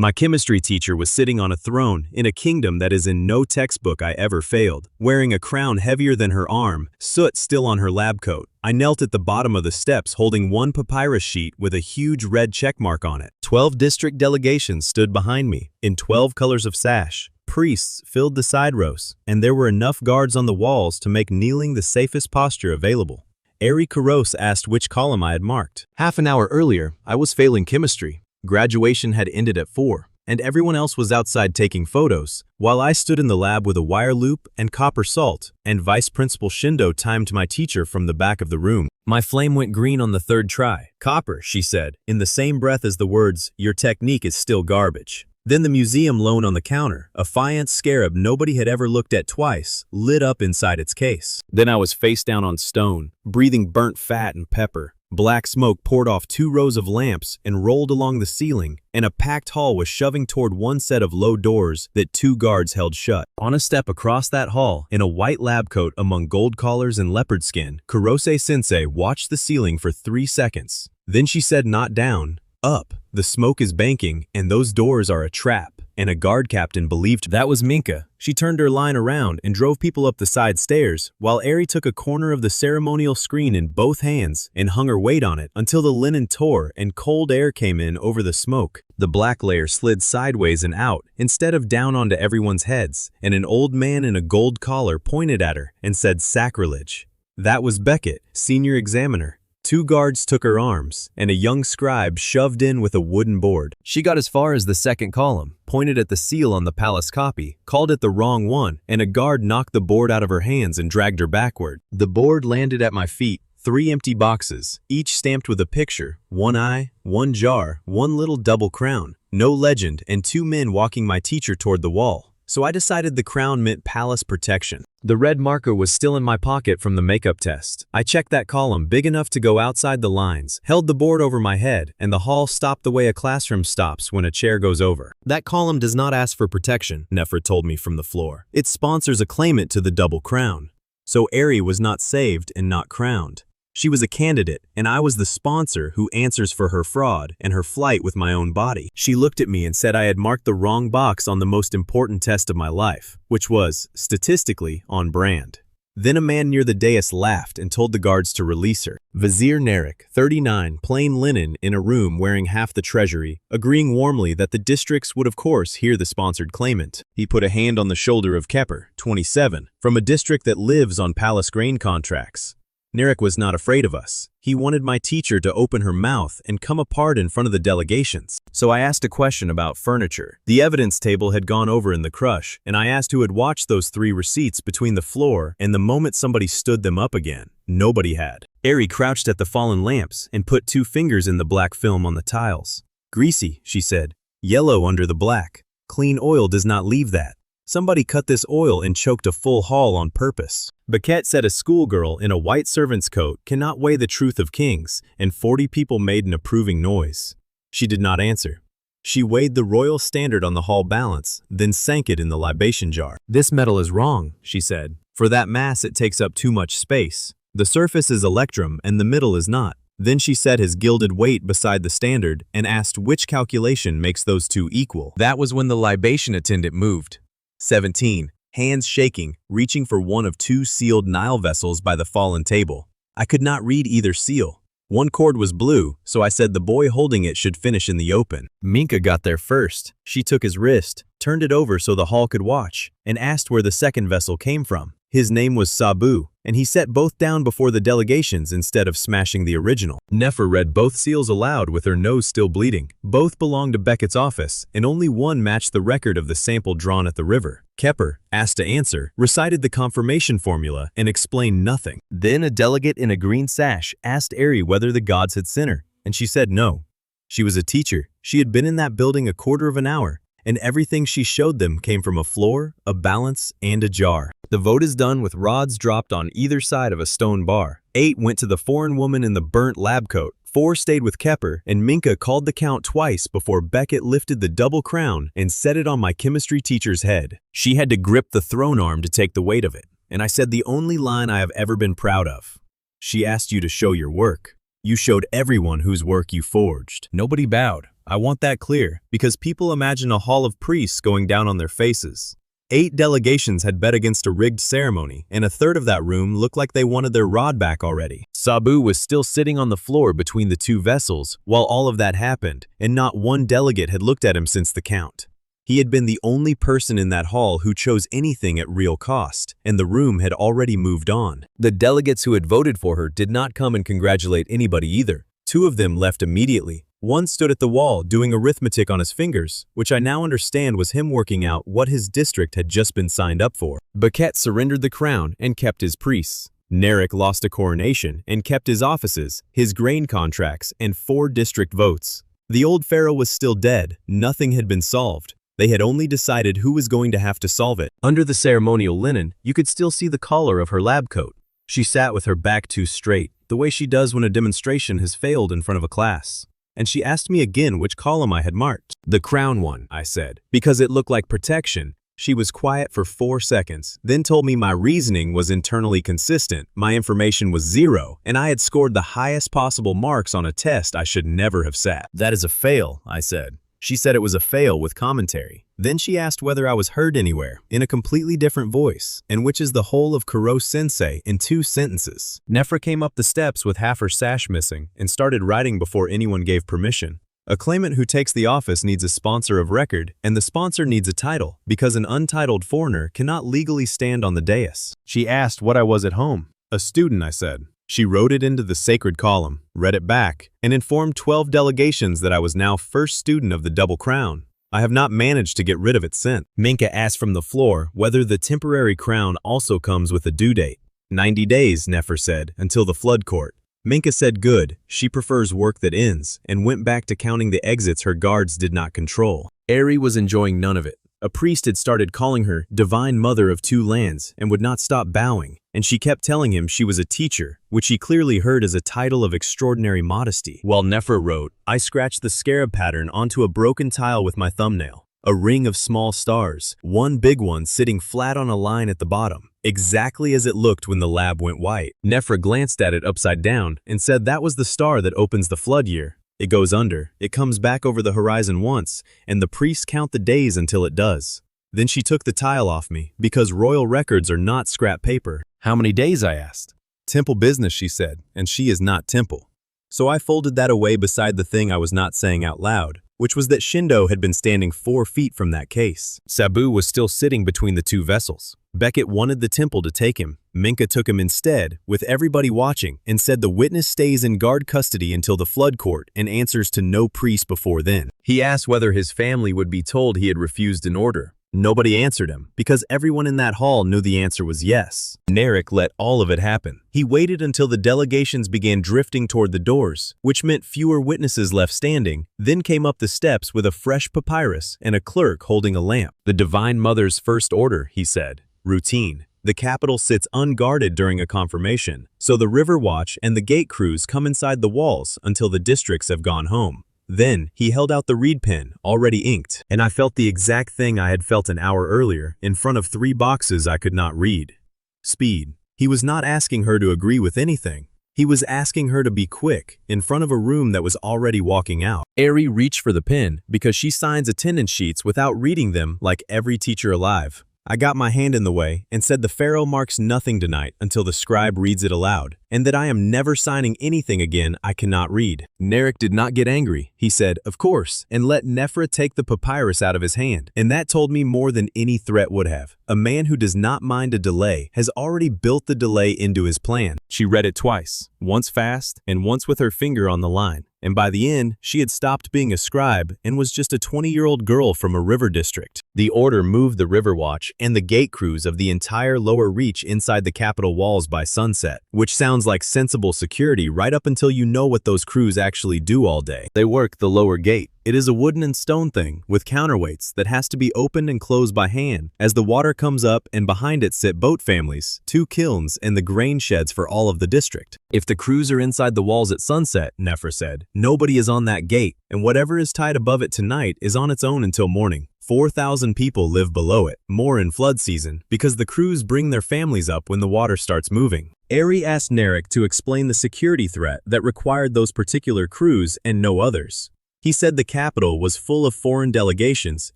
My chemistry teacher was sitting on a throne in a kingdom that is in no textbook I ever failed, wearing a crown heavier than her arm, soot still on her lab coat. I knelt at the bottom of the steps holding one papyrus sheet with a huge red checkmark on it. 12 district delegations stood behind me, in 12 colors of sash. Priests filled the side rows, and there were enough guards on the walls to make kneeling the safest posture available. Ari Karos asked which column I had marked. Half an hour earlier, I was failing chemistry. Graduation had ended at 4, and everyone else was outside taking photos, while I stood in the lab with a wire loop and copper salt, and Vice Principal Shindo timed my teacher from the back of the room. My flame went green on the third try. Copper, she said, in the same breath as the words, "Your technique is still garbage." Then the museum loan on the counter, a faience scarab nobody had ever looked at twice, lit up inside its case. Then I was face down on stone, breathing burnt fat and pepper. Black smoke poured off 2 rows of lamps and rolled along the ceiling, and a packed hall was shoving toward one set of low doors that 2 guards held shut. On a step across that hall, in a white lab coat among gold collars and leopard skin, Kurose-sensei watched the ceiling for 3 seconds. Then she said, "Not down, up. The smoke is banking, and those doors are a trap." And a guard captain believed that was Minka. She turned her line around and drove people up the side stairs, while Ari took a corner of the ceremonial screen in both hands and hung her weight on it until the linen tore and cold air came in over the smoke. The black layer slid sideways and out instead of down onto everyone's heads, and an old man in a gold collar pointed at her and said, "Sacrilege." That was Beckett, senior examiner. 2 guards took her arms, and a young scribe shoved in with a wooden board. She got as far as the second column, pointed at the seal on the palace copy, called it the wrong one, and a guard knocked the board out of her hands and dragged her backward. The board landed at my feet, 3 empty boxes, each stamped with a picture, 1 eye, 1 jar, 1 little double crown, no legend, and 2 men walking my teacher toward the wall. So I decided the crown meant palace protection. The red marker was still in my pocket from the makeup test. I checked that column big enough to go outside the lines, held the board over my head, and the hall stopped the way a classroom stops when a chair goes over. That column does not ask for protection, Nefer told me from the floor. It sponsors a claimant to the double crown. So Ari was not saved and not crowned. She was a candidate, and I was the sponsor who answers for her fraud and her flight with my own body. She looked at me and said I had marked the wrong box on the most important test of my life, which was, statistically, on brand. Then a man near the dais laughed and told the guards to release her. Vizier Narek, 39, plain linen, in a room wearing half the treasury, agreeing warmly that the districts would of course hear the sponsored claimant. He put a hand on the shoulder of Kepper, 27, from a district that lives on palace grain contracts. Narek was not afraid of us. He wanted my teacher to open her mouth and come apart in front of the delegations. So I asked a question about furniture. The evidence table had gone over in the crush, and I asked who had watched those 3 receipts between the floor and the moment somebody stood them up again. Nobody had. Ari crouched at the fallen lamps and put 2 fingers in the black film on the tiles. "Greasy," she said. "Yellow under the black. Clean oil does not leave that. Somebody cut this oil and choked a full hall on purpose." Beckett said a schoolgirl in a white servant's coat cannot weigh the truth of kings, and 40 people made an approving noise. She did not answer. She weighed the royal standard on the hall balance, then sank it in the libation jar. "This metal is wrong," she said. "For that mass it takes up too much space. The surface is electrum and the middle is not." Then she set his gilded weight beside the standard and asked which calculation makes those 2 equal. That was when the libation attendant moved. 17. Hands shaking, reaching for one of 2 sealed Nile vessels by the fallen table. I could not read either seal. One cord was blue, so I said the boy holding it should finish in the open. Minka got there first. She took his wrist, turned it over so the hall could watch, and asked where the second vessel came from. His name was Sabu, and he set both down before the delegations instead of smashing the original. Nefer read both seals aloud with her nose still bleeding. Both belonged to Beckett's office, and only one matched the record of the sample drawn at the river. Kepper, asked to answer, recited the confirmation formula and explained nothing. Then a delegate in a green sash asked Ari whether the gods had sent her, and she said no. She was a teacher. She had been in that building a quarter of an hour, and everything she showed them came from a floor, a balance, and a jar. The vote is done with rods dropped on either side of a stone bar. 8 went to the foreign woman in the burnt lab coat. 4 stayed with Kepper, and Minka called the count twice before Beckett lifted the double crown and set it on my chemistry teacher's head. She had to grip the throne arm to take the weight of it, and I said the only line I have ever been proud of. She asked you to show your work. You showed everyone whose work you forged. Nobody bowed. I want that clear, because people imagine a hall of priests going down on their faces. 8 delegations had bet against a rigged ceremony, and a third of that room looked like they wanted their rod back already. Sabu was still sitting on the floor between the 2 vessels while all of that happened, and not one delegate had looked at him since the count. He had been the only person in that hall who chose anything at real cost, and the room had already moved on. The delegates who had voted for her did not come and congratulate anybody either. 2 of them left immediately. One stood at the wall doing arithmetic on his fingers, which I now understand was him working out what his district had just been signed up for. Becket surrendered the crown and kept his priests. Narek lost a coronation and kept his offices, his grain contracts, and 4 district votes. The old pharaoh was still dead. Nothing had been solved. They had only decided who was going to have to solve it. Under the ceremonial linen, you could still see the collar of her lab coat. She sat with her back too straight, the way she does when a demonstration has failed in front of a class. And she asked me again which column I had marked. The crown one, I said, because it looked like protection. She was quiet for 4 seconds, then told me my reasoning was internally consistent, my information was 0, and I had scored the highest possible marks on a test I should never have sat. That is a fail, I said. She said it was a fail with commentary. Then she asked whether I was heard anywhere, in a completely different voice, and which is the whole of Kuro-sensei in 2 sentences. Nefra came up the steps with half her sash missing and started writing before anyone gave permission. A claimant who takes the office needs a sponsor of record, and the sponsor needs a title, because an untitled foreigner cannot legally stand on the dais. She asked what I was at home. A student, I said. She wrote it into the sacred column, read it back, and informed 12 delegations that I was now first student of the double crown. I have not managed to get rid of it since. Minka asked from the floor whether the temporary crown also comes with a due date. 90 days, Nefer said, until the flood court. Minka said good, she prefers work that ends, and went back to counting the exits her guards did not control. Eri was enjoying none of it. A priest had started calling her Divine Mother of 2 lands and would not stop bowing, and she kept telling him she was a teacher, which he clearly heard as a title of extraordinary modesty. While Nefer wrote, I scratched the scarab pattern onto a broken tile with my thumbnail. A ring of small stars, one big one sitting flat on a line at the bottom, exactly as it looked when the lab went white. Nefra glanced at it upside down and said that was the star that opens the flood year. It goes under, it comes back over the horizon once, and the priests count the days until it does. Then she took the tile off me, because royal records are not scrap paper. How many days, I asked. Temple business, she said, and she is not temple. So I folded that away beside the thing I was not saying out loud, which was that Shindo had been standing 4 feet from that case. Sabu was still sitting between the 2 vessels. Becket wanted the temple to take him. Minka took him instead, with everybody watching, and said the witness stays in guard custody until the flood court and answers to no priest before then. He asked whether his family would be told he had refused an order. Nobody answered him, because everyone in that hall knew the answer was yes. Narek let all of it happen. He waited until the delegations began drifting toward the doors, which meant fewer witnesses left standing, then came up the steps with a fresh papyrus and a clerk holding a lamp. The Divine Mother's first order, he said. Routine. The capital sits unguarded during a confirmation, so the river watch and the gate crews come inside the walls until the districts have gone home. Then, he held out the reed pen, already inked, and I felt the exact thing I had felt an hour earlier, in front of 3 boxes I could not read. Speed. He was not asking her to agree with anything. He was asking her to be quick, in front of a room that was already walking out. Eri reached for the pen, because she signs attendance sheets without reading them like every teacher alive. I got my hand in the way and said the pharaoh marks nothing tonight until the scribe reads it aloud, and that I am never signing anything again I cannot read. Narek did not get angry. He said, of course, and let Nefra take the papyrus out of his hand, and that told me more than any threat would have. A man who does not mind a delay has already built the delay into his plan. She read it twice, once fast and once with her finger on the line. And by the end, she had stopped being a scribe and was just a 20-year-old girl from a river district. The order moved the river watch and the gate crews of the entire lower reach inside the capital walls by sunset, which sounds like sensible security right up until you know what those crews actually do all day. They work the lower gate. It is a wooden and stone thing with counterweights that has to be opened and closed by hand as the water comes up, and behind it sit boat families, 2 kilns, and the grain sheds for all of the district. If the crews are inside the walls at sunset, Nefra said, nobody is on that gate, and whatever is tied above it tonight is on its own until morning. 4,000 people live below it, more in flood season, because the crews bring their families up when the water starts moving. Eri asked Narek to explain the security threat that required those particular crews and no others. He said the capital was full of foreign delegations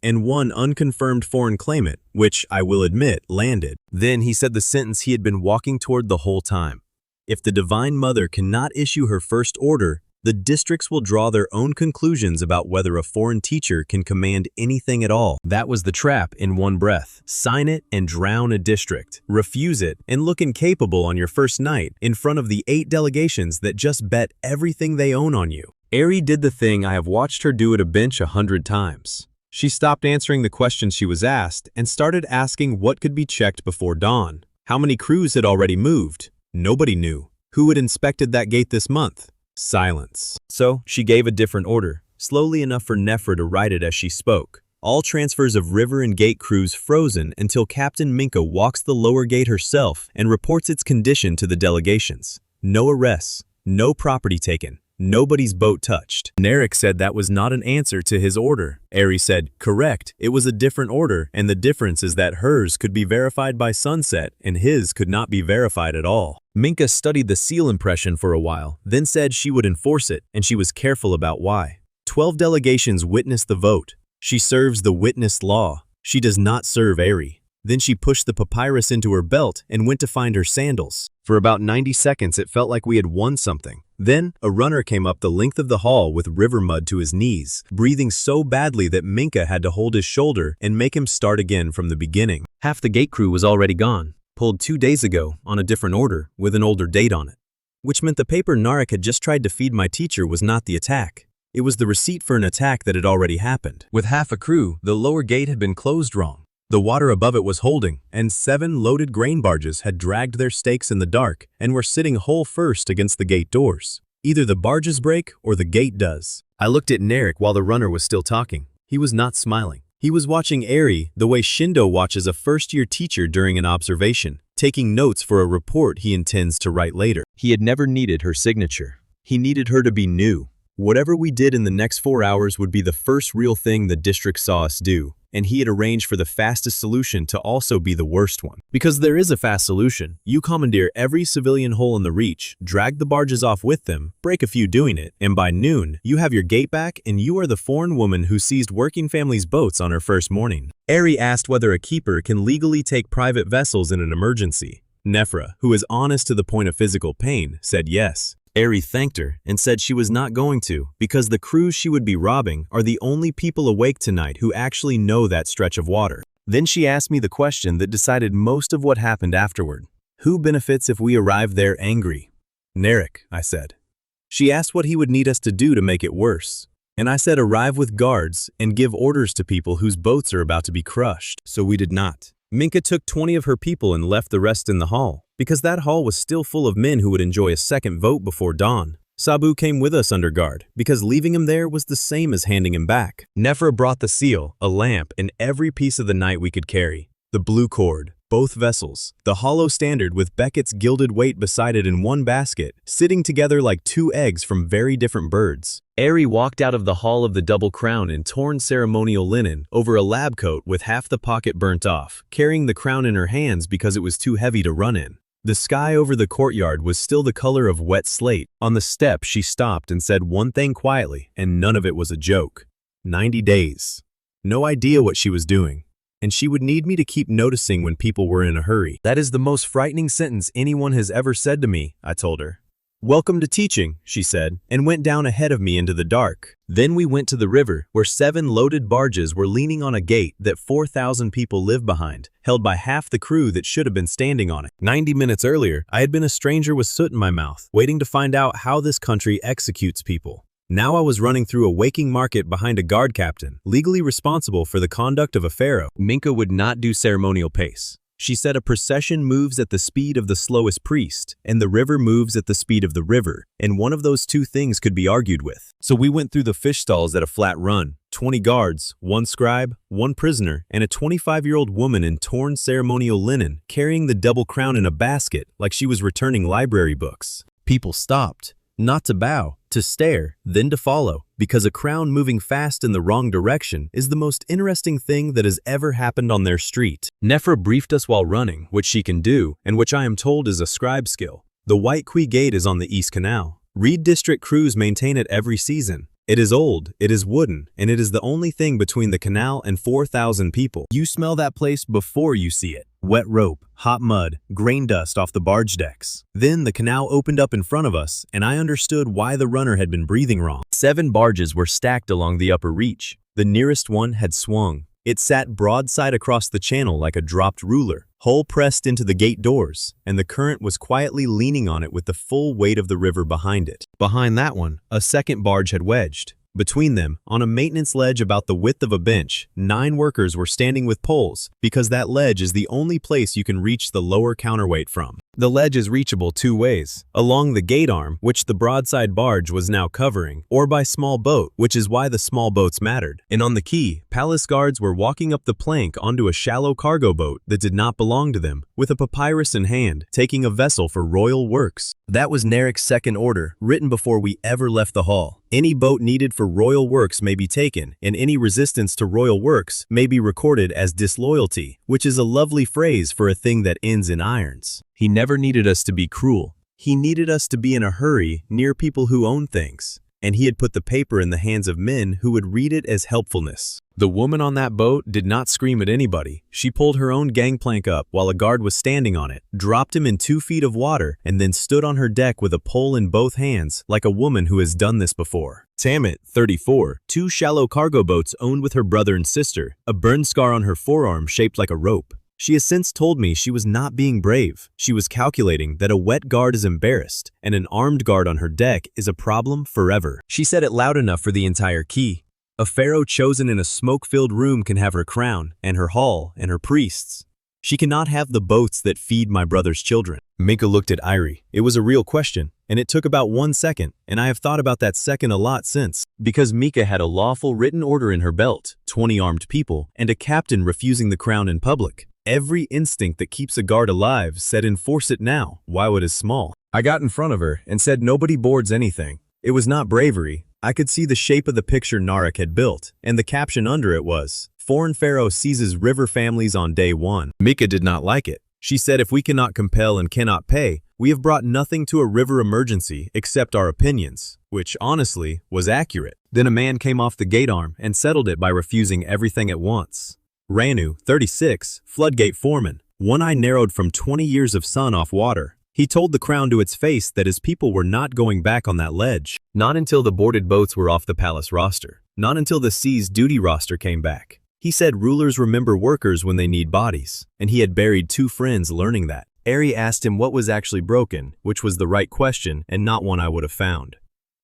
and one unconfirmed foreign claimant, which, I will admit, landed. Then he said the sentence he had been walking toward the whole time. If the Divine Mother cannot issue her first order, the districts will draw their own conclusions about whether a foreign teacher can command anything at all. That was the trap in one breath. Sign it and drown a district. Refuse it and look incapable on your first night in front of the 8 delegations that just bet everything they own on you. Ari did the thing I have watched her do at a bench 100 times. She stopped answering the questions she was asked and started asking what could be checked before dawn. How many crews had already moved? Nobody knew. Who had inspected that gate this month? Silence. So she gave a different order, slowly enough for Nefra to write it as she spoke. All transfers of river and gate crews frozen until Captain Minka walks the lower gate herself and reports its condition to the delegations. No arrests, no property taken, nobody's boat touched. Narek said that was not an answer to his order. Ari said, correct, it was a different order, and the difference is that hers could be verified by sunset and his could not be verified at all. Minka studied the seal impression for a while, then said she would enforce it, and she was careful about why. 12 delegations witnessed the vote. She serves the witnessed law. She does not serve Ari. Then she pushed the papyrus into her belt and went to find her sandals. For about 90 seconds it felt like we had won something. Then, a runner came up the length of the hall with river mud to his knees, breathing so badly that Minka had to hold his shoulder and make him start again from the beginning. Half the gate crew was already gone. Pulled 2 days ago on a different order with an older date on it. Which meant the paper Narek had just tried to feed my teacher was not the attack. It was the receipt for an attack that had already happened. With half a crew, the lower gate had been closed wrong. The water above it was holding, and 7 loaded grain barges had dragged their stakes in the dark and were sitting hull first against the gate doors. Either the barges break or the gate does. I looked at Narek while the runner was still talking. He was not smiling. He was watching Ari the way Shindo watches a first-year teacher during an observation, taking notes for a report he intends to write later. He had never needed her signature. He needed her to be new. Whatever we did in the next 4 hours would be the first real thing the district saw us do, and he had arranged for the fastest solution to also be the worst one. Because there is a fast solution. You commandeer every civilian hull in the reach, drag the barges off with them, break a few doing it, and by noon, you have your gate back and you are the foreign woman who seized working families' boats on her first morning. Ari asked whether a keeper can legally take private vessels in an emergency. Nefra, who is honest to the point of physical pain, said yes. Ari thanked her and said she was not going to because the crews she would be robbing are the only people awake tonight who actually know that stretch of water. Then she asked me the question that decided most of what happened afterward. Who benefits if we arrive there angry? Narek, I said. She asked what he would need us to do to make it worse. And I said arrive with guards and give orders to people whose boats are about to be crushed. So we did not. Minka took 20 of her people and left the rest in the hall, because that hall was still full of men who would enjoy a second vote before dawn. Sabu came with us under guard, because leaving him there was the same as handing him back. Nefra brought the seal, a lamp, and every piece of the night we could carry. The blue cord, both vessels, the hollow standard with Beckett's gilded weight beside it in one basket, sitting together like 2 eggs from very different birds. Ari walked out of the hall of the Double Crown in torn ceremonial linen over a lab coat with half the pocket burnt off, carrying the crown in her hands because it was too heavy to run in. The sky over the courtyard was still the color of wet slate. On the step, she stopped and said one thing quietly, and none of it was a joke. 90 days. No idea what she was doing. And she would need me to keep noticing when people were in a hurry. That is the most frightening sentence anyone has ever said to me, I told her. Welcome to teaching, she said, and went down ahead of me into the dark. Then we went to the river, where 7 loaded barges were leaning on a gate that 4,000 people live behind, held by half the crew that should have been standing on it. 90 minutes earlier, I had been a stranger with soot in my mouth, waiting to find out how this country executes people. Now I was running through a waking market behind a guard captain, legally responsible for the conduct of a pharaoh. Minka would not do ceremonial pace. She said a procession moves at the speed of the slowest priest, and the river moves at the speed of the river, and one of those 2 things could be argued with. So we went through the fish stalls at a flat run, 20 guards, 1 scribe, 1 prisoner, and a 25-year-old woman in torn ceremonial linen, carrying the Double Crown in a basket like she was returning library books. People stopped, not to bow, to stare, then to follow, because a crown moving fast in the wrong direction is the most interesting thing that has ever happened on their street. Nefra briefed us while running, which she can do, and which I am told is a scribe skill. The White Quay Gate is on the East Canal. Reed District crews maintain it every season. It is old, it is wooden, and it is the only thing between the canal and 4,000 people. You smell that place before you see it. Wet rope, hot mud, grain dust off the barge decks. Then the canal opened up in front of us, and I understood why the runner had been breathing wrong. 7 barges were stacked along the upper reach. The nearest one had swung. It sat broadside across the channel like a dropped ruler, hull pressed into the gate doors, and the current was quietly leaning on it with the full weight of the river behind it. Behind that one, a second barge had wedged. Between them, on a maintenance ledge about the width of a bench, 9 workers were standing with poles, because that ledge is the only place you can reach the lower counterweight from. The ledge is reachable 2 ways: along the gate arm, which the broadside barge was now covering, or by small boat, which is why the small boats mattered. And on the quay, palace guards were walking up the plank onto a shallow cargo boat that did not belong to them, with a papyrus in hand, taking a vessel for royal works. That was Nerek's second order, written before we ever left the hall. Any boat needed for royal works may be taken, and any resistance to royal works may be recorded as disloyalty, which is a lovely phrase for a thing that ends in irons. He never needed us to be cruel. He needed us to be in a hurry near people who own things. And he had put the paper in the hands of men who would read it as helpfulness. The woman on that boat did not scream at anybody. She pulled her own gangplank up while a guard was standing on it, dropped him in 2 feet of water, and then stood on her deck with a pole in both hands like a woman who has done this before. Tammet, 34, 2 shallow cargo boats owned with her brother and sister, a burn scar on her forearm shaped like a rope. She has since told me she was not being brave. She was calculating that a wet guard is embarrassed, and an armed guard on her deck is a problem forever. She said it loud enough for the entire quay. A pharaoh chosen in a smoke-filled room can have her crown, and her hall, and her priests. She cannot have the boats that feed my brother's children. Mika looked at Irie. It was a real question, and it took about 1 second, and I have thought about that second a lot since. Because Mika had a lawful written order in her belt, 20 armed people, and a captain refusing the crown in public. Every instinct that keeps a guard alive said enforce it now, while it is small. I got in front of her and said nobody boards anything. It was not bravery. I could see the shape of the picture Narek had built, and the caption under it was, "Foreign Pharaoh seizes river families on day 1. Mika did not like it. She said if we cannot compel and cannot pay, we have brought nothing to a river emergency except our opinions, which honestly was accurate. Then a man came off the gate arm and settled it by refusing everything at once. Ranu, 36, floodgate foreman, one eye narrowed from 20 years of sun off water. He told the crown to its face that his people were not going back on that ledge. Not until the boarded boats were off the palace roster. Not until the sea's duty roster came back. He said rulers remember workers when they need bodies, and he had buried 2 friends learning that. Ari asked him what was actually broken, which was the right question and not one I would have found.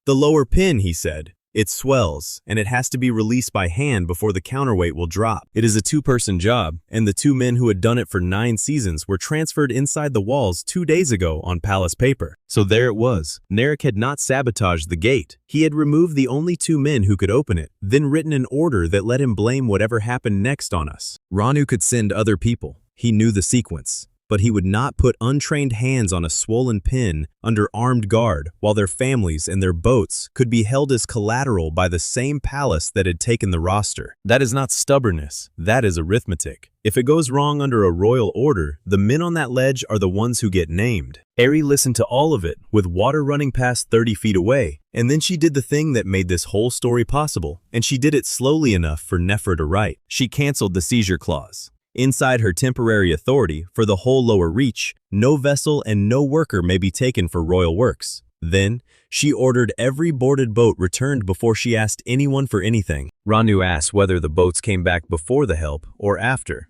The lower pin, he said. It swells, and it has to be released by hand before the counterweight will drop. It is a 2-person job, and the 2 men who had done it for 9 seasons were transferred inside the walls 2 days ago on palace paper. So there it was. Narek had not sabotaged the gate. He had removed the only 2 men who could open it, then written an order that let him blame whatever happened next on us. Ranu could send other people. He knew the sequence. But he would not put untrained hands on a swollen pin under armed guard while their families and their boats could be held as collateral by the same palace that had taken the roster. That is not stubbornness, that is arithmetic. If it goes wrong under a royal order, the men on that ledge are the ones who get named. Ari listened to all of it, with water running past 30 feet away, and then she did the thing that made this whole story possible, and she did it slowly enough for Nefer to write. She canceled the seizure clause. Inside her temporary authority for the whole lower reach, no vessel and no worker may be taken for royal works. Then, she ordered every boarded boat returned before she asked anyone for anything. Ranu asked whether the boats came back before the help or after.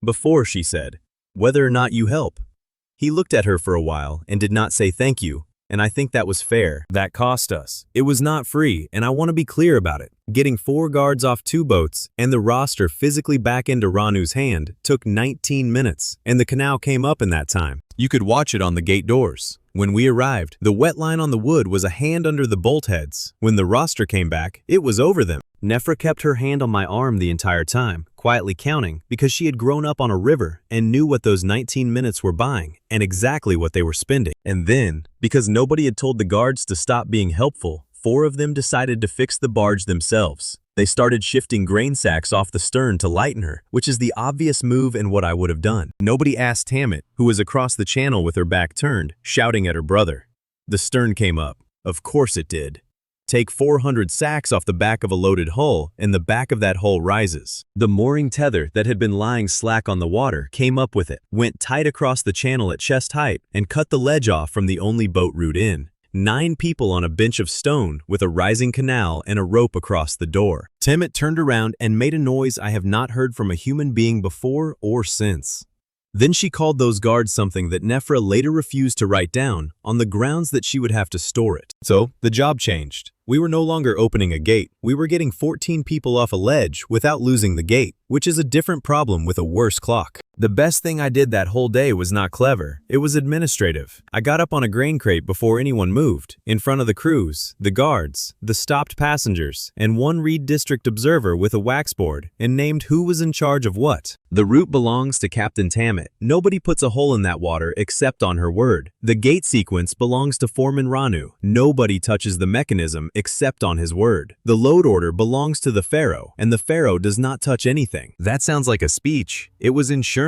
Before, she said. Whether or not you help. He looked at her for a while and did not say thank you, and I think that was fair. That cost us. It was not free, and I want to be clear about it. Getting 4 guards off 2 boats and the roster physically back into Ranu's hand took 19 minutes, and the canal came up in that time. You could watch it on the gate doors. When we arrived, the wet line on the wood was a hand under the bolt heads. When the roster came back, it was over them. Nefra kept her hand on my arm the entire time, quietly counting, because she had grown up on a river and knew what those 19 minutes were buying and exactly what they were spending. And then, because nobody had told the guards to stop being helpful, 4 of them decided to fix the barge themselves. They started shifting grain sacks off the stern to lighten her, which is the obvious move and what I would have done. Nobody asked Tammet, who was across the channel with her back turned, shouting at her brother. The stern came up. Of course it did. Take 400 sacks off the back of a loaded hull, and the back of that hull rises. The mooring tether that had been lying slack on the water came up with it, went tight across the channel at chest height, and cut the ledge off from the only boat route in. 9 people on a bench of stone with a rising canal and a rope across the door. Timmit turned around and made a noise I have not heard from a human being before or since. Then she called those guards something that Nefra later refused to write down on the grounds that she would have to store it. So, the job changed. We were no longer opening a gate. We were getting 14 people off a ledge without losing the gate, which is a different problem with a worse clock. The best thing I did that whole day was not clever. It was administrative. I got up on a grain crate before anyone moved, in front of the crews, the guards, the stopped passengers, and one Reed District observer with a waxboard, and named who was in charge of what. The route belongs to Captain Tammet. Nobody puts a hole in that water except on her word. The gate sequence belongs to Foreman Ranu. Nobody touches the mechanism except on his word. The load order belongs to the Pharaoh, and the Pharaoh does not touch anything. That sounds like a speech. It was insurance.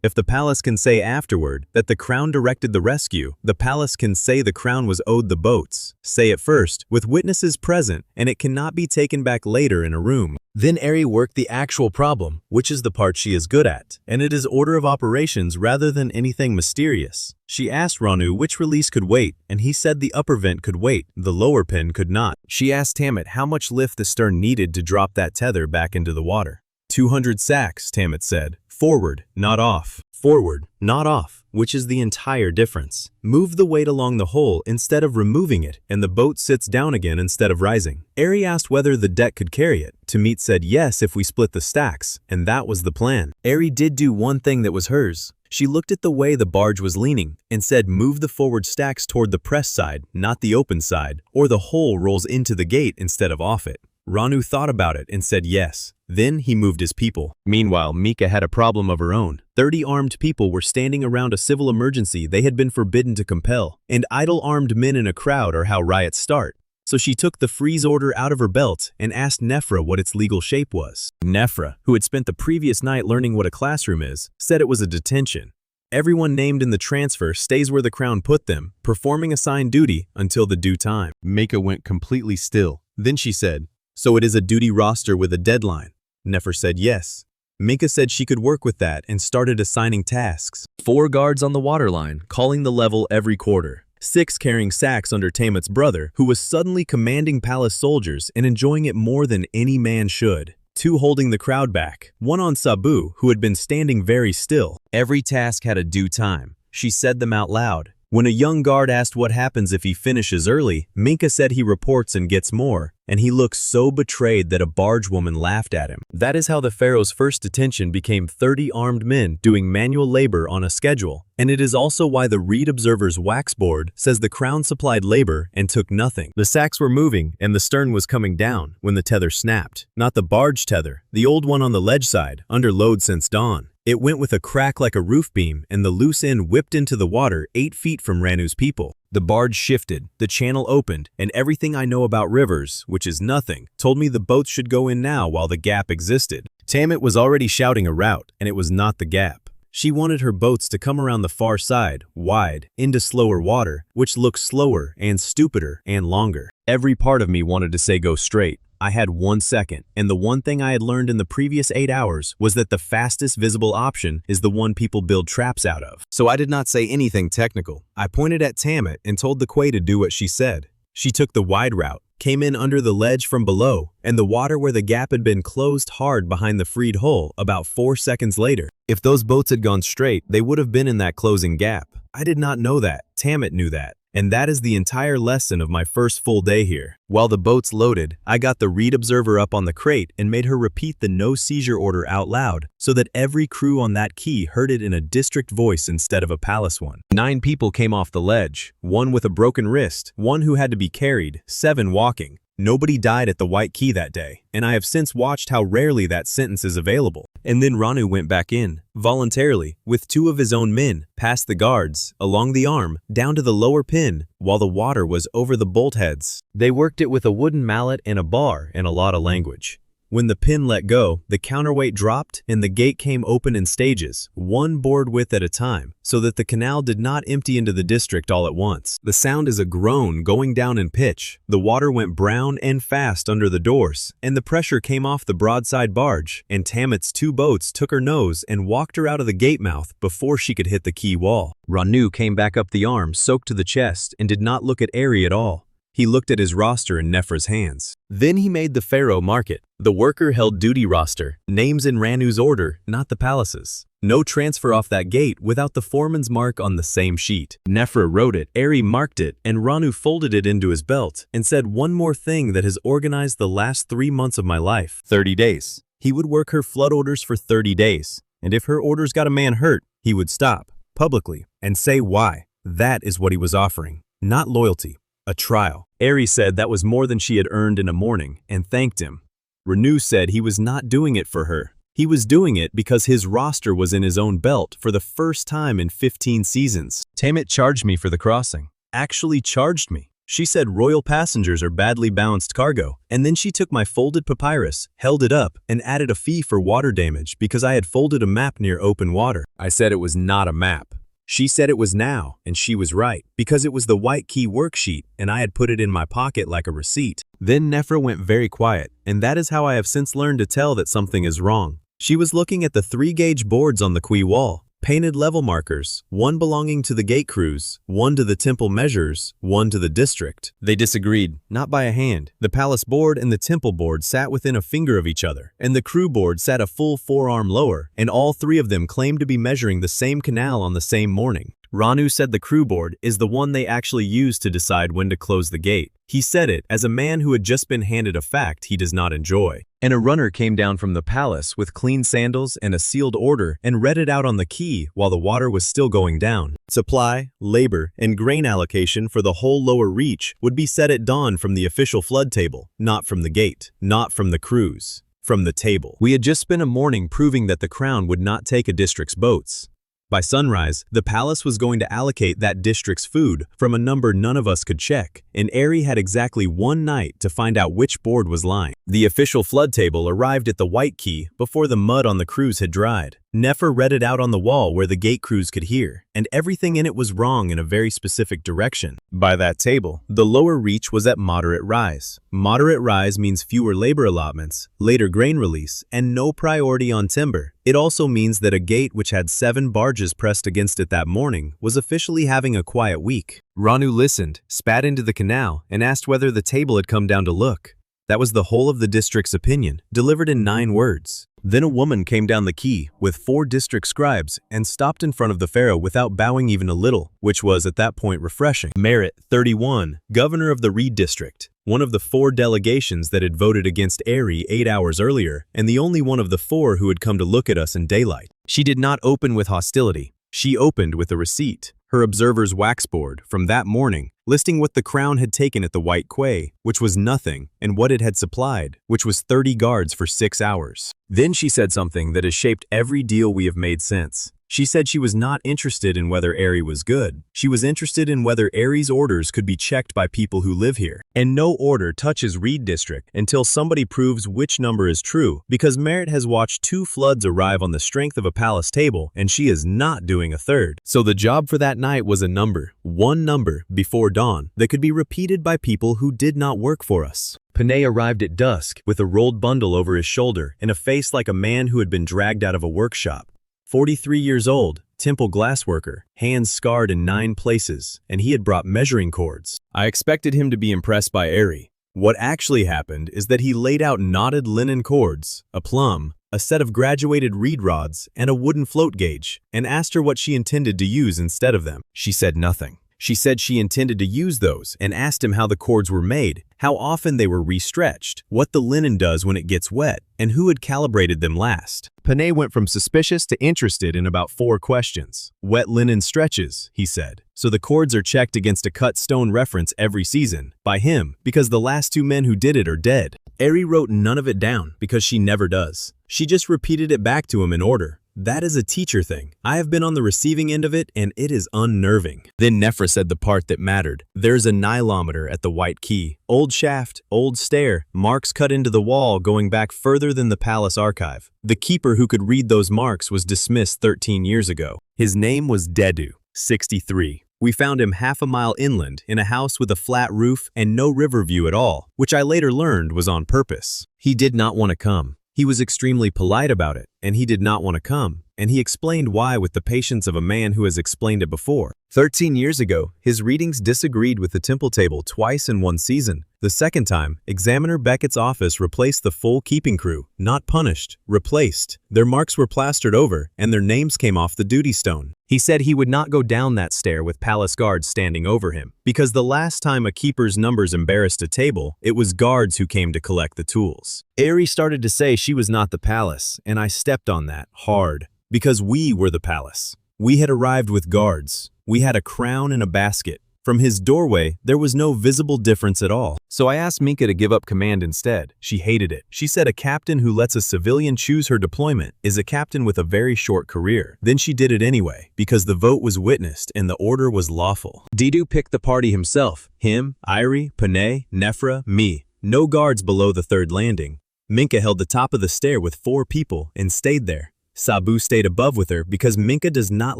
If the palace can say afterward that the crown directed the rescue, the palace can say the crown was owed the boats. Say it first, with witnesses present, and it cannot be taken back later in a room. Then Eri worked the actual problem, which is the part she is good at, and it is order of operations rather than anything mysterious. She asked Ranu which release could wait, and he said the upper vent could wait, the lower pin could not. She asked Tammet how much lift the stern needed to drop that tether back into the water. 200 sacks, Tammet said. Forward, not off. Forward, not off, which is the entire difference. Move the weight along the hole instead of removing it, and the boat sits down again instead of rising. Eri asked whether the deck could carry it. Tammet said yes if we split the stacks, and that was the plan. Eri did do one thing that was hers. She looked at the way the barge was leaning and said move the forward stacks toward the press side, not the open side, or the hole rolls into the gate instead of off it. Ranu thought about it and said yes. Then he moved his people. Meanwhile, Mika had a problem of her own. 30 armed people were standing around a civil emergency they had been forbidden to compel, and idle armed men in a crowd are how riots start. So she took the freeze order out of her belt and asked Nefra what its legal shape was. Nefra, who had spent the previous night learning what a classroom is, said it was a detention. Everyone named in the transfer stays where the crown put them, performing assigned duty until the due time. Mika went completely still. Then she said, so it is a duty roster with a deadline. Nefra said yes. Mika said she could work with that and started assigning tasks. 4 guards on the waterline, calling the level every quarter. 6 carrying sacks under Tammet's brother, who was suddenly commanding palace soldiers and enjoying it more than any man should. 2 holding the crowd back. 1 on Sabu, who had been standing very still. Every task had a due time. She said them out loud. When a young guard asked what happens if he finishes early, Minka said he reports and gets more, and he looked so betrayed that a barge woman laughed at him. That is how the Pharaoh's first detention became 30 armed men doing manual labor on a schedule, and it is also why the Reed Observer's wax board says the crown supplied labor and took nothing. The sacks were moving and the stern was coming down when the tether snapped. Not the barge tether, the old one on the ledge side, under load since dawn. It went with a crack like a roof beam, and the loose end whipped into the water 8 feet from Ranu's people. The barge shifted, the channel opened, and everything I know about rivers, which is nothing, told me the boats should go in now while the gap existed. Tammet was already shouting a route, and it was not the gap. She wanted her boats to come around the far side, wide, into slower water, which looked slower and stupider and longer. Every part of me wanted to say go straight. I had 1 second, and the one thing I had learned in the previous 8 hours was that the fastest visible option is the one people build traps out of. So I did not say anything technical. I pointed at Tammet and told the Quay to do what she said. She took the wide route, came in under the ledge from below, and the water where the gap had been closed hard behind the freed hole about 4 seconds later. If those boats had gone straight, they would have been in that closing gap. I did not know that. Tammet knew that. And that is the entire lesson of my first full day here. While the boats loaded, I got the Reed Observer up on the crate and made her repeat the no seizure order out loud so that every crew on that quay heard it in a district voice instead of a palace one. 9 people came off the ledge, 1 with a broken wrist, 1 who had to be carried, 7 walking. Nobody died at the White Key that day, and I have since watched how rarely that sentence is available. And then Ranu went back in, voluntarily, with 2 of his own men, past the guards, along the arm, down to the lower pin, while the water was over the bolt heads. They worked it with a wooden mallet and a bar and a lot of language. When the pin let go, the counterweight dropped and the gate came open in stages, one board width at a time, so that the canal did not empty into the district all at once. The sound is a groan going down in pitch. The water went brown and fast under the doors, and the pressure came off the broadside barge, and Tamit's 2 boats took her nose and walked her out of the gate mouth before she could hit the quay wall. Ranu came back up the arm, soaked to the chest, and did not look at Eri at all. He looked at his roster in Nefra's hands. Then he made the pharaoh mark it. The worker held duty roster, names in Ranu's order, not the palace's. No transfer off that gate without the foreman's mark on the same sheet. Nefra wrote it, Eri marked it, and Ranu folded it into his belt and said one more thing that has organized the last 3 months of my life. 30 days. He would work her flood orders for 30 days, and if her orders got a man hurt, he would stop, publicly, and say why. That is what he was offering, not loyalty. A trial. Eri said that was more than she had earned in a morning and thanked him. Ranu said he was not doing it for her. He was doing it because his roster was in his own belt for the first time in 15 seasons. Tamit charged me for the crossing. Actually charged me. She said royal passengers are badly balanced cargo, and then she took my folded papyrus, held it up, and added a fee for water damage because I had folded a map near open water. I said it was not a map. She said it was now, and she was right, because it was the white key worksheet, and I had put it in my pocket like a receipt. Then Nefra went very quiet, and that is how I have since learned to tell that something is wrong. She was looking at the 3-gauge boards on the quay wall, painted level markers, one belonging to the gate crews, one to the temple measures, one to the district. They disagreed, not by a hand. The palace board and the temple board sat within a finger of each other, and the crew board sat a full forearm lower, and all 3 of them claimed to be measuring the same canal on the same morning. Ranu said the crew board is the one they actually use to decide when to close the gate. He said it as a man who had just been handed a fact he does not enjoy. And a runner came down from the palace with clean sandals and a sealed order and read it out on the quay while the water was still going down. Supply, labor, and grain allocation for the whole lower reach would be set at dawn from the official flood table, not from the gate, not from the crews, from the table. We had just spent a morning proving that the crown would not take a district's boats. By sunrise, the palace was going to allocate that district's food from a number none of us could check, and Eri had exactly 1 night to find out which board was lying. The official flood table arrived at the white key before the mud on the crews had dried. Nefra read it out on the wall where the gate crews could hear, and everything in it was wrong in a very specific direction. By that table, the lower reach was at moderate rise. Moderate rise means fewer labor allotments, later grain release, and no priority on timber. It also means that a gate which had 7 barges pressed against it that morning was officially having a quiet week. Ranu listened, spat into the canal, and asked whether the table had come down to look. That was the whole of the district's opinion, delivered in 9 words. Then a woman came down the quay with 4 district scribes and stopped in front of the pharaoh without bowing even a little, which was at that point refreshing. Merit, 31, governor of the Reed district, one of the 4 delegations that had voted against Eri 8 hours earlier, and the only one of the 4 who had come to look at us in daylight. She did not open with hostility. She opened with a receipt, her observer's waxboard from that morning, listing what the crown had taken at the White Quay, which was nothing, and what it had supplied, which was 30 guards for 6 hours. Then she said something that has shaped every deal we have made since. She said she was not interested in whether Eri was good. She was interested in whether Eri's orders could be checked by people who live here. And no order touches Reed District until somebody proves which number is true, because Merritt has watched 2 floods arrive on the strength of a palace table, and she is not doing a third. So the job for that night was a number, 1 number, before dawn, that could be repeated by people who did not work for us. Panay arrived at dusk with a rolled bundle over his shoulder and a face like a man who had been dragged out of a workshop. 43 years old, temple glassworker, hands scarred in 9 places, and he had brought measuring cords. I expected him to be impressed by Eri. What actually happened is that he laid out knotted linen cords, a plumb, a set of graduated reed rods, and a wooden float gauge, and asked her what she intended to use instead of them. She said nothing. She said she intended to use those and asked him how the cords were made, how often they were restretched, what the linen does when it gets wet, and who had calibrated them last. Panay went from suspicious to interested in about 4 questions. Wet linen stretches, he said. So the cords are checked against a cut stone reference every season, by him, because the last 2 men who did it are dead. Eri wrote none of it down because she never does. She just repeated it back to him in order. That is a teacher thing. I have been on the receiving end of it, and it is unnerving. Then Nefra said the part that mattered. There's a nilometer at the White Key. Old shaft, old stair, marks cut into the wall going back further than the palace archive. The keeper who could read those marks was dismissed 13 years ago. His name was Dedu, 63. We found him half a mile inland in a house with a flat roof and no river view at all, which I later learned was on purpose. He did not want to come. He was extremely polite about it, and he did not want to come, and he explained why with the patience of a man who has explained it before. 13 years ago, his readings disagreed with the temple table twice in one season. The second time, Examiner Beckett's office replaced the full keeping crew, not punished, replaced. Their marks were plastered over, and their names came off the duty stone. He said he would not go down that stair with palace guards standing over him, because the last time a keeper's numbers embarrassed a table, it was guards who came to collect the tools. Ari started to say she was not the palace, and I stepped on that hard, because we were the palace. We had arrived with guards. We had a crown and a basket. From his doorway, there was no visible difference at all. So I asked Minka to give up command instead. She hated it. She said a captain who lets a civilian choose her deployment is a captain with a very short career. Then she did it anyway, because the vote was witnessed and the order was lawful. Dedu picked the party himself. Him, Irie, Panay, Nefra, me. No guards below the third landing. Minka held the top of the stair with 4 people and stayed there. Sabu stayed above with her because Minka does not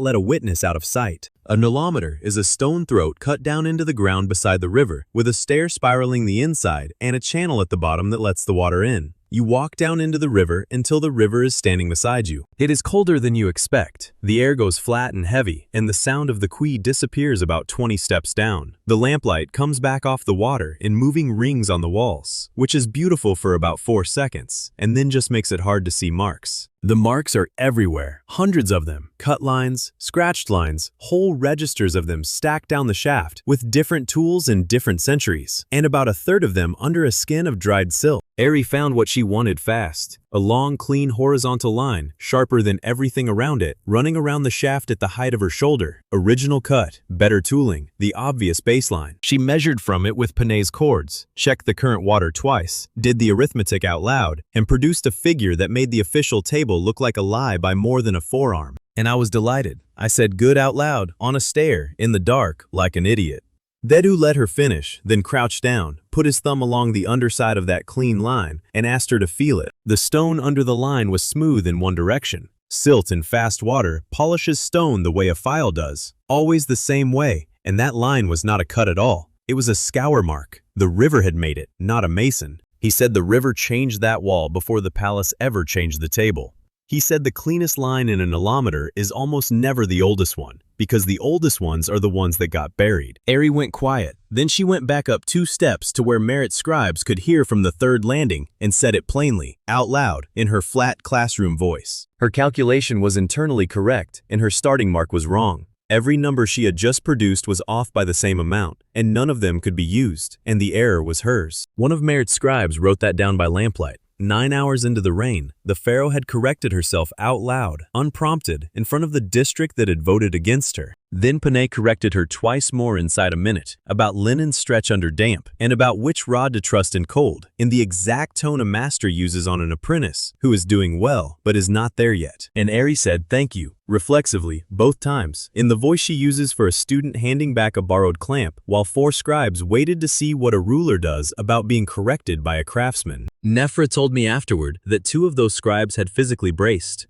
let a witness out of sight. A nilometer is a stone throat cut down into the ground beside the river, with a stair spiraling the inside and a channel at the bottom that lets the water in. You walk down into the river until the river is standing beside you. It is colder than you expect. The air goes flat and heavy, and the sound of the quay disappears about 20 steps down. The lamplight comes back off the water in moving rings on the walls, which is beautiful for about 4 seconds, and then just makes it hard to see marks. The marks are everywhere, hundreds of them, cut lines, scratched lines, whole registers of them stacked down the shaft with different tools in different centuries, and about a third of them under a skin of dried silk. Ari found what she wanted fast. A long, clean horizontal line, sharper than everything around it, running around the shaft at the height of her shoulder. Original cut, better tooling, the obvious baseline. She measured from it with Panay's cords, checked the current water twice, did the arithmetic out loud, and produced a figure that made the official table look like a lie by more than a forearm. And I was delighted. I said good out loud, on a stair, in the dark, like an idiot. Dedu let her finish, then crouched down, put his thumb along the underside of that clean line, and asked her to feel it. The stone under the line was smooth in one direction. Silt in fast water polishes stone the way a file does, always the same way, and that line was not a cut at all. It was a scour mark. The river had made it, not a mason. He said the river changed that wall before the palace ever changed the table. He said the cleanest line in a nilometer is almost never the oldest one, because the oldest ones are the ones that got buried. Ari went quiet. Then she went back up 2 steps to where Merit scribes could hear from the third landing and said it plainly, out loud, in her flat classroom voice. Her calculation was internally correct, and her starting mark was wrong. Every number she had just produced was off by the same amount, and none of them could be used, and the error was hers. One of Merit's scribes wrote that down by lamplight. 9 hours into the reign, the pharaoh had corrected herself out loud, unprompted, in front of the district that had voted against her. Then Panay corrected her twice more inside a minute, about linen stretch under damp, and about which rod to trust in cold, in the exact tone a master uses on an apprentice, who is doing well, but is not there yet. And Ari said thank you, reflexively, both times, in the voice she uses for a student handing back a borrowed clamp, while 4 scribes waited to see what a ruler does about being corrected by a craftsman. Nefra told me afterward that 2 of those scribes had physically braced.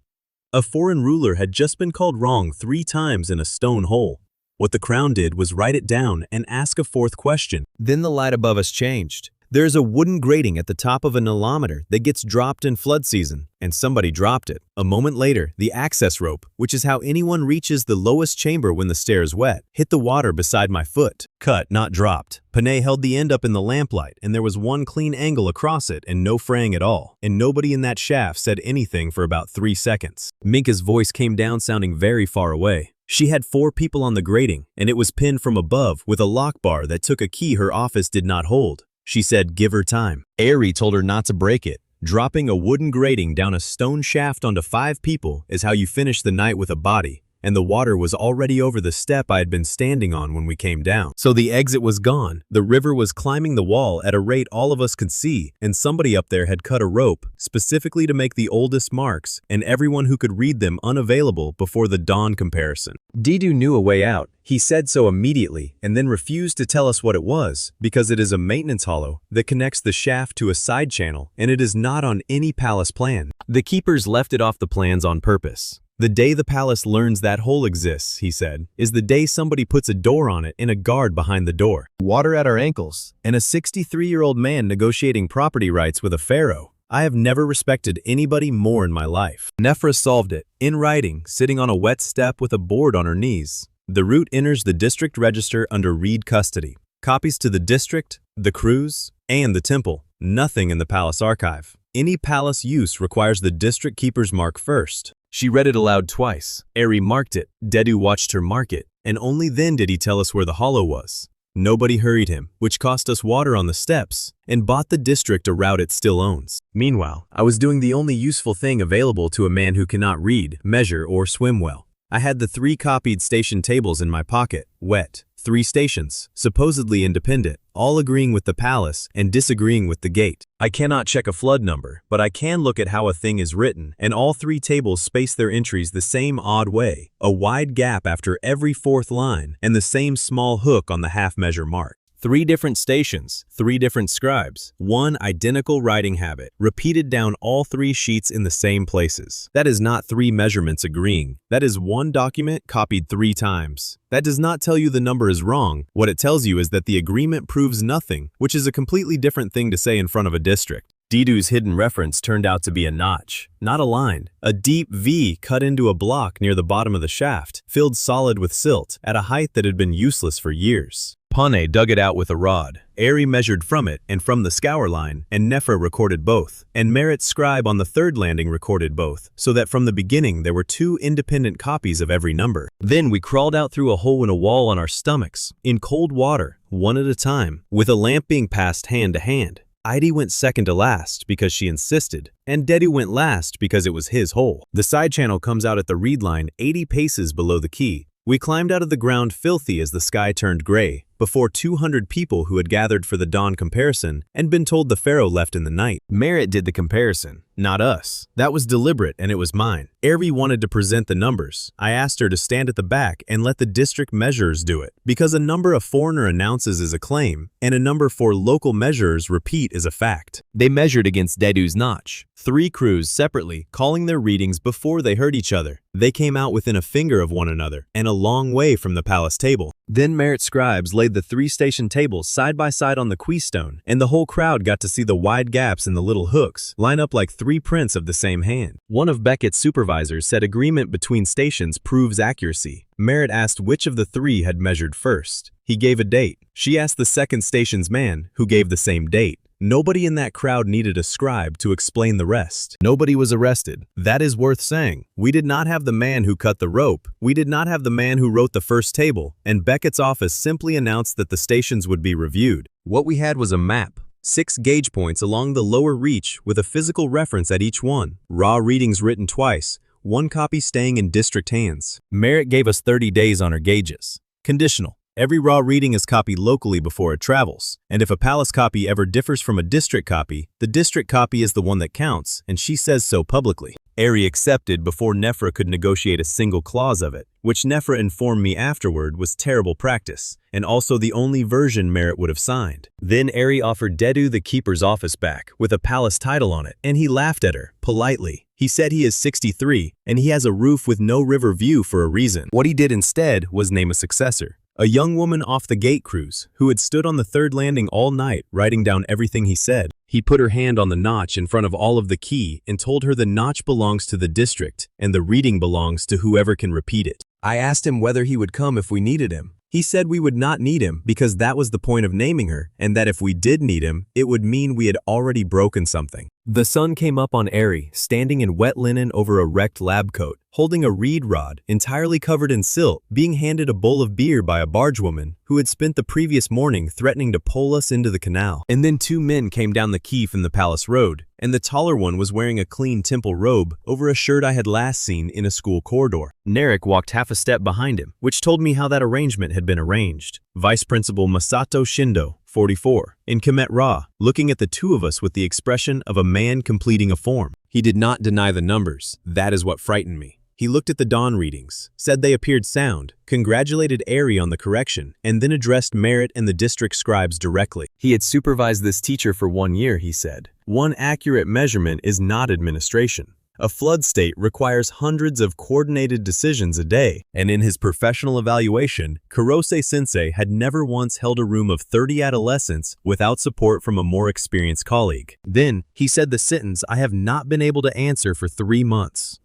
A foreign ruler had just been called wrong 3 times in a stone hole. What the crown did was write it down and ask a 4th question. Then the light above us changed. There's a wooden grating at the top of a nilometer that gets dropped in flood season, and somebody dropped it. A moment later, the access rope, which is how anyone reaches the lowest chamber when the stair is wet, hit the water beside my foot. Cut, not dropped. Panay held the end up in the lamplight, and there was one clean angle across it and no fraying at all, and nobody in that shaft said anything for about 3 seconds. Minka's voice came down sounding very far away. She had 4 people on the grating, and it was pinned from above with a lock bar that took a key her office did not hold. She said give her time. Ari told her not to break it. Dropping a wooden grating down a stone shaft onto 5 people is how you finish the night with a body. and the water was already over the step I had been standing on when we came down. So the exit was gone. The river was climbing the wall at a rate all of us could see, and somebody up there had cut a rope specifically to make the oldest marks and everyone who could read them unavailable before the dawn comparison. Didu knew a way out. He said so immediately and then refused to tell us what it was because it is a maintenance hollow that connects the shaft to a side channel and it is not on any palace plan. The keepers left it off the plans on purpose. The day the palace learns that hole exists, he said, is the day somebody puts a door on it and a guard behind the door. Water at our ankles, and a 63-year-old man negotiating property rights with a pharaoh. I have never respected anybody more in my life. Nefra solved it, in writing, sitting on a wet step with a board on her knees. The route enters the district register under Reed custody. Copies to the district, the cruise, and the temple. Nothing in the palace archive. Any palace use requires the district keeper's mark first. She read it aloud twice. Eri marked it. Dedu watched her mark it, and only then did he tell us where the hollow was. Nobody hurried him, which cost us water on the steps, and bought the district a route it still owns. Meanwhile, I was doing the only useful thing available to a man who cannot read, measure, or swim well. I had the 3 copied station tables in my pocket, wet. 3 stations, supposedly independent, all agreeing with the palace and disagreeing with the gate. I cannot check a flood number, but I can look at how a thing is written, and all 3 tables space their entries the same odd way, a wide gap after every 4th line, and the same small hook on the half-measure mark. 3 different stations, 3 different scribes, 1 identical writing habit, repeated down all 3 sheets in the same places. That is not 3 measurements agreeing. That is 1 document copied 3 times. That does not tell you the number is wrong. What it tells you is that the agreement proves nothing, which is a completely different thing to say in front of a district. Didu's hidden reference turned out to be a notch, not a line. A deep V cut into a block near the bottom of the shaft, filled solid with silt, at a height that had been useless for years. Pane dug it out with a rod. Eri measured from it and from the scour line, and Nefra recorded both. And Merritt's scribe on the 3rd landing recorded both, so that from the beginning there were 2 independent copies of every number. Then we crawled out through a hole in a wall on our stomachs, in cold water, one at a time, with a lamp being passed hand to hand. Heidi went second to last because she insisted, and Dedu went last because it was his hole. The side channel comes out at the reed line 80 paces below the key. We climbed out of the ground filthy as the sky turned gray, before 200 people who had gathered for the dawn comparison and been told the pharaoh left in the night. Merritt did the comparison, not us. That was deliberate and it was mine. Eri wanted to present the numbers. I asked her to stand at the back and let the district measurers do it, because a number a foreigner announces is a claim, and a number 4 local measurers repeat is a fact. They measured against Dedu's notch. 3 crews separately, calling their readings before they heard each other. They came out within a finger of one another, and a long way from the palace table. Then Merritt's scribes laid the 3 station tables side by side on the quaystone, and the whole crowd got to see the wide gaps in the little hooks line up like 3 prints of the same hand. One of Beckett's supervisors said agreement between stations proves accuracy. Merritt asked which of the 3 had measured first. He gave a date. She asked the 2nd station's man, who gave the same date. Nobody in that crowd needed a scribe to explain the rest. Nobody was arrested. That is worth saying. We did not have the man who cut the rope. We did not have the man who wrote the first table, and Beckett's office simply announced that the stations would be reviewed. What we had was a map. 6 gauge points along the lower reach with a physical reference at each one. Raw readings written twice, 1 copy staying in district hands. Merritt gave us 30 days on her gauges. Conditional. Every raw reading is copied locally before it travels, and if a palace copy ever differs from a district copy, the district copy is the one that counts, and she says so publicly. Eri accepted before Nefra could negotiate a single clause of it, which Nefra informed me afterward was terrible practice, and also the only version Merritt would have signed. Then Eri offered Dedu the keeper's office back, with a palace title on it, and he laughed at her, politely. He said he is 63, and he has a roof with no river view for a reason. What he did instead was name a successor. A young woman off the gate cruise, who had stood on the 3rd landing all night writing down everything he said. He put her hand on the notch in front of all of the key and told her the notch belongs to the district and the reading belongs to whoever can repeat it. I asked him whether he would come if we needed him. He said we would not need him because that was the point of naming her, and that if we did need him, it would mean we had already broken something. The sun came up on Eri, standing in wet linen over a wrecked lab coat, holding a reed rod entirely covered in silt, being handed a bowl of beer by a bargewoman who had spent the previous morning threatening to pole us into the canal. And then 2 men came down the quay from the palace road, and the taller one was wearing a clean temple robe over a shirt I had last seen in a school corridor. Narek walked half a step behind him, which told me how that arrangement had been arranged. Vice Principal Masato Shindo, 44, in Kemet Ra, looking at the two of us with the expression of a man completing a form. He did not deny the numbers. That is what frightened me. He looked at the dawn readings, said they appeared sound, congratulated Eri on the correction, and then addressed Merritt and the district scribes directly. He had supervised this teacher for 1 year, he said. One accurate measurement is not administration. A flood state requires hundreds of coordinated decisions a day, and in his professional evaluation, Kurose-sensei had never once held a room of 30 adolescents without support from a more experienced colleague. Then, he said the sentence I have not been able to answer for 3 months.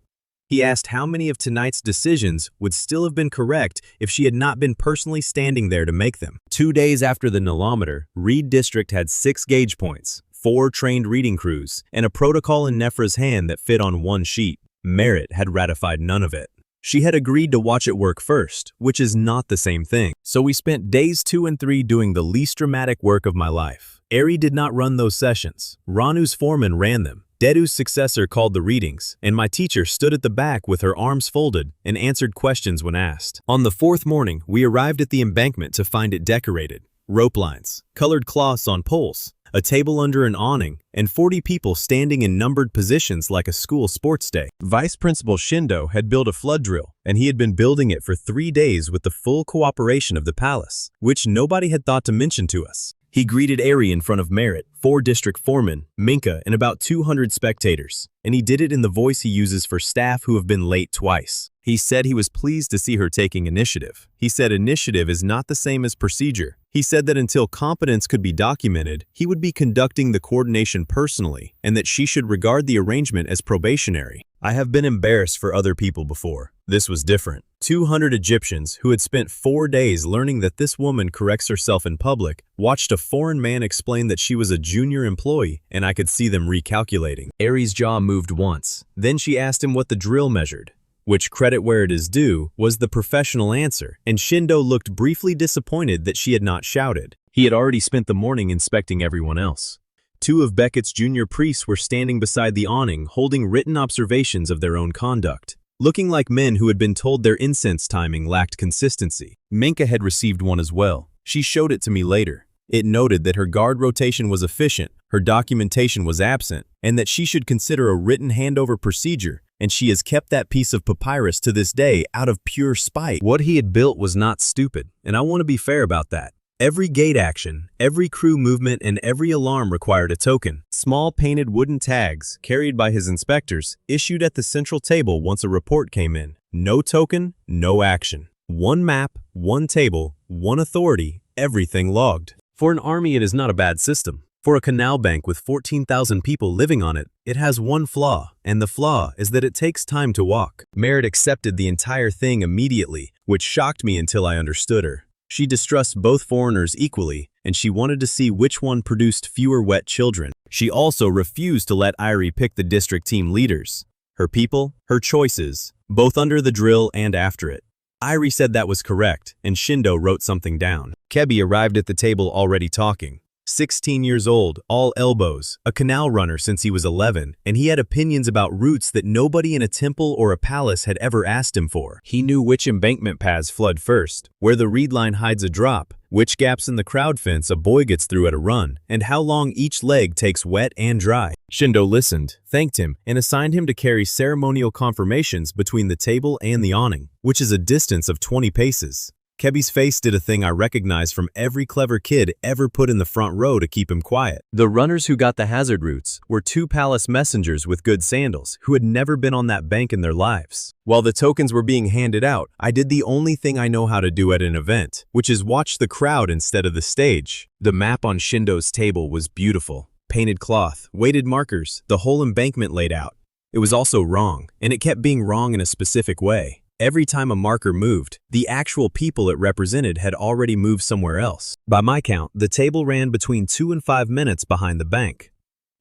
He asked how many of tonight's decisions would still have been correct if she had not been personally standing there to make them. 2 days after the nullometer, Reed District had 6 gauge points, 4 trained reading crews, and a protocol in Nefra's hand that fit on 1 sheet. Merritt had ratified none of it. She had agreed to watch it work first, which is not the same thing. So we spent days 2 and 3 doing the least dramatic work of my life. Eri did not run those sessions. Ranu's foreman ran them. Dedu's successor called the readings, and my teacher stood at the back with her arms folded and answered questions when asked. On the 4th morning, we arrived at the embankment to find it decorated. Rope lines, colored cloths on poles, a table under an awning, and 40 people standing in numbered positions like a school sports day. Vice Principal Shindo had built a flood drill, and he had been building it for 3 days with the full cooperation of the palace, which nobody had thought to mention to us. He greeted Eri in front of Merritt, 4 district foremen, Minka, and about 200 spectators, and he did it in the voice he uses for staff who have been late twice. He said he was pleased to see her taking initiative. He said initiative is not the same as procedure. He said that until competence could be documented, he would be conducting the coordination personally, and that she should regard the arrangement as probationary. I have been embarrassed for other people before. This was different. 200 Egyptians who had spent 4 days learning that this woman corrects herself in public watched a foreign man explain that she was a junior employee, and I could see them recalculating. Eri's jaw moved once. Then she asked him what the drill measured, which, credit where it is due, was the professional answer, and Shindo looked briefly disappointed that she had not shouted. He had already spent the morning inspecting everyone else. 2 of Beckett's junior priests were standing beside the awning holding written observations of their own conduct, looking like men who had been told their incense timing lacked consistency. Minka had received one as well. She showed it to me later. It noted that her guard rotation was efficient, her documentation was absent, and that she should consider a written handover procedure, and she has kept that piece of papyrus to this day out of pure spite. What he had built was not stupid, and I want to be fair about that. Every gate action, every crew movement, and every alarm required a token. Small painted wooden tags, carried by his inspectors, issued at the central table once a report came in. No token, no action. 1 map, 1 table, 1 authority, everything logged. For an army, it is not a bad system. For a canal bank with 14,000 people living on it, it has one flaw, and the flaw is that it takes time to walk. Merritt accepted the entire thing immediately, which shocked me until I understood her. She distrusts both foreigners equally, and she wanted to see which one produced fewer wet children. She also refused to let Irie pick the district team leaders. Her people, her choices, both under the drill and after it. Irie said that was correct, and Shindo wrote something down. Kebi arrived at the table already talking. 16 years old, all elbows, a canal runner since he was 11, and he had opinions about routes that nobody in a temple or a palace had ever asked him for. He knew which embankment paths flood first, where the reed line hides a drop, which gaps in the crowd fence a boy gets through at a run, and how long each leg takes wet and dry. Shindo listened, thanked him, and assigned him to carry ceremonial confirmations between the table and the awning, which is a distance of 20 paces. Kebi's face did a thing I recognized from every clever kid ever put in the front row to keep him quiet. The runners who got the hazard routes were 2 palace messengers with good sandals who had never been on that bank in their lives. While the tokens were being handed out, I did the only thing I know how to do at an event, which is watch the crowd instead of the stage. The map on Shindo's table was beautiful. Painted cloth, weighted markers, the whole embankment laid out. It was also wrong, and it kept being wrong in a specific way. Every time a marker moved, the actual people it represented had already moved somewhere else. By my count, the table ran between 2 and 5 minutes behind the bank.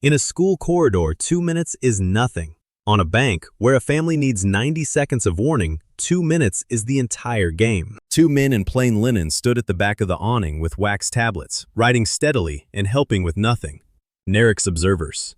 In a school corridor, 2 minutes is nothing. On a bank, where a family needs 90 seconds of warning, 2 minutes is the entire game. 2 men in plain linen stood at the back of the awning with wax tablets, writing steadily and helping with nothing. Narek's observers.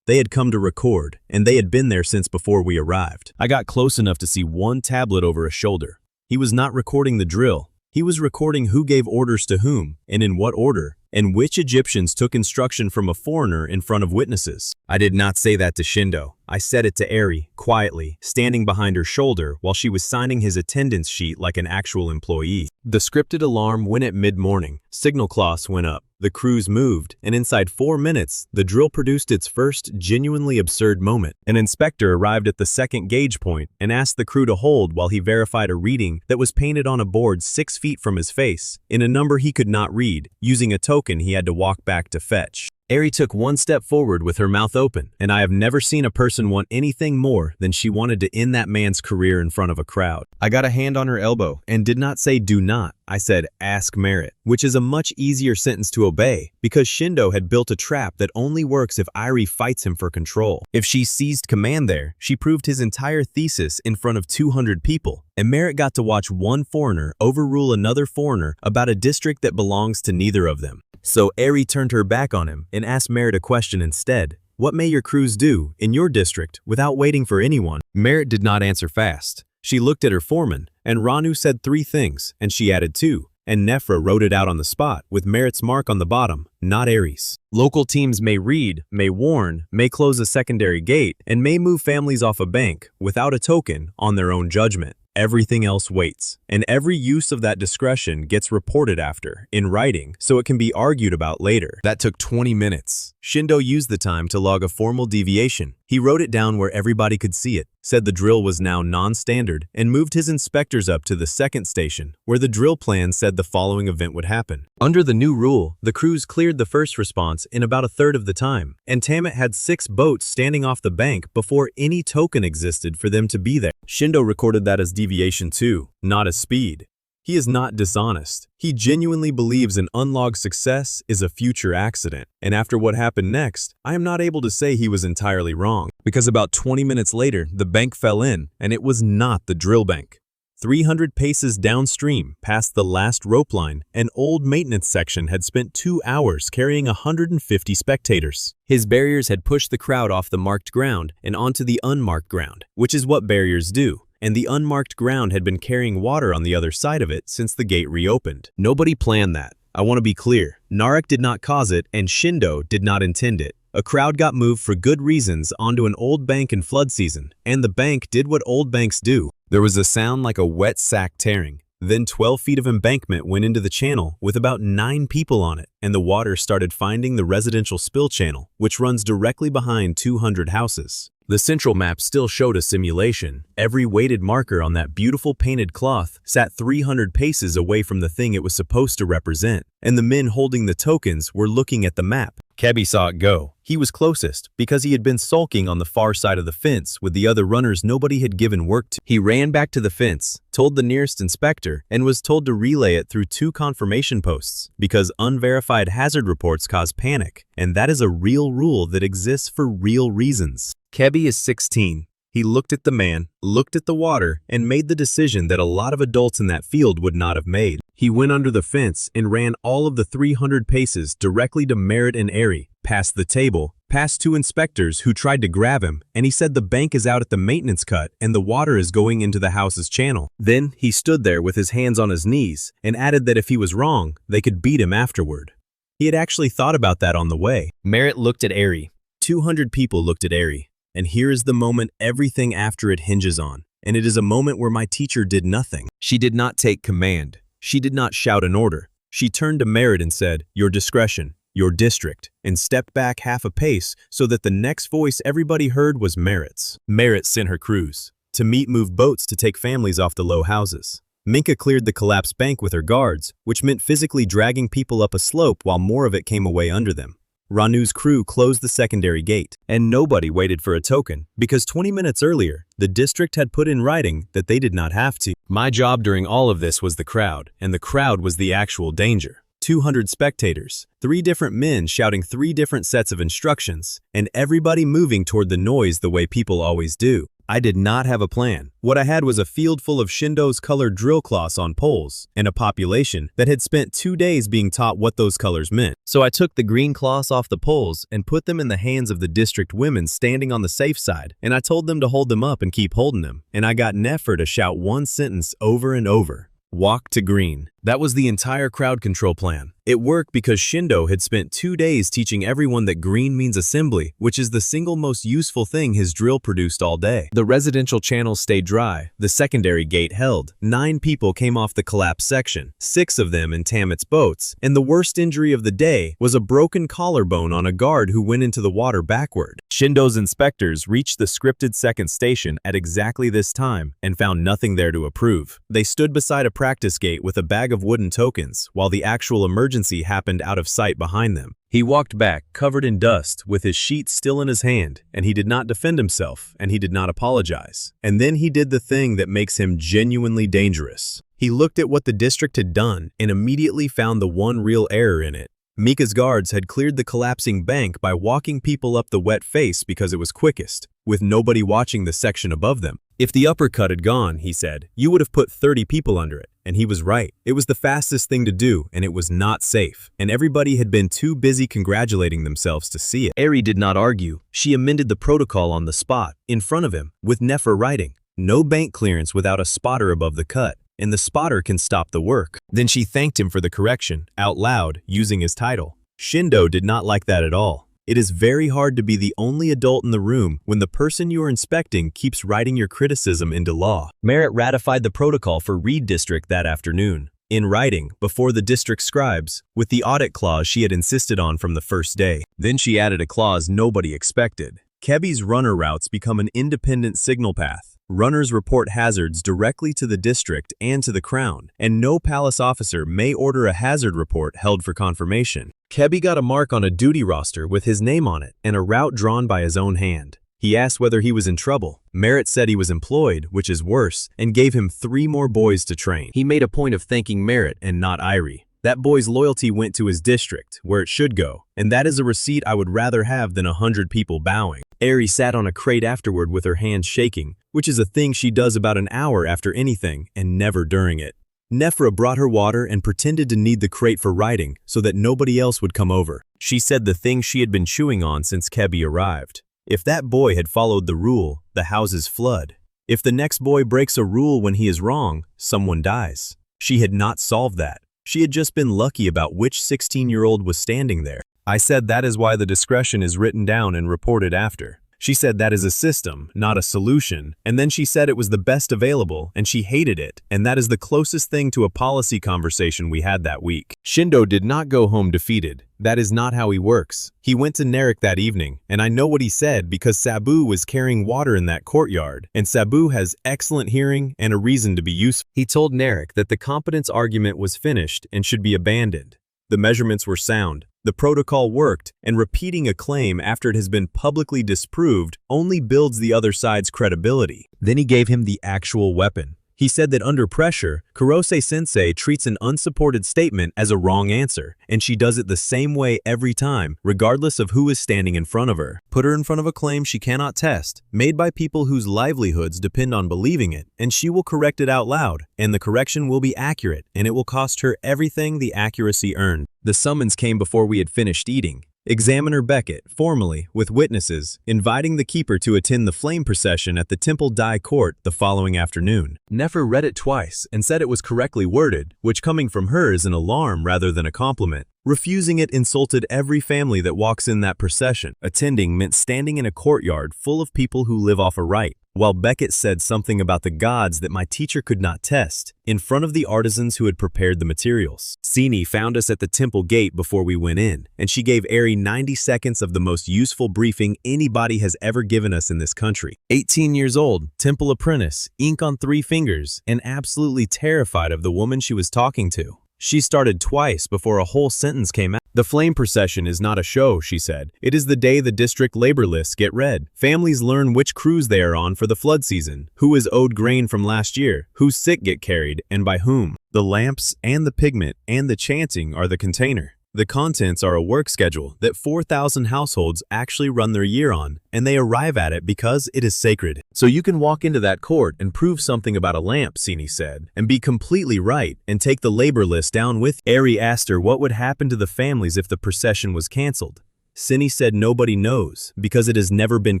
They had come to record, and they had been there since before we arrived. I got close enough to see one tablet over a shoulder. He was not recording the drill. He was recording who gave orders to whom, and in what order, and which Egyptians took instruction from a foreigner in front of witnesses. I did not say that to Shindo. I said it to Eri, quietly, standing behind her shoulder while she was signing his attendance sheet like an actual employee. The scripted alarm went at mid-morning. Signal cloths went up. The crews moved, and inside 4 minutes, the drill produced its first genuinely absurd moment. An inspector arrived at the second gauge point and asked the crew to hold while he verified a reading that was painted on a board 6 feet from his face, in a number he could not read, using a token he had to walk back to fetch. Eri took one step forward with her mouth open, and I have never seen a person want anything more than she wanted to end that man's career in front of a crowd. I got a hand on her elbow and did not say do not. I said ask Merritt, which is a much easier sentence to obey because Shindo had built a trap that only works if Eri fights him for control. If she seized command there, she proved his entire thesis in front of 200 people, and Merritt got to watch one foreigner overrule another foreigner about a district that belongs to neither of them. So Eri turned her back on him and asked Merritt a question instead. What may your crews do in your district without waiting for anyone? Merritt did not answer fast. She looked at her foreman, and Ranu said 3 things, and she added 2, and Nefra wrote it out on the spot with Merritt's mark on the bottom, not Eri's. Local teams may read, may warn, may close a secondary gate, and may move families off a bank without a token on their own judgment. Everything else waits, and every use of that discretion gets reported after, in writing, so it can be argued about later. That took 20 minutes. Shindo used the time to log a formal deviation. He wrote it down where everybody could see it, said the drill was now non-standard, and moved his inspectors up to the second station, where the drill plan said the following event would happen. Under the new rule, the crews cleared the first response in about a third of the time, and Tammet had 6 boats standing off the bank before any token existed for them to be there. Shindo recorded that as deviation 2, not as speed. He is not dishonest. He genuinely believes an unlogged success is a future accident. And after what happened next, I am not able to say he was entirely wrong, because about 20 minutes later, the bank fell in, and it was not the drill bank. 300 paces downstream, past the last rope line, an old maintenance section had spent 2 hours carrying 150 spectators. His barriers had pushed the crowd off the marked ground and onto the unmarked ground, which is what barriers do. And the unmarked ground had been carrying water on the other side of it since the gate reopened. Nobody planned that. I want to be clear. Narek did not cause it, and Shindo did not intend it. A crowd got moved for good reasons onto an old bank in flood season, and the bank did what old banks do. There was a sound like a wet sack tearing. Then 12 feet of embankment went into the channel with about 9 people on it, and the water started finding the residential spill channel, which runs directly behind 200 houses. The central map still showed a simulation. Every weighted marker on that beautiful painted cloth sat 300 paces away from the thing it was supposed to represent, and the men holding the tokens were looking at the map. Kebi saw it go. He was closest because he had been sulking on the far side of the fence with the other runners nobody had given work to. He ran back to the fence, told the nearest inspector, and was told to relay it through 2 confirmation posts because unverified hazard reports cause panic, and that is a real rule that exists for real reasons. Kebi is 16. He looked at the man, looked at the water, and made the decision that a lot of adults in that field would not have made. He went under the fence and ran all of the 300 paces directly to Merritt and Eri, past the table, past 2 inspectors who tried to grab him, and he said the bank is out at the maintenance cut and the water is going into the house's channel. Then he stood there with his hands on his knees and added that if he was wrong, they could beat him afterward. He had actually thought about that on the way. Merritt looked at Eri. 200 people looked at Eri. And here is the moment everything after it hinges on. And it is a moment where my teacher did nothing. She did not take command. She did not shout an order. She turned to Merritt and said, "Your discretion, your district," and stepped back half a pace so that the next voice everybody heard was Merritt's. Merritt sent her crews to move boats to take families off the low houses. Minka cleared the collapsed bank with her guards, which meant physically dragging people up a slope while more of it came away under them. Ranu's crew closed the secondary gate, and nobody waited for a token because 20 minutes earlier, the district had put in writing that they did not have to. My job during all of this was the crowd, and the crowd was the actual danger. 200 spectators, 3 different men shouting 3 different sets of instructions, and everybody moving toward the noise the way people always do. I did not have a plan. What I had was a field full of Shindo's colored drill cloths on poles, and a population that had spent 2 days being taught what those colors meant. So I took the green cloths off the poles and put them in the hands of the district women standing on the safe side, and I told them to hold them up and keep holding them, and I got Nefer to shout one sentence over and over. Walk to green. That was the entire crowd control plan. It worked because Shindo had spent 2 days teaching everyone that green means assembly, which is the single most useful thing his drill produced all day. The residential channels stayed dry. The secondary gate held. 9 people came off the collapsed section, 6 of them in Tamit's boats, and the worst injury of the day was a broken collarbone on a guard who went into the water backward. Shindo's inspectors reached the scripted second station at exactly this time and found nothing there to approve. They stood beside a practice gate with a bag of wooden tokens while the actual emergency happened out of sight behind them. He walked back, covered in dust, with his sheet still in his hand, and he did not defend himself, and he did not apologize. And then he did the thing that makes him genuinely dangerous. He looked at what the district had done and immediately found the one real error in it. Mika's guards had cleared the collapsing bank by walking people up the wet face because it was quickest, with nobody watching the section above them. If the uppercut had gone, he said, you would have put 30 people under it. And he was right. It was the fastest thing to do, and it was not safe. And everybody had been too busy congratulating themselves to see it. Eri did not argue. She amended the protocol on the spot, in front of him, with Nefer writing, no bank clearance without a spotter above the cut, and the spotter can stop the work. Then she thanked him for the correction, out loud, using his title. Shindo did not like that at all. It is very hard to be the only adult in the room when the person you are inspecting keeps writing your criticism into law. Merritt ratified the protocol for Reed District that afternoon, in writing, before the district scribes, with the audit clause she had insisted on from the first day. Then she added a clause nobody expected. Kebi's runner routes become an independent signal path. Runners report hazards directly to the district and to the Crown, and no palace officer may order a hazard report held for confirmation. Kebi got a mark on a duty roster with his name on it and a route drawn by his own hand. He asked whether he was in trouble. Merritt said he was employed, which is worse, and gave him 3 more boys to train. He made a point of thanking Merritt and not Irie. That boy's loyalty went to his district, where it should go, and that is a receipt I would rather have than 100 people bowing. Eri sat on a crate afterward with her hands shaking, which is a thing she does about an hour after anything and never during it. Nefra brought her water and pretended to need the crate for writing so that nobody else would come over. She said the thing she had been chewing on since Kebi arrived. If that boy had followed the rule, the houses flood. If the next boy breaks a rule when he is wrong, someone dies. She had not solved that. She had just been lucky about which 16-year-old was standing there. I said that is why the discretion is written down and reported after. She said that is a system, not a solution, and then she said it was the best available, and she hated it, and that is the closest thing to a policy conversation we had that week. Shindo did not go home defeated. That is not how he works. He went to Narek that evening, and I know what he said because Sabu was carrying water in that courtyard, and Sabu has excellent hearing and a reason to be useful. He told Narek that the competence argument was finished and should be abandoned. The measurements were sound. The protocol worked, and repeating a claim after it has been publicly disproved only builds the other side's credibility. Then he gave him the actual weapon. He said that under pressure, Kurose-sensei treats an unsupported statement as a wrong answer, and she does it the same way every time, regardless of who is standing in front of her. Put her in front of a claim she cannot test, made by people whose livelihoods depend on believing it, and she will correct it out loud, and the correction will be accurate, and it will cost her everything the accuracy earned. The summons came before we had finished eating. Examiner Beckett, formally, with witnesses, inviting the keeper to attend the flame procession at the Temple Dai Court the following afternoon. Nefer read it twice and said it was correctly worded, which coming from her is an alarm rather than a compliment. Refusing it insulted every family that walks in that procession. Attending meant standing in a courtyard full of people who live off a right, while Beckett said something about the gods that my teacher could not test, in front of the artisans who had prepared the materials. Sini found us at the temple gate before we went in, and she gave Eri 90 seconds of the most useful briefing anybody has ever given us in this country. 18 years old, temple apprentice, ink on 3 fingers, and absolutely terrified of the woman she was talking to. She started twice before a whole sentence came out. The flame procession is not a show, she said. It is the day the district labor lists get read. Families learn which crews they are on for the flood season, who is owed grain from last year, whose sick get carried, and by whom. The lamps and the pigment and the chanting are the container. The contents are a work schedule that 4,000 households actually run their year on, and they arrive at it because it is sacred. So you can walk into that court and prove something about a lamp, Sini said, and be completely right and take the labor list down with you. Ari asked her what would happen to the families if the procession was canceled. Sini said nobody knows because it has never been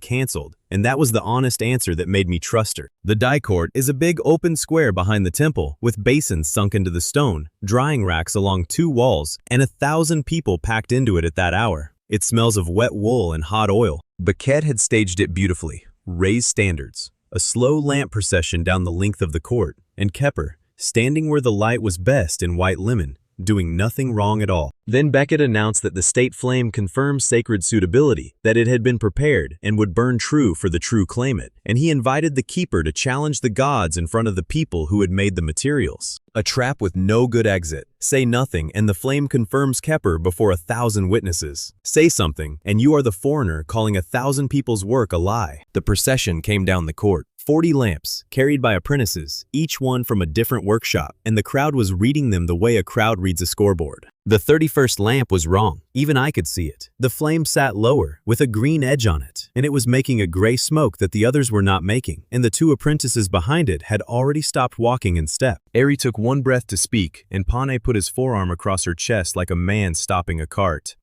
canceled, and that was the honest answer that made me trust her. The dye court is a big open square behind the temple with basins sunk into the stone, drying racks along 2 walls, and 1,000 people packed into it at that hour. It smells of wet wool and hot oil. Beckett had staged it beautifully, raised standards, a slow lamp procession down the length of the court, and Kepper, standing where the light was best in white linen, doing nothing wrong at all. Then Beckett announced that the state flame confirmed sacred suitability, that it had been prepared and would burn true for the true claimant, and he invited the keeper to challenge the gods in front of the people who had made the materials. A trap with no good exit. Say nothing and the flame confirms Kepper before 1,000 witnesses. Say something and you are the foreigner calling 1,000 people's work a lie. The procession came down the court. 40 lamps, carried by apprentices, each one from a different workshop, and the crowd was reading them the way a crowd reads a scoreboard. The 31st lamp was wrong. Even I could see it. The flame sat lower, with a green edge on it, and it was making a gray smoke that the others were not making, and the 2 apprentices behind it had already stopped walking in step. Ari took one breath to speak, and Pane put his forearm across her chest like a man stopping a cart.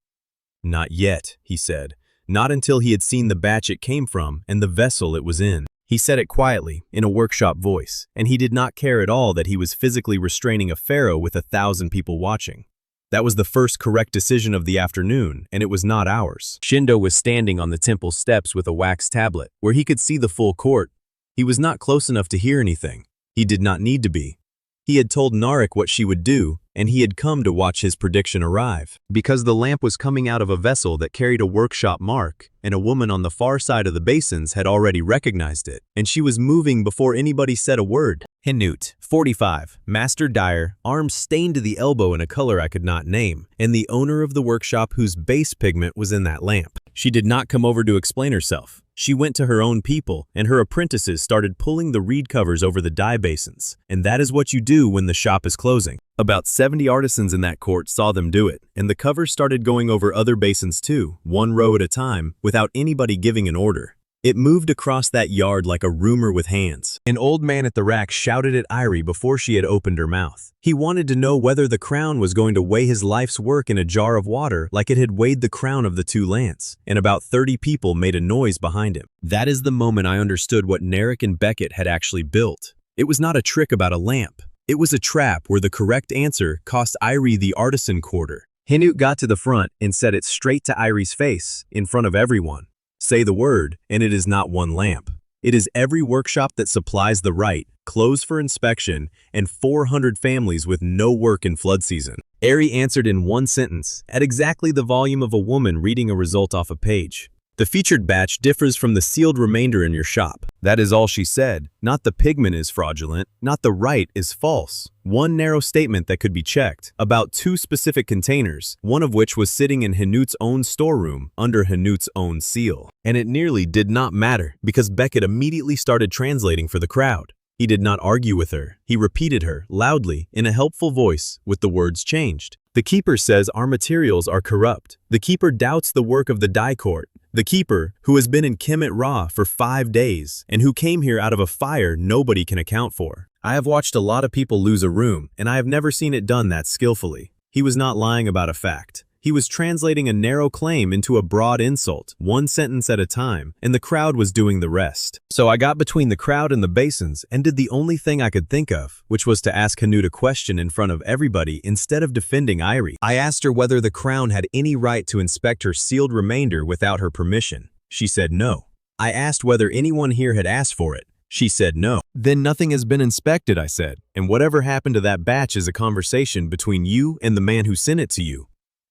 "Not yet," he said. Not until he had seen the batch it came from and the vessel it was in. He said it quietly, in a workshop voice, and he did not care at all that he was physically restraining a pharaoh with 1,000 people watching. That was the first correct decision of the afternoon, and it was not ours. Shindo was standing on the temple steps with a wax tablet, where he could see the full court. He was not close enough to hear anything. He did not need to be. He had told Narek what she would do, and he had come to watch his prediction arrive. Because the lamp was coming out of a vessel that carried a workshop mark, and a woman on the far side of the basins had already recognized it, and she was moving before anybody said a word. Hinut, 45, master dyer, arms stained to the elbow in a color I could not name, and the owner of the workshop whose base pigment was in that lamp. She did not come over to explain herself. She went to her own people, and her apprentices started pulling the reed covers over the dye basins, and that is what you do when the shop is closing. About 70 artisans in that court saw them do it, and the covers started going over other basins too, 1 row at a time, without anybody giving an order. It moved across that yard like a rumor with hands. An old man at the rack shouted at Irie before she had opened her mouth. He wanted to know whether the crown was going to weigh his life's work in a jar of water like it had weighed the crown of the 2 lance, and about 30 people made a noise behind him. That is the moment I understood what Narek and Beckett had actually built. It was not a trick about a lamp. It was a trap where the correct answer cost Irie the artisan quarter. Hinut got to the front and said it straight to Irie's face, in front of everyone. Say the word, and it is not 1 lamp. It is every workshop that supplies the right, closed for inspection, and 400 families with no work in flood season. Ari answered in 1 sentence, at exactly the volume of a woman reading a result off a page. The featured batch differs from the sealed remainder in your shop. That is all she said. Not the pigment is fraudulent, not the right is false. 1 narrow statement that could be checked, about 2 specific containers, one of which was sitting in Hinut's own storeroom under Hinut's own seal. And it nearly did not matter, because Beckett immediately started translating for the crowd. He did not argue with her. He repeated her, loudly, in a helpful voice, with the words changed. The keeper says our materials are corrupt. The keeper doubts the work of the dye court. The keeper, who has been in Kemet Ra for 5 days, and who came here out of a fire nobody can account for. I have watched a lot of people lose a room, and I have never seen it done that skillfully. He was not lying about a fact. He was translating a narrow claim into a broad insult, 1 sentence at a time, and the crowd was doing the rest. So I got between the crowd and the basins and did the only thing I could think of, which was to ask Hinut a question in front of everybody instead of defending Irie. I asked her whether the crown had any right to inspect her sealed remainder without her permission. She said no. I asked whether anyone here had asked for it. She said no. Then nothing has been inspected, I said, and whatever happened to that batch is a conversation between you and the man who sent it to you.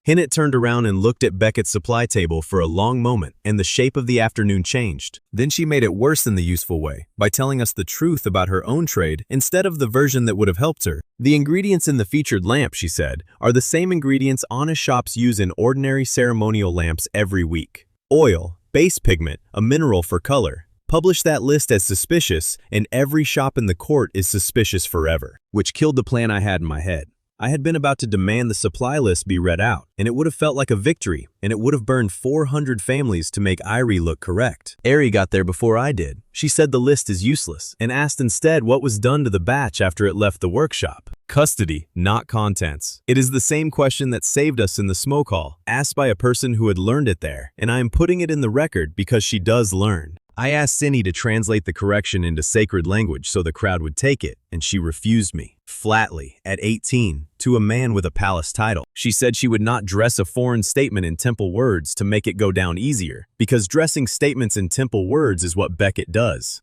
Hinut turned around and looked at Beckett's supply table for a long moment, and the shape of the afternoon changed. Then she made it worse in the useful way, by telling us the truth about her own trade instead of the version that would have helped her. The ingredients in the featured lamp, she said, are the same ingredients honest shops use in ordinary ceremonial lamps every week. Oil, base pigment, a mineral for color. Publish that list as suspicious, and every shop in the court is suspicious forever, which killed the plan I had in my head. I had been about to demand the supply list be read out, and it would have felt like a victory, and it would have burned 400 families to make Irie look correct. Ari got there before I did. She said the list is useless, and asked instead what was done to the batch after it left the workshop. Custody, not contents. It is the same question that saved us in the smoke hall, asked by a person who had learned it there, and I am putting it in the record because she does learn. I asked Cindy to translate the correction into sacred language so the crowd would take it, and she refused me, flatly, at 18, to a man with a palace title. She said she would not dress a foreign statement in temple words to make it go down easier, because dressing statements in temple words is what Beckett does.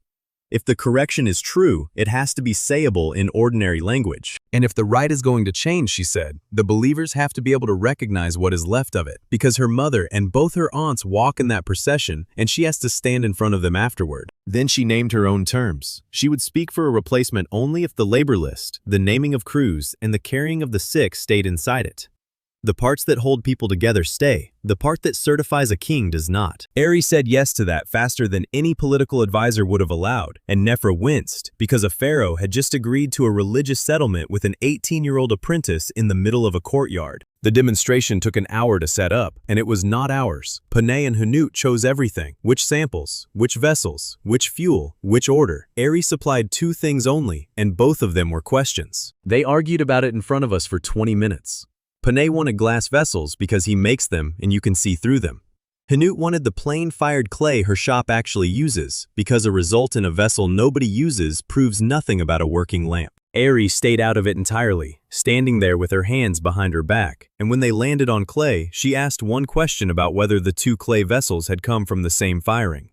If the correction is true, it has to be sayable in ordinary language. And if the rite is going to change, she said, the believers have to be able to recognize what is left of it, because her mother and both her aunts walk in that procession, and she has to stand in front of them afterward. Then she named her own terms. She would speak for a replacement only if the labor list, the naming of crews, and the carrying of the sick stayed inside it. The parts that hold people together stay. The part that certifies a king does not. Ari said yes to that faster than any political advisor would have allowed, and Nephra winced because a pharaoh had just agreed to a religious settlement with an 18-year-old apprentice in the middle of a courtyard. The demonstration took an hour to set up, and it was not ours. Panay and Hanut chose everything. Which samples, which vessels, which fuel, which order. Ari supplied 2 things only, and both of them were questions. They argued about it in front of us for 20 minutes. Panay wanted glass vessels because he makes them and you can see through them. Hanut wanted the plain fired clay her shop actually uses, because a result in a vessel nobody uses proves nothing about a working lamp. Ari stayed out of it entirely, standing there with her hands behind her back, and when they landed on clay, she asked one question about whether the 2 clay vessels had come from the same firing.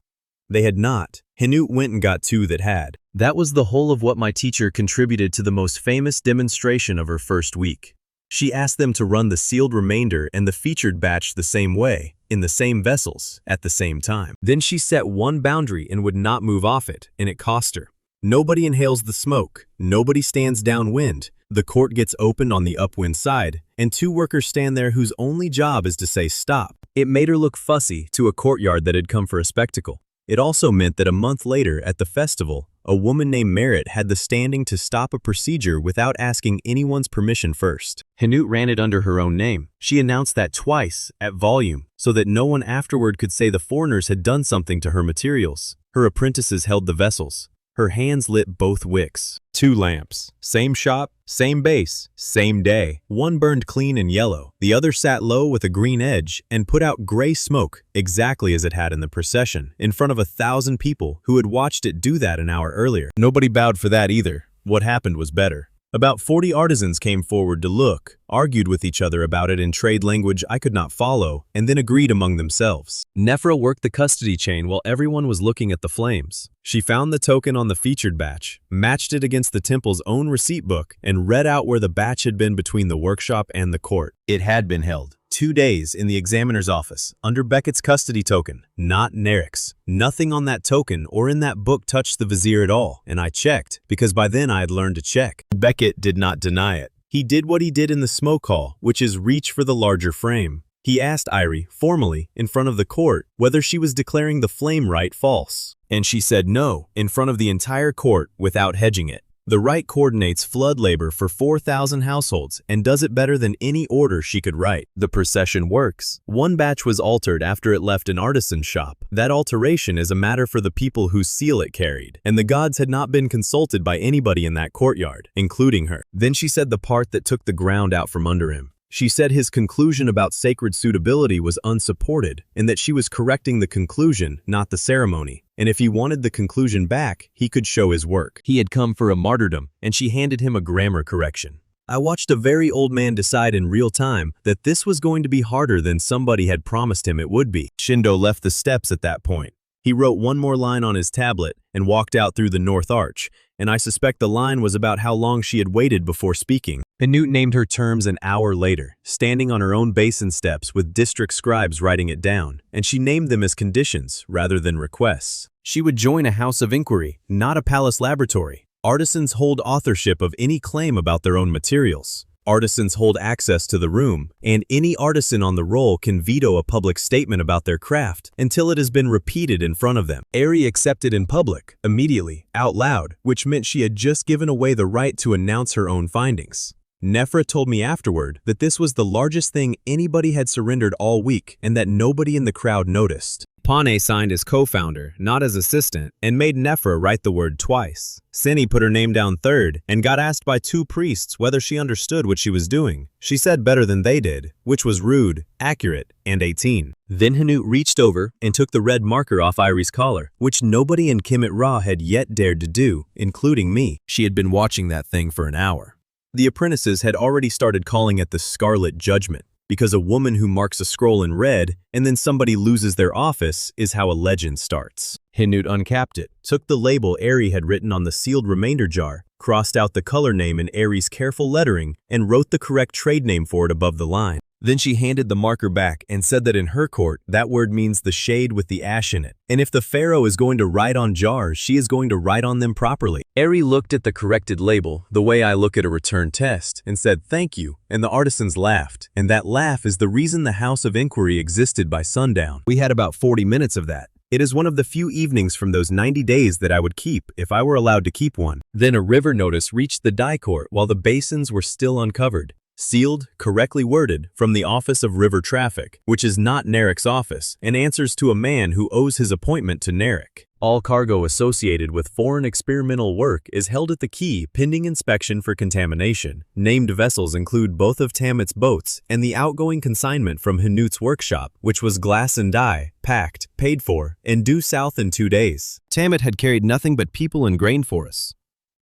They had not. Hanut went and got 2 that had. That was the whole of what my teacher contributed to the most famous demonstration of her first week. She asked them to run the sealed remainder and the featured batch the same way, in the same vessels, at the same time. Then she set one boundary and would not move off it, and it cost her. Nobody inhales the smoke, nobody stands downwind, the court gets opened on the upwind side, and 2 workers stand there whose only job is to say stop. It made her look fussy to a courtyard that had come for a spectacle. It also meant that a month later, at the festival, a woman named Merritt had the standing to stop a procedure without asking anyone's permission first. Hanut ran it under her own name. She announced that twice, at volume, so that no one afterward could say the foreigners had done something to her materials. Her apprentices held the vessels. Her hands lit both wicks. 2 lamps. Same shop, same base, same day. One burned clean and yellow. The other sat low with a green edge and put out gray smoke, exactly as it had in the procession, in front of 1,000 people who had watched it do that an hour earlier. Nobody bowed for that either. What happened was better. About 40 artisans came forward to look, argued with each other about it in trade language I could not follow, and then agreed among themselves. Nephra worked the custody chain while everyone was looking at the flames. She found the token on the featured batch, matched it against the temple's own receipt book, and read out where the batch had been between the workshop and the court. It had been held 2 days in the examiner's office, under Beckett's custody token, not Nerrick's. Nothing on that token or in that book touched the vizier at all, and I checked, because by then I had learned to check. Beckett did not deny it. He did what he did in the smoke hall, which is reach for the larger frame. He asked Irie, formally, in front of the court, whether she was declaring the flame rite false. And she said no, in front of the entire court, without hedging it. The rite coordinates flood labor for 4,000 households and does it better than any order she could write. The procession works. One batch was altered after it left an artisan's shop. That alteration is a matter for the people whose seal it carried, and the gods had not been consulted by anybody in that courtyard, including her. Then she said the part that took the ground out from under him. She said his conclusion about sacred suitability was unsupported, and that she was correcting the conclusion, not the ceremony. And if he wanted the conclusion back, he could show his work. He had come for a martyrdom, and she handed him a grammar correction. I watched a very old man decide in real time that this was going to be harder than somebody had promised him it would be. Shindo left the steps at that point. He wrote one more line on his tablet and walked out through the north arch, and I suspect the line was about how long she had waited before speaking. Hanut named her terms an hour later, standing on her own basin steps with district scribes writing it down, and she named them as conditions rather than requests. She would join a house of inquiry, not a palace laboratory. Artisans hold authorship of any claim about their own materials. Artisans hold access to the room, and any artisan on the roll can veto a public statement about their craft until it has been repeated in front of them. Ari accepted in public, immediately, out loud, which meant she had just given away the right to announce her own findings. Nefra told me afterward that this was the largest thing anybody had surrendered all week and that nobody in the crowd noticed. Pane signed as co-founder, not as assistant, and made Nefra write the word twice. Sini put her name down third and got asked by 2 priests whether she understood what she was doing. She said better than they did, which was rude, accurate, and 18. Then Hanut reached over and took the red marker off Irie's collar, which nobody in Kimmit Ra had yet dared to do, including me. She had been watching that thing for an hour. The apprentices had already started calling it the Scarlet Judgment, because a woman who marks a scroll in red and then somebody loses their office is how a legend starts. Hanut uncapped it, took the label Ari had written on the sealed remainder jar, crossed out the color name in Ari's careful lettering, and wrote the correct trade name for it above the line. Then she handed the marker back and said that in her court, that word means the shade with the ash in it. And if the pharaoh is going to write on jars, she is going to write on them properly. Ari looked at the corrected label, the way I look at a return test, and said thank you, and the artisans laughed. And that laugh is the reason the House of Inquiry existed by sundown. We had about 40 minutes of that. It is one of the few evenings from those 90 days that I would keep if I were allowed to keep one. Then a river notice reached the dye court while the basins were still uncovered. Sealed, correctly worded, from the Office of River Traffic, which is not Narek's office, and answers to a man who owes his appointment to Narek. All cargo associated with foreign experimental work is held at the quay pending inspection for contamination. Named vessels include both of Tamit's boats and the outgoing consignment from Hanut's workshop, which was glass and dye, packed, paid for, and due south in 2 days. Tamit had carried nothing but people and grain for us.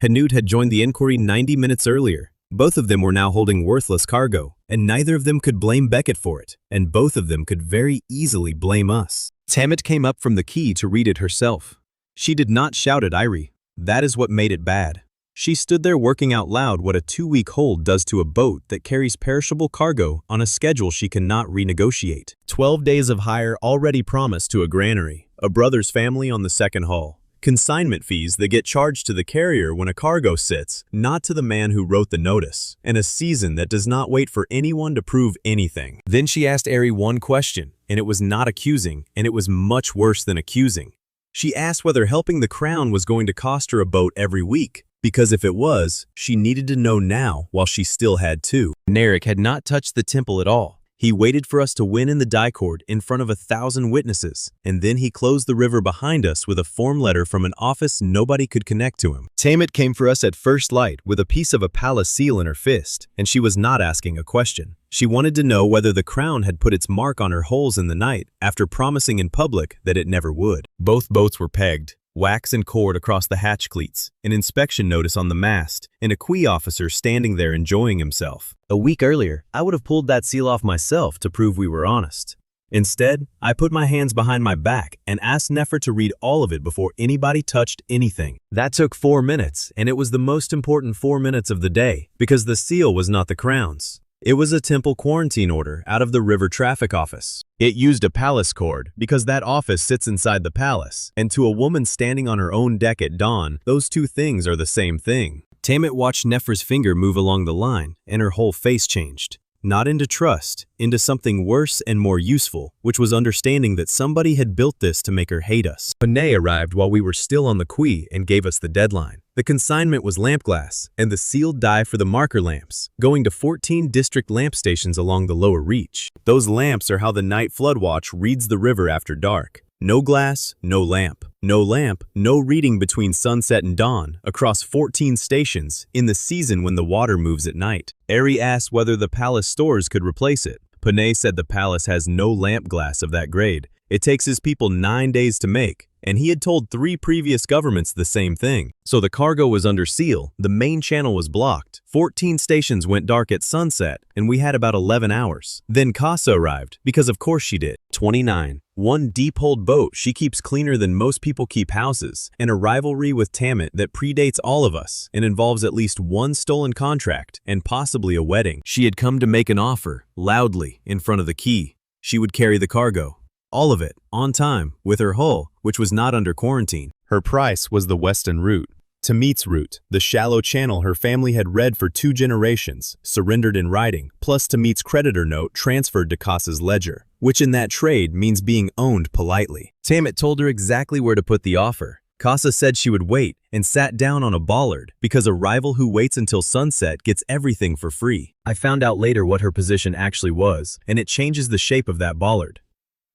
Hanut had joined the inquiry 90 minutes earlier. Both of them were now holding worthless cargo, and neither of them could blame Beckett for it, and both of them could very easily blame us. Tamit came up from the quay to read it herself. She did not shout at Irie. That is what made it bad. She stood there working out loud what a 2-week hold does to a boat that carries perishable cargo on a schedule she cannot renegotiate. 12 days of hire already promised to a granary, a brother's family on the second hull. Consignment fees that get charged to the carrier when a cargo sits, not to the man who wrote the notice, and a season that does not wait for anyone to prove anything. Then she asked Ari one question, and it was not accusing, and it was much worse than accusing. She asked whether helping the crown was going to cost her a boat every week, because if it was, she needed to know now while she still had to. Narek had not touched the temple at all. He waited for us to win in the dye court in front of 1,000 witnesses, and then he closed the river behind us with a form letter from an office nobody could connect to him. Tamit came for us at first light with a piece of a palace seal in her fist, and she was not asking a question. She wanted to know whether the crown had put its mark on her holes in the night after promising in public that it never would. Both boats were pegged. Wax and cord across the hatch cleats, an inspection notice on the mast, and a quay officer standing there enjoying himself. A week earlier, I would have pulled that seal off myself to prove we were honest. Instead, I put my hands behind my back and asked Nefra to read all of it before anybody touched anything. That took 4 minutes, and it was the most important 4 minutes of the day, because the seal was not the crown's. It was a temple quarantine order out of the river traffic office. It used a palace cord because that office sits inside the palace, and to a woman standing on her own deck at dawn, those two things are the same thing. Tamit watched Nefra's finger move along the line, and her whole face changed. Not into trust, into something worse and more useful, which was understanding that somebody had built this to make her hate us. Panay arrived while we were still on the quay and gave us the deadline. The consignment was lamp glass and the sealed dye for the marker lamps, going to 14 district lamp stations along the lower reach. Those lamps are how the night flood watch reads the river after dark. No glass, no lamp. No lamp, no reading between sunset and dawn, across 14 stations, in the season when the water moves at night. Ari asked whether the palace stores could replace it. Panay said the palace has no lamp glass of that grade. It takes his people 9 days to make, and he had told 3 previous governments the same thing. So the cargo was under seal, the main channel was blocked, 14 stations went dark at sunset, and we had about 11 hours. Then Casa arrived, because of course she did. 29. One deep-holed boat she keeps cleaner than most people keep houses, and a rivalry with Tamit that predates all of us and involves at least one stolen contract and possibly a wedding. She had come to make an offer, loudly, in front of the quay. She would carry the cargo. All of it, on time, with her hull, which was not under quarantine. Her price was the western route. Tamit's route, the shallow channel her family had read for 2 generations, surrendered in writing, plus Tamit's creditor note transferred to Casa's ledger, which in that trade means being owned politely. Tamit told her exactly where to put the offer. Casa said she would wait and sat down on a bollard because a rival who waits until sunset gets everything for free. I found out later what her position actually was, and it changes the shape of that bollard.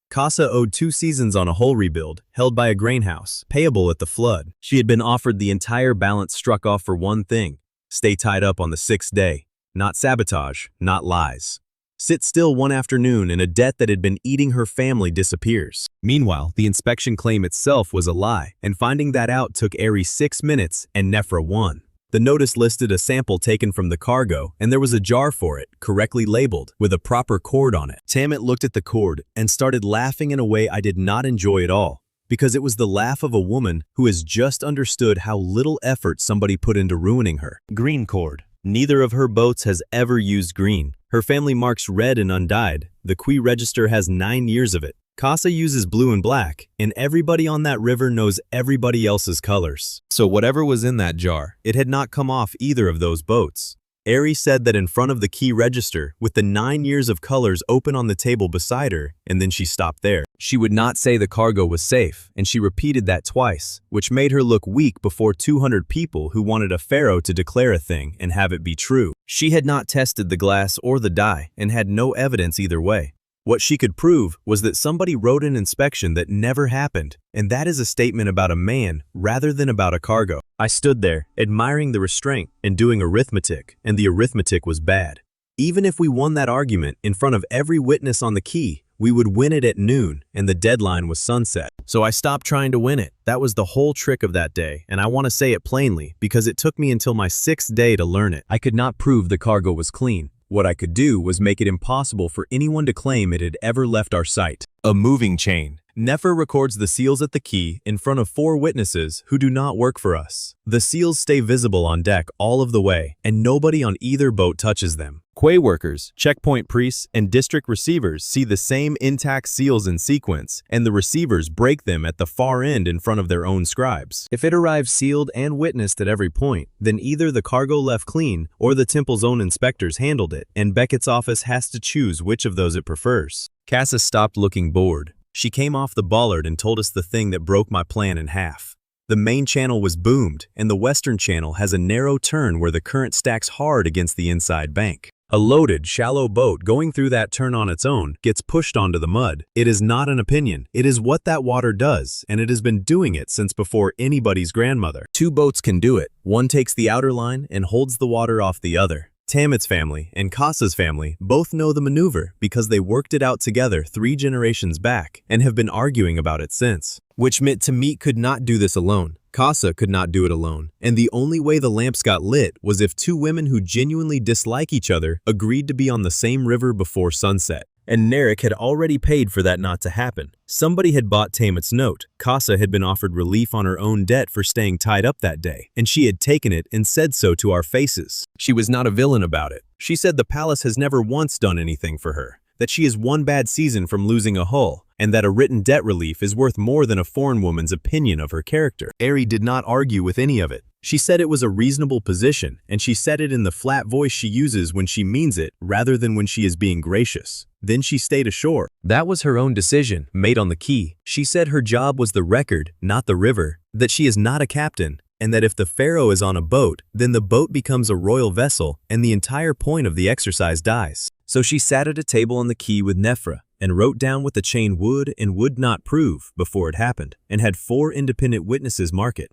Casa owed 2 seasons on a hull rebuild, held by a grain house, payable at the flood. She had been offered the entire balance struck off for one thing: stay tied up on the 6th day. Not sabotage, not lies. Sit still one afternoon and a debt that had been eating her family disappears. Meanwhile, the inspection claim itself was a lie, and finding that out took Aries 6 minutes and Nefra 1. The notice listed a sample taken from the cargo, and there was a jar for it, correctly labeled, with a proper cord on it. Tammet looked at the cord and started laughing in a way I did not enjoy at all, because it was the laugh of a woman who has just understood how little effort somebody put into ruining her. Green cord. Neither of her boats has ever used green. Her family marks red and undyed. The Qui register has 9 years of it. Casa uses blue and black, and everybody on that river knows everybody else's colors. So whatever was in that jar, it had not come off either of those boats. Aries said that in front of the key register, with the 9 years of colors open on the table beside her, and then she stopped there. She would not say the cargo was safe, and she repeated that twice, which made her look weak before 200 people who wanted a pharaoh to declare a thing and have it be true. She had not tested the glass or the dye, and had no evidence either way. What she could prove was that somebody wrote an inspection that never happened, and that is a statement about a man rather than about a cargo. I stood there, admiring the restraint and doing arithmetic, and the arithmetic was bad. Even if we won that argument in front of every witness on the quay, we would win it at noon, and the deadline was sunset. So I stopped trying to win it. That was the whole trick of that day, and I want to say it plainly because it took me until my 6th day to learn it. I could not prove the cargo was clean. What I could do was make it impossible for anyone to claim it had ever left our sight. A moving chain. Nefra records the seals at the quay in front of 4 witnesses who do not work for us. The seals stay visible on deck all of the way, and nobody on either boat touches them. Quay workers, checkpoint priests, and district receivers see the same intact seals in sequence, and the receivers break them at the far end in front of their own scribes. If it arrives sealed and witnessed at every point, then either the cargo left clean or the temple's own inspectors handled it, and Beckett's office has to choose which of those it prefers. Casa stopped looking bored. She came off the bollard and told us the thing that broke my plan in half. The main channel was boomed, and the western channel has a narrow turn where the current stacks hard against the inside bank. A loaded, shallow boat going through that turn on its own gets pushed onto the mud. It is not an opinion. It is what that water does, and it has been doing it since before anybody's grandmother. 2 boats can do it. One takes the outer line and holds the water off the other. Tammet's family and Casa's family both know the maneuver because they worked it out together 3 generations back and have been arguing about it since. Which meant Tammet could not do this alone. Casa could not do it alone, and the only way the lamps got lit was if 2 women who genuinely dislike each other agreed to be on the same river before sunset. And Narek had already paid for that not to happen. Somebody had bought Tammet's note. Casa had been offered relief on her own debt for staying tied up that day, and she had taken it and said so to our faces. She was not a villain about it. She said the palace has never once done anything for her, that she is 1 bad season from losing a hull, and that a written debt relief is worth more than a foreign woman's opinion of her character. Ari did not argue with any of it. She said it was a reasonable position, and she said it in the flat voice she uses when she means it rather than when she is being gracious. Then she stayed ashore. That was her own decision, made on the quay. She said her job was the record, not the river, that she is not a captain, and that if the pharaoh is on a boat, then the boat becomes a royal vessel, and the entire point of the exercise dies. So she sat at a table on the quay with Nefra, and wrote down what the chain would and would not prove before it happened, and had 4 independent witnesses mark it.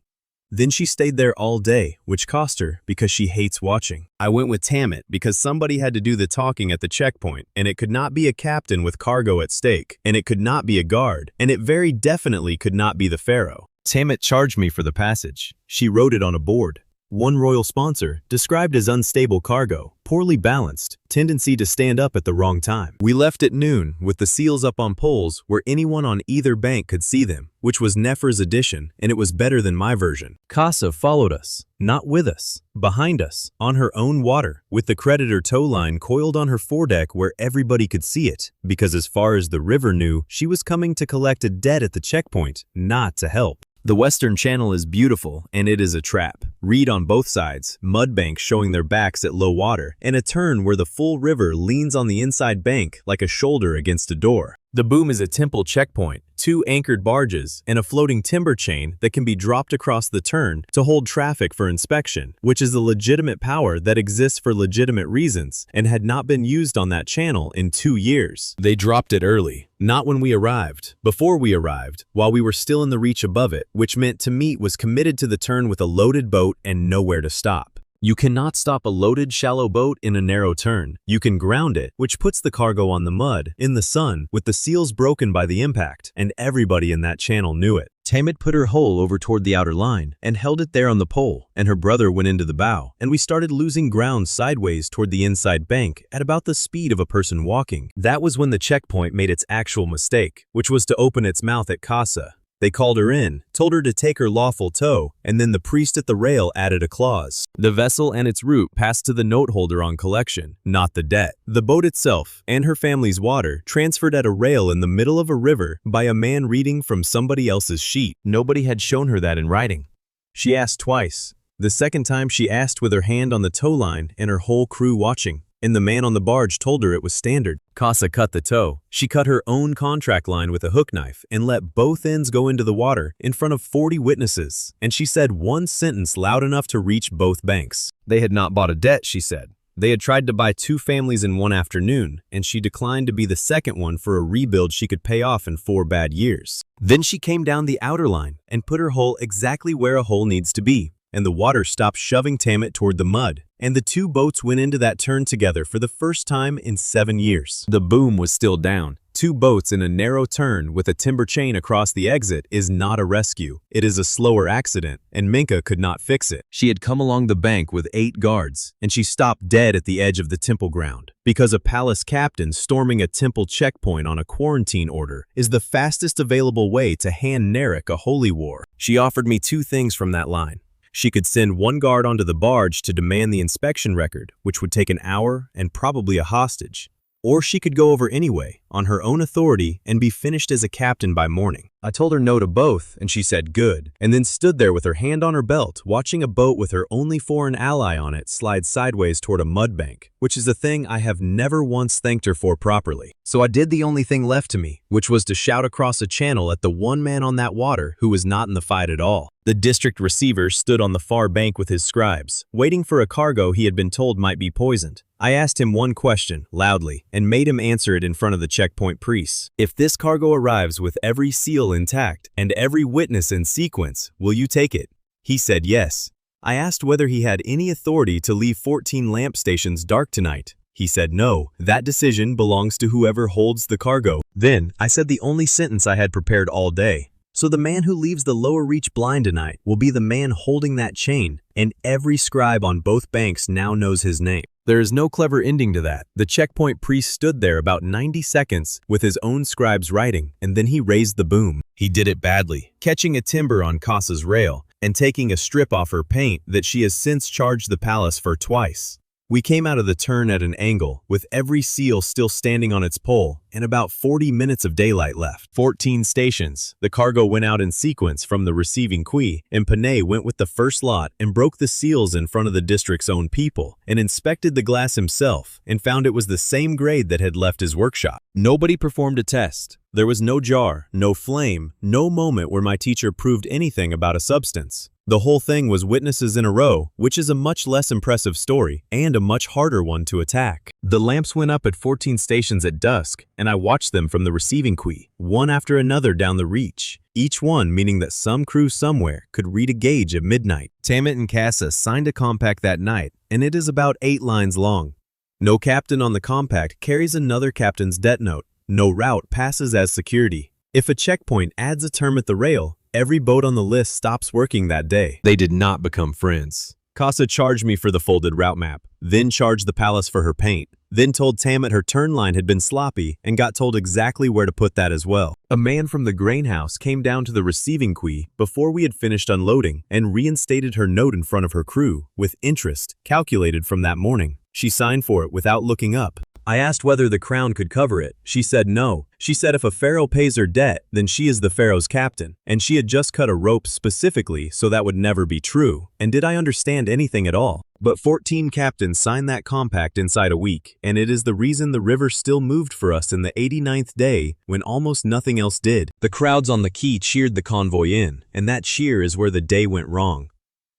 Then she stayed there all day, which cost her because she hates watching. I went with Tammet because somebody had to do the talking at the checkpoint, and it could not be a captain with cargo at stake, and it could not be a guard, and it very definitely could not be the pharaoh. Tammet charged me for the passage. She wrote it on a board. 1 royal sponsor, described as unstable cargo, poorly balanced, tendency to stand up at the wrong time. We left at noon with the seals up on poles where anyone on either bank could see them, which was Nefra's addition, and it was better than my version. Casa followed us, not with us, behind us, on her own water, with the creditor tow line coiled on her foredeck where everybody could see it, because as far as the river knew, she was coming to collect a debt at the checkpoint, not to help. The Western Channel is beautiful, and it is a trap. Reed on both sides, mud banks showing their backs at low water, and a turn where the full river leans on the inside bank like a shoulder against a door. The boom is a temple checkpoint, 2 anchored barges, and a floating timber chain that can be dropped across the turn to hold traffic for inspection, which is a legitimate power that exists for legitimate reasons and had not been used on that channel in 2 years. They dropped it early. Not when we arrived. Before we arrived, while we were still in the reach above it, which meant to meet was committed to the turn with a loaded boat and nowhere to stop. You cannot stop a loaded, shallow boat in a narrow turn. You can ground it, which puts the cargo on the mud, in the sun, with the seals broken by the impact, and everybody in that channel knew it. Tamit put her hull over toward the outer line and held it there on the pole, and her brother went into the bow, and we started losing ground sideways toward the inside bank at about the speed of a person walking. That was when the checkpoint made its actual mistake, which was to open its mouth at Casa. They called her in, told her to take her lawful tow, and then the priest at the rail added a clause. The vessel and its route passed to the note holder on collection, not the debt. The boat itself, and her family's water, transferred at a rail in the middle of a river by a man reading from somebody else's sheet. Nobody had shown her that in writing. She asked twice. The second time she asked with her hand on the tow line and her whole crew watching, and the man on the barge told her it was standard. Casa cut the tow. She cut her own contract line with a hook knife and let both ends go into the water in front of 40 witnesses, and she said one sentence loud enough to reach both banks. They had not bought a debt, she said. They had tried to buy 2 families in one afternoon, and she declined to be the second one for a rebuild she could pay off in 4 bad years. Then she came down the outer line and put her hull exactly where a hull needs to be, and the water stopped shoving Tamit toward the mud, and the 2 boats went into that turn together for the first time in 7 years. The boom was still down. 2 boats in a narrow turn with a timber chain across the exit is not a rescue. It is a slower accident, and Minka could not fix it. She had come along the bank with 8 guards, and she stopped dead at the edge of the temple ground, because a palace captain storming a temple checkpoint on a quarantine order is the fastest available way to hand Narek a holy war. She offered me 2 things from that line. She could send 1 guard onto the barge to demand the inspection record, which would take an hour and probably a hostage. Or she could go over anyway, on her own authority, and be finished as a captain by morning. I told her no to both, and she said good, and then stood there with her hand on her belt, watching a boat with her only foreign ally on it slide sideways toward a mud bank, which is a thing I have never once thanked her for properly. So I did the only thing left to me, which was to shout across a channel at the one man on that water who was not in the fight at all. The district receiver stood on the far bank with his scribes, waiting for a cargo he had been told might be poisoned. I asked him one question, loudly, and made him answer it in front of the checkpoint priests. If this cargo arrives with every seal intact and every witness in sequence, will you take it? He said yes. I asked whether he had any authority to leave 14 lamp stations dark tonight. He said no, that decision belongs to whoever holds the cargo. Then, I said the only sentence I had prepared all day. So the man who leaves the lower reach blind tonight will be the man holding that chain, and every scribe on both banks now knows his name. There is no clever ending to that. The checkpoint priest stood there about 90 seconds with his own scribes writing, and then he raised the boom. He did it badly, catching a timber on Casa's rail and taking a strip off her paint that she has since charged the palace for twice. We came out of the turn at an angle, with every seal still standing on its pole, and about 40 minutes of daylight left. 14 stations. The cargo went out in sequence from the receiving quay, and Panay went with the first lot and broke the seals in front of the district's own people, and inspected the glass himself, and found it was the same grade that had left his workshop. Nobody performed a test. There was no jar, no flame, no moment where my teacher proved anything about a substance. The whole thing was witnesses in a row, which is a much less impressive story, and a much harder one to attack. The lamps went up at 14 stations at dusk, and I watched them from the receiving quay, one after another down the reach, each one meaning that some crew somewhere could read a gauge at midnight. Tamit and Casa signed a compact that night, and it is about 8 lines long. No captain on the compact carries another captain's debt note. No route passes as security. If a checkpoint adds a term at the rail, every boat on the list stops working that day. They did not become friends. Casa charged me for the folded route map, then charged the palace for her paint, then told Tamit her turn line had been sloppy and got told exactly where to put that as well. A man from the grain house came down to the receiving quay before we had finished unloading and reinstated her note in front of her crew with interest calculated from that morning. She signed for it without looking up. I asked whether the crown could cover it. She said no. She said if a pharaoh pays her debt, then she is the pharaoh's captain, and she had just cut a rope specifically so that would never be true. And did I understand anything at all? But 14 captains signed that compact inside a week, and it is the reason the river still moved for us in the 89th day when almost nothing else did. The crowds on the quay cheered the convoy in, and that cheer is where the day went wrong.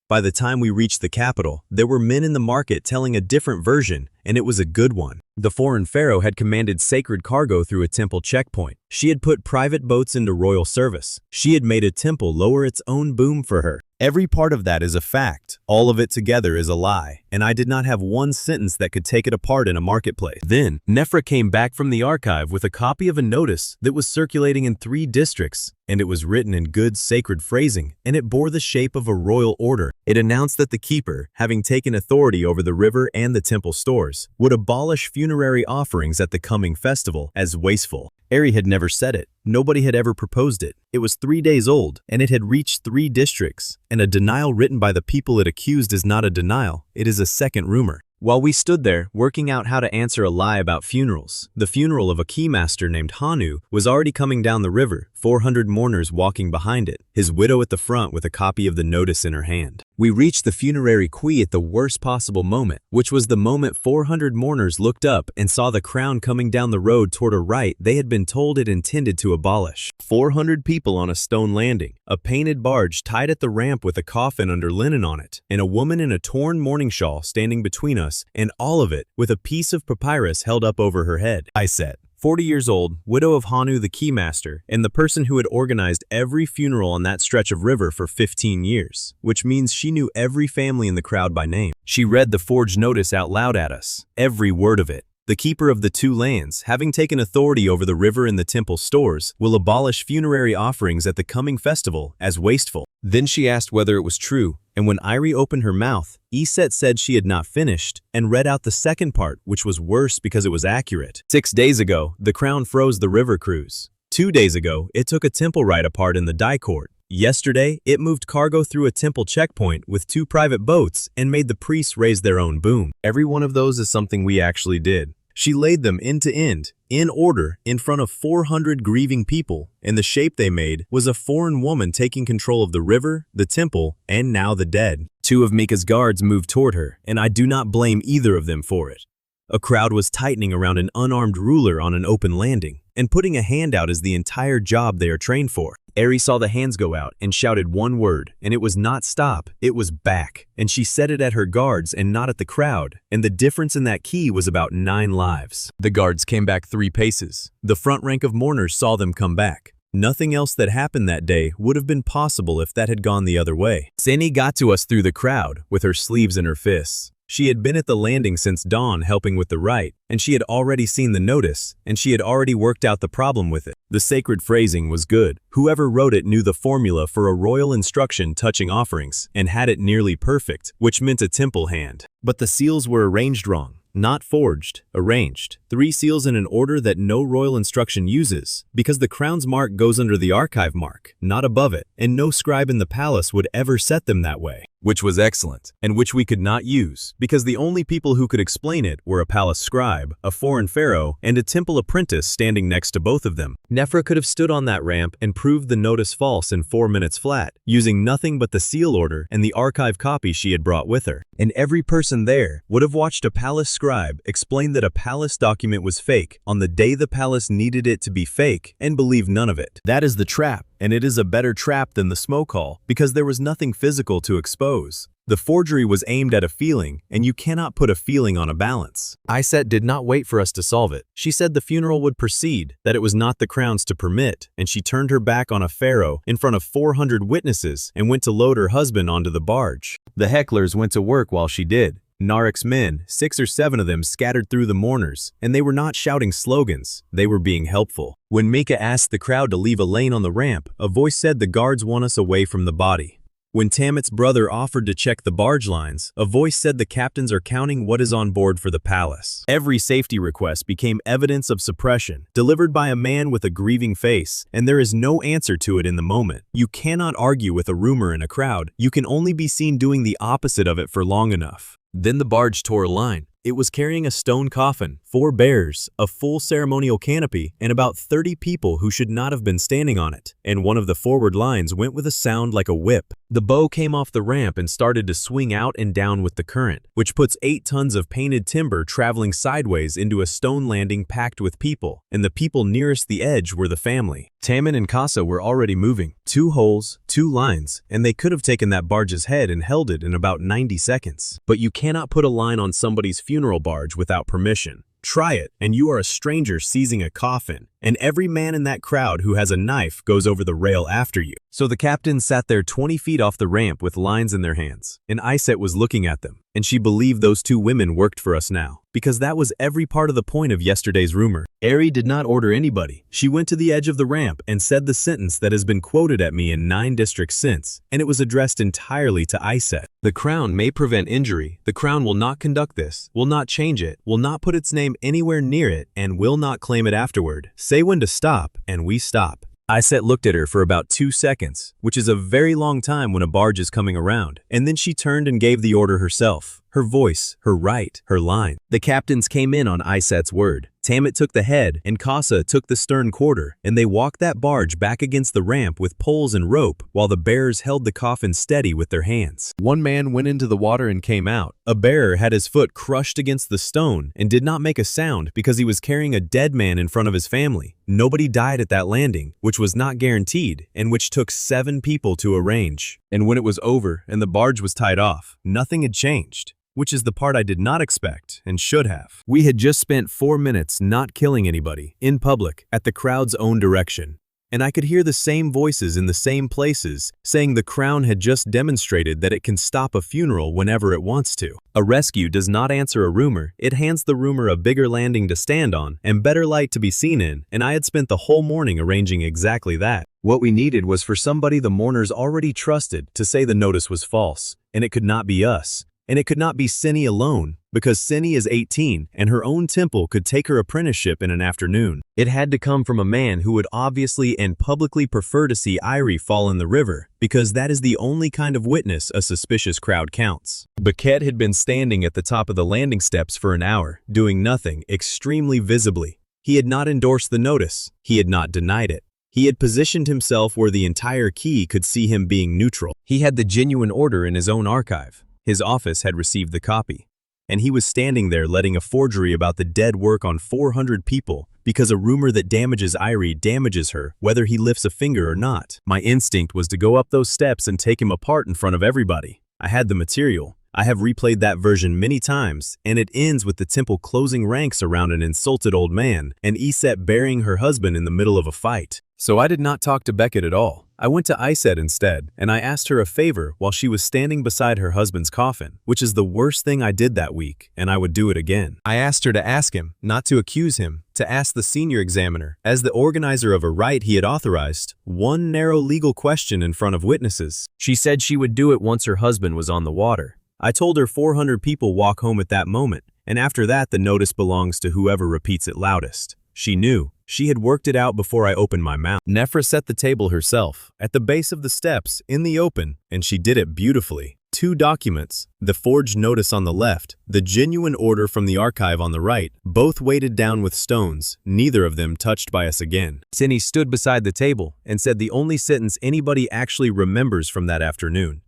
By the time we reached the capital, there were men in the market telling a different version, and it was a good one. The foreign pharaoh had commanded sacred cargo through a temple checkpoint. She had put private boats into royal service. She had made a temple lower its own boom for her. Every part of that is a fact. All of it together is a lie, and I did not have one sentence that could take it apart in a marketplace. Then, Nefra came back from the archive with a copy of a notice that was circulating in 3 districts, and it was written in good sacred phrasing, and it bore the shape of a royal order. It announced that the keeper, having taken authority over the river and the temple stores, would abolish funerary offerings at the coming festival as wasteful. Ari had never said it. Nobody had ever proposed it. It was 3 days old, and it had reached 3 districts. And a denial written by the people it accused is not a denial, it is a second rumor. While we stood there, working out how to answer a lie about funerals, the funeral of a keymaster named Hanu was already coming down the river, 400 mourners walking behind it, his widow at the front with a copy of the notice in her hand. We reached the funerary quay at the worst possible moment, which was the moment 400 mourners looked up and saw the crown coming down the road toward a rite they had been told it intended to abolish. 400 people on a stone landing, a painted barge tied at the ramp with a coffin under linen on it, and a woman in a torn mourning shawl standing between us, and all of it with a piece of papyrus held up over her head. I said, 40 years old, widow of Hanu the keymaster, and the person who had organized every funeral on that stretch of river for 15 years, which means she knew every family in the crowd by name. She read the forged notice out loud at us, every word of it. The keeper of the 2 lands, having taken authority over the river and the temple stores, will abolish funerary offerings at the coming festival as wasteful. Then she asked whether it was true, and when Irie opened her mouth, Eset said she had not finished, and read out the second part, which was worse because it was accurate. 6 days ago, the crown froze the river cruise. 2 days ago, it took a temple rite apart in the dye court. Yesterday, it moved cargo through a temple checkpoint with 2 private boats and made the priests raise their own boom. Every one of those is something we actually did. She laid them end to end, in order, in front of 400 grieving people, and the shape they made was a foreign woman taking control of the river, the temple, and now the dead. 2 of Mika's guards moved toward her, and I do not blame either of them for it. A crowd was tightening around an unarmed ruler on an open landing, and putting a hand out is the entire job they are trained for. Ari saw the hands go out and shouted one word, and it was not stop, it was back. And she said it at her guards and not at the crowd, and the difference in that key was about 9 lives. The guards came back 3 paces. The front rank of mourners saw them come back. Nothing else that happened that day would have been possible if that had gone the other way. Seni got to us through the crowd, with her sleeves in her fists. She had been at the landing since dawn helping with the rite, and she had already seen the notice, and she had already worked out the problem with it. The sacred phrasing was good. Whoever wrote it knew the formula for a royal instruction touching offerings, and had it nearly perfect, which meant a temple hand. But the seals were arranged wrong. Not forged, arranged. 3 seals in an order that no royal instruction uses, because the crown's mark goes under the archive mark, not above it, and no scribe in the palace would ever set them that way. Which was excellent, and which we could not use, because the only people who could explain it were a palace scribe, a foreign pharaoh, and a temple apprentice standing next to both of them. Nefra could have stood on that ramp and proved the notice false in 4 minutes flat, using nothing but the seal order and the archive copy she had brought with her. And every person there would have watched a palace scribe explain that a palace document was fake on the day the palace needed it to be fake, and believe none of it. That is the trap. And it is a better trap than the smoke hall, because there was nothing physical to expose. The forgery was aimed at a feeling, and you cannot put a feeling on a balance. Iset did not wait for us to solve it. She said the funeral would proceed, that it was not the crown's to permit, and she turned her back on a pharaoh in front of 400 witnesses and went to load her husband onto the barge. The hecklers went to work while she did. Narek's men, 6 or 7 of them scattered through the mourners, and they were not shouting slogans, they were being helpful. When Mika asked the crowd to leave a lane on the ramp, a voice said the guards want us away from the body. When Tamit's brother offered to check the barge lines, a voice said the captains are counting what is on board for the palace. Every safety request became evidence of suppression, delivered by a man with a grieving face, and there is no answer to it in the moment. You cannot argue with a rumor in a crowd, you can only be seen doing the opposite of it for long enough. Then the barge tore a line. It was carrying a stone coffin, 4 bears, a full ceremonial canopy, and about 30 people who should not have been standing on it. And one of the forward lines went with a sound like a whip. The bow came off the ramp and started to swing out and down with the current, which puts 8 tons of painted timber traveling sideways into a stone landing packed with people, and the people nearest the edge were the family. Tammin and Casa were already moving. 2 holes, 2 lines, and they could have taken that barge's head and held it in about 90 seconds. But you cannot put a line on somebody's funeral barge without permission. Try it, and you are a stranger seizing a coffin, and every man in that crowd who has a knife goes over the rail after you. So the captain sat there 20 feet off the ramp with lines in their hands, and Iset was looking at them, and she believed those 2 women worked for us now, because that was every part of the point of yesterday's rumor. Ari did not order anybody. She went to the edge of the ramp and said the sentence that has been quoted at me in 9 districts since, and it was addressed entirely to Iset. The crown may prevent injury. The crown will not conduct this, will not change it, will not put its name anywhere near it, and will not claim it afterward. Say when to stop, and we stop. Iset looked at her for about 2 seconds, which is a very long time when a barge is coming around, and then she turned and gave the order herself. Her voice, her right, her line. The captains came in on Iset's word. Tammin took the head, and Casa took the stern quarter, and they walked that barge back against the ramp with poles and rope, while the bearers held the coffin steady with their hands. One man went into the water and came out. A bearer had his foot crushed against the stone and did not make a sound because he was carrying a dead man in front of his family. Nobody died at that landing, which was not guaranteed, and which took 7 people to arrange. And when it was over and the barge was tied off, nothing had changed. Which is the part I did not expect and should have. We had just spent 4 minutes not killing anybody, in public, at the crowd's own direction. And I could hear the same voices in the same places saying the crown had just demonstrated that it can stop a funeral whenever it wants to. A rescue does not answer a rumor, it hands the rumor a bigger landing to stand on and better light to be seen in, and I had spent the whole morning arranging exactly that. What we needed was for somebody the mourners already trusted to say the notice was false, and it could not be us. And it could not be Cindy alone, because Cindy is 18 and her own temple could take her apprenticeship in an afternoon. It had to come from a man who would obviously and publicly prefer to see Irie fall in the river, because that is the only kind of witness a suspicious crowd counts. Beckett had been standing at the top of the landing steps for an hour, doing nothing, extremely visibly. He had not endorsed the notice. He had not denied it. He had positioned himself where the entire key could see him being neutral. He had the genuine order in his own archive. His office had received the copy, and he was standing there letting a forgery about the dead work on 400 people because a rumor that damages Irie damages her whether he lifts a finger or not. My instinct was to go up those steps and take him apart in front of everybody. I had the material. I have replayed that version many times, and it ends with the temple closing ranks around an insulted old man and Iset burying her husband in the middle of a fight. So I did not talk to Beckett at all. I went to Iset instead, and I asked her a favor while she was standing beside her husband's coffin, which is the worst thing I did that week, and I would do it again. I asked her to ask him, not to accuse him, to ask the senior examiner, as the organizer of a rite he had authorized, one narrow legal question in front of witnesses. She said she would do it once her husband was on the water. I told her 400 people walk home at that moment, and after that the notice belongs to whoever repeats it loudest. She knew. She had worked it out before I opened my mouth. Nefra set the table herself, at the base of the steps, in the open, and she did it beautifully. 2 documents, the forged notice on the left, the genuine order from the archive on the right, both weighted down with stones, neither of them touched by us again. Cindy stood beside the table and said the only sentence anybody actually remembers from that afternoon.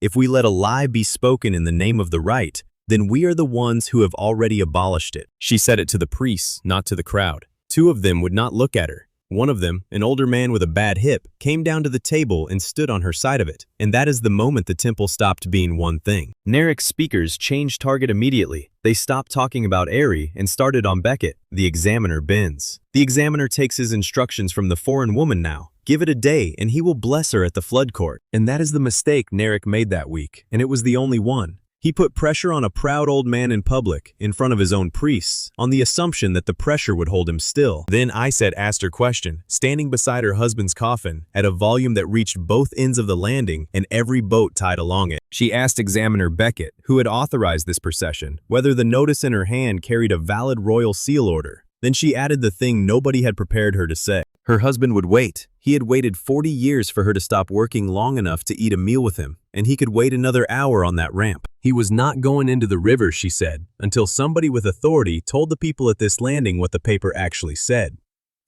If we let a lie be spoken in the name of the right, then we are the ones who have already abolished it. She said it to the priests, not to the crowd. 2 of them would not look at her. One of them, an older man with a bad hip, came down to the table and stood on her side of it, and that is the moment the temple stopped being one thing. Narek's speakers changed target immediately. They stopped talking about Ari and started on Beckett. The examiner bends. The examiner takes his instructions from the foreign woman now. Give it a day and he will bless her at the flood court. And that is the mistake Narek made that week, and it was the only one. He put pressure on a proud old man in public, in front of his own priests, on the assumption that the pressure would hold him still. Then Iset asked her question, standing beside her husband's coffin, at a volume that reached both ends of the landing and every boat tied along it. She asked Examiner Beckett, who had authorized this procession, whether the notice in her hand carried a valid royal seal order. Then she added the thing nobody had prepared her to say. Her husband would wait. He had waited 40 years for her to stop working long enough to eat a meal with him, and he could wait another hour on that ramp. He was not going into the river, she said, until somebody with authority told the people at this landing what the paper actually said.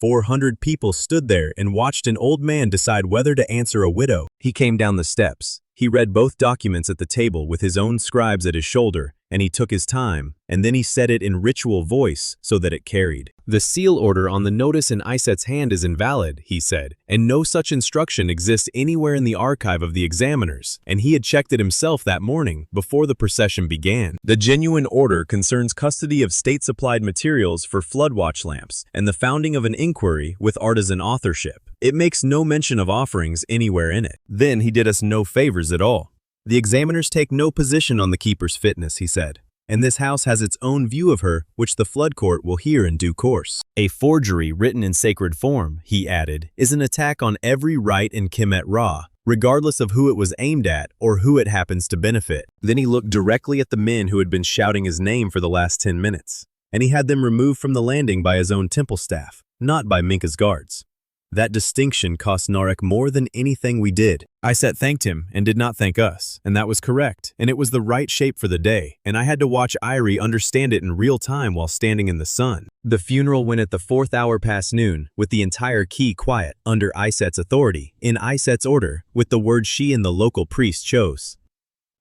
400 people stood there and watched an old man decide whether to answer a widow. He came down the steps. He read both documents at the table with his own scribes at his shoulder, and he took his time, and then he said it in ritual voice so that it carried. The seal order on the notice in Iset's hand is invalid, he said, and no such instruction exists anywhere in the archive of the examiners, and he had checked it himself that morning before the procession began. The genuine order concerns custody of state-supplied materials for floodwatch lamps and the founding of an inquiry with artisan authorship. It makes no mention of offerings anywhere in it. Then he did us no favors at all. The examiners take no position on the keeper's fitness, he said, and this house has its own view of her, which the flood court will hear in due course. A forgery written in sacred form, he added, is an attack on every right in Kemet Ra, regardless of who it was aimed at or who it happens to benefit. Then he looked directly at the men who had been shouting his name for the last 10 minutes, and he had them removed from the landing by his own temple staff, not by Minka's guards. That distinction cost Narek more than anything we did. Iset thanked him and did not thank us, and that was correct, and it was the right shape for the day, and I had to watch Irie understand it in real time while standing in the sun. The funeral went at the 4th hour past noon, with the entire key quiet, under Iset's authority, in Iset's order, with the words she and the local priest chose.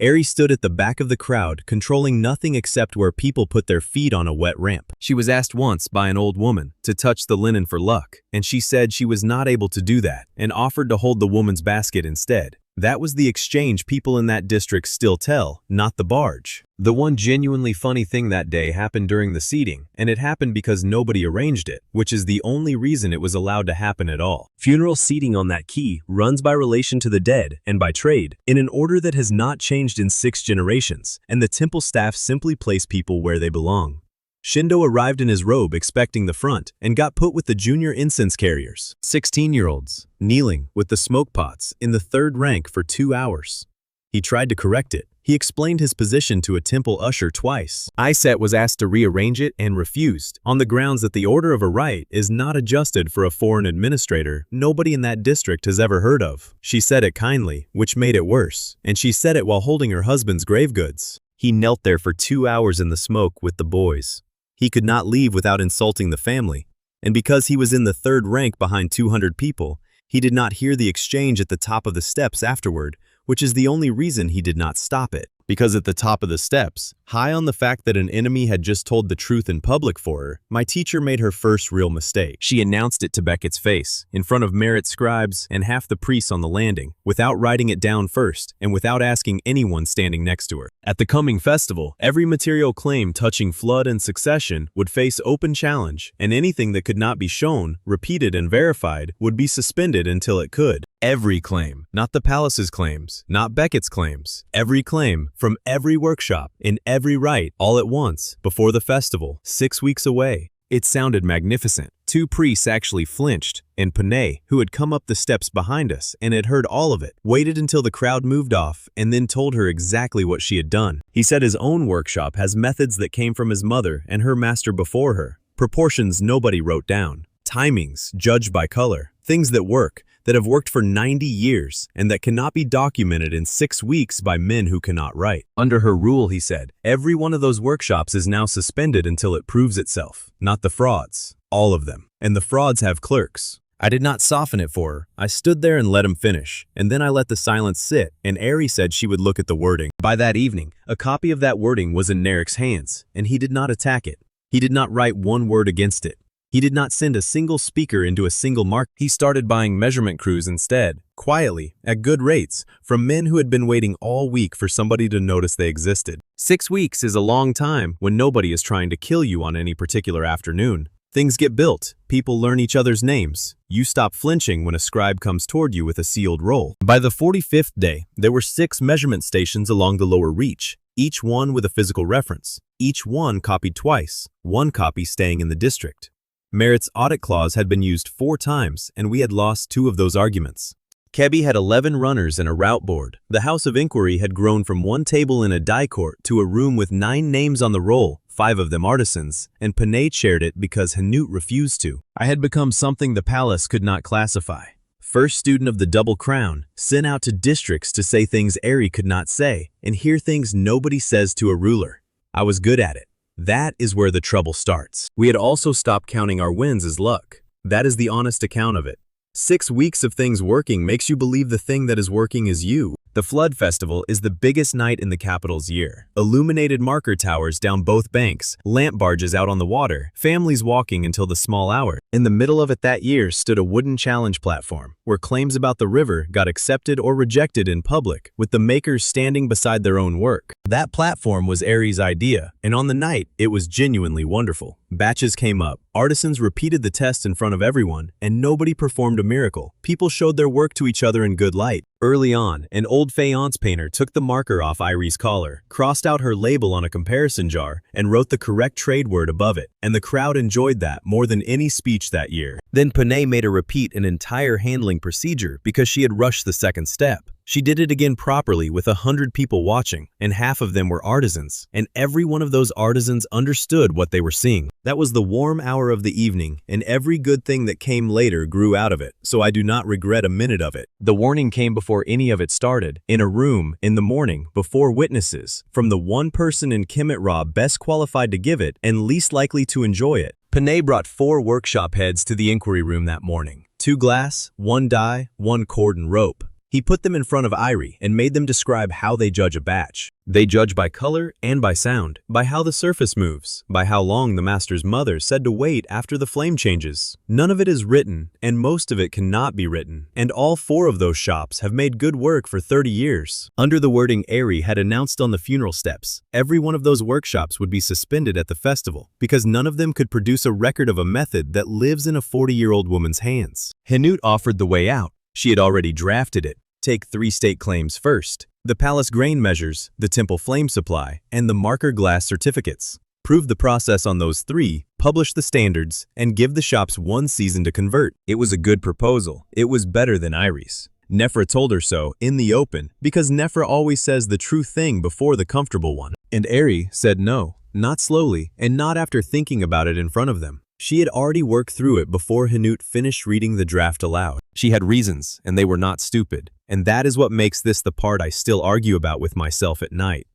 Ari stood at the back of the crowd, controlling nothing except where people put their feet on a wet ramp. She was asked once by an old woman to touch the linen for luck, and she said she was not able to do that and offered to hold the woman's basket instead. That was the exchange people in that district still tell, not the barge. The one genuinely funny thing that day happened during the seating, and it happened because nobody arranged it, which is the only reason it was allowed to happen at all. Funeral seating on that key runs by relation to the dead and by trade, in an order that has not changed in 6 generations, and the temple staff simply place people where they belong. Shindo arrived in his robe expecting the front and got put with the junior incense carriers, 16-year-olds, kneeling with the smoke pots in the 3rd rank for 2 hours. He tried to correct it. He explained his position to a temple usher twice. Iset was asked to rearrange it and refused, on the grounds that the order of a rite is not adjusted for a foreign administrator nobody in that district has ever heard of. She said it kindly, which made it worse, and she said it while holding her husband's grave goods. He knelt there for 2 hours in the smoke with the boys. He could not leave without insulting the family, and because he was in the 3rd rank behind 200 people, he did not hear the exchange at the top of the steps afterward, which is the only reason he did not stop it. Because at the top of the steps, high on the fact that an enemy had just told the truth in public for her, my teacher made her first real mistake. She announced it to Beckett's face, in front of Merritt's scribes and half the priests on the landing, without writing it down first, and without asking anyone standing next to her. At the coming festival, every material claim touching flood and succession would face open challenge, and anything that could not be shown, repeated, and verified would be suspended until it could. Every claim, not the palace's claims, not Beckett's claims, every claim, from every workshop, in every rite, all at once, before the festival, 6 weeks away. It sounded magnificent. 2 priests actually flinched, and Panay, who had come up the steps behind us and had heard all of it, waited until the crowd moved off and then told her exactly what she had done. He said his own workshop has methods that came from his mother and her master before her, proportions nobody wrote down, timings judged by color, things that work, that have worked for 90 years and that cannot be documented in 6 weeks by men who cannot write. Under her rule, he said, every one of those workshops is now suspended until it proves itself. Not the frauds, all of them. And the frauds have clerks. I did not soften it for her. I stood there and let him finish, and then I let the silence sit, and Ari said she would look at the wording. By that evening, a copy of that wording was in Narek's hands, and he did not attack it. He did not write one word against it. He did not send a single speaker into a single mark. He started buying measurement crews instead, quietly, at good rates, from men who had been waiting all week for somebody to notice they existed. 6 weeks is a long time when nobody is trying to kill you on any particular afternoon. Things get built, people learn each other's names. You stop flinching when a scribe comes toward you with a sealed roll. By the 45th day, there were 6 measurement stations along the lower reach, each one with a physical reference, each one copied twice, one copy staying in the district. Merritt's audit clause had been used 4 times, and we had lost 2 of those arguments. Kebi had 11 runners and a route board. The House of Inquiry had grown from one table in a die court to a room with 9 names on the roll, 5 of them artisans, and Panay chaired it because Hanut refused to. I had become something the palace could not classify. First student of the double crown, sent out to districts to say things Eri could not say, and hear things nobody says to a ruler. I was good at it. That is where the trouble starts. We had also stopped counting our wins as luck. That is the honest account of it. 6 weeks of things working makes you believe the thing that is working is you. The Flood Festival is the biggest night in the capital's year. Illuminated marker towers down both banks, lamp barges out on the water, families walking until the small hour. In the middle of it that year stood a wooden challenge platform, where claims about the river got accepted or rejected in public, with the makers standing beside their own work. That platform was Eri's idea, and on the night, it was genuinely wonderful. Batches came up, artisans repeated the test in front of everyone, and nobody performed a miracle. People showed their work to each other in good light. Early on, an old faience painter took the marker off Irie's collar, crossed out her label on a comparison jar, and wrote the correct trade word above it, and the crowd enjoyed that more than any speech that year. Then Panay made her repeat an entire handling procedure because she had rushed the second step. She did it again properly with 100 people watching, and half of them were artisans, and every one of those artisans understood what they were seeing. That was the warm hour of the evening, and every good thing that came later grew out of it, so I do not regret a minute of it. The warning came before any of it started, in a room, in the morning, before witnesses, from the one person in Kemet Ra best qualified to give it and least likely to enjoy it. Panay brought 4 workshop heads to the inquiry room that morning. 2 glass, 1 dye, 1 cord and rope. He put them in front of Irie and made them describe how they judge a batch. They judge by color and by sound, by how the surface moves, by how long the master's mother said to wait after the flame changes. None of it is written, and most of it cannot be written, and all 4 of those shops have made good work for 30 years. Under the wording Eri had announced on the funeral steps, every one of those workshops would be suspended at the festival, because none of them could produce a record of a method that lives in a 40-year-old woman's hands. Hanut offered the way out. She had already drafted it. Take 3 state claims first: the palace grain measures, the temple flame supply, and the marker glass certificates. Prove the process on those 3, publish the standards, and give the shops 1 season to convert. It was a good proposal. It was better than Irie's. Nefra told her so in the open, because Nefra always says the true thing before the comfortable one. And Eri said no, not slowly, and not after thinking about it in front of them. She had already worked through it before Hanut finished reading the draft aloud. She had reasons, and they were not stupid. And that is what makes this the part I still argue about with myself at night.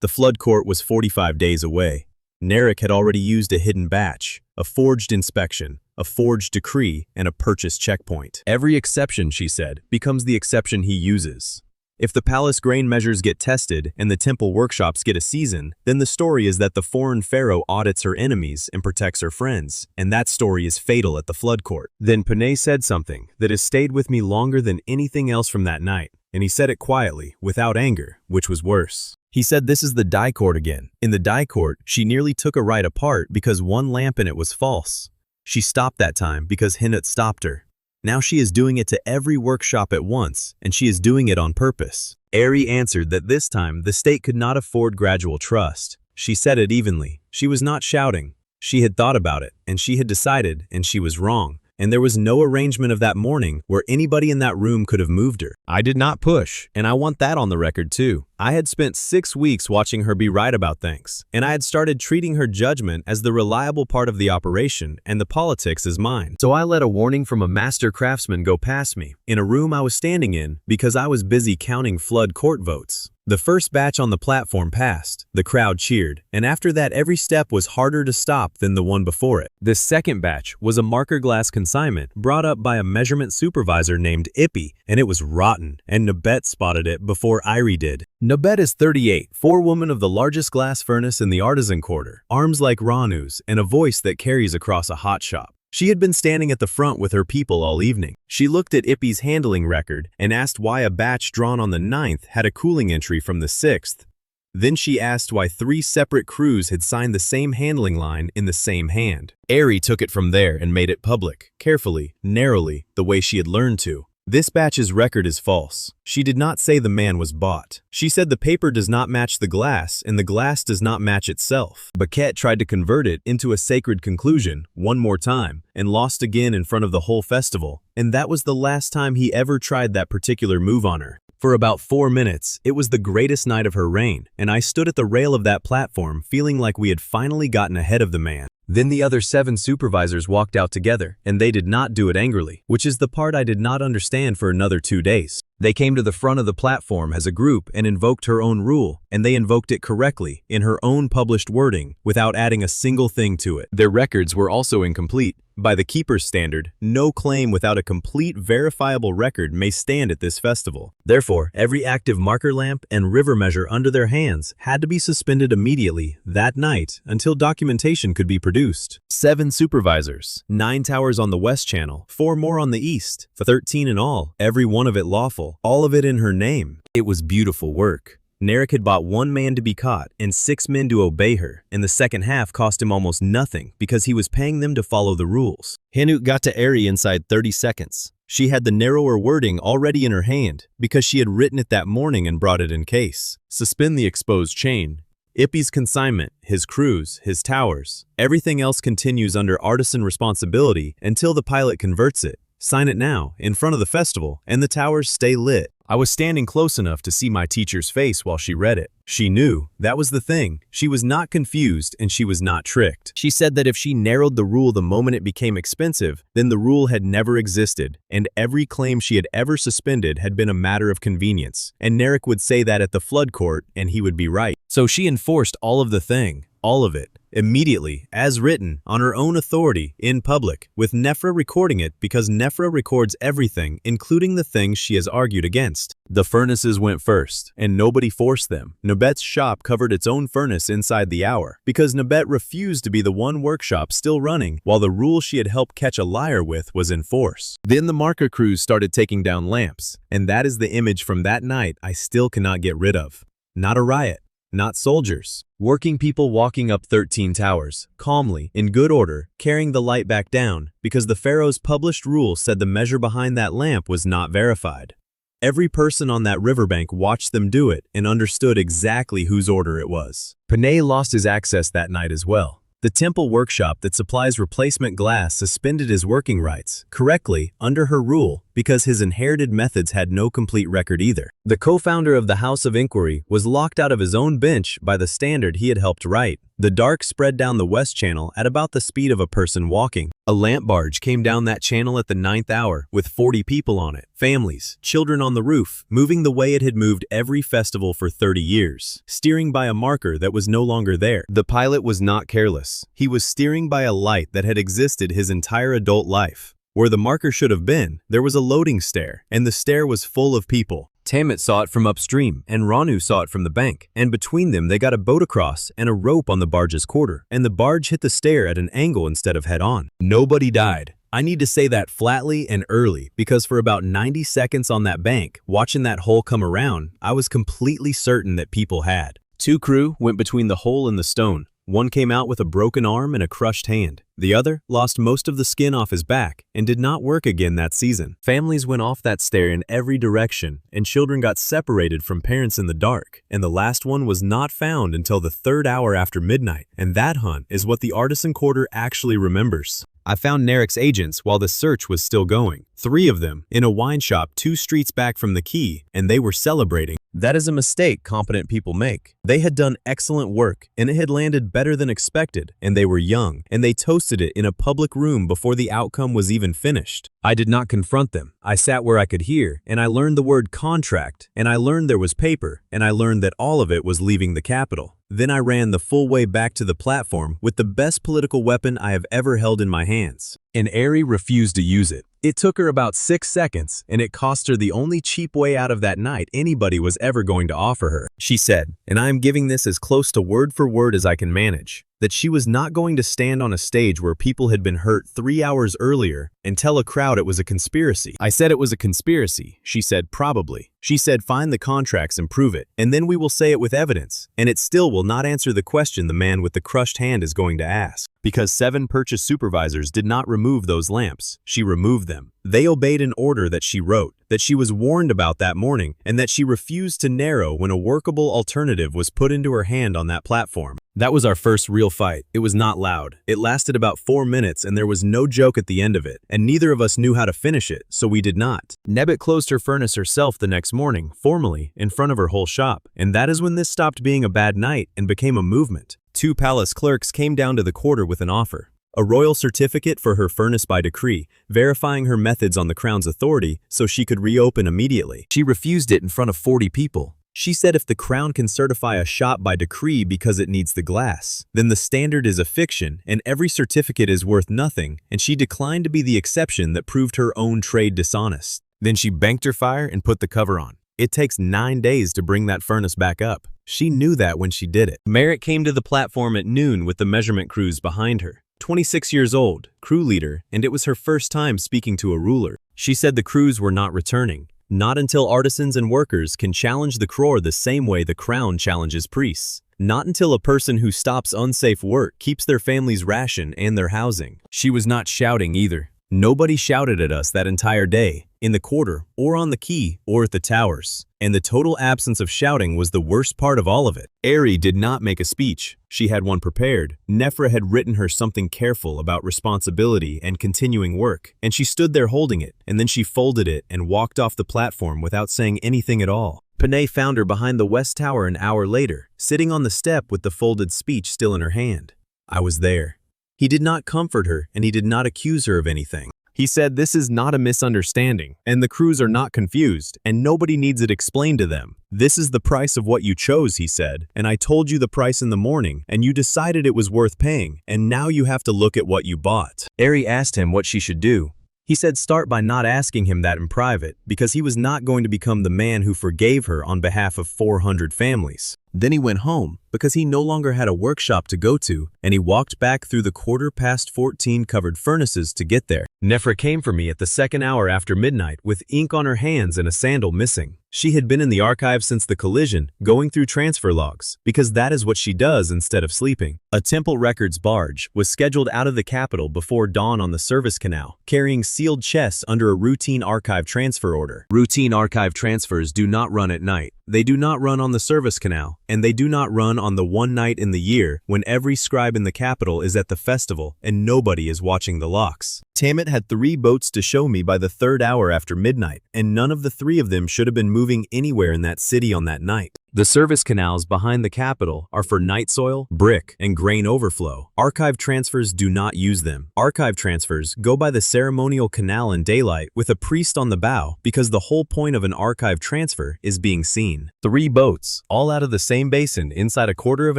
The flood court was 45 days away. Narek had already used a hidden batch, a forged inspection, a forged decree, and a purchase checkpoint. Every exception, she said, becomes the exception he uses. If the palace grain measures get tested and the temple workshops get a season, then the story is that the foreign pharaoh audits her enemies and protects her friends, and that story is fatal at the flood court. Then Panay said something that has stayed with me longer than anything else from that night, and he said it quietly, without anger, which was worse. He said this is the dye court again. In the dye court, she nearly took a ride apart because 1 lamp in it was false. She stopped that time because Hanut stopped her. Now she is doing it to every workshop at once, and she is doing it on purpose. Eri answered that this time the state could not afford gradual trust. She said it evenly. She was not shouting. She had thought about it, and she had decided, and she was wrong. And there was no arrangement of that morning where anybody in that room could have moved her. I did not push, and I want that on the record too. I had spent 6 weeks watching her be right about things, and I had started treating her judgment as the reliable part of the operation and the politics as mine. So I let a warning from a master craftsman go past me in a room I was standing in because I was busy counting flood court votes. The first batch on the platform passed, the crowd cheered, and after that every step was harder to stop than the one before it. This second batch was a marker glass consignment brought up by a measurement supervisor named Ippy, and it was rotten, and Nabet spotted it before Irie did. Nabet is 38, forewoman of the largest glass furnace in the artisan quarter, arms like Ranu's, and a voice that carries across a hot shop. She had been standing at the front with her people all evening. She looked at Ippy's handling record and asked why a batch drawn on the 9th had a cooling entry from the 6th. Then she asked why 3 separate crews had signed the same handling line in the same hand. Eri took it from there and made it public, carefully, narrowly, the way she had learned to. This batch's record is false. She did not say the man was bought. She said the paper does not match the glass and the glass does not match itself. Baquette tried to convert it into a sacred conclusion one more time and lost again in front of the whole festival, and that was the last time he ever tried that particular move on her. For about 4 minutes, it was the greatest night of her reign, and I stood at the rail of that platform feeling like we had finally gotten ahead of the man. Then the other 7 supervisors walked out together, and they did not do it angrily, which is the part I did not understand for another 2 days. They came to the front of the platform as a group and invoked her own rule, and they invoked it correctly, in her own published wording, without adding a single thing to it. Their records were also incomplete. By the keeper's standard, no claim without a complete verifiable record may stand at this festival. Therefore, every active marker lamp and river measure under their hands had to be suspended immediately, that night, until documentation could be produced. 7 supervisors, 9 towers on the west channel, 4 more on the east, 13 in all, every one of it lawful, all of it in her name. It was beautiful work. Narek had bought 1 man to be caught and 6 men to obey her, and the second half cost him almost nothing because he was paying them to follow the rules. Hanuk got to Eri inside 30 seconds. She had the narrower wording already in her hand because she had written it that morning and brought it in case. Suspend the exposed chain. Ippy's consignment, his crews, his towers. Everything else continues under artisan responsibility until the pilot converts it. Sign it now, in front of the festival, and the towers stay lit. I was standing close enough to see my teacher's face while she read it. She knew, that was the thing. She was not confused and she was not tricked. She said that if she narrowed the rule the moment it became expensive, then the rule had never existed, and every claim she had ever suspended had been a matter of convenience. And Narek would say that at the flood court, and he would be right. So she enforced all of the thing, all of it, immediately, as written, on her own authority, in public, with Nefra recording it because Nefra records everything, including the things she has argued against. The furnaces went first, and nobody forced them. Nabet's shop covered its own furnace inside the hour, because Nabet refused to be the one workshop still running, while the rule she had helped catch a liar with was in force. Then the marker crews started taking down lamps, and that is the image from that night I still cannot get rid of. Not a riot. Not soldiers. Working people walking up 13 towers, calmly, in good order, carrying the light back down, because the Pharaoh's published rule said the measure behind that lamp was not verified. Every person on that riverbank watched them do it and understood exactly whose order it was. Panay lost his access that night as well. The temple workshop that supplies replacement glass suspended his working rights, correctly, under her rule, because his inherited methods had no complete record either. The co-founder of the House of Inquiry was locked out of his own bench by the standard he had helped write. The dark spread down the west channel at about the speed of a person walking. A lamp barge came down that channel at the 9th hour with 40 people on it, families, children on the roof, moving the way it had moved every festival for 30 years, steering by a marker that was no longer there. The pilot was not careless. He was steering by a light that had existed his entire adult life. Where the marker should have been, there was a loading stair, and the stair was full of people. Tamit saw it from upstream, and Ranu saw it from the bank, and between them they got a boat across and a rope on the barge's quarter, and the barge hit the stair at an angle instead of head-on. Nobody died. I need to say that flatly and early, because for about 90 seconds on that bank, watching that hole come around, I was completely certain that people had. 2 crew went between the hole and the stone. One came out with a broken arm and a crushed hand. The other lost most of the skin off his back and did not work again that season. Families went off that stair in every direction, and children got separated from parents in the dark, and the last one was not found until the 3rd hour after midnight, and that hunt is what the artisan quarter actually remembers. I found Narek's agents while the search was still going. 3 of them, in a wine shop 2 streets back from the quay, and they were celebrating. That is a mistake competent people make. They had done excellent work, and it had landed better than expected, and they were young, and they toasted it in a public room before the outcome was even finished. I did not confront them. I sat where I could hear, and I learned the word contract, and I learned there was paper, and I learned that all of it was leaving the capital. Then I ran the full way back to the platform with the best political weapon I have ever held in my hands. And Eri refused to use it. It took her about 6 seconds, and it cost her the only cheap way out of that night anybody was ever going to offer her. She said, and I am giving this as close to word for word as I can manage, that she was not going to stand on a stage where people had been hurt 3 hours earlier and tell a crowd it was a conspiracy. I said it was a conspiracy. She said, probably. She said, find the contracts and prove it, and then we will say it with evidence, and it still will not answer the question the man with the crushed hand is going to ask. Because 7 purchase supervisors did not remove those lamps, she removed them. They obeyed an order that she wrote, that she was warned about that morning, and that she refused to narrow when a workable alternative was put into her hand on that platform. That was our first real fight. It was not loud. It lasted about 4 minutes and there was no joke at the end of it, and neither of us knew how to finish it, so we did not. Nebbit closed her furnace herself the next morning, formally, in front of her whole shop, and that is when this stopped being a bad night and became a movement. 2 palace clerks came down to the quarter with an offer. A royal certificate for her furnace by decree, verifying her methods on the crown's authority so she could reopen immediately. She refused it in front of 40 people. She said if the crown can certify a shop by decree because it needs the glass, then the standard is a fiction and every certificate is worth nothing, and she declined to be the exception that proved her own trade dishonest. Then she banked her fire and put the cover on. It takes 9 days to bring that furnace back up. She knew that when she did it. Merritt came to the platform at noon with the measurement crews behind her. 26 years old, crew leader, and it was her first time speaking to a ruler. She said the crews were not returning. Not until artisans and workers can challenge the crore the same way the crown challenges priests. Not until a person who stops unsafe work keeps their family's ration and their housing. She was not shouting either. Nobody shouted at us that entire day, in the quarter, or on the quay, or at the towers. And the total absence of shouting was the worst part of all of it. Ari did not make a speech. She had one prepared. Nefra had written her something careful about responsibility and continuing work, and she stood there holding it, and then she folded it and walked off the platform without saying anything at all. Panay found her behind the West Tower an hour later, sitting on the step with the folded speech still in her hand. I was there. He did not comfort her, and he did not accuse her of anything. He said this is not a misunderstanding, and the crews are not confused, and nobody needs it explained to them. This is the price of what you chose, he said, and I told you the price in the morning, and you decided it was worth paying, and now you have to look at what you bought. Ari asked him what she should do. He said start by not asking him that in private, because he was not going to become the man who forgave her on behalf of 400 families. Then he went home, because he no longer had a workshop to go to, and he walked back through the 14 covered furnaces to get there. Nefra came for me at the 2nd hour after midnight with ink on her hands and a sandal missing. She had been in the archive since the collision, going through transfer logs, because that is what she does instead of sleeping. A Temple Records barge was scheduled out of the capital before dawn on the service canal, carrying sealed chests under a routine archive transfer order. Routine archive transfers do not run at night. They do not run on the service canal, and they do not run on the one night in the year when every scribe in the capital is at the festival and nobody is watching the locks. Tammet had 3 boats to show me by the 3rd hour after midnight, and none of the 3 of them should have been moving anywhere in that city on that night. The service canals behind the capital are for night soil, brick, and grain overflow. Archive transfers do not use them. Archive transfers go by the ceremonial canal in daylight with a priest on the bow because the whole point of an archive transfer is being seen. 3 boats, all out of the same basin inside a quarter of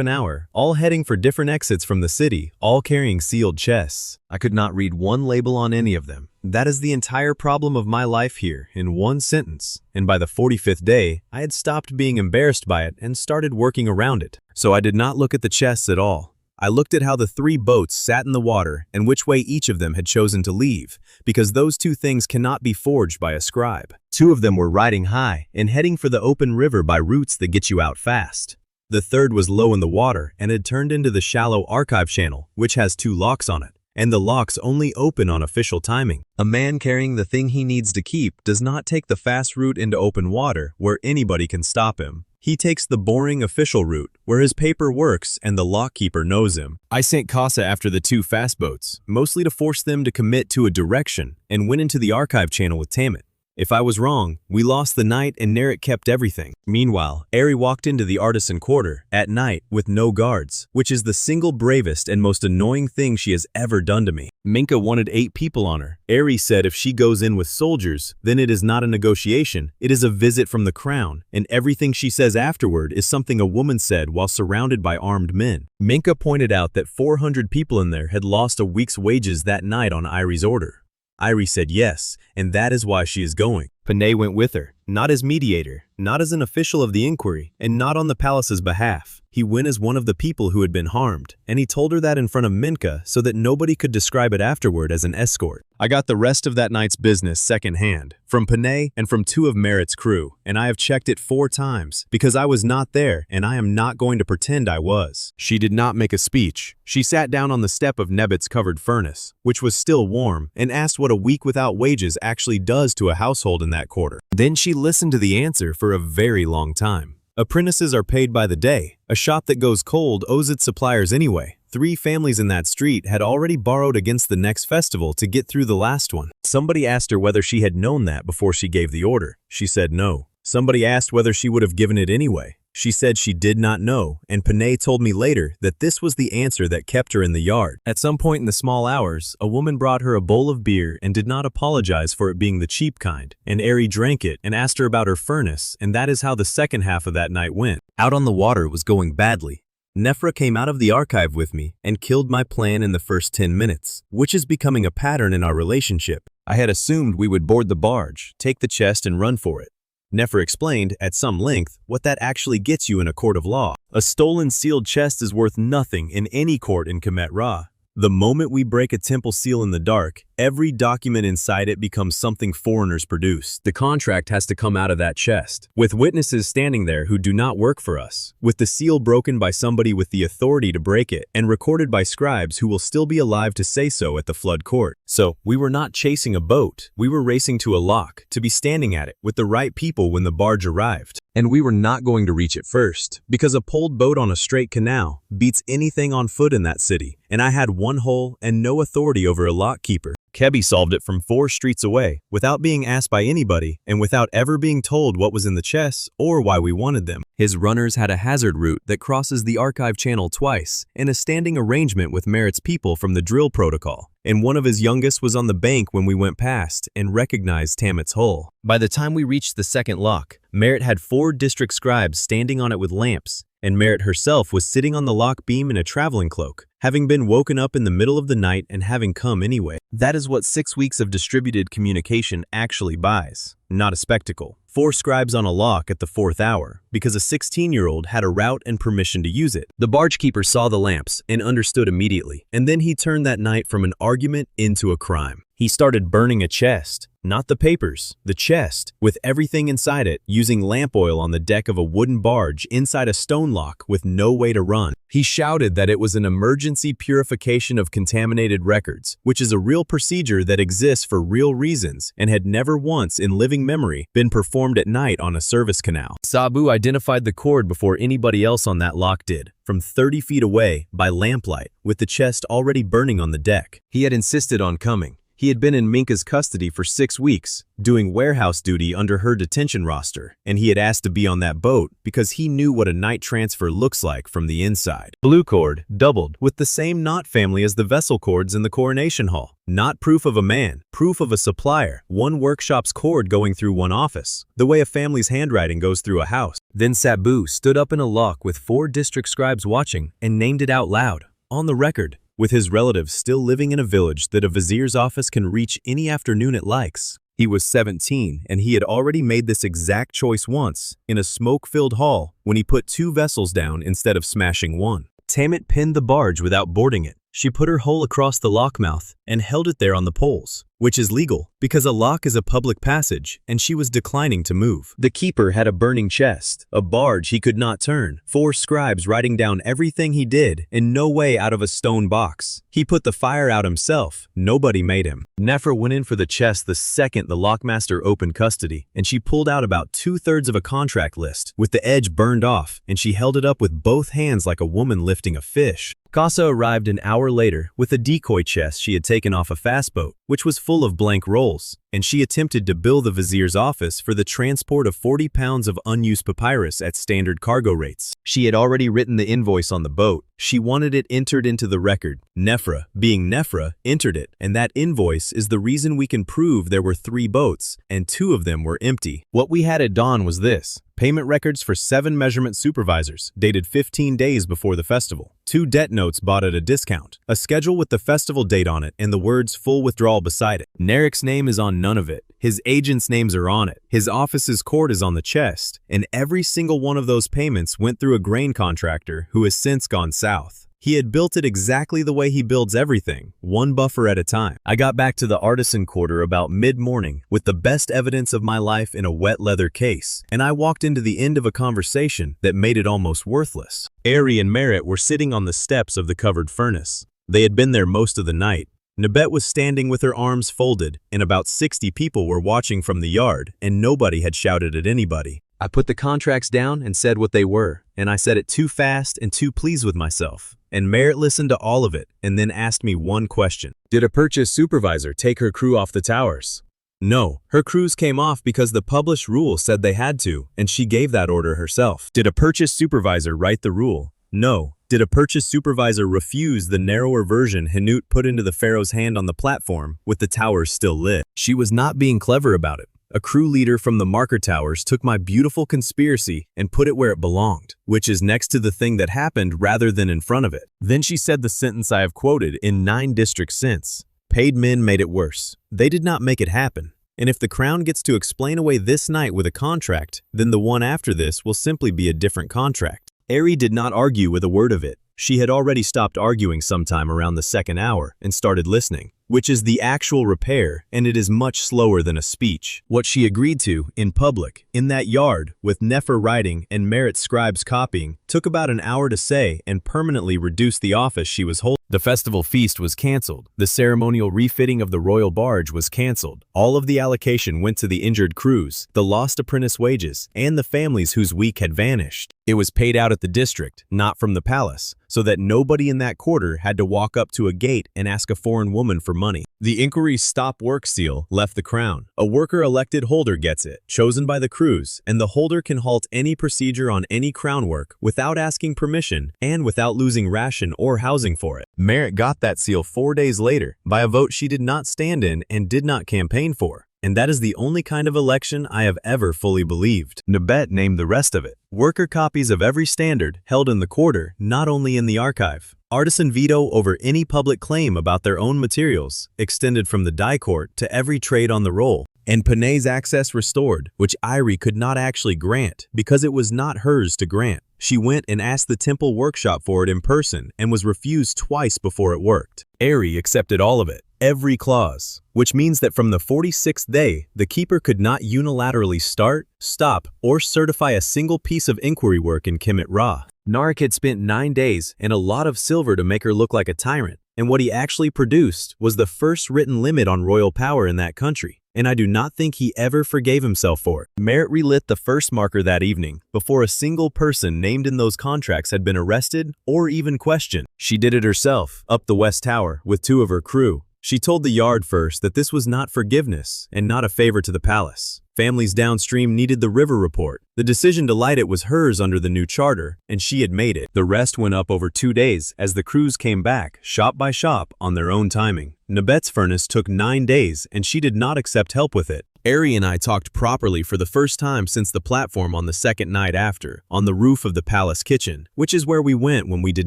an hour, all heading for different exits from the city, all carrying sealed chests. I could not read one label on any of them. That is the entire problem of my life here, in one sentence, and by the 45th day, I had stopped being embarrassed by it and started working around it. So I did not look at the chests at all. I looked at how the 3 boats sat in the water and which way each of them had chosen to leave, because those 2 things cannot be forged by a scribe. 2 of them were riding high and heading for the open river by routes that get you out fast. The 3rd was low in the water and had turned into the shallow archive channel, which has 2 locks on it. And the locks only open on official timing. A man carrying the thing he needs to keep does not take the fast route into open water where anybody can stop him. He takes the boring official route where his paper works and the lockkeeper knows him. I sent Casa after the 2 fast boats, mostly to force them to commit to a direction, and went into the archive channel with Tammet. If I was wrong, we lost the night and Narek kept everything. Meanwhile, Ari walked into the artisan quarter at night with no guards, which is the single bravest and most annoying thing she has ever done to me. Minka wanted 8 people on her. Ari said if she goes in with soldiers, then it is not a negotiation, it is a visit from the crown, and everything she says afterward is something a woman said while surrounded by armed men. Minka pointed out that 400 people in there had lost a week's wages that night on Ari's order. Ari said yes, and that is why she is going. Panay went with her, not as mediator, not as an official of the inquiry, and not on the palace's behalf. He went as one of the people who had been harmed, and he told her that in front of Minka so that nobody could describe it afterward as an escort. I got the rest of that night's business secondhand, from Panay and from 2 of Merit's crew, and I have checked it 4 times, because I was not there and I am not going to pretend I was. She did not make a speech. She sat down on the step of Nebit's covered furnace, which was still warm, and asked what a week without wages actually does to a household in that quarter. Then she listened to the answer for a very long time. Apprentices are paid by the day. A shop that goes cold owes its suppliers anyway. 3 families in that street had already borrowed against the next festival to get through the last one. Somebody asked her whether she had known that before she gave the order. She said no. Somebody asked whether she would have given it anyway. She said she did not know, and Panay told me later that this was the answer that kept her in the yard. At some point in the small hours, a woman brought her a bowl of beer and did not apologize for it being the cheap kind, and Ari drank it and asked her about her furnace, and that is how the second half of that night went. Out on the water was going badly. Nefra came out of the archive with me and killed my plan in the first 10 minutes, which is becoming a pattern in our relationship. I had assumed we would board the barge, take the chest, and run for it. Nefra explained, at some length, what that actually gets you in a court of law. A stolen sealed chest is worth nothing in any court in Kemet Ra. The moment we break a temple seal in the dark, every document inside it becomes something foreigners produce. The contract has to come out of that chest, with witnesses standing there who do not work for us, with the seal broken by somebody with the authority to break it, and recorded by scribes who will still be alive to say so at the flood court. So, we were not chasing a boat, we were racing to a lock, to be standing at it, with the right people when the barge arrived. And we were not going to reach it first, because a poled boat on a straight canal beats anything on foot in that city, and I had 1 hole and no authority over a lock keeper. Kebi solved it from 4 streets away, without being asked by anybody, and without ever being told what was in the chests or why we wanted them. His runners had a hazard route that crosses the archive channel twice, and a standing arrangement with Merit's people from the drill protocol. And one of his youngest was on the bank when we went past and recognized Tamit's hull. By the time we reached the second lock, Merit had 4 district scribes standing on it with lamps, and Merit herself was sitting on the lock beam in a traveling cloak, having been woken up in the middle of the night and having come anyway. That is what 6 weeks of distributed communication actually buys, not a spectacle. 4 scribes on a lock at the 4th hour, because a 16-year-old had a route and permission to use it. The bargekeeper saw the lamps and understood immediately, and then he turned that night from an argument into a crime. He started burning a chest, not the papers, the chest, with everything inside it, using lamp oil on the deck of a wooden barge inside a stone lock with no way to run. He shouted that it was an emergency purification of contaminated records, which is a real procedure that exists for real reasons and had never once in living memory been performed at night on a service canal. Sabu identified the cord before anybody else on that lock did, from 30 feet away by lamplight, with the chest already burning on the deck. He had insisted on coming. He had been in Minka's custody for 6 weeks, doing warehouse duty under her detention roster, and he had asked to be on that boat because he knew what a night transfer looks like from the inside. Blue cord, doubled, with the same knot family as the vessel cords in the coronation hall. Not proof of a man, proof of a supplier, 1 workshop's cord going through 1 office, the way a family's handwriting goes through a house. Then Sabu stood up in a lock with 4 district scribes watching and named it out loud, on the record, with his relatives still living in a village that a vizier's office can reach any afternoon it likes. He was 17, and he had already made this exact choice once, in a smoke-filled hall, when he put 2 vessels down instead of smashing 1. Tamit pinned the barge without boarding it. She put her hole across the lock mouth and held it there on the poles, which is legal because a lock is a public passage, and she was declining to move. The keeper had a burning chest, a barge he could not turn, 4 scribes writing down everything he did, in no way out of a stone box. He put the fire out himself. Nobody made him. Nefra went in for the chest the second the lockmaster opened custody, and she pulled out about 2/3 of a contract list, with the edge burned off, and she held it up with both hands like a woman lifting a fish. Casa arrived an hour later with a decoy chest she had taken off a fast boat, which was full of blank rolls, and she attempted to bill the vizier's office for the transport of 40 pounds of unused papyrus at standard cargo rates. She had already written the invoice on the boat. She wanted it entered into the record. Nefra, being Nefra, entered it, and that invoice is the reason we can prove there were 3 boats, and 2 of them were empty. What we had at dawn was this: payment records for 7 measurement supervisors, dated 15 days before the festival. 2 debt notes bought at a discount. A schedule with the festival date on it and the words full withdrawal beside it. Narek's name is on none of it. His agents' names are on it. His office's cord is on the chest. And every single one of those payments went through a grain contractor who has since gone south. He had built it exactly the way he builds everything, one buffer at a time. I got back to the artisan quarter about mid-morning with the best evidence of my life in a wet leather case, and I walked into the end of a conversation that made it almost worthless. Ari and Merritt were sitting on the steps of the covered furnace. They had been there most of the night. Nabet was standing with her arms folded, and about 60 people were watching from the yard, and nobody had shouted at anybody. I put the contracts down and said what they were, and I said it too fast and too pleased with myself. And Merritt listened to all of it and then asked me one question. Did a purchase supervisor take her crew off the towers? No, her crews came off because the published rule said they had to, and she gave that order herself. Did a purchase supervisor write the rule? No. Did a purchase supervisor refuse the narrower version Hanut put into the Pharaoh's hand on the platform with the towers still lit? She was not being clever about it. A crew leader from the marker towers took my beautiful conspiracy and put it where it belonged, which is next to the thing that happened rather than in front of it. Then she said the sentence I have quoted in 9 districts since. Paid men made it worse. They did not make it happen. And if the crown gets to explain away this night with a contract, then the one after this will simply be a different contract. Ari did not argue with a word of it. She had already stopped arguing sometime around the 2nd hour and started listening, which is the actual repair, and it is much slower than a speech. What she agreed to, in public, in that yard, with Nefer writing and Merritt scribes copying, took about an hour to say and permanently reduced the office she was holding. The festival feast was canceled. The ceremonial refitting of the royal barge was canceled. All of the allocation went to the injured crews, the lost apprentice wages, and the families whose week had vanished. It was paid out at the district, not from the palace, so that nobody in that quarter had to walk up to a gate and ask a foreign woman for money. The inquiry's stop work seal left the crown. A worker-elected holder gets it, chosen by the crews, and the holder can halt any procedure on any crown work without asking permission and without losing ration or housing for it. Merritt got that seal 4 days later by a vote she did not stand in and did not campaign for. And that is the only kind of election I have ever fully believed. Nabet named the rest of it. Worker copies of every standard held in the quarter, not only in the archive. Artisan veto over any public claim about their own materials, extended from the dye court to every trade on the roll. And Panay's access restored, which Irie could not actually grant because it was not hers to grant. She went and asked the temple workshop for it in person and was refused twice before it worked. Ari accepted all of it, every clause, which means that from the 46th day, the keeper could not unilaterally start, stop, or certify a single piece of inquiry work in Kemet Ra. Narek had spent 9 days and a lot of silver to make her look like a tyrant, and what he actually produced was the first written limit on royal power in that country. And I do not think he ever forgave himself for it. Merritt relit the first marker that evening, before a single person named in those contracts had been arrested or even questioned. She did it herself, up the West Tower, with 2 of her crew. She told the yard first that this was not forgiveness and not a favor to the palace. Families downstream needed the river report. The decision to light it was hers under the new charter, and she had made it. The rest went up over 2 days as the crews came back, shop by shop, on their own timing. Nabet's furnace took 9 days, and she did not accept help with it. Ari and I talked properly for the first time since the platform on the second night after, on the roof of the palace kitchen, which is where we went when we did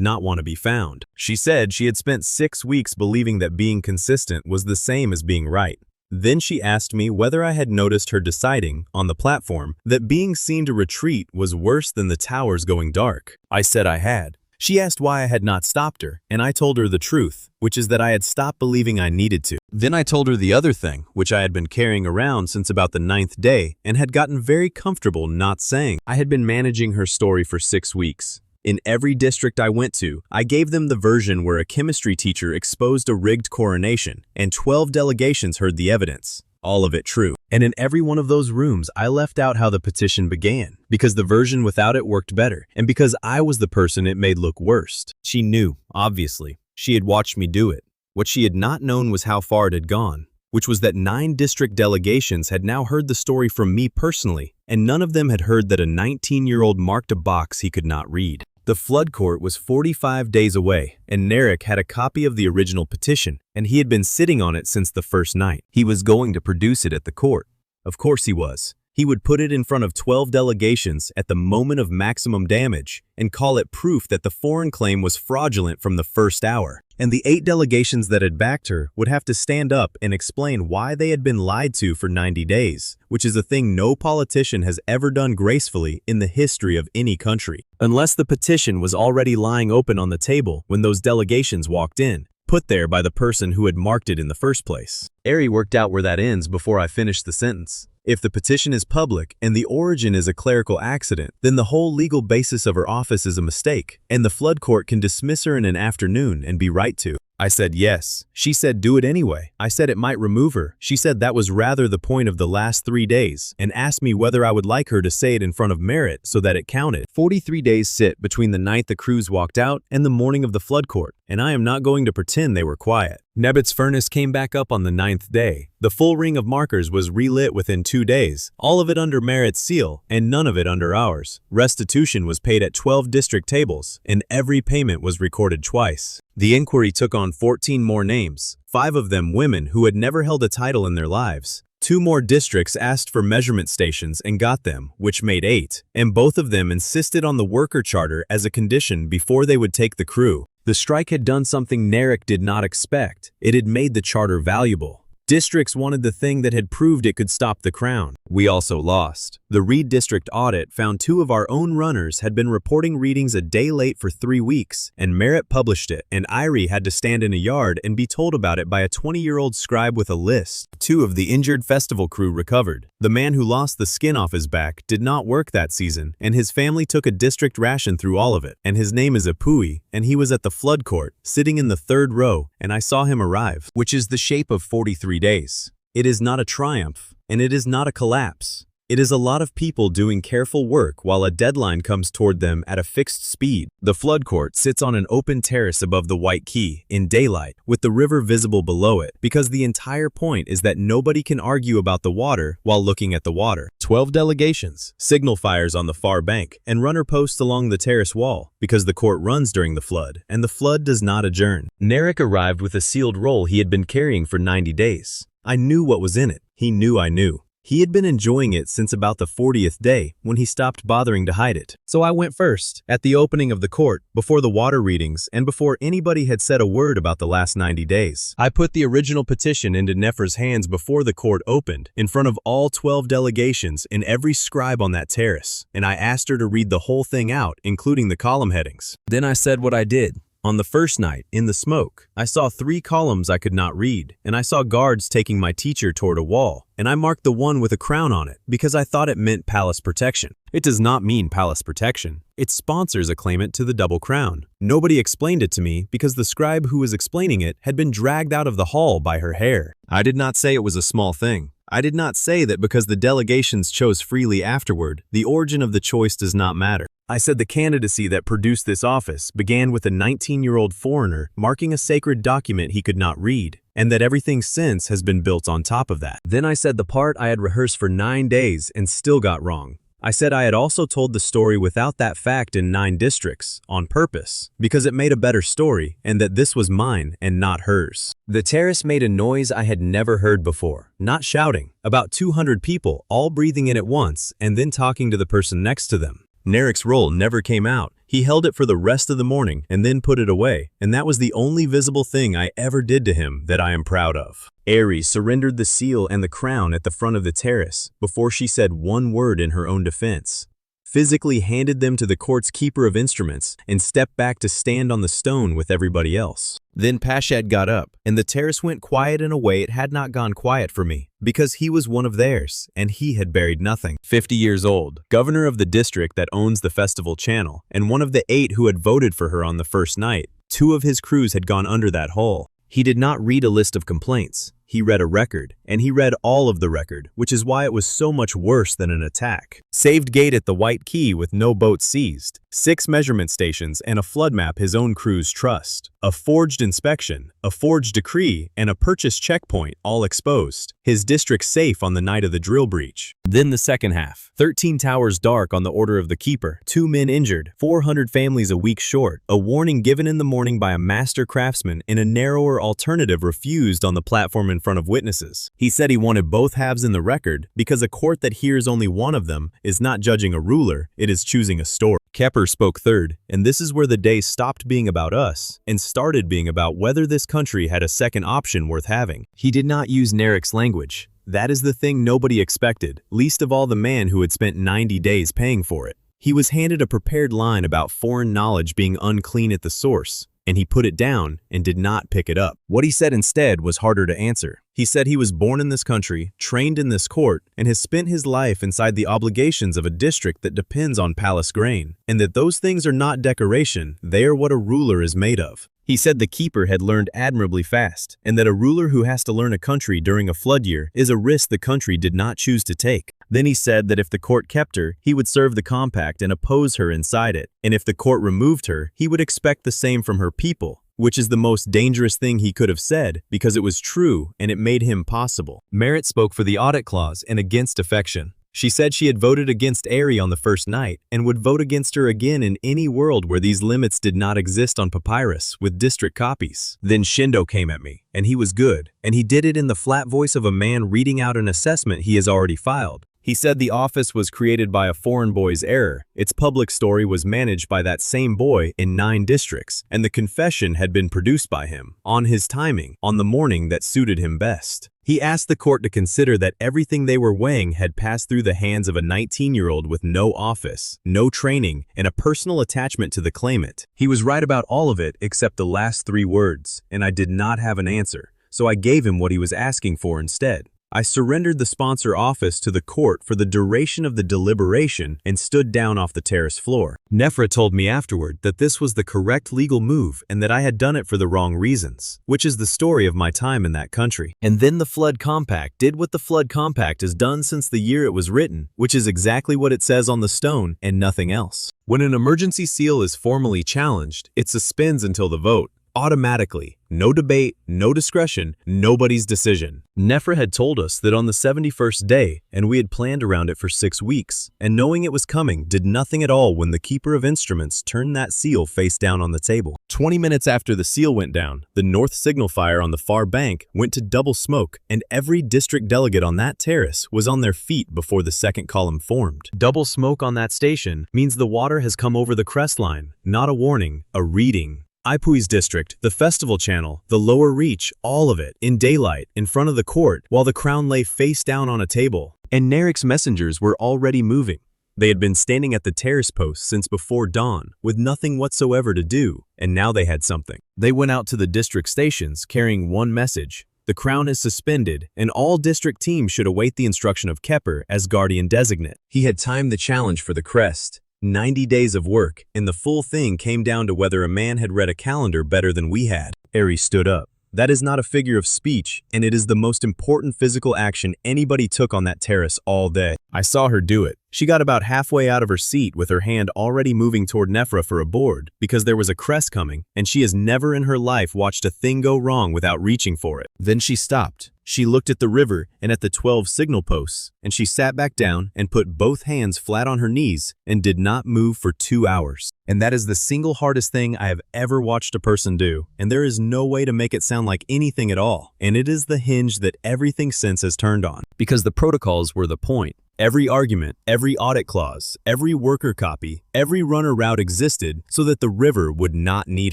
not want to be found. She said she had spent 6 weeks believing that being consistent was the same as being right. Then she asked me whether I had noticed her deciding, on the platform, that being seen to retreat was worse than the towers going dark. I said I had. She asked why I had not stopped her, and I told her the truth, which is that I had stopped believing I needed to. Then I told her the other thing, which I had been carrying around since about the 9th day and had gotten very comfortable not saying. I had been managing her story for 6 weeks. In every district I went to, I gave them the version where a chemistry teacher exposed a rigged coronation, and 12 delegations heard the evidence. All of it true. And in every one of those rooms, I left out how the petition began, because the version without it worked better, and because I was the person it made look worst. She knew, obviously. She had watched me do it. What she had not known was how far it had gone, which was that 9 district delegations had now heard the story from me personally, and none of them had heard that a 19-year-old marked a box he could not read. The flood court was 45 days away, and Narek had a copy of the original petition, and he had been sitting on it since the first night. He was going to produce it at the court. Of course he was. He would put it in front of 12 delegations at the moment of maximum damage and call it proof that the foreign claim was fraudulent from the first hour. And the 8 delegations that had backed her would have to stand up and explain why they had been lied to for 90 days, which is a thing no politician has ever done gracefully in the history of any country. Unless the petition was already lying open on the table when those delegations walked in, put there by the person who had marked it in the first place. Ari worked out where that ends before I finished the sentence. If the petition is public and the origin is a clerical accident, then the whole legal basis of her office is a mistake, and the flood court can dismiss her in an afternoon and be right to. I said yes. She said do it anyway. I said it might remove her. She said that was rather the point of the last 3 days and asked me whether I would like her to say it in front of Merit so that it counted. 43 days sit between the night the crews walked out and the morning of the flood court, and I am not going to pretend they were quiet. Nebbit's furnace came back up on the 9th day. The full ring of markers was relit within 2 days, all of it under Merit's seal and none of it under ours. Restitution was paid at 12 district tables, and every payment was recorded twice. The inquiry took on 14 more names, 5 of them women who had never held a title in their lives. 2 more districts asked for measurement stations and got them, which made 8, and both of them insisted on the worker charter as a condition before they would take the crew. The strike had done something Narek did not expect. It had made the charter valuable. Districts wanted the thing that had proved it could stop the crown. We also lost. The Reed District audit found 2 of our own runners had been reporting readings a day late for 3 weeks, and Merit published it, and Irie had to stand in a yard and be told about it by a 20-year-old scribe with a list. 2 of the injured festival crew recovered. The man who lost the skin off his back did not work that season, and his family took a district ration through all of it, and his name is Apui, and he was at the flood court, sitting in the 3rd row, and I saw him arrive, which is the shape of 43 days. It is not a triumph, and it is not a collapse. It is a lot of people doing careful work while a deadline comes toward them at a fixed speed. The flood court sits on an open terrace above the White Key, in daylight, with the river visible below it, because the entire point is that nobody can argue about the water while looking at the water. 12 delegations, signal fires on the far bank, and runner posts along the terrace wall, because the court runs during the flood, and the flood does not adjourn. Narek arrived with a sealed roll he had been carrying for 90 days. I knew what was in it. He knew I knew. He had been enjoying it since about the 40th day when he stopped bothering to hide it. So I went first, at the opening of the court, before the water readings, and before anybody had said a word about the last 90 days. I put the original petition into Nefer's hands before the court opened, in front of all 12 delegations and every scribe on that terrace, and I asked her to read the whole thing out, including the column headings. Then I said what I did. On the first night, in the smoke, I saw 3 columns I could not read, and I saw guards taking my teacher toward a wall, and I marked the one with a crown on it because I thought it meant palace protection. It does not mean palace protection. It sponsors a claimant to the double crown. Nobody explained it to me because the scribe who was explaining it had been dragged out of the hall by her hair. I did not say it was a small thing. I did not say that because the delegations chose freely afterward, the origin of the choice does not matter. I said the candidacy that produced this office began with a 19-year-old foreigner marking a sacred document he could not read, and that everything since has been built on top of that. Then I said the part I had rehearsed for 9 days and still got wrong. I said I had also told the story without that fact in 9 districts, on purpose, because it made a better story, and that this was mine and not hers. The terrace made a noise I had never heard before, not shouting, about 200 people all breathing in at once and then talking to the person next to them. Narek's roll never came out. He held it for the rest of the morning and then put it away, and that was the only visible thing I ever did to him that I am proud of. Aries surrendered the seal and the crown at the front of the terrace before she said one word in her own defense, physically handed them to the court's keeper of instruments, and stepped back to stand on the stone with everybody else. Then Pashad got up, and the terrace went quiet in a way it had not gone quiet for me, because he was one of theirs, and he had buried nothing. 50 years old, governor of the district that owns the festival channel, and one of the 8 who had voted for her on the first night. 2 of his crews had gone under that hole. He did not read a list of complaints. He read a record, and he read all of the record, which is why it was so much worse than an attack. Saved gate at the White Key with no boat seized, 6 measurement stations and a flood map his own crews trust, a forged inspection, a forged decree, and a purchase checkpoint all exposed. His district safe on the night of the drill breach. Then the second half. 13 towers dark on the order of the keeper, 2 men injured, 400 families a week short, a warning given in the morning by a master craftsman and a narrower alternative refused on the platform in in front of witnesses. He said he wanted both halves in the record because a court that hears only one of them is not judging a ruler, it is choosing a story. Kepper spoke third, and this is where the day stopped being about us and started being about whether this country had a second option worth having. He did not use Narek's language. That is the thing nobody expected, least of all the man who had spent 90 days paying for it. He was handed a prepared line about foreign knowledge being unclean at the source, and he put it down and did not pick it up. What he said instead was harder to answer. He said he was born in this country, trained in this court, and has spent his life inside the obligations of a district that depends on palace grain, and that those things are not decoration, they are what a ruler is made of. He said the keeper had learned admirably fast, and that a ruler who has to learn a country during a flood year is a risk the country did not choose to take. Then he said that if the court kept her, he would serve the compact and oppose her inside it, and if the court removed her, he would expect the same from her people, which is the most dangerous thing he could have said because it was true and it made him possible. Merit spoke for the audit clause and against affection. She said she had voted against Ari on the first night and would vote against her again in any world where these limits did not exist on papyrus with district copies. Then Shindo came at me, and he was good, and he did it in the flat voice of a man reading out an assessment he has already filed. He said the office was created by a foreign boy's error, its public story was managed by that same boy in 9 districts, and the confession had been produced by him, on his timing, on the morning that suited him best. He asked the court to consider that everything they were weighing had passed through the hands of a 19-year-old with no office, no training, and a personal attachment to the claimant. He was right about all of it except the last 3 words, and I did not have an answer, so I gave him what he was asking for instead. I surrendered the sponsor office to the court for the duration of the deliberation and stood down off the terrace floor. Nefra told me afterward that this was the correct legal move and that I had done it for the wrong reasons, which is the story of my time in that country. And then the Flood Compact did what the Flood Compact has done since the year it was written, which is exactly what it says on the stone and nothing else. When an emergency seal is formally challenged, it suspends until the vote. Automatically. No debate, no discretion, nobody's decision. Nefra had told us that on the 71st day, and we had planned around it for 6 weeks, and knowing it was coming, did nothing at all when the keeper of instruments turned that seal face down on the table. 20 minutes after the seal went down, the north signal fire on the far bank went to double smoke, and every district delegate on that terrace was on their feet before the second column formed. Double smoke on that station means the water has come over the crest line, not a warning, a reading. Ipui's district, the festival channel, the lower reach, all of it, in daylight, in front of the court, while the crown lay face down on a table. And Narek's messengers were already moving. They had been standing at the terrace post since before dawn, with nothing whatsoever to do, and now they had something. They went out to the district stations, carrying one message. The crown is suspended, and all district teams should await the instruction of Kepper as guardian designate. He had timed the challenge for the crest. 90 days of work, and the full thing came down to whether a man had read a calendar better than we had. Ari stood up. That is not a figure of speech, and it is the most important physical action anybody took on that terrace all day. I saw her do it. She got about halfway out of her seat with her hand already moving toward Nefra for a board, because there was a crest coming, and she has never in her life watched a thing go wrong without reaching for it. Then she stopped. She looked at the river and at the 12 signal posts, and she sat back down and put both hands flat on her knees and did not move for 2 hours. And that is the single hardest thing I have ever watched a person do, and there is no way to make it sound like anything at all. And it is the hinge that everything since has turned on, because the protocols were the point. Every argument, every audit clause, every worker copy, every runner route existed so that the river would not need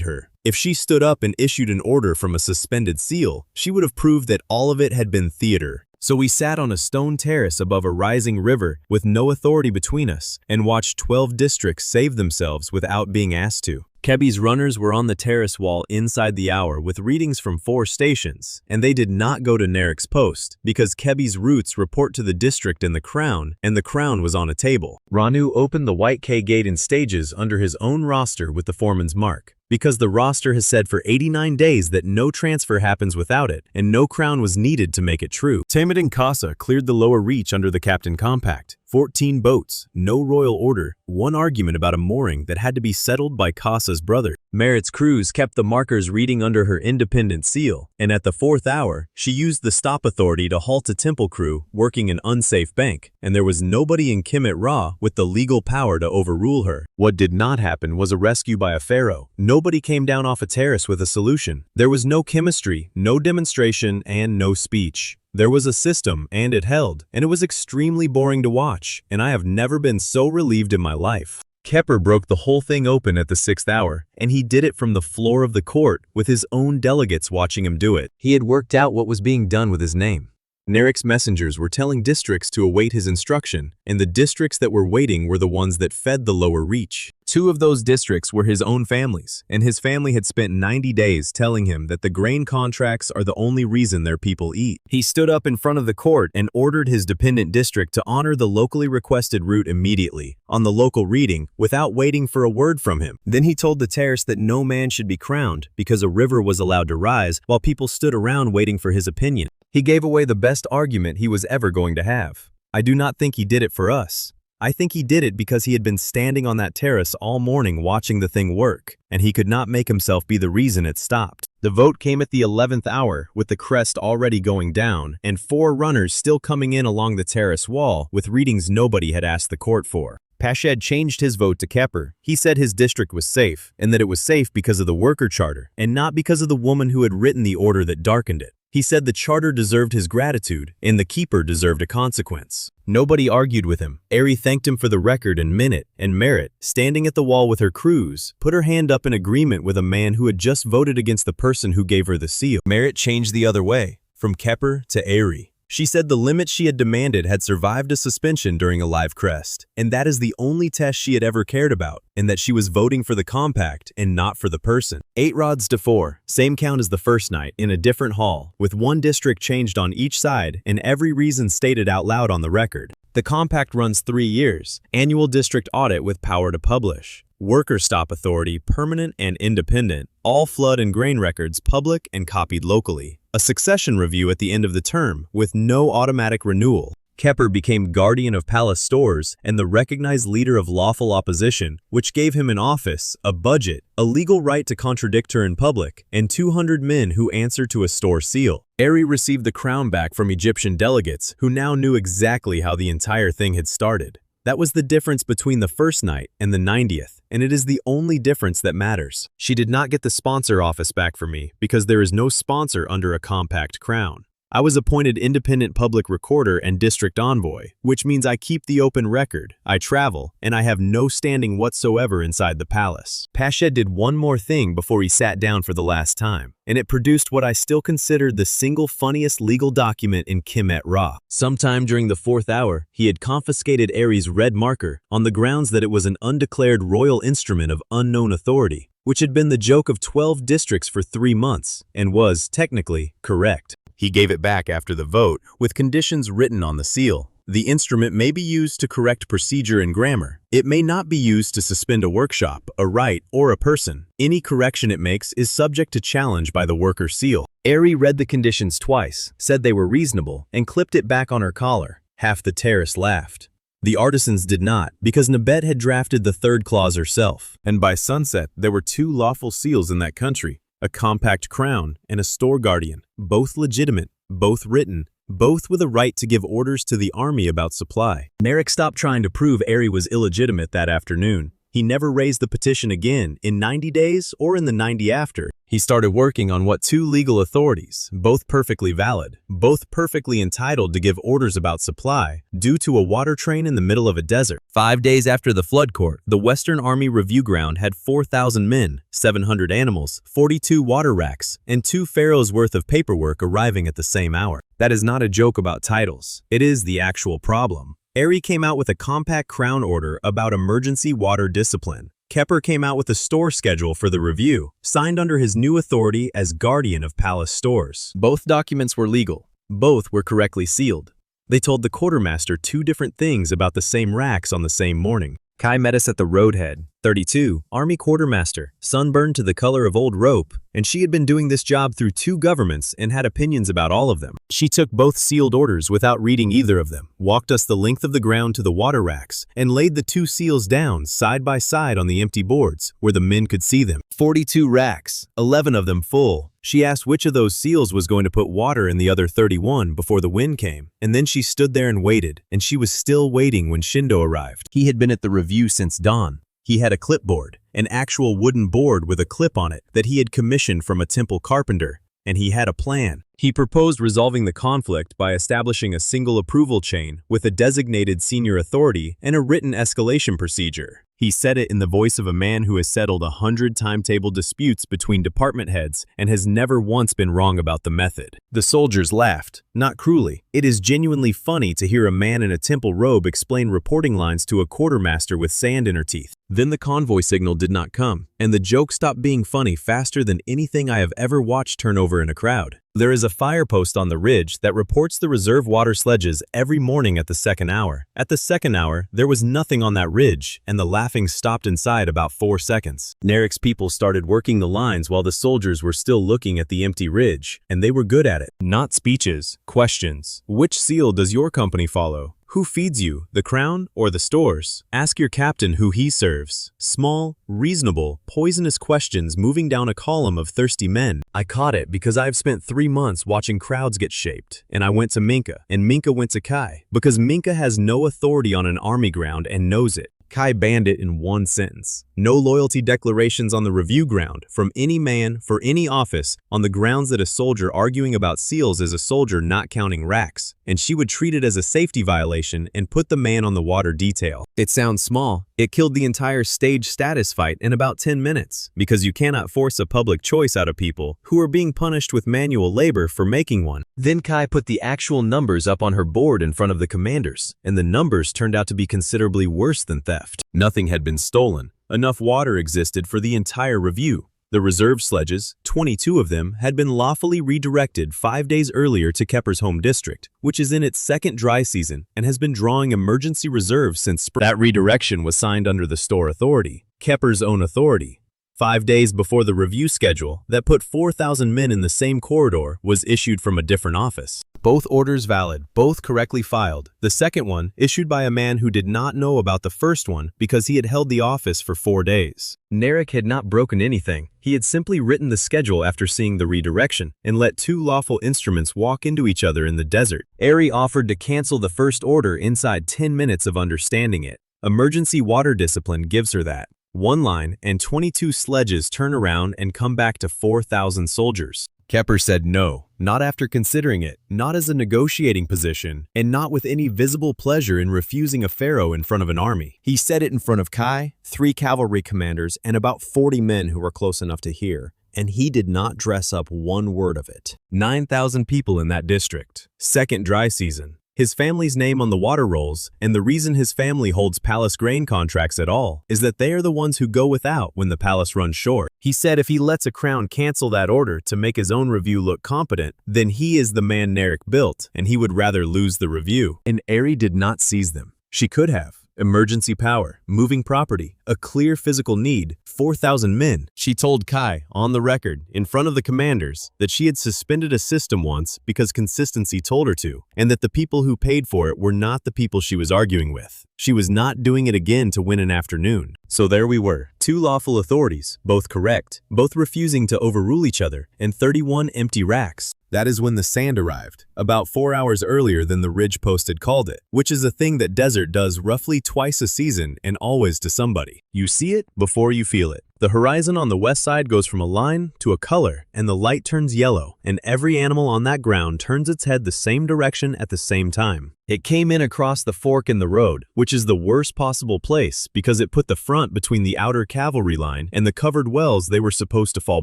her. If she stood up and issued an order from a suspended seal, she would have proved that all of it had been theater. So we sat on a stone terrace above a rising river with no authority between us and watched 12 districts save themselves without being asked to. Kebi's runners were on the terrace wall inside the hour with readings from 4 stations, and they did not go to Narek's post because Kebi's routes report to the district and the crown was on a table. Ranu opened the white K gate in stages under his own roster with the foreman's mark, because the roster has said for 89 days that no transfer happens without it, and no crown was needed to make it true. Tamadin Casa cleared the lower reach under the Captain Compact. 14 boats, no royal order, one argument about a mooring that had to be settled by Kasa's brother. Merritt's cruise kept the markers reading under her independent seal, and at the 4th hour, she used the stop authority to halt a temple crew working an unsafe bank, and there was nobody in Kemet Ra with the legal power to overrule her. What did not happen was a rescue by a pharaoh. Nobody came down off a terrace with a solution. There was no chemistry, no demonstration, and no speech. There was a system, and it held, and it was extremely boring to watch, and I have never been so relieved in my life. Kepper broke the whole thing open at the 6th hour, and he did it from the floor of the court with his own delegates watching him do it. He had worked out what was being done with his name. Nerek's messengers were telling districts to await his instruction, and the districts that were waiting were the ones that fed the lower reach. 2 of those districts were his own families, and his family had spent 90 days telling him that the grain contracts are the only reason their people eat. He stood up in front of the court and ordered his dependent district to honor the locally requested route immediately, on the local reading, without waiting for a word from him. Then he told the terrace that no man should be crowned because a river was allowed to rise while people stood around waiting for his opinion. He gave away the best argument he was ever going to have. I do not think he did it for us. I think he did it because he had been standing on that terrace all morning watching the thing work, and he could not make himself be the reason it stopped. The vote came at the 11th hour, with the crest already going down, and 4 runners still coming in along the terrace wall with readings nobody had asked the court for. Pashed changed his vote to Kepper. He said his district was safe, and that it was safe because of the worker charter, and not because of the woman who had written the order that darkened it. He said the charter deserved his gratitude, and the keeper deserved a consequence. Nobody argued with him. Ari thanked him for the record and minute, and Merritt, standing at the wall with her crews, put her hand up in agreement with a man who had just voted against the person who gave her the seal. Merritt changed the other way, from Kepper to Ari. She said the limit she had demanded had survived a suspension during a live crest, and that is the only test she had ever cared about, and that she was voting for the compact and not for the person. 8 rods to 4, same count as the first night, in a different hall, with 1 district changed on each side and every reason stated out loud on the record. The compact runs 3 years, annual district audit with power to publish. Worker stop authority, permanent and independent, all flood and grain records public and copied locally. A succession review at the end of the term, with no automatic renewal. Kepper became guardian of palace stores and the recognized leader of lawful opposition, which gave him an office, a budget, a legal right to contradict her in public, and 200 men who answered to a store seal. Ari received the crown back from Egyptian delegates, who now knew exactly how the entire thing had started. That was the difference between the first night and the 90th, and it is the only difference that matters. She did not get the sponsor office back for me because there is no sponsor under a compact crown. I was appointed independent public recorder and district envoy, which means I keep the open record, I travel, and I have no standing whatsoever inside the palace. Pashed did one more thing before he sat down for the last time, and it produced what I still considered the single funniest legal document in Kemet Ra. Sometime during the 4th hour, he had confiscated Ari's red marker on the grounds that it was an undeclared royal instrument of unknown authority, which had been the joke of 12 districts for 3 months, and was, technically, correct. He gave it back after the vote, with conditions written on the seal. The instrument may be used to correct procedure and grammar. It may not be used to suspend a workshop, a right, or a person. Any correction it makes is subject to challenge by the worker seal. Ari read the conditions twice, said they were reasonable, and clipped it back on her collar. Half the terrace laughed. The artisans did not, because Nabet had drafted the 3rd clause herself. And by sunset, there were 2 lawful seals in that country. A compact crown, and a store guardian, both legitimate, both written, both with a right to give orders to the army about supply. Nerek stopped trying to prove Ari was illegitimate that afternoon. He never raised the petition again in 90 days or in the 90 after. He started working on what 2 legal authorities, both perfectly valid, both perfectly entitled to give orders about supply, due to a water train in the middle of a desert. 5 days after the flood court, the Western Army Review Ground had 4,000 men, 700 animals, 42 water racks, and 2 pharaohs worth of paperwork arriving at the same hour. That is not a joke about titles. It is the actual problem. Ari came out with a compact crown order about emergency water discipline. Kepper came out with a store schedule for the review, signed under his new authority as guardian of palace stores. Both documents were legal. Both were correctly sealed. They told the quartermaster 2 different things about the same racks on the same morning. Kai met us at the roadhead. 32, Army Quartermaster, sunburned to the color of old rope, and she had been doing this job through 2 governments and had opinions about all of them. She took both sealed orders without reading either of them, walked us the length of the ground to the water racks, and laid the 2 seals down side by side on the empty boards where the men could see them. 42 racks, 11 of them full. She asked which of those seals was going to put water in the other 31 before the wind came, and then she stood there and waited, and she was still waiting when Shindo arrived. He had been at the review since dawn. He had a clipboard, an actual wooden board with a clip on it that he had commissioned from a temple carpenter, and he had a plan. He proposed resolving the conflict by establishing a single approval chain with a designated senior authority and a written escalation procedure. He said it in the voice of a man who has settled 100 timetable disputes between department heads and has never once been wrong about the method. The soldiers laughed, not cruelly. It is genuinely funny to hear a man in a temple robe explain reporting lines to a quartermaster with sand in her teeth. Then the convoy signal did not come, and the joke stopped being funny faster than anything I have ever watched turn over in a crowd. There is a fire post on the ridge that reports the reserve water sledges every morning at the 2nd hour. At the 2nd hour, there was nothing on that ridge, and the laughing stopped inside about 4 seconds. Narek's people started working the lines while the soldiers were still looking at the empty ridge, and they were good at it. Not speeches, questions. Which seal does your company follow? Who feeds you, the crown or the stores? Ask your captain who he serves. Small, reasonable, poisonous questions moving down a column of thirsty men. I caught it because I've spent 3 months watching crowds get shaped, and I went to Minka, and Minka went to Kai, because Minka has no authority on an army ground and knows it. Kai banned it in one sentence. No loyalty declarations on the review ground from any man for any office on the grounds that a soldier arguing about seals is a soldier not counting racks, and she would treat it as a safety violation and put the man on the water detail. It sounds small. It killed the entire stage status fight in about 10 minutes, because you cannot force a public choice out of people who are being punished with manual labor for making one. Then Kai put the actual numbers up on her board in front of the commanders, and the numbers turned out to be considerably worse than theft. Nothing had been stolen. Enough water existed for the entire review. The reserve sledges, 22 of them, had been lawfully redirected 5 days earlier to Kepper's home district, which is in its 2nd dry season and has been drawing emergency reserves since spring. That redirection was signed under the store authority, Kepper's own authority. 5 days before the review schedule that put 4,000 men in the same corridor was issued from a different office. Both orders valid, both correctly filed. The second one issued by a man who did not know about the first one because he had held the office for 4 days. Narek had not broken anything. He had simply written the schedule after seeing the redirection and let 2 lawful instruments walk into each other in the desert. Ari offered to cancel the first order inside 10 minutes of understanding it. Emergency water discipline gives her that. 1 line and 22 sledges turn around and come back to 4,000 soldiers. Kepper said no, not after considering it, not as a negotiating position, and not with any visible pleasure in refusing a pharaoh in front of an army. He said it in front of Kai, 3 cavalry commanders, and about 40 men who were close enough to hear, and he did not dress up one word of it. 9,000 people in that district. 2nd dry season. His family's name on the water rolls, and the reason his family holds palace grain contracts at all is that they are the ones who go without when the palace runs short. He said if he lets a crown cancel that order to make his own review look competent, then he is the man Narek built, and he would rather lose the review. And Ari did not seize them. She could have. Emergency power, moving property, a clear physical need, 4,000 men. She told Kai, on the record, in front of the commanders, that she had suspended a system once because consistency told her to, and that the people who paid for it were not the people she was arguing with. She was not doing it again to win an afternoon. So there we were, 2 lawful authorities, both correct, both refusing to overrule each other, and 31 empty racks. That is when the sand arrived, about 4 hours earlier than the ridge post had called it, which is a thing that desert does roughly twice a season and always to somebody. You see it before you feel it. The horizon on the west side goes from a line to a color, and the light turns yellow, and every animal on that ground turns its head the same direction at the same time. It came in across the fork in the road, which is the worst possible place because it put the front between the outer cavalry line and the covered wells they were supposed to fall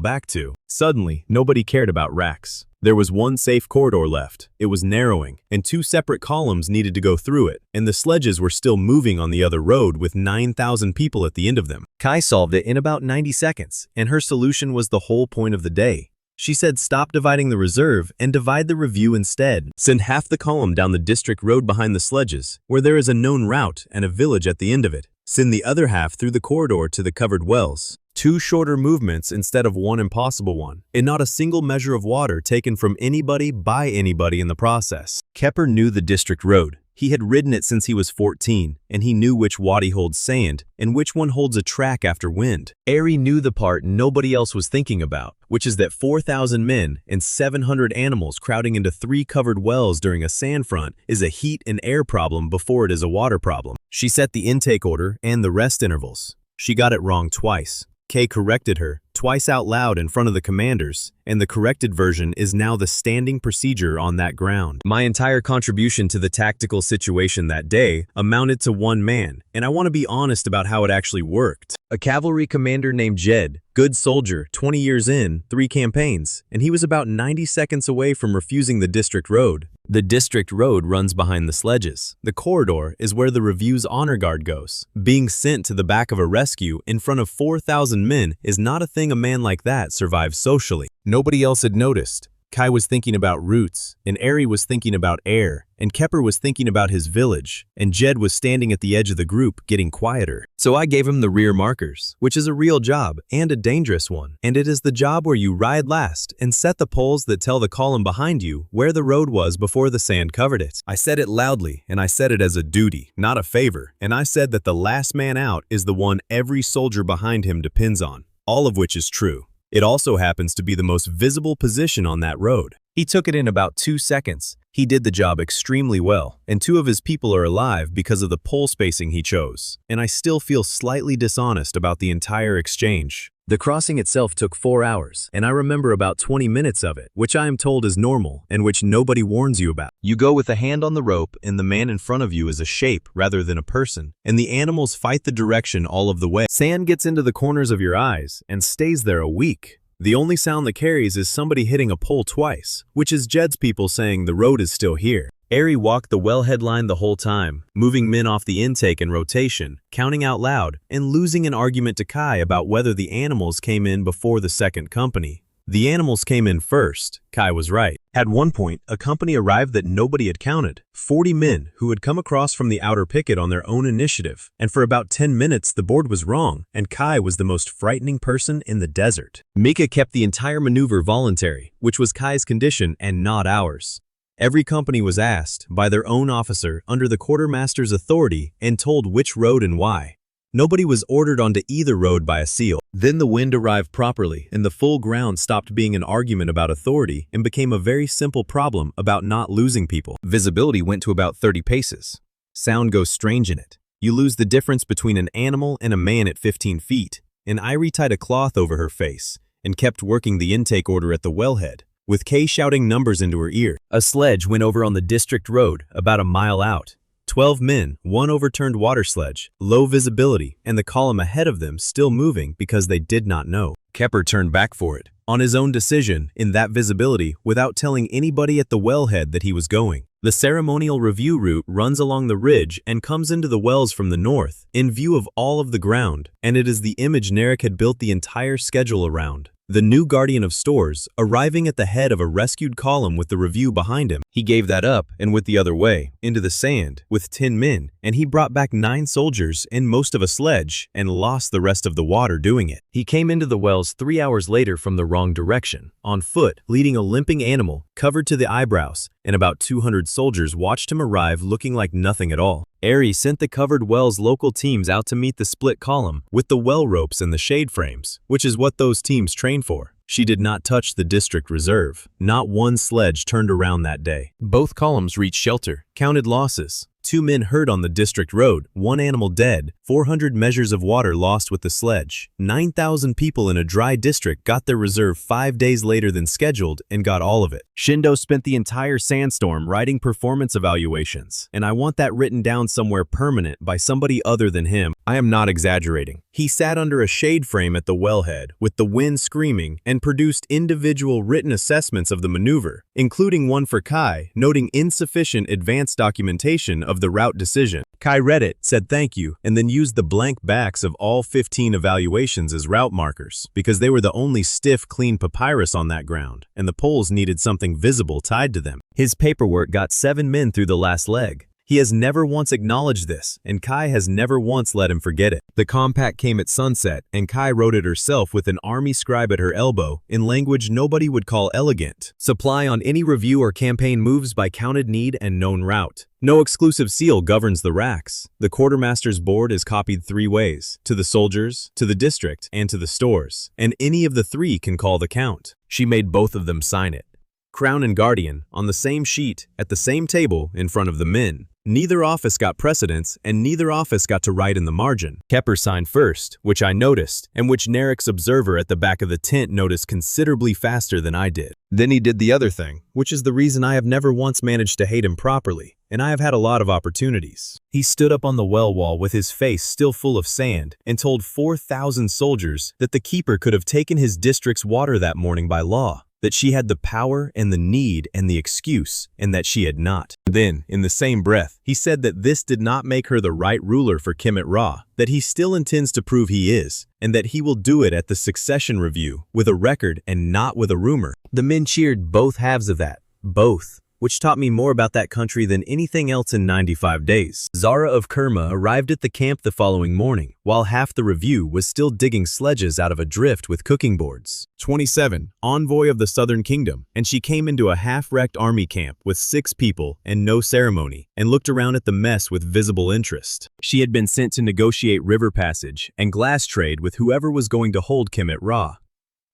back to. Suddenly, nobody cared about racks. There was one safe corridor left. It was narrowing, and 2 separate columns needed to go through it, and the sledges were still moving on the other road with 9,000 people at the end of them. Kai solved it in about 90 seconds, and her solution was the whole point of the day. She said stop dividing the reserve and divide the review instead. Send half the column down the district road behind the sledges, where there is a known route and a village at the end of it, send the other half through the corridor to the covered wells. 2 shorter movements instead of 1 impossible one, and not a single measure of water taken from anybody by anybody in the process. Kepper knew the district road. He had ridden it since he was 14, and he knew which wadi holds sand and which one holds a track after wind. Ari knew the part nobody else was thinking about, which is that 4,000 men and 700 animals crowding into 3 covered wells during a sand front is a heat and air problem before it is a water problem. She set the intake order and the rest intervals. She got it wrong twice. Kay corrected her, twice out loud in front of the commanders, and the corrected version is now the standing procedure on that ground. My entire contribution to the tactical situation that day amounted to 1 man, and I want to be honest about how it actually worked. A cavalry commander named Jed, good soldier, 20 years in, 3 campaigns, and he was about 90 seconds away from refusing the district road. The district road runs behind the sledges. The corridor is where the review's honor guard goes. Being sent to the back of a rescue in front of 4,000 men is not a thing a man like that survives socially. Nobody else had noticed. Kai was thinking about roots, and Ari was thinking about air, and Kepper was thinking about his village, and Jed was standing at the edge of the group getting quieter. So I gave him the rear markers, which is a real job and a dangerous one, and it is the job where you ride last and set the poles that tell the column behind you where the road was before the sand covered it. I said it loudly, and I said it as a duty, not a favor, and I said that the last man out is the one every soldier behind him depends on, all of which is true. It also happens to be the most visible position on that road. He took it in about 2 seconds. He did the job extremely well, and 2 of his people are alive because of the pole spacing he chose. And I still feel slightly dishonest about the entire exchange. The crossing itself took 4 hours, and I remember about 20 minutes of it, which I am told is normal and which nobody warns you about. You go with a hand on the rope, and the man in front of you is a shape rather than a person, and the animals fight the direction all of the way. Sand gets into the corners of your eyes and stays there a week. The only sound that carries is somebody hitting a pole twice, which is Jed's people saying the road is still here. Ari walked the wellhead line the whole time, moving men off the intake in rotation, counting out loud, and losing an argument to Kai about whether the animals came in before the second company. The animals came in first. Kai was right. At one point, a company arrived that nobody had counted. 40 men who had come across from the outer picket on their own initiative. And for about 10 minutes, the board was wrong, and Kai was the most frightening person in the desert. Mika kept the entire maneuver voluntary, which was Kai's condition and not ours. Every company was asked, by their own officer, under the quartermaster's authority, and told which road and why. Nobody was ordered onto either road by a SEAL. Then the wind arrived properly, and the full ground stopped being an argument about authority and became a very simple problem about not losing people. Visibility went to about 30 paces. Sound goes strange in it. You lose the difference between an animal and a man at 15 feet. And Irie tied a cloth over her face and kept working the intake order at the wellhead, with Kay shouting numbers into her ear. A sledge went over on the district road about a mile out. 12 men, 1 overturned water sledge, low visibility, and the column ahead of them still moving because they did not know. Kepper turned back for it, on his own decision, in that visibility, without telling anybody at the wellhead that he was going. The ceremonial review route runs along the ridge and comes into the wells from the north, in view of all of the ground, and it is the image Narek had built the entire schedule around. The new guardian of stores, arriving at the head of a rescued column with the review behind him. He gave that up and went the other way, into the sand, with 10 men, and he brought back 9 soldiers and most of a sledge, and lost the rest of the water doing it. He came into the wells 3 hours later from the wrong direction, on foot, leading a limping animal, covered to the eyebrows, and about 200 soldiers watched him arrive looking like nothing at all. Ari sent the covered wells local teams out to meet the split column with the well ropes and the shade frames, which is what those teams train for. She did not touch the district reserve. Not one sledge turned around that day. Both columns reached shelter, counted losses. 2 men hurt on the district road, 1 animal dead, 400 measures of water lost with the sledge. 9,000 people in a dry district got their reserve 5 days later than scheduled and got all of it. Shindo spent the entire sandstorm writing performance evaluations, and I want that written down somewhere permanent by somebody other than him. I am not exaggerating. He sat under a shade frame at the wellhead, with the wind screaming, and produced individual written assessments of the maneuver, including one for Kai, noting insufficient advanced documentation of the route decision. Kai read it, said thank you, and then used the blank backs of all 15 evaluations as route markers, because they were the only stiff, clean papyrus on that ground, and the poles needed something visible tied to them. His paperwork got 7 men through the last leg. He has never once acknowledged this, and Kai has never once let him forget it. The compact came at sunset, and Kai wrote it herself with an army scribe at her elbow, in language nobody would call elegant. Supply on any review or campaign moves by counted need and known route. No exclusive seal governs the racks. The quartermaster's board is copied 3 ways: to the soldiers, to the district, and to the stores. And any of the 3 can call the count. She made both of them sign it. Crown and Guardian, on the same sheet, at the same table, in front of the men. Neither office got precedence, and neither office got to write in the margin. Kepper signed first, which I noticed, and which Narek's observer at the back of the tent noticed considerably faster than I did. Then he did the other thing, which is the reason I have never once managed to hate him properly, and I have had a lot of opportunities. He stood up on the well wall with his face still full of sand and told 4,000 soldiers that the keeper could have taken his district's water that morning by law, that she had the power and the need and the excuse, and that she had not. Then, in the same breath, he said that this did not make her the right ruler for Kemet Ra, that he still intends to prove he is, and that he will do it at the succession review, with a record and not with a rumor. The men cheered both halves of that. Both. Which taught me more about that country than anything else in 95 days. Zara of Kerma arrived at the camp the following morning, while half the review was still digging sledges out of a drift with cooking boards. 27, envoy of the Southern Kingdom, and she came into a half-wrecked army camp with 6 people and no ceremony, and looked around at the mess with visible interest. She had been sent to negotiate river passage and glass trade with whoever was going to hold Kemet Ra.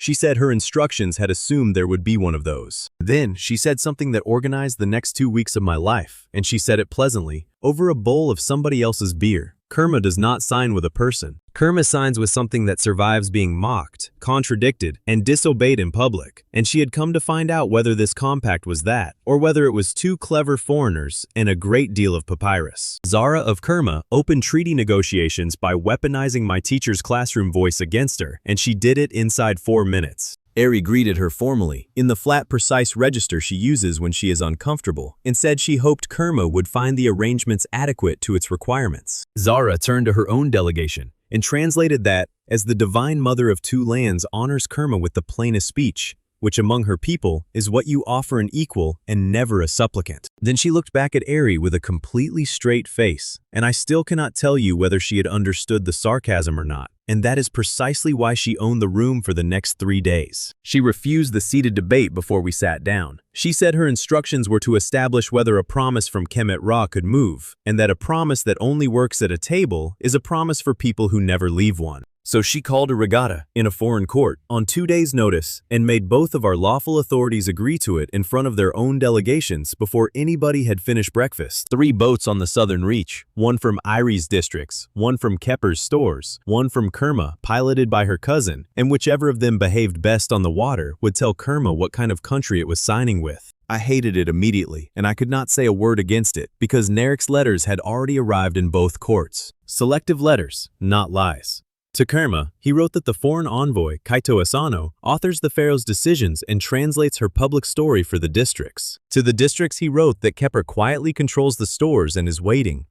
She said her instructions had assumed there would be one of those. Then she said something that organized the next 2 weeks of my life, and she said it pleasantly, over a bowl of somebody else's beer. Kerma does not sign with a person. Kerma signs with something that survives being mocked, contradicted, and disobeyed in public, and she had come to find out whether this compact was that, or whether it was 2 clever foreigners and a great deal of papyrus. Zara of Kerma opened treaty negotiations by weaponizing my teacher's classroom voice against her, and she did it inside 4 minutes. Eri greeted her formally, in the flat, precise register she uses when she is uncomfortable, and said she hoped Kerma would find the arrangements adequate to its requirements. Zara turned to her own delegation and translated that, as the divine mother of 2 lands honors Kerma with the plainest speech, which among her people is what you offer an equal and never a supplicant. Then she looked back at Eri with a completely straight face, and I still cannot tell you whether she had understood the sarcasm or not, and that is precisely why she owned the room for the next 3 days. She refused the seated debate before we sat down. She said her instructions were to establish whether a promise from Kemet Ra could move, and that a promise that only works at a table is a promise for people who never leave one. So she called a regatta in a foreign court on 2 days' notice and made both of our lawful authorities agree to it in front of their own delegations before anybody had finished breakfast. 3 boats on the southern reach, 1 from Irie's districts, 1 from Kepper's stores, 1 from Kerma, piloted by her cousin, and whichever of them behaved best on the water would tell Kerma what kind of country it was signing with. I hated it immediately, and I could not say a word against it because Narek's letters had already arrived in both courts. Selective letters, not lies. To Kerma, he wrote that the foreign envoy, Kaito Asano, authors the pharaoh's decisions and translates her public story for the districts. To the districts, he wrote that Kepper quietly controls the stores and is waiting.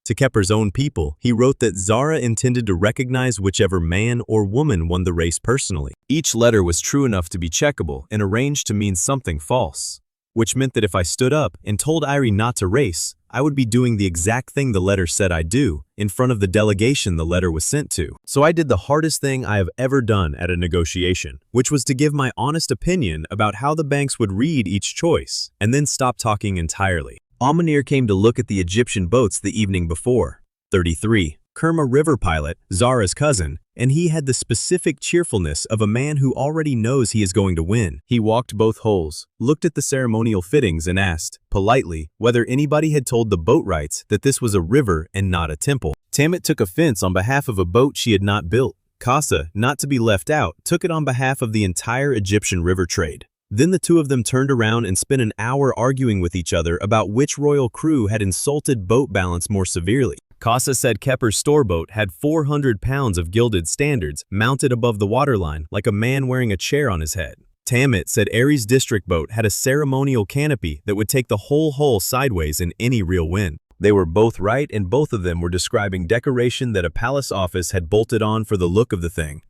To Kepper's own people, he wrote that Zara intended to recognize whichever man or woman won the race personally. Each letter was true enough to be checkable and arranged to mean something false, which meant that if I stood up and told Irie not to race, I would be doing the exact thing the letter said I'd do in front of the delegation the letter was sent to. So I did the hardest thing I have ever done at a negotiation, which was to give my honest opinion about how the banks would read each choice, and then stop talking entirely. Amunir came to look at the Egyptian boats the evening before. 33. Kerma river pilot, Zara's cousin, and he had the specific cheerfulness of a man who already knows he is going to win. He walked both holes, looked at the ceremonial fittings and asked, politely, whether anybody had told the boatwrights that this was a river and not a temple. Tamit took offense on behalf of a boat she had not built. Kasa, not to be left out, took it on behalf of the entire Egyptian river trade. Then the 2 of them turned around and spent an hour arguing with each other about which royal crew had insulted boat balance more severely. Kasa said Kepper's storeboat had 400 pounds of gilded standards mounted above the waterline like a man wearing a chair on his head. Tamit said Erie's district boat had a ceremonial canopy that would take the whole hull sideways in any real wind. They were both right, and both of them were describing decoration that a palace office had bolted on for the look of the thing.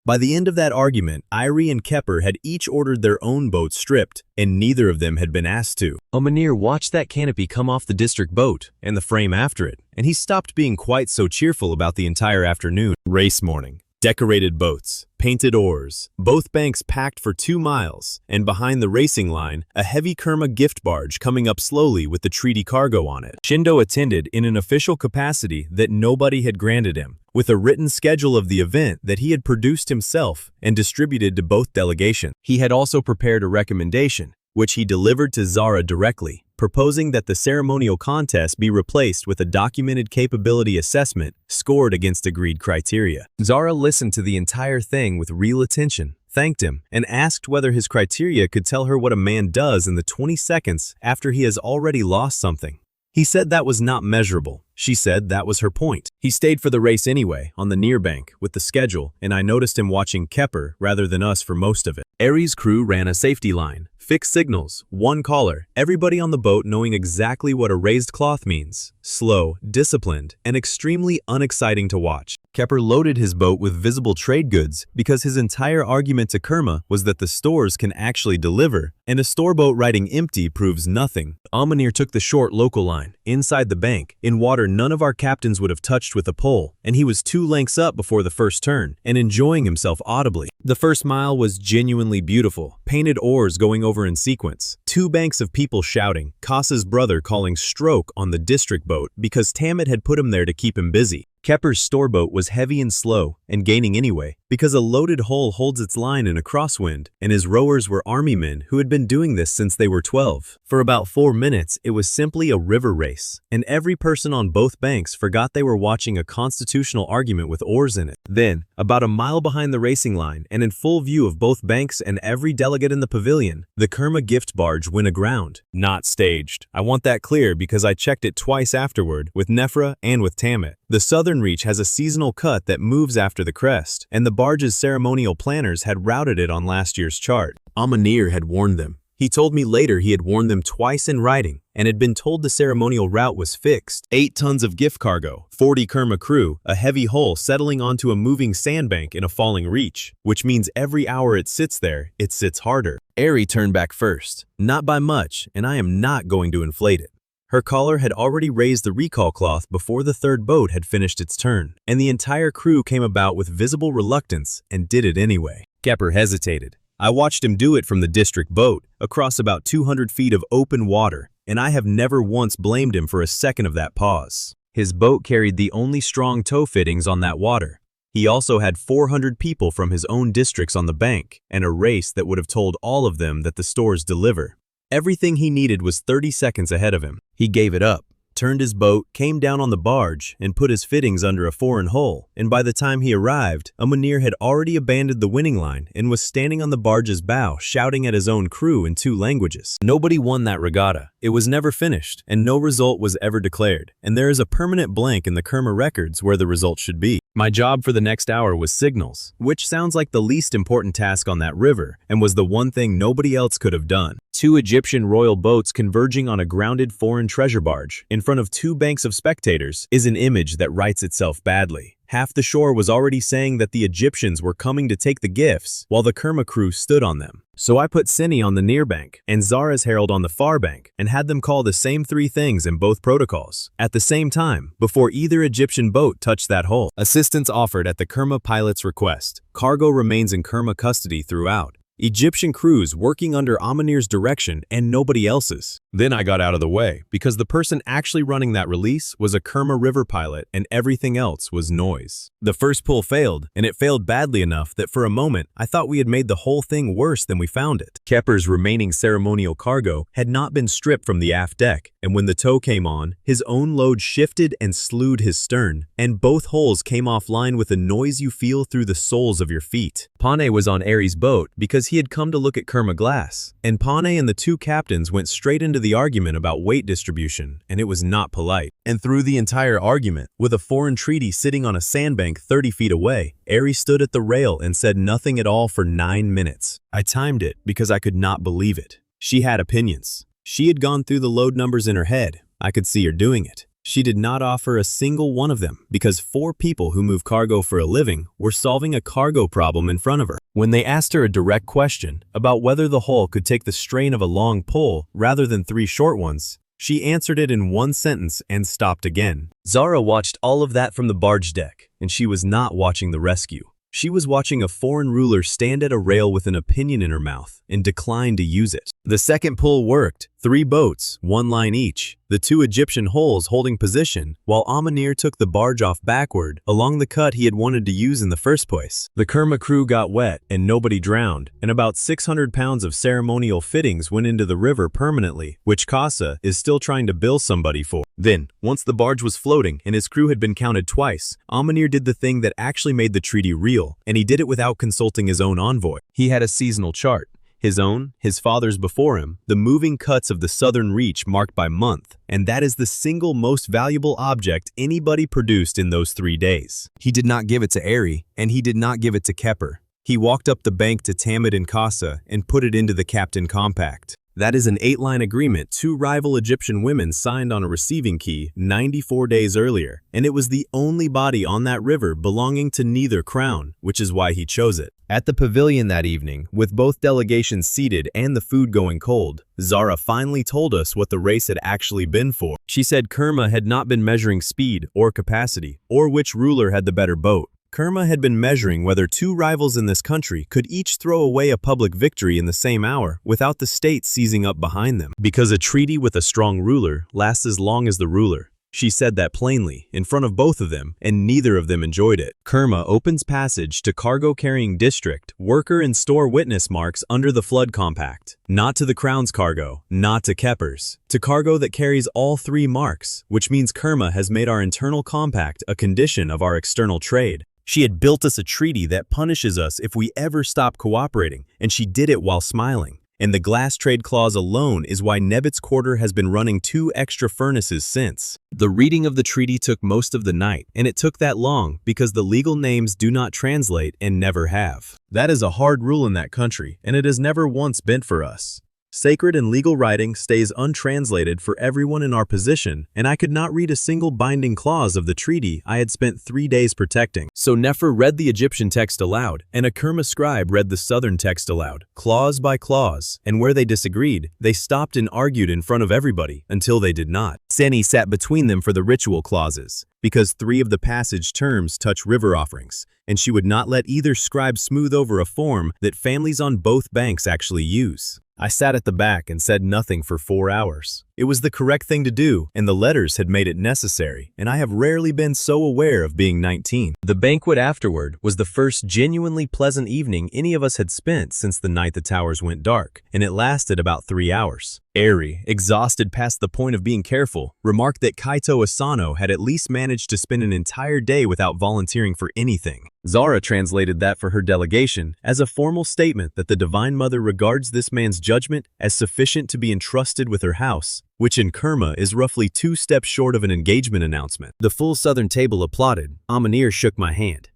By the end of that argument, Irie and Kepper had each ordered their own boat stripped, and neither of them had been asked to. Amanir watched that canopy come off the district boat, and the frame after it, and he stopped being quite so cheerful about the entire afternoon. Race morning. Decorated boats, painted oars, both banks packed for 2 miles, and behind the racing line, a heavy Kerma gift barge coming up slowly with the treaty cargo on it. Shindo attended in an official capacity that nobody had granted him, with a written schedule of the event that he had produced himself and distributed to both delegations. He had also prepared a recommendation, which he delivered to Zara directly, proposing that the ceremonial contest be replaced with a documented capability assessment scored against agreed criteria. Zara listened to the entire thing with real attention, thanked him, and asked whether his criteria could tell her what a man does in the 20 seconds after he has already lost something. He said that was not measurable. She said that was her point. He stayed for the race anyway, on the near bank, with the schedule, and I noticed him watching Kepper rather than us for most of it. Aries' crew ran a safety line, fixed signals, one caller, everybody on the boat knowing exactly what a raised cloth means. Slow, disciplined, and extremely unexciting to watch. Kepper loaded his boat with visible trade goods because his entire argument to Kerma was that the stores can actually deliver, and a store boat riding empty proves nothing. Amanir took the short local line, inside the bank, in water none of our captains would have touched with a pole, and he was 2 lengths up before the first turn, and enjoying himself audibly. The first mile was genuinely beautiful, painted oars going over in sequence, 2 banks of people shouting, Kasa's brother calling stroke on the district boat because Tammet had put him there to keep him busy. Kepper's store boat was heavy and slow, and gaining anyway, because a loaded hull holds its line in a crosswind, and his rowers were army men who had been doing this since they were 12. For about 4 minutes, it was simply a river race, and every person on both banks forgot they were watching a constitutional argument with oars in it. Then, about a mile behind the racing line, and in full view of both banks and every delegate in the pavilion, the Kerma gift barge went aground. Not staged. I want that clear because I checked it twice afterward, with Nefra and with Tammet. The southern reach has a seasonal cut that moves after the crest, and the barge's ceremonial planners had routed it on last year's chart. Amanir had warned them. He told me later he had warned them twice in writing and had been told the ceremonial route was fixed. 8 tons of gift cargo, 40 Kerma crew, a heavy hull settling onto a moving sandbank in a falling reach, which means every hour it sits there, it sits harder. Aerie turned back first, not by much, and I am not going to inflate it. Her caller had already raised the recall cloth before the third boat had finished its turn, and the entire crew came about with visible reluctance and did it anyway. Kepper hesitated. I watched him do it from the district boat, across about 200 feet of open water, and I have never once blamed him for a second of that pause. His boat carried the only strong tow fittings on that water. He also had 400 people from his own districts on the bank, and a race that would have told all of them that the stores deliver. Everything he needed was 30 seconds ahead of him. He gave it up, turned his boat, came down on the barge, and put his fittings under a foreign hull, and by the time he arrived, Amanir had already abandoned the winning line and was standing on the barge's bow shouting at his own crew in 2 languages. Nobody won that regatta. It was never finished, and no result was ever declared, and there is a permanent blank in the Kerma records where the result should be. My job for the next hour was signals, which sounds like the least important task on that river, and was the one thing nobody else could have done. 2 Egyptian royal boats converging on a grounded foreign treasure barge in front of 2 banks of spectators is an image that writes itself badly. Half the shore was already saying that the Egyptians were coming to take the gifts, while the Kerma crew stood on them. So I put Sini on the near bank and Zara's herald on the far bank and had them call the same 3 things in both protocols. At the same time, before either Egyptian boat touched that hull. Assistance offered at the Kerma pilot's request. Cargo remains in Kerma custody throughout. Egyptian crews working under Amanir's direction and nobody else's. Then I got out of the way because the person actually running that release was a Kerma River pilot and everything else was noise. The first pull failed, and it failed badly enough that for a moment I thought we had made the whole thing worse than we found it. Kepper's remaining ceremonial cargo had not been stripped from the aft deck, and when the tow came on, his own load shifted and slewed his stern, and both hulls came offline with a noise you feel through the soles of your feet. Pane was on Aries' boat because he had come to look at Kerma glass, and Pane and the 2 captains went straight into the argument about weight distribution, and it was not polite. And through the entire argument, with a foreign treaty sitting on a sandbank 30 feet away, Aries stood at the rail and said nothing at all for 9 minutes. I timed it because I could not believe it. She had opinions. She had gone through the load numbers in her head. I could see her doing it. She did not offer a single one of them because 4 people who move cargo for a living were solving a cargo problem in front of her. When they asked her a direct question about whether the hull could take the strain of a long pull rather than 3 short ones, she answered it in 1 sentence and stopped again. Zara watched all of that from the barge deck, and she was not watching the rescue. She was watching a foreign ruler stand at a rail with an opinion in her mouth and decline to use it. The second pull worked. 3 boats, 1 line each, the 2 Egyptian hulls holding position, while Amanir took the barge off backward along the cut he had wanted to use in the first place. The Kerma crew got wet and nobody drowned, and about 600 pounds of ceremonial fittings went into the river permanently, which Casa is still trying to bill somebody for. Then, once the barge was floating and his crew had been counted twice, Amanir did the thing that actually made the treaty real, and he did it without consulting his own envoy. He had a seasonal chart. His own, his father's before him, the moving cuts of the southern reach marked by month, and that is the single most valuable object anybody produced in those 3 days. He did not give it to Eri, and he did not give it to Kepper. He walked up the bank to Tamid and Casa and put it into the Captain Compact. That is an 8-line agreement 2 rival Egyptian women signed on a receiving key 94 days earlier, and it was the only body on that river belonging to neither crown, which is why he chose it. At the pavilion that evening, with both delegations seated and the food going cold, Zara finally told us what the race had actually been for. She said Kerma had not been measuring speed or capacity, or which ruler had the better boat. Kerma had been measuring whether 2 rivals in this country could each throw away a public victory in the same hour without the state seizing up behind them. Because a treaty with a strong ruler lasts as long as the ruler. She said that plainly, in front of both of them, and neither of them enjoyed it. Kerma opens passage to cargo-carrying district, worker and store witness marks under the flood compact. Not to the crown's cargo, not to Kepper's. To cargo that carries all 3 marks, which means Kerma has made our internal compact a condition of our external trade. She had built us a treaty that punishes us if we ever stop cooperating, and she did it while smiling. And the glass trade clause alone is why Nebit's quarter has been running 2 extra furnaces since. The reading of the treaty took most of the night, and it took that long because the legal names do not translate and never have. That is a hard rule in that country, and it has never once been for us. Sacred and legal writing stays untranslated for everyone in our position, and I could not read a single binding clause of the treaty I had spent 3 days protecting. So Nefer read the Egyptian text aloud, and a Kerma scribe read the southern text aloud, clause by clause, and where they disagreed, they stopped and argued in front of everybody until they did not. Seni sat between them for the ritual clauses, because 3 of the passage terms touch river offerings, and she would not let either scribe smooth over a form that families on both banks actually use. I sat at the back and said nothing for 4 hours. It was the correct thing to do, and the letters had made it necessary, and I have rarely been so aware of being 19. The banquet afterward was the first genuinely pleasant evening any of us had spent since the night the towers went dark, and it lasted about 3 hours. Eri, exhausted past the point of being careful, remarked that Kaito Asano had at least managed to spend an entire day without volunteering for anything. Zara translated that for her delegation as a formal statement that the Divine Mother regards this man's judgment as sufficient to be entrusted with her house, which in Kerma is roughly 2 steps short of an engagement announcement. The full southern table applauded. Amanir shook my hand.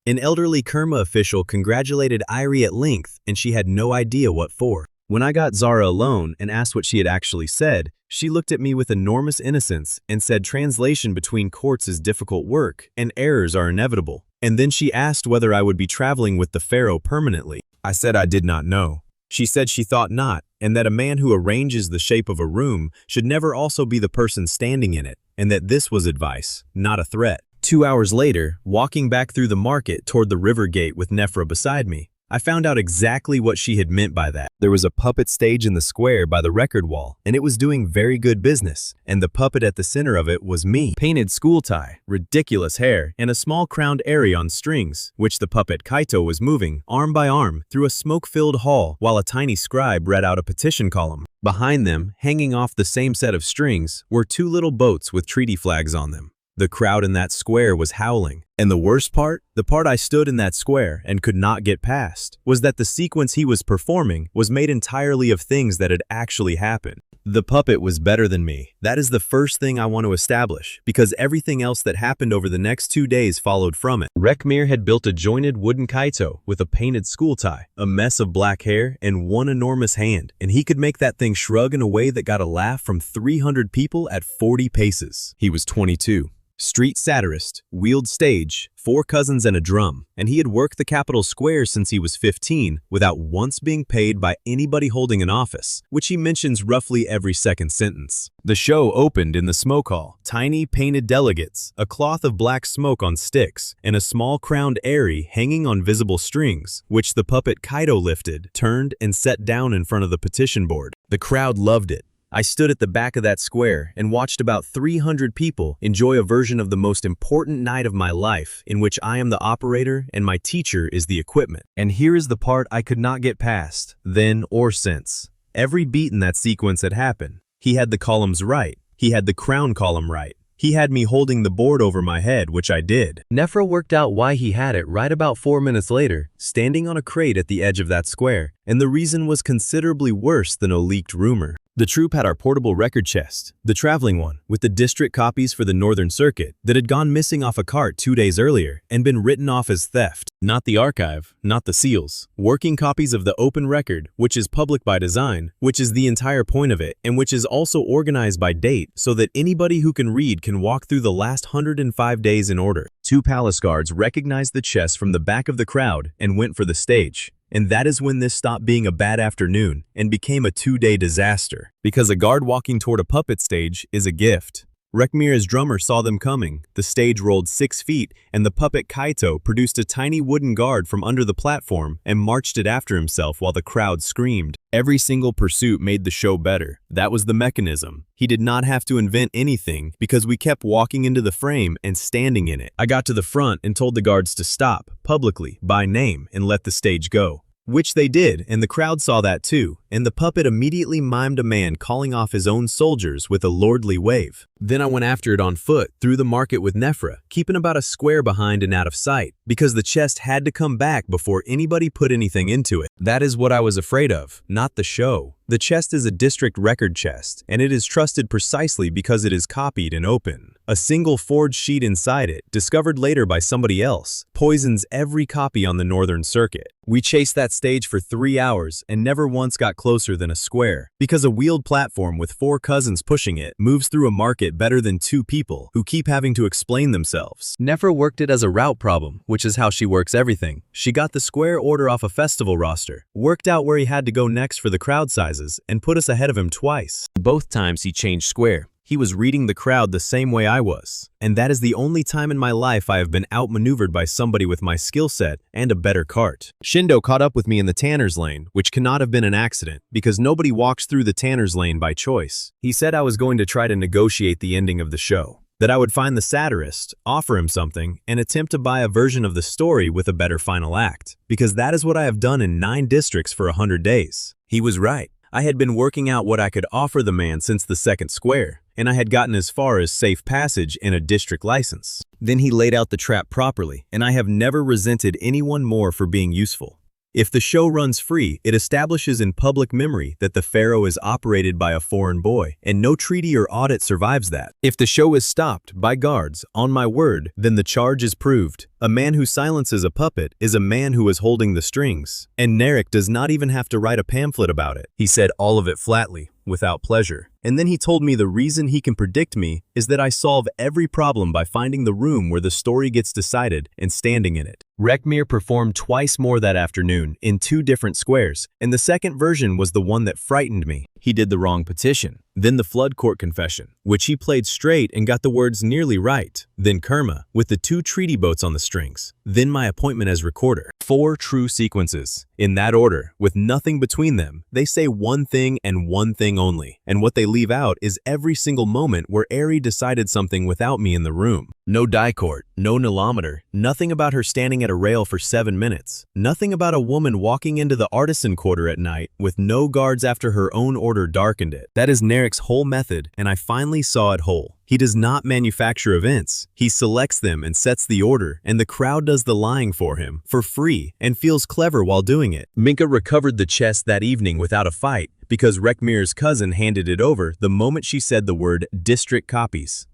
An elderly Kerma official congratulated Irie at length, and she had no idea what for. When I got Zara alone and asked what she had actually said, she looked at me with enormous innocence and said translation between courts is difficult work and errors are inevitable. And then she asked whether I would be traveling with the pharaoh permanently. I said I did not know. She said she thought not, and that a man who arranges the shape of a room should never also be the person standing in it, and that this was advice, not a threat. 2 hours later, walking back through the market toward the river gate with Nefra beside me, I found out exactly what she had meant by that. There was a puppet stage in the square by the record wall, and it was doing very good business, and the puppet at the center of it was me. Painted school tie, ridiculous hair, and a small crowned Eri on strings, which the puppet Kaito was moving, arm by arm, through a smoke-filled hall while a tiny scribe read out a petition column. Behind them, hanging off the same set of strings, were 2 little boats with treaty flags on them. The crowd in that square was howling. And the worst part, the part I stood in that square and could not get past, was that the sequence he was performing was made entirely of things that had actually happened. The puppet was better than me. That is the first thing I want to establish, because everything else that happened over the next 2 days followed from it. Rekmir had built a jointed wooden kaito with a painted school tie, a mess of black hair, and one enormous hand, and he could make that thing shrug in a way that got a laugh from 300 people at 40 paces. He was 22. Street satirist, wheeled stage, 4 cousins and a drum, and he had worked the Capitol Square since he was 15 without once being paid by anybody holding an office, which he mentions roughly every second sentence. The show opened in the smoke hall. Tiny painted delegates, a cloth of black smoke on sticks, and a small crowned Aerie hanging on visible strings, which the puppet Kaido lifted, turned, and set down in front of the petition board. The crowd loved it. I stood at the back of that square and watched about 300 people enjoy a version of the most important night of my life in which I am the operator and my teacher is the equipment. And here is the part I could not get past, then or since. Every beat in that sequence had happened. He had the columns right. He had the crown column right. He had me holding the board over my head, which I did. Nefra worked out why he had it right about 4 minutes later, standing on a crate at the edge of that square, and the reason was considerably worse than a leaked rumor. The troupe had our portable record chest, the traveling one, with the district copies for the Northern Circuit that had gone missing off a cart 2 days earlier and been written off as theft. Not the archive, not the seals. Working copies of the open record, which is public by design, which is the entire point of it, and which is also organized by date so that anybody who can read can walk through the last 105 days in order. 2 palace guards recognized the chest from the back of the crowd and went for the stage. And that is when this stopped being a bad afternoon and became a 2-day disaster. Because a guard walking toward a puppet stage is a gift. Rekmir's drummer saw them coming, the stage rolled 6 feet, and the puppet Kaito produced a tiny wooden guard from under the platform and marched it after himself while the crowd screamed. Every single pursuit made the show better. That was the mechanism. He did not have to invent anything because we kept walking into the frame and standing in it. I got to the front and told the guards to stop, publicly, by name, and let the stage go. Which they did, and the crowd saw that too, and the puppet immediately mimed a man calling off his own soldiers with a lordly wave. Then I went after it on foot, through the market with Nefra, keeping about a square behind and out of sight, because the chest had to come back before anybody put anything into it. That is what I was afraid of, not the show. The chest is a district record chest, and it is trusted precisely because it is copied and open. A single forged sheet inside it, discovered later by somebody else, poisons every copy on the Northern Circuit. We chased that stage for 3 hours and never once got closer than a square, because a wheeled platform with 4 cousins pushing it moves through a market better than 2 people who keep having to explain themselves. Nefra worked it as a route problem, which is how she works everything. She got the square order off a festival roster, worked out where he had to go next for the crowd sizes, and put us ahead of him twice. Both times he changed square. He was reading the crowd the same way I was. And that is the only time in my life I have been outmaneuvered by somebody with my skill set and a better cart. Shindo caught up with me in the Tanner's lane, which cannot have been an accident, because nobody walks through the Tanner's lane by choice. He said I was going to try to negotiate the ending of the show. That I would find the satirist, offer him something, and attempt to buy a version of the story with a better final act. Because that is what I have done in 9 districts for 100 days. He was right. I had been working out what I could offer the man since the second square, and I had gotten as far as safe passage and a district license. Then he laid out the trap properly, and I have never resented anyone more for being useful. If the show runs free, it establishes in public memory that the pharaoh is operated by a foreign boy, and no treaty or audit survives that. If the show is stopped by guards, on my word, then the charge is proved. A man who silences a puppet is a man who is holding the strings. And Narek does not even have to write a pamphlet about it. He said all of it flatly, without pleasure. And then he told me the reason he can predict me is that I solve every problem by finding the room where the story gets decided and standing in it. Rekmir performed twice more that afternoon in 2 different squares, and the second version was the one that frightened me. He did the wrong petition. Then the flood court confession, which he played straight and got the words nearly right. Then Kerma, with the 2 treaty boats on the strings. Then my appointment as recorder. 4 true sequences. In that order, with nothing between them, they say one thing and one thing only. And what they leave out is every single moment where Aerie decided something without me in the room. No die court, no nilometer, nothing about her standing at a rail for 7 minutes, nothing about a woman walking into the artisan quarter at night with no guards after her own order darkened it. That is Narek's whole method, and I finally saw it whole. He does not manufacture events. He selects them and sets the order, and the crowd does the lying for him, for free, and feels clever while doing it. Minka recovered the chest that evening without a fight, because Rekmir's cousin handed it over the moment she said the word district copies.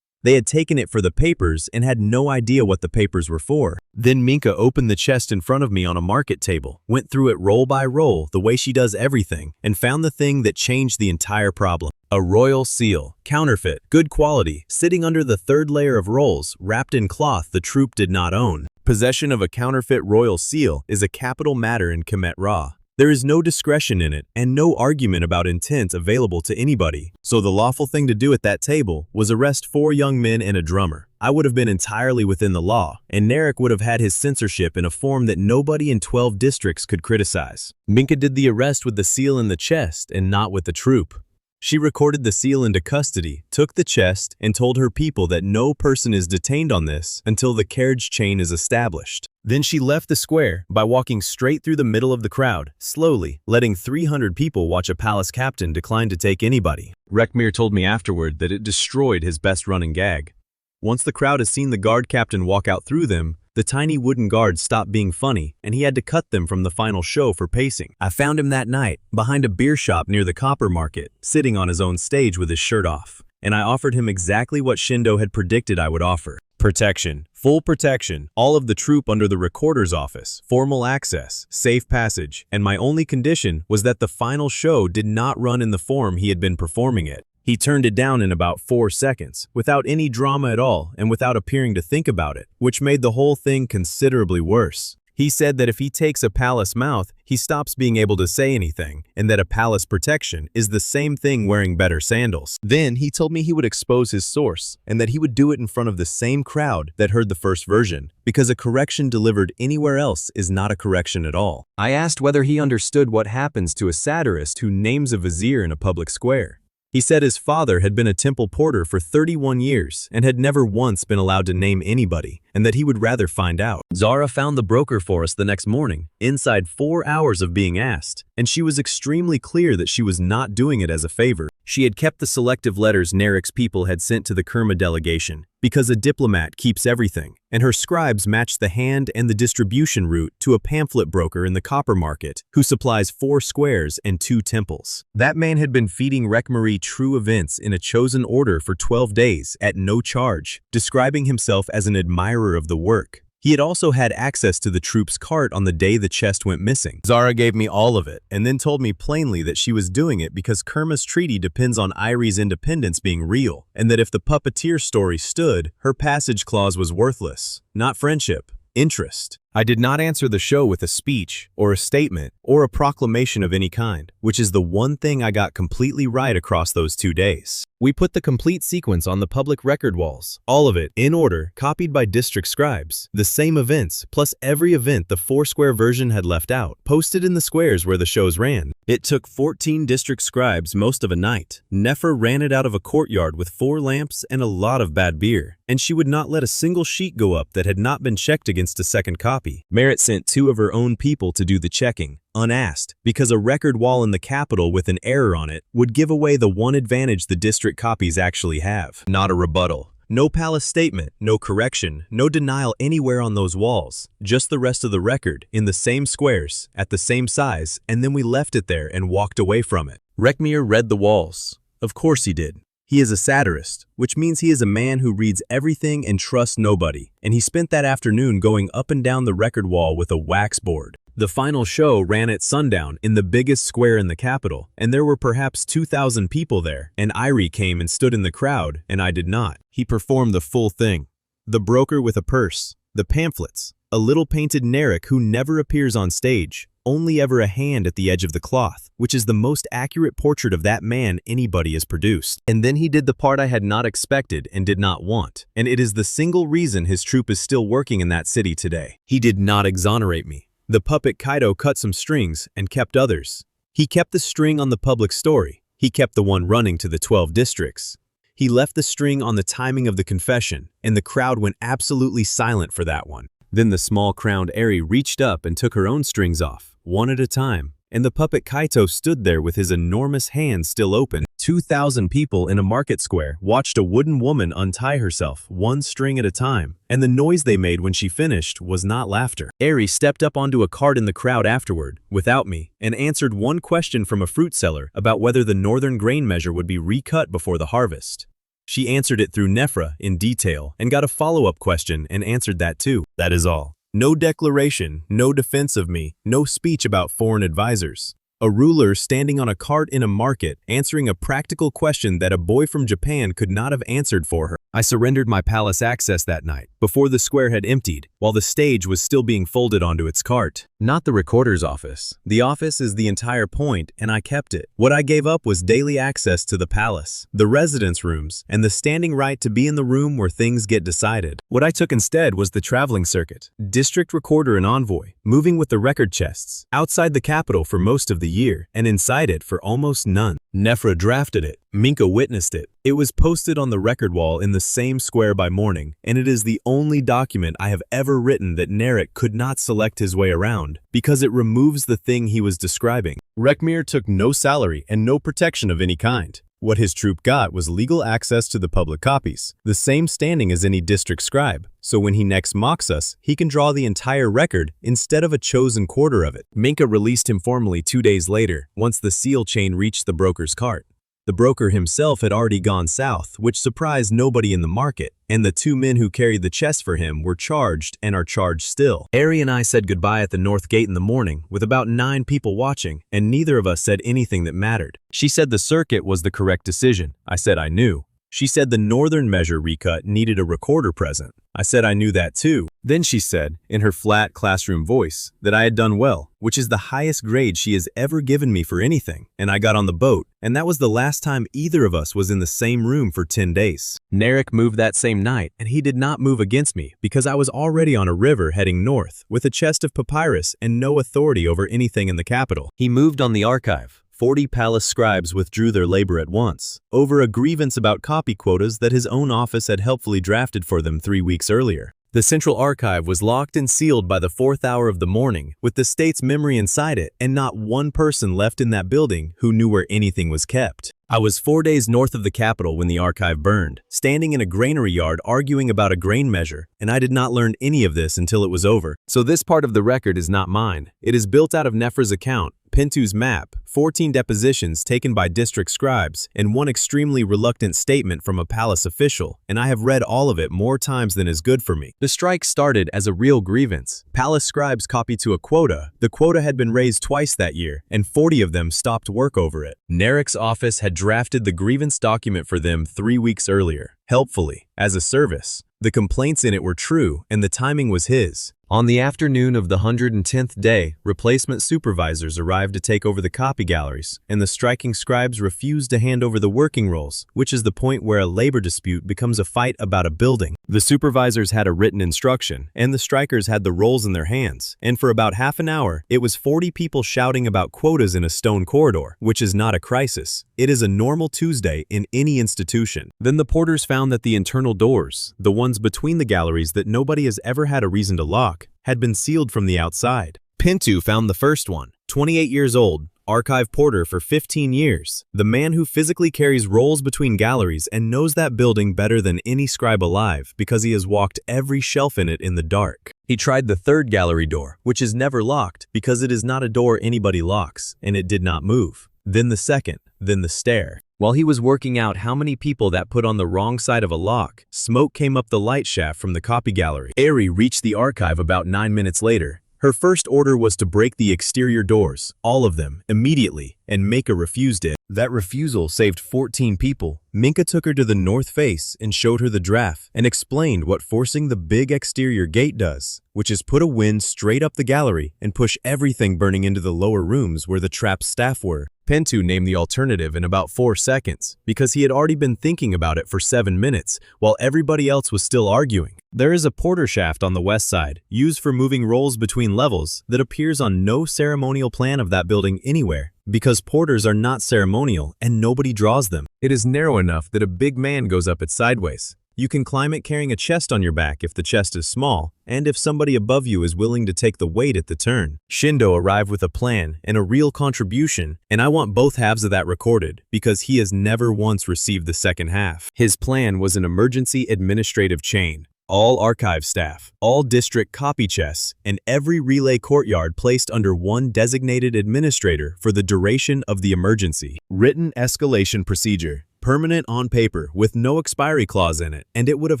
They had taken it for the papers and had no idea what the papers were for. Then Minka opened the chest in front of me on a market table, went through it roll by roll the way she does everything, and found the thing that changed the entire problem. A royal seal, counterfeit, good quality, sitting under the third layer of rolls, wrapped in cloth the troop did not own. Possession of a counterfeit royal seal is a capital matter in Kemet Ra. There is no discretion in it and no argument about intent available to anybody. So the lawful thing to do at that table was arrest 4 young men and a drummer. I would have been entirely within the law, and Narek would have had his censorship in a form that nobody in 12 districts could criticize. Minka did the arrest with the seal in the chest and not with the troop. She recorded the seal into custody, took the chest, and told her people that no person is detained on this until the carriage chain is established. Then she left the square by walking straight through the middle of the crowd, slowly, letting 300 people watch a palace captain decline to take anybody. Rekmir told me afterward that it destroyed his best running gag. Once the crowd has seen the guard captain walk out through them, the tiny wooden guards stopped being funny, and he had to cut them from the final show for pacing. I found him that night, behind a beer shop near the copper market, sitting on his own stage with his shirt off. And I offered him exactly what Shindo had predicted I would offer. Protection, full protection, all of the troop under the recorder's office, formal access, safe passage, and my only condition was that the final show did not run in the form he had been performing it. He turned it down in about 4 seconds, without any drama at all and without appearing to think about it, which made the whole thing considerably worse. He said that if he takes a palace mouth, he stops being able to say anything, and that a palace protection is the same thing wearing better sandals. Then he told me he would expose his source, and that he would do it in front of the same crowd that heard the first version, because a correction delivered anywhere else is not a correction at all. I asked whether he understood what happens to a satirist who names a vizier in a public square. He said his father had been a temple porter for 31 years and had never once been allowed to name anybody, and that he would rather find out. Zara found the broker for us the next morning, inside 4 hours of being asked, and she was extremely clear that she was not doing it as a favor. She had kept the selective letters Narek's people had sent to the Kerma delegation, because a diplomat keeps everything, and her scribes matched the hand and the distribution route to a pamphlet broker in the copper market, who supplies 4 squares and 2 temples. That man had been feeding Rekmarie true events in a chosen order for 12 days at no charge, describing himself as an admirer of the work. He had also had access to the troop's cart on the day the chest went missing. Zara gave me all of it, and then told me plainly that she was doing it because Kerma's treaty depends on Irie's independence being real, and that if the puppeteer story stood, her passage clause was worthless. Not friendship, interest. I did not answer the show with a speech, or a statement, or a proclamation of any kind, which is the one thing I got completely right across those 2 days. We put the complete sequence on the public record walls, all of it, in order, copied by district scribes, the same events, plus every event the 4-square version had left out, posted in the squares where the shows ran. It took 14 district scribes most of a night. Nefer ran it out of a courtyard with 4 lamps and a lot of bad beer, and she would not let a single sheet go up that had not been checked against a second copy. Merritt sent 2 of her own people to do the checking, unasked, because a record wall in the capital with an error on it would give away the one advantage the district copies actually have. Not a rebuttal. No palace statement, no correction, no denial anywhere on those walls. Just the rest of the record, in the same squares, at the same size, and then we left it there and walked away from it. Rekmir read the walls. Of course he did. He is a satirist, which means he is a man who reads everything and trusts nobody, and he spent that afternoon going up and down the record wall with a wax board. The final show ran at sundown in the biggest square in the capital, and there were perhaps 2,000 people there, and Irie came and stood in the crowd, and I did not. He performed the full thing. The broker with a purse, the pamphlets, a little painted Narek who never appears on stage, only ever a hand at the edge of the cloth, which is the most accurate portrait of that man anybody has produced. And then he did the part I had not expected and did not want, and it is the single reason his troupe is still working in that city today. He did not exonerate me. The puppet Kaido cut some strings and kept others. He kept the string on the public story. He kept the one running to the 12 districts. He left the string on the timing of the confession, and the crowd went absolutely silent for that one. Then the small crowned Eri reached up and took her own strings off, one at a time, and the puppet Kaito stood there with his enormous hands still open. 2,000 people in a market square watched a wooden woman untie herself, one string at a time, and the noise they made when she finished was not laughter. Eri stepped up onto a cart in the crowd afterward, without me, and answered one question from a fruit seller about whether the northern grain measure would be recut before the harvest. She answered it through Nefra in detail and got a follow-up question and answered that too. That is all. No declaration, no defense of me, no speech about foreign advisors. A ruler standing on a cart in a market answering a practical question that a boy from Japan could not have answered for her. I surrendered my palace access that night, before the square had emptied, while the stage was still being folded onto its cart. Not the recorder's office. The office is the entire point, and I kept it. What I gave up was daily access to the palace, the residence rooms, and the standing right to be in the room where things get decided. What I took instead was the traveling circuit, district recorder and envoy, moving with the record chests, outside the capital for most of the year, and inside it for almost none. Nefra drafted it. Minka witnessed it. It was posted on the record wall in the same square by morning, and it is the only document I have ever written that Narek could not select his way around, because it removes the thing he was describing. Rekmir took no salary and no protection of any kind. What his troop got was legal access to the public copies, the same standing as any district scribe, so when he next mocks us, he can draw the entire record instead of a chosen quarter of it. Minka released him formally 2 days later, once the seal chain reached the broker's cart. The broker himself had already gone south, which surprised nobody in the market, and the 2 men who carried the chest for him were charged and are charged still. Eri and I said goodbye at the north gate in the morning, with about 9 people watching, and neither of us said anything that mattered. She said the circuit was the correct decision. I said I knew. She said the northern measure recut needed a recorder present. I said I knew that too. Then she said, in her flat classroom voice, that I had done well, which is the highest grade she has ever given me for anything, and I got on the boat, and that was the last time either of us was in the same room for 10 days. Narek moved that same night, and he did not move against me because I was already on a river heading north with a chest of papyrus and no authority over anything in the capital. He moved on the archive. 40 palace scribes withdrew their labor at once, over a grievance about copy quotas that his own office had helpfully drafted for them 3 weeks earlier. The central archive was locked and sealed by the 4th hour of the morning, with the state's memory inside it, and not one person left in that building who knew where anything was kept. I was 4 days north of the capital when the archive burned, standing in a granary yard arguing about a grain measure, and I did not learn any of this until it was over. So this part of the record is not mine. It is built out of Nefra's account, Pintu's map, 14 depositions taken by district scribes, and one extremely reluctant statement from a palace official, and I have read all of it more times than is good for me. The strike started as a real grievance. Palace scribes copied to a quota. The quota had been raised twice that year, and 40 of them stopped work over it. Narek's office had drafted the grievance document for them 3 weeks earlier, helpfully, as a service. The complaints in it were true, and the timing was his. On the afternoon of the 110th day, replacement supervisors arrived to take over the copy galleries, and the striking scribes refused to hand over the working rolls, which is the point where a labor dispute becomes a fight about a building. The supervisors had a written instruction, and the strikers had the rolls in their hands, and for about half an hour, it was 40 people shouting about quotas in a stone corridor, which is not a crisis. It is a normal Tuesday in any institution. Then the porters found that the internal doors, the ones between the galleries that nobody has ever had a reason to lock, had been sealed from the outside. Pintu found the first one, 28 years old, archive porter for 15 years, the man who physically carries rolls between galleries and knows that building better than any scribe alive because he has walked every shelf in it in the dark. He tried the third gallery door, which is never locked because it is not a door anybody locks, and it did not move. Then the second, then the stair. While he was working out how many people that put on the wrong side of a lock, smoke came up the light shaft from the copy gallery. Eri reached the archive about 9 minutes later. Her first order was to break the exterior doors, all of them, immediately, and Minka refused it. That refusal saved 14 people. Minka took her to the north face and showed her the draft and explained what forcing the big exterior gate does, which is put a wind straight up the gallery and push everything burning into the lower rooms where the trapped staff were. Pintu named the alternative in about 4 seconds because he had already been thinking about it for 7 minutes while everybody else was still arguing. There is a porter shaft on the west side, used for moving rolls between levels, that appears on no ceremonial plan of that building anywhere. because porters are not ceremonial and nobody draws them. It is narrow enough that a big man goes up it sideways. You can climb it carrying a chest on your back if the chest is small, and if somebody above you is willing to take the weight at the turn. Shindo arrived with a plan and a real contribution, and I want both halves of that recorded because he has never once received the second half. His plan was an emergency administrative chain. All archive staff, all district copy chests, and every relay courtyard placed under one designated administrator for the duration of the emergency. Written escalation procedure. Permanent on paper with no expiry clause in it, and it would have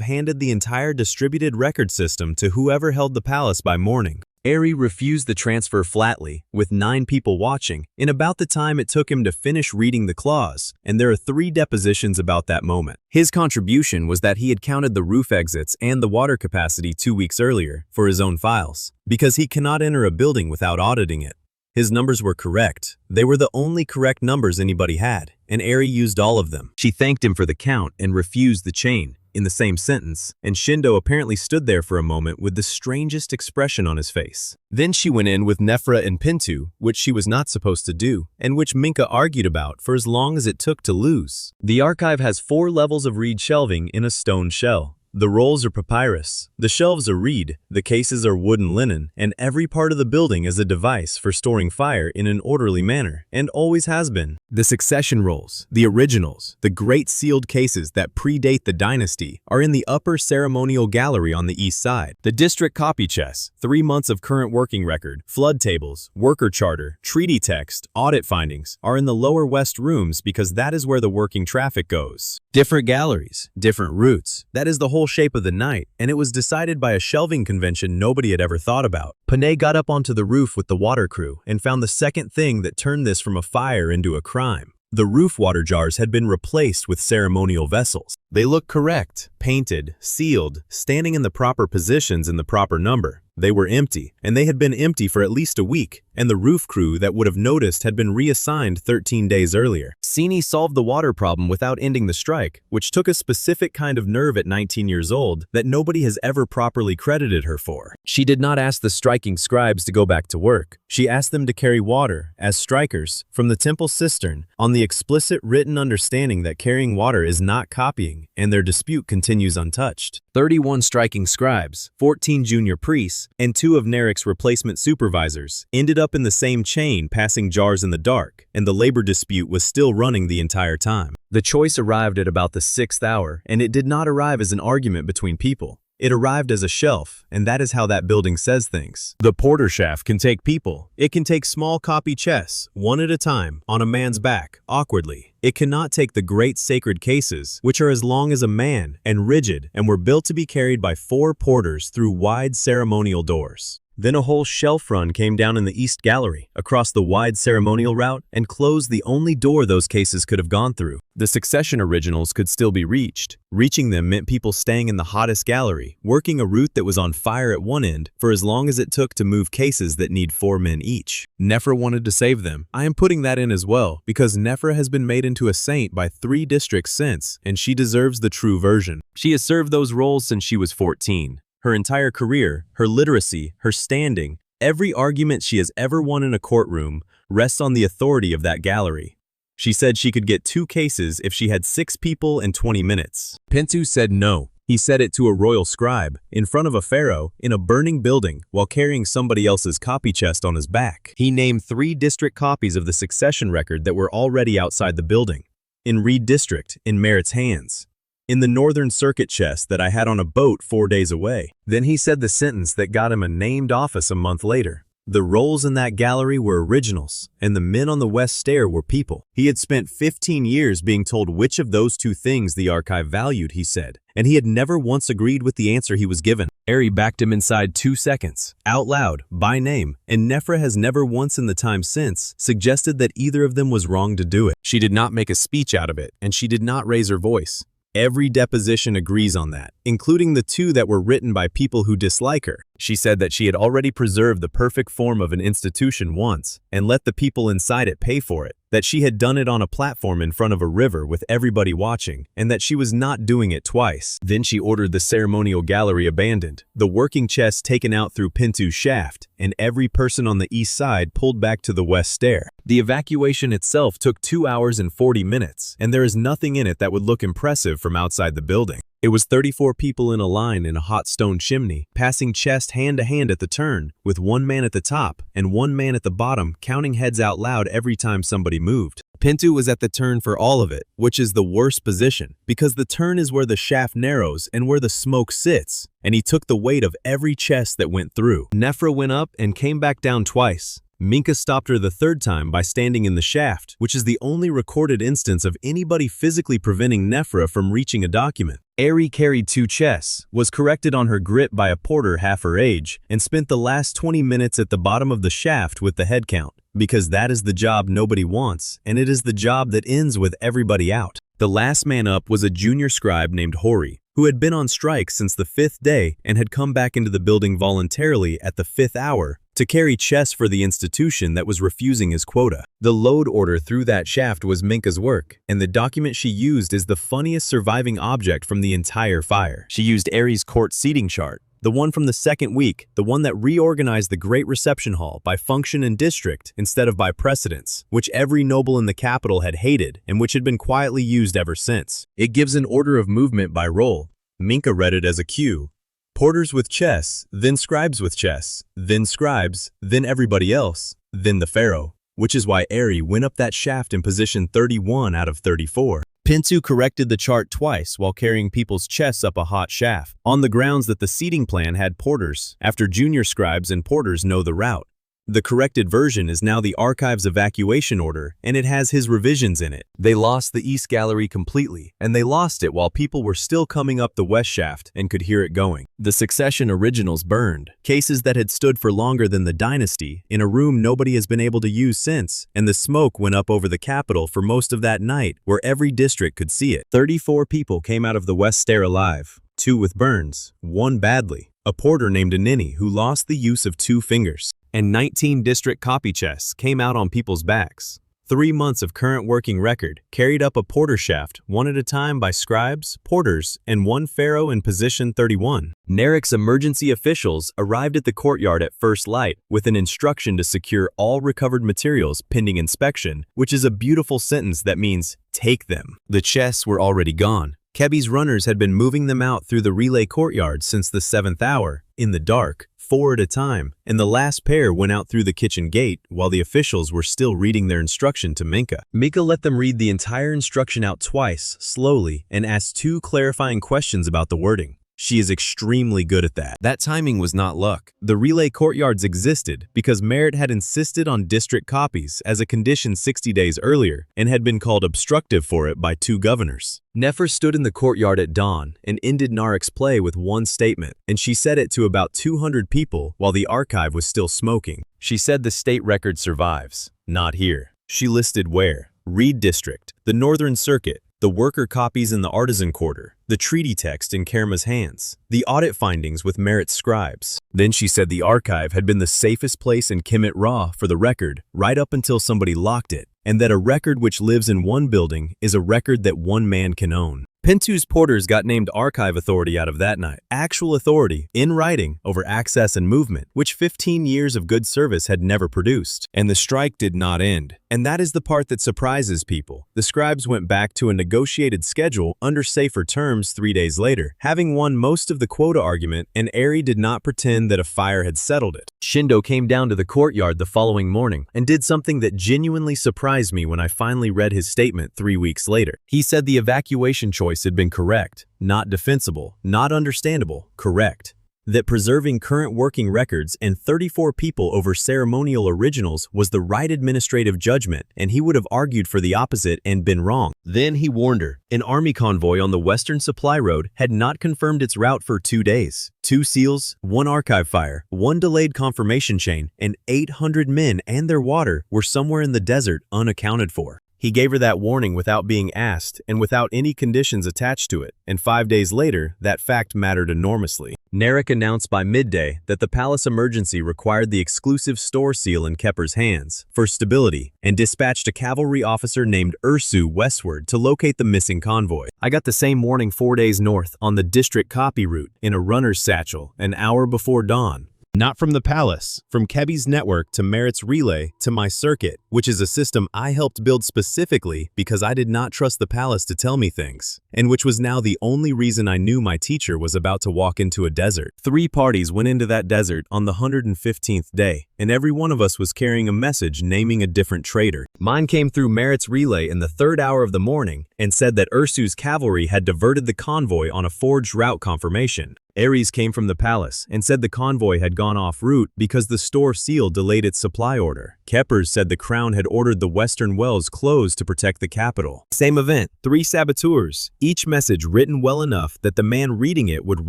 handed the entire distributed record system to whoever held the palace by morning. Eri refused the transfer flatly, with 9 people watching, in about the time it took him to finish reading the clause, and there are 3 depositions about that moment. His contribution was that he had counted the roof exits and the water capacity 2 weeks earlier for his own files, because he cannot enter a building without auditing it. His numbers were correct. They were the only correct numbers anybody had, and Eri used all of them. She thanked him for the count and refused the chain, in the same sentence, and Shindo apparently stood there for a moment with the strangest expression on his face. Then she went in with Nefra and Pintu, which she was not supposed to do, and which Minka argued about for as long as it took to lose. The archive has 4 levels of reed shelving in a stone shell. The rolls are papyrus, the shelves are reed, the cases are wooden linen, and every part of the building is a device for storing fire in an orderly manner, and always has been. The succession rolls, the originals, the great sealed cases that predate the dynasty, are in the upper ceremonial gallery on the east side. The district copy chests, 3 months of current working record, flood tables, worker charter, treaty text, audit findings, are in the lower west rooms because that is where the working traffic goes. Different galleries, different routes, that is the whole shape of the night, and it was decided by a shelving convention nobody had ever thought about. Panay got up onto the roof with the water crew and found the second thing that turned this from a fire into a crime. The roof water jars had been replaced with ceremonial vessels. They looked correct, painted, sealed, standing in the proper positions in the proper number. They were empty, and they had been empty for at least a week, and the roof crew that would have noticed had been reassigned 13 days earlier. Sini solved the water problem without ending the strike, which took a specific kind of nerve at 19 years old that nobody has ever properly credited her for. She did not ask the striking scribes to go back to work. She asked them to carry water, as strikers, from the temple cistern, on the explicit written understanding that carrying water is not copying, and their dispute continues untouched. 31 striking scribes, 14 junior priests, and 2 of Narek's replacement supervisors ended up in the same chain passing jars in the dark, and the labor dispute was still running the entire time. The choice arrived at about the 6th hour, and it did not arrive as an argument between people. It arrived as a shelf, and that is how that building says things. The porter shaft can take people. It can take small copy chests, one at a time, on a man's back, awkwardly. It cannot take the great sacred cases, which are as long as a man and rigid and were built to be carried by 4 porters through wide ceremonial doors. Then a whole shelf run came down in the East Gallery, across the wide ceremonial route, and closed the only door those cases could have gone through. The succession originals could still be reached. Reaching them meant people staying in the hottest gallery, working a route that was on fire at one end for as long as it took to move cases that need 4 men each. Nefra wanted to save them. I am putting that in as well, because Nefra has been made into a saint by 3 districts since, and she deserves the true version. She has served those roles since she was 14. Her entire career, her literacy, her standing, every argument she has ever won in a courtroom rests on the authority of that gallery. She said she could get 2 cases if she had 6 people and 20 minutes. Pintu said no. He said it to a royal scribe, in front of a pharaoh, in a burning building, while carrying somebody else's copy chest on his back. He named 3 district copies of the succession record that were already outside the building. In Reed District, in Merritt's hands. In the Northern Circuit chest that I had on a boat 4 days away. Then he said the sentence that got him a named office a month later. The rolls in that gallery were originals, and the men on the west stair were people. He had spent 15 years being told which of those 2 things the archive valued, he said, and he had never once agreed with the answer he was given. Eri backed him inside 2 seconds, out loud, by name, and Nefra has never once in the time since suggested that either of them was wrong to do it. She did not make a speech out of it, and she did not raise her voice. Every deposition agrees on that, including the 2 that were written by people who dislike her. She said that she had already preserved the perfect form of an institution once and let the people inside it pay for it, that she had done it on a platform in front of a river with everybody watching, and that she was not doing it twice. Then she ordered the ceremonial gallery abandoned, the working chest taken out through Pintu's shaft, and every person on the east side pulled back to the west stair. The evacuation itself took 2 hours and 40 minutes, and there is nothing in it that would look impressive from outside the building. It was 34 people in a line in a hot stone chimney, passing chest hand to hand at the turn, with one man at the top and one man at the bottom counting heads out loud every time somebody moved. Pintu was at the turn for all of it, which is the worst position, because the turn is where the shaft narrows and where the smoke sits, and he took the weight of every chest that went through. Nefra went up and came back down twice. Minka stopped her the third time by standing in the shaft, which is the only recorded instance of anybody physically preventing Nefra from reaching a document. Ari carried 2 chests, was corrected on her grit by a porter half her age, and spent the last 20 minutes at the bottom of the shaft with the head count, because that is the job nobody wants, and it is the job that ends with everybody out. The last man up was a junior scribe named Hori, who had been on strike since the 5th day and had come back into the building voluntarily at the 5th hour to carry chests for the institution that was refusing his quota. The load order through that shaft was Minka's work, and the document she used is the funniest surviving object from the entire fire. She used Ari's court seating chart, the one from the second week, the one that reorganized the Great Reception Hall by function and district instead of by precedence, which every noble in the capital had hated and which had been quietly used ever since. It gives an order of movement by role. Minka read it as a queue. Porters with chests, then scribes with chests, then scribes, then everybody else, then the pharaoh, which is why Ari went up that shaft in position 31 out of 34. Pintu corrected the chart twice while carrying people's chests up a hot shaft, on the grounds that the seating plan had porters, after junior scribes and porters know the route. The corrected version is now the archive's evacuation order, and it has his revisions in it. They lost the East Gallery completely, and they lost it while people were still coming up the West shaft and could hear it going. The Succession originals burned, cases that had stood for longer than the dynasty, in a room nobody has been able to use since, and the smoke went up over the Capitol for most of that night, where every district could see it. 34 people came out of the West Stair alive, 2 with burns, 1 badly, a porter named Anini who lost the use of 2 fingers, and 19 district copy chests came out on people's backs. 3 months of current working record carried up a porter shaft, one at a time by scribes, porters, and 1 pharaoh in position 31. Narek's emergency officials arrived at the courtyard at first light with an instruction to secure all recovered materials pending inspection, which is a beautiful sentence that means, take them. The chests were already gone. Kebi's runners had been moving them out through the relay courtyard since the 7th hour, in the dark, 4 at a time, and the last pair went out through the kitchen gate while the officials were still reading their instruction to Minka. Minka let them read the entire instruction out twice, slowly, and asked 2 clarifying questions about the wording. She is extremely good at that. That timing was not luck. The relay courtyards existed because Merritt had insisted on district copies as a condition 60 days earlier and had been called obstructive for it by 2 governors. Nefer stood in the courtyard at dawn and ended Narek's play with 1 statement, and she said it to about 200 people while the archive was still smoking. She said the state record survives. Not here. She listed where. Reed District, the Northern Circuit, the worker copies in the artisan quarter, the treaty text in Kerma's hands, the audit findings with Merritt's scribes. Then she said the archive had been the safest place in Kemet Ra for the record right up until somebody locked it, and that a record which lives in one building is a record that one man can own. Pintu's porters got named archive authority out of that night. Actual authority, in writing, over access and movement, which 15 years of good service had never produced. And the strike did not end. And that is the part that surprises people. The scribes went back to a negotiated schedule under safer terms 3 days later, having won most of the quota argument, and Ari did not pretend that a fire had settled it. Shindo came down to the courtyard the following morning and did something that genuinely surprised me when I finally read his statement 3 weeks later. He said the evacuation choice had been correct, not defensible, not understandable, correct. That preserving current working records and 34 people over ceremonial originals was the right administrative judgment, and he would have argued for the opposite and been wrong. Then he warned her. An army convoy on the Western Supply Road had not confirmed its route for 2 days. 2 seals, 1 archive fire, 1 delayed confirmation chain, and 800 men and their water were somewhere in the desert unaccounted for. He gave her that warning without being asked and without any conditions attached to it, and 5 days later, that fact mattered enormously. Narek announced by midday that the palace emergency required the exclusive store seal in Kepper's hands for stability and dispatched a cavalry officer named Ursu westward to locate the missing convoy. I got the same warning 4 days north on the district copy route in a runner's satchel an hour before dawn. Not from the palace, from Kebi's network to Merritt's relay to my circuit, which is a system I helped build specifically because I did not trust the palace to tell me things, and which was now the only reason I knew my teacher was about to walk into a desert. 3 parties went into that desert on the 115th day, and every one of us was carrying a message naming a different traitor. Mine came through Merritt's relay in the 3rd hour of the morning and said that Ursu's cavalry had diverted the convoy on a forged route confirmation. Ares came from the palace and said the convoy had gone off route because the store seal delayed its supply order. Keppers said the crown had ordered the western wells closed to protect the capital. Same event, 3 saboteurs, each message written well enough that the man reading it would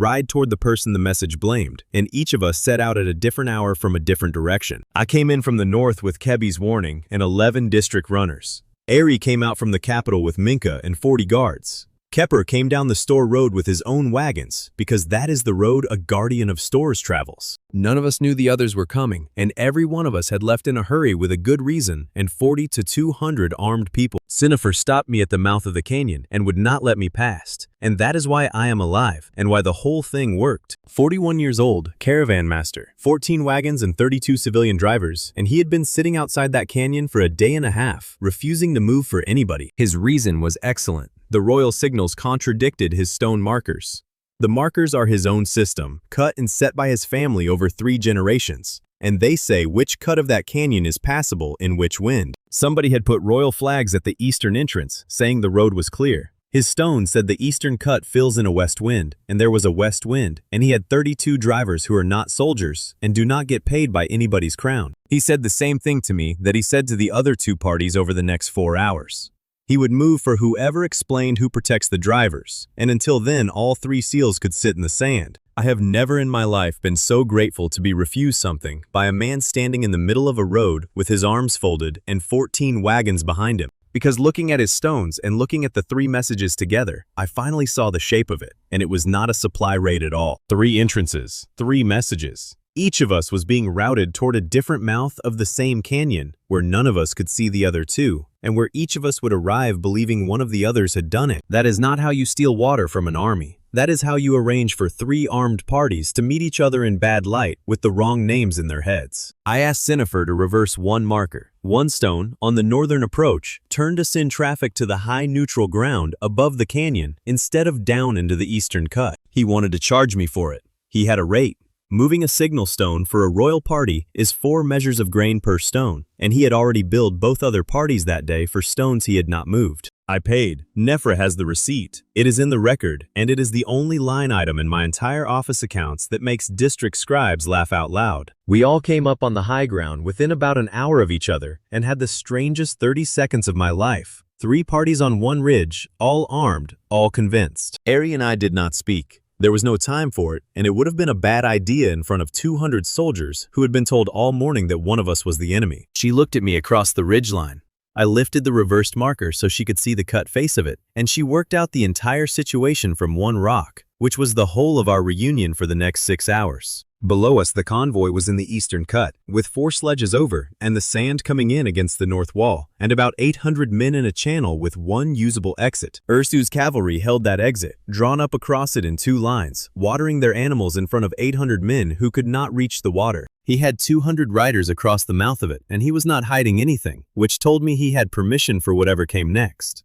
ride toward the person the message blamed, and each of us set out at a different hour from a different direction. I came in from the north with Kebi's warning and 11 district runners. Ari came out from the capital with Minka and 40 guards. Kepper came down the store road with his own wagons, because that is the road a guardian of stores travels. None of us knew the others were coming, and every one of us had left in a hurry with a good reason and 40 to 200 armed people. Cinnafer stopped me at the mouth of the canyon and would not let me past, and that is why I am alive and why the whole thing worked. 41 years old, caravan master, 14 wagons and 32 civilian drivers, and he had been sitting outside that canyon for a day and a half, refusing to move for anybody. His reason was excellent. The royal signals contradicted his stone markers. The markers are his own system, cut and set by his family over 3 generations, and they say which cut of that canyon is passable in which wind. Somebody had put royal flags at the eastern entrance, saying the road was clear. His stone said the eastern cut fills in a west wind, and there was a west wind, and he had 32 drivers who are not soldiers and do not get paid by anybody's crown. He said the same thing to me that he said to the other 2 parties over the next 4 hours. He would move for whoever explained who protects the drivers, and until then all 3 seals could sit in the sand. I have never in my life been so grateful to be refused something by a man standing in the middle of a road with his arms folded and 14 wagons behind him. Because looking at his stones and looking at the 3 messages together, I finally saw the shape of it, and it was not a supply raid at all. 3 entrances, 3 messages. Each of us was being routed toward a different mouth of the same canyon, where none of us could see the other 2, and where each of us would arrive believing one of the others had done it. That is not how you steal water from an army. That is how you arrange for 3 armed parties to meet each other in bad light with the wrong names in their heads. I asked Cinnafer to reverse 1 marker. 1 stone, on the northern approach, turned to send traffic to the high neutral ground above the canyon instead of down into the eastern cut. He wanted to charge me for it. He had a rate. Moving a signal stone for a royal party is 4 measures of grain per stone, and he had already billed both other parties that day for stones he had not moved. I paid. Nefra has the receipt. It is in the record, and it is the only line item in my entire office accounts that makes district scribes laugh out loud. We all came up on the high ground within about an hour of each other and had the strangest 30 seconds of my life. 3 parties on one ridge, all armed, all convinced. Ari and I did not speak. There was no time for it, and it would have been a bad idea in front of 200 soldiers who had been told all morning that one of us was the enemy. She looked at me across the ridgeline. I lifted the reversed marker so she could see the cut face of it, and she worked out the entire situation from 1 rock, which was the whole of our reunion for the next 6 hours. Below us, the convoy was in the eastern cut, with 4 sledges over and the sand coming in against the north wall, and about 800 men in a channel with 1 usable exit. Ursu's cavalry held that exit, drawn up across it in 2 lines, watering their animals in front of 800 men who could not reach the water. He had 200 riders across the mouth of it, and he was not hiding anything, which told me he had permission for whatever came next.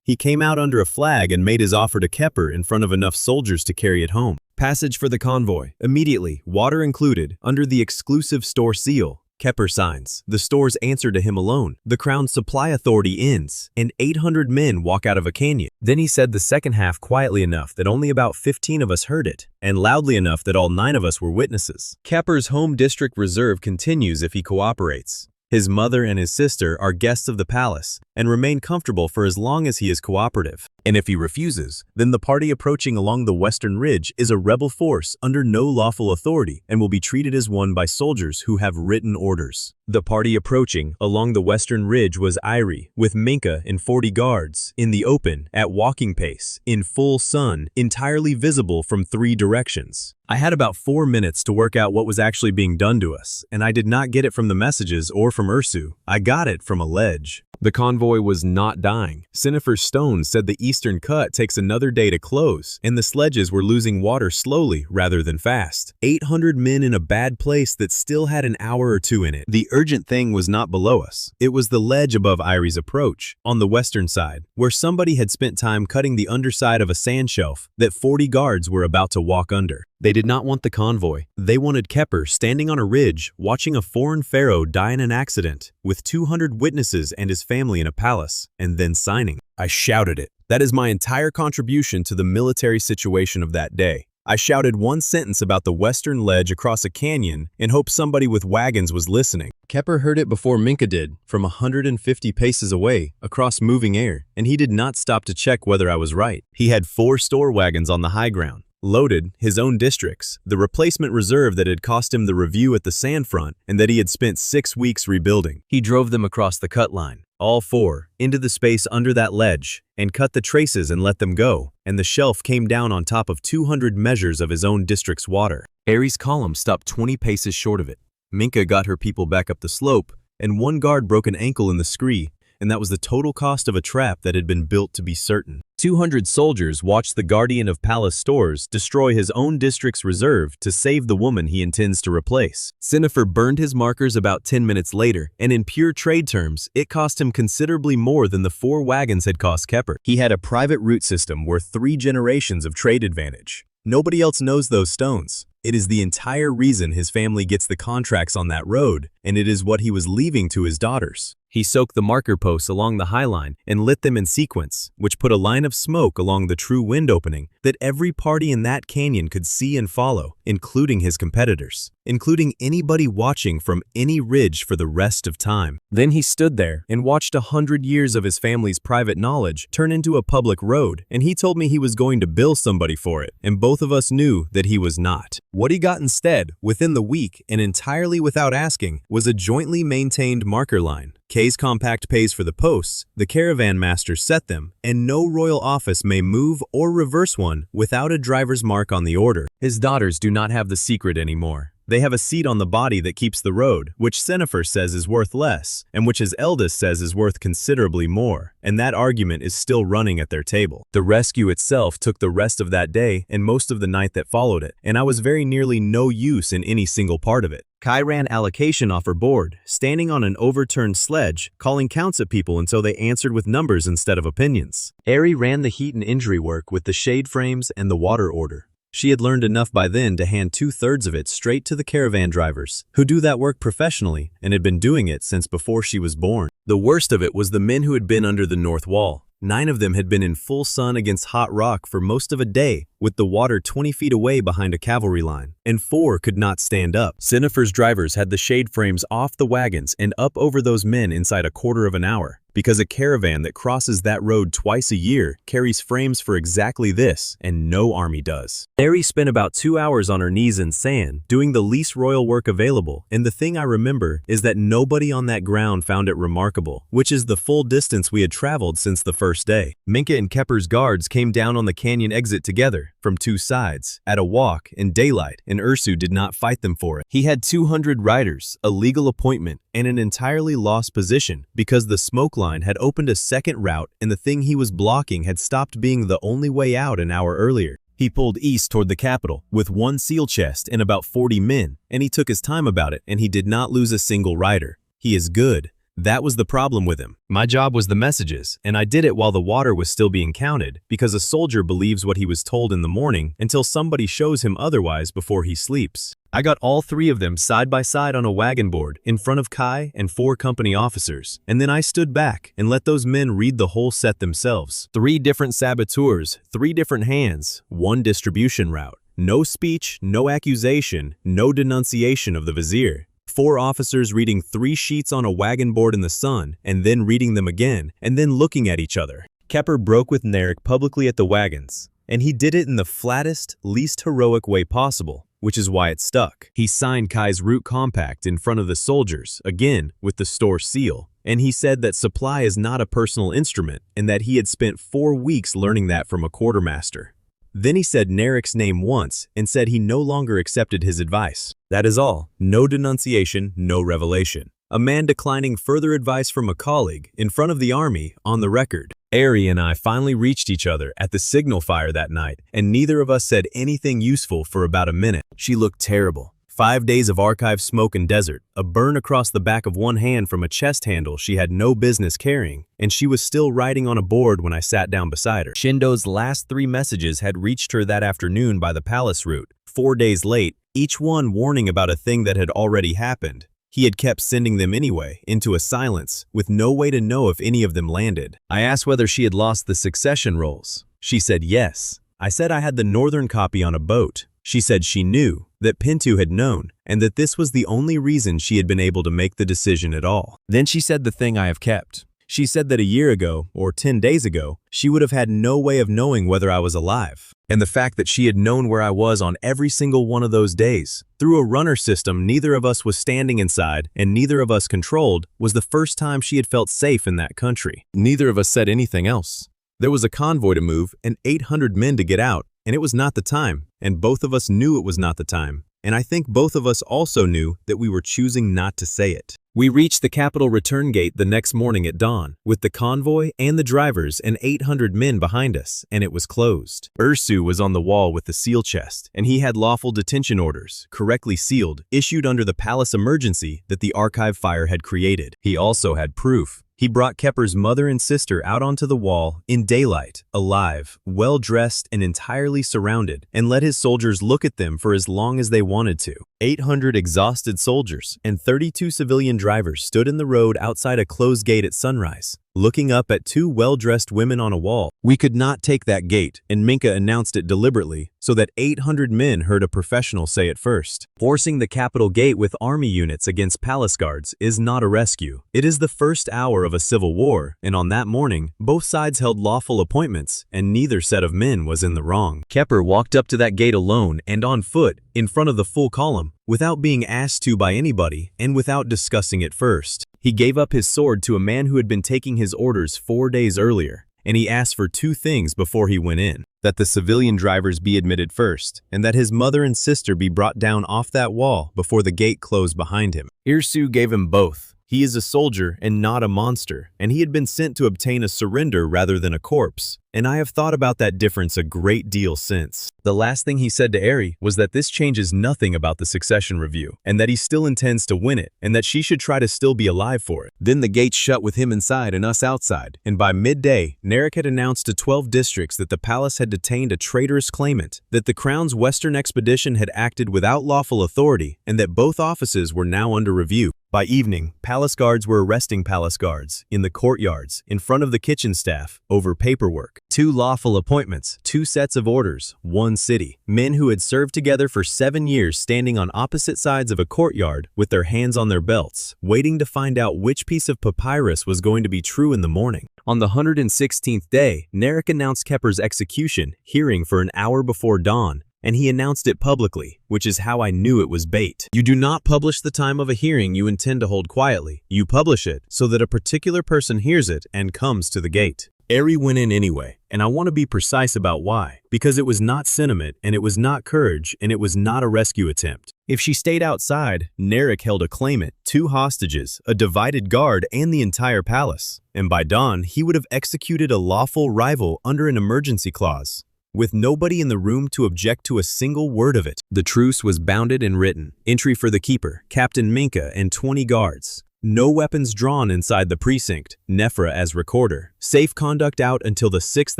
He came out under a flag and made his offer to Kepper in front of enough soldiers to carry it home. Passage for the convoy. Immediately, water included, under the exclusive store seal. Kepper signs. The stores answer to him alone. The Crown's supply authority ends, and 800 men walk out of a canyon. Then he said the second half quietly enough that only about 15 of us heard it, and loudly enough that all 9 of us were witnesses. Kepper's home district reserve continues if he cooperates. His mother and his sister are guests of the palace and remain comfortable for as long as he is cooperative. And if he refuses, then the party approaching along the western ridge is a rebel force under no lawful authority and will be treated as one by soldiers who have written orders. The party approaching along the western ridge was Irie, with Minka and 40 guards, in the open, at walking pace, in full sun, entirely visible from 3 directions. I had about 4 minutes to work out what was actually being done to us, and I did not get it from the messages or from Ursu. I got it from a ledge. The convoy was not dying. Sinifer Stone said the eastern cut takes another day to close, and the sledges were losing water slowly rather than fast. 800 men in a bad place that still had an hour or 2 in it. The urgent thing was not below us. It was the ledge above Irie's approach, on the western side, where somebody had spent time cutting the underside of a sand shelf that 40 guards were about to walk under. They did not want the convoy. They wanted Kepper standing on a ridge, watching a foreign pharaoh die in an accident, with 200 witnesses and his family in a palace, and then signing. I shouted it. That is my entire contribution to the military situation of that day. I shouted one sentence about the western ledge across a canyon and hoped somebody with wagons was listening. Kepper heard it before Minka did, from 150 paces away, across moving air, and he did not stop to check whether I was right. He had 4 store wagons on the high ground. Loaded, his own districts, the replacement reserve that had cost him the review at the sandfront and that he had spent 6 weeks rebuilding. He drove them across the cut line, all 4, into the space under that ledge, and cut the traces and let them go, and the shelf came down on top of 200 measures of his own district's water. Aries' column stopped 20 paces short of it. Minka got her people back up the slope, and 1 guard broke an ankle in the scree, and that was the total cost of a trap that had been built to be certain. 200 soldiers watched the guardian of palace stores destroy his own district's reserve to save the woman he intends to replace. Sinifer burned his markers about 10 minutes later, and in pure trade terms, it cost him considerably more than the 4 wagons had cost Kepper. He had a private route system worth 3 generations of trade advantage. Nobody else knows those stones. It is the entire reason his family gets the contracts on that road, and it is what he was leaving to his daughters. He soaked the marker posts along the high line and lit them in sequence, which put a line of smoke along the true wind opening that every party in that canyon could see and follow, including his competitors, including anybody watching from any ridge for the rest of time. Then he stood there and watched 100 years of his family's private knowledge turn into a public road, and he told me he was going to bill somebody for it, and both of us knew that he was not. What he got instead, within the week and entirely without asking, was a jointly maintained marker line. K's compact pays for the posts, the caravan master set them, and no royal office may move or reverse one without a driver's mark on the order. His daughters do not have the secret anymore. They have a seat on the body that keeps the road, which Sinifer says is worth less, and which his eldest says is worth considerably more, and that argument is still running at their table. The rescue itself took the rest of that day and most of the night that followed it, and I was very nearly no use in any single part of it. Kai ran allocation off her board, standing on an overturned sledge, calling counts at people until they answered with numbers instead of opinions. Ari ran the heat and injury work with the shade frames and the water order. She had learned enough by then to hand 2/3 of it straight to the caravan drivers, who do that work professionally and had been doing it since before she was born. The worst of it was the men who had been under the north wall. 9 of them had been in full sun against hot rock for most of a day, with the water 20 feet away behind a cavalry line, and 4 could not stand up. Sinifer's drivers had the shade frames off the wagons and up over those men inside a quarter of an hour, because a caravan that crosses that road twice a year carries frames for exactly this, and no army does. Mary spent about 2 hours on her knees in sand, doing the least royal work available, and the thing I remember is that nobody on that ground found it remarkable, which is the full distance we had traveled since the first day. Minka and Kepper's guards came down on the canyon exit together, from 2 sides, at a walk, in daylight, and Ursu did not fight them for it. He had 200 riders, a legal appointment, and an entirely lost position, because the smoke line had opened a second route and the thing he was blocking had stopped being the only way out an hour earlier. He pulled east toward the capital, with 1 seal chest and about 40 men, and he took his time about it, and he did not lose a single rider. He is good. That was the problem with him. My job was the messages, and I did it while the water was still being counted, because a soldier believes what he was told in the morning until somebody shows him otherwise before he sleeps. I got all 3 of them side by side on a wagon board in front of Kai and 4 company officers, and then I stood back and let those men read the whole set themselves. 3 different saboteurs, 3 different hands, 1 distribution route. No speech, no accusation, no denunciation of the vizier. 4 officers reading 3 sheets on a wagon board in the sun, and then reading them again, and then looking at each other. Kepper broke with Narek publicly at the wagons, and he did it in the flattest, least heroic way possible. which is why it stuck. He signed Kai's route compact in front of the soldiers, again with the store seal, and he said that supply is not a personal instrument and that he had spent 4 weeks learning that from a quartermaster. Then he said Narek's name once and said he no longer accepted his advice. That is all. No denunciation, no revelation. A man declining further advice from a colleague in front of the army on the record. Ari and I finally reached each other at the signal fire that night, and neither of us said anything useful for about a minute. She looked terrible. 5 days of archive smoke and desert, a burn across the back of one hand from a chest handle she had no business carrying, and she was still writing on a board when I sat down beside her. Shindo's last 3 messages had reached her that afternoon by the palace route, 4 days late, each one warning about a thing that had already happened. He had kept sending them anyway, into a silence, with no way to know if any of them landed. I asked whether she had lost the succession rolls. She said yes. I said I had the northern copy on a boat. She said she knew, that Pintu had known, and that this was the only reason she had been able to make the decision at all. Then she said the thing I have kept. She said that a year ago, or 10 days ago, she would have had no way of knowing whether I was alive. And the fact that she had known where I was on every single one of those days, through a runner system neither of us was standing inside and neither of us controlled, was the first time she had felt safe in that country. Neither of us said anything else. There was a convoy to move and 800 men to get out, and it was not the time, and both of us knew it was not the time. And I think both of us also knew that we were choosing not to say it. We reached the capital return gate the next morning at dawn, with the convoy and the drivers and 800 men behind us, and it was closed. Ursu was on the wall with the seal chest, and he had lawful detention orders, correctly sealed, issued under the palace emergency that the archive fire had created. He also had proof. He brought Kepper's mother and sister out onto the wall, in daylight, alive, well-dressed and entirely surrounded, and let his soldiers look at them for as long as they wanted to. 800 exhausted soldiers and 32 civilian drivers stood in the road outside a closed gate at sunrise, looking up at 2 well-dressed women on a wall. We could not take that gate, and Minka announced it deliberately, so that 800 men heard a professional say it first. Forcing the capital gate with army units against palace guards is not a rescue. It is the first hour of a civil war, and on that morning, both sides held lawful appointments, and neither set of men was in the wrong. Kepper walked up to that gate alone and on foot, in front of the full column, without being asked to by anybody, and without discussing it first. He gave up his sword to a man who had been taking his orders 4 days earlier, and he asked for 2 things before he went in: that the civilian drivers be admitted first, and that his mother and sister be brought down off that wall before the gate closed behind him. Irsu gave him both. He is a soldier and not a monster, and he had been sent to obtain a surrender rather than a corpse, and I have thought about that difference a great deal since. The last thing he said to Ari was that this changes nothing about the succession review, and that he still intends to win it, and that she should try to still be alive for it. Then the gates shut with him inside and us outside, and by midday, Narek had announced to 12 districts that the palace had detained a traitorous claimant, that the Crown's Western expedition had acted without lawful authority, and that both offices were now under review. By evening, palace guards were arresting palace guards in the courtyards, in front of the kitchen staff, over paperwork. 2 lawful appointments, 2 sets of orders, 1 city. Men who had served together for 7 years standing on opposite sides of a courtyard with their hands on their belts, waiting to find out which piece of papyrus was going to be true in the morning. On the 116th day, Narek announced Kepper's execution, hearing for an hour before dawn, and he announced it publicly, which is how I knew it was bait. You do not publish the time of a hearing you intend to hold quietly. You publish it so that a particular person hears it and comes to the gate. Ari went in anyway, and I want to be precise about why, because it was not sentiment, and it was not courage, and it was not a rescue attempt. If she stayed outside, Narek held a claimant, 2 hostages, a divided guard, and the entire palace. And by dawn, he would have executed a lawful rival under an emergency clause, with nobody in the room to object to a single word of it. The truce was bounded and written. Entry for the keeper, Captain Minka, and 20 guards. No weapons drawn inside the precinct, Nefra as recorder. Safe conduct out until the 6th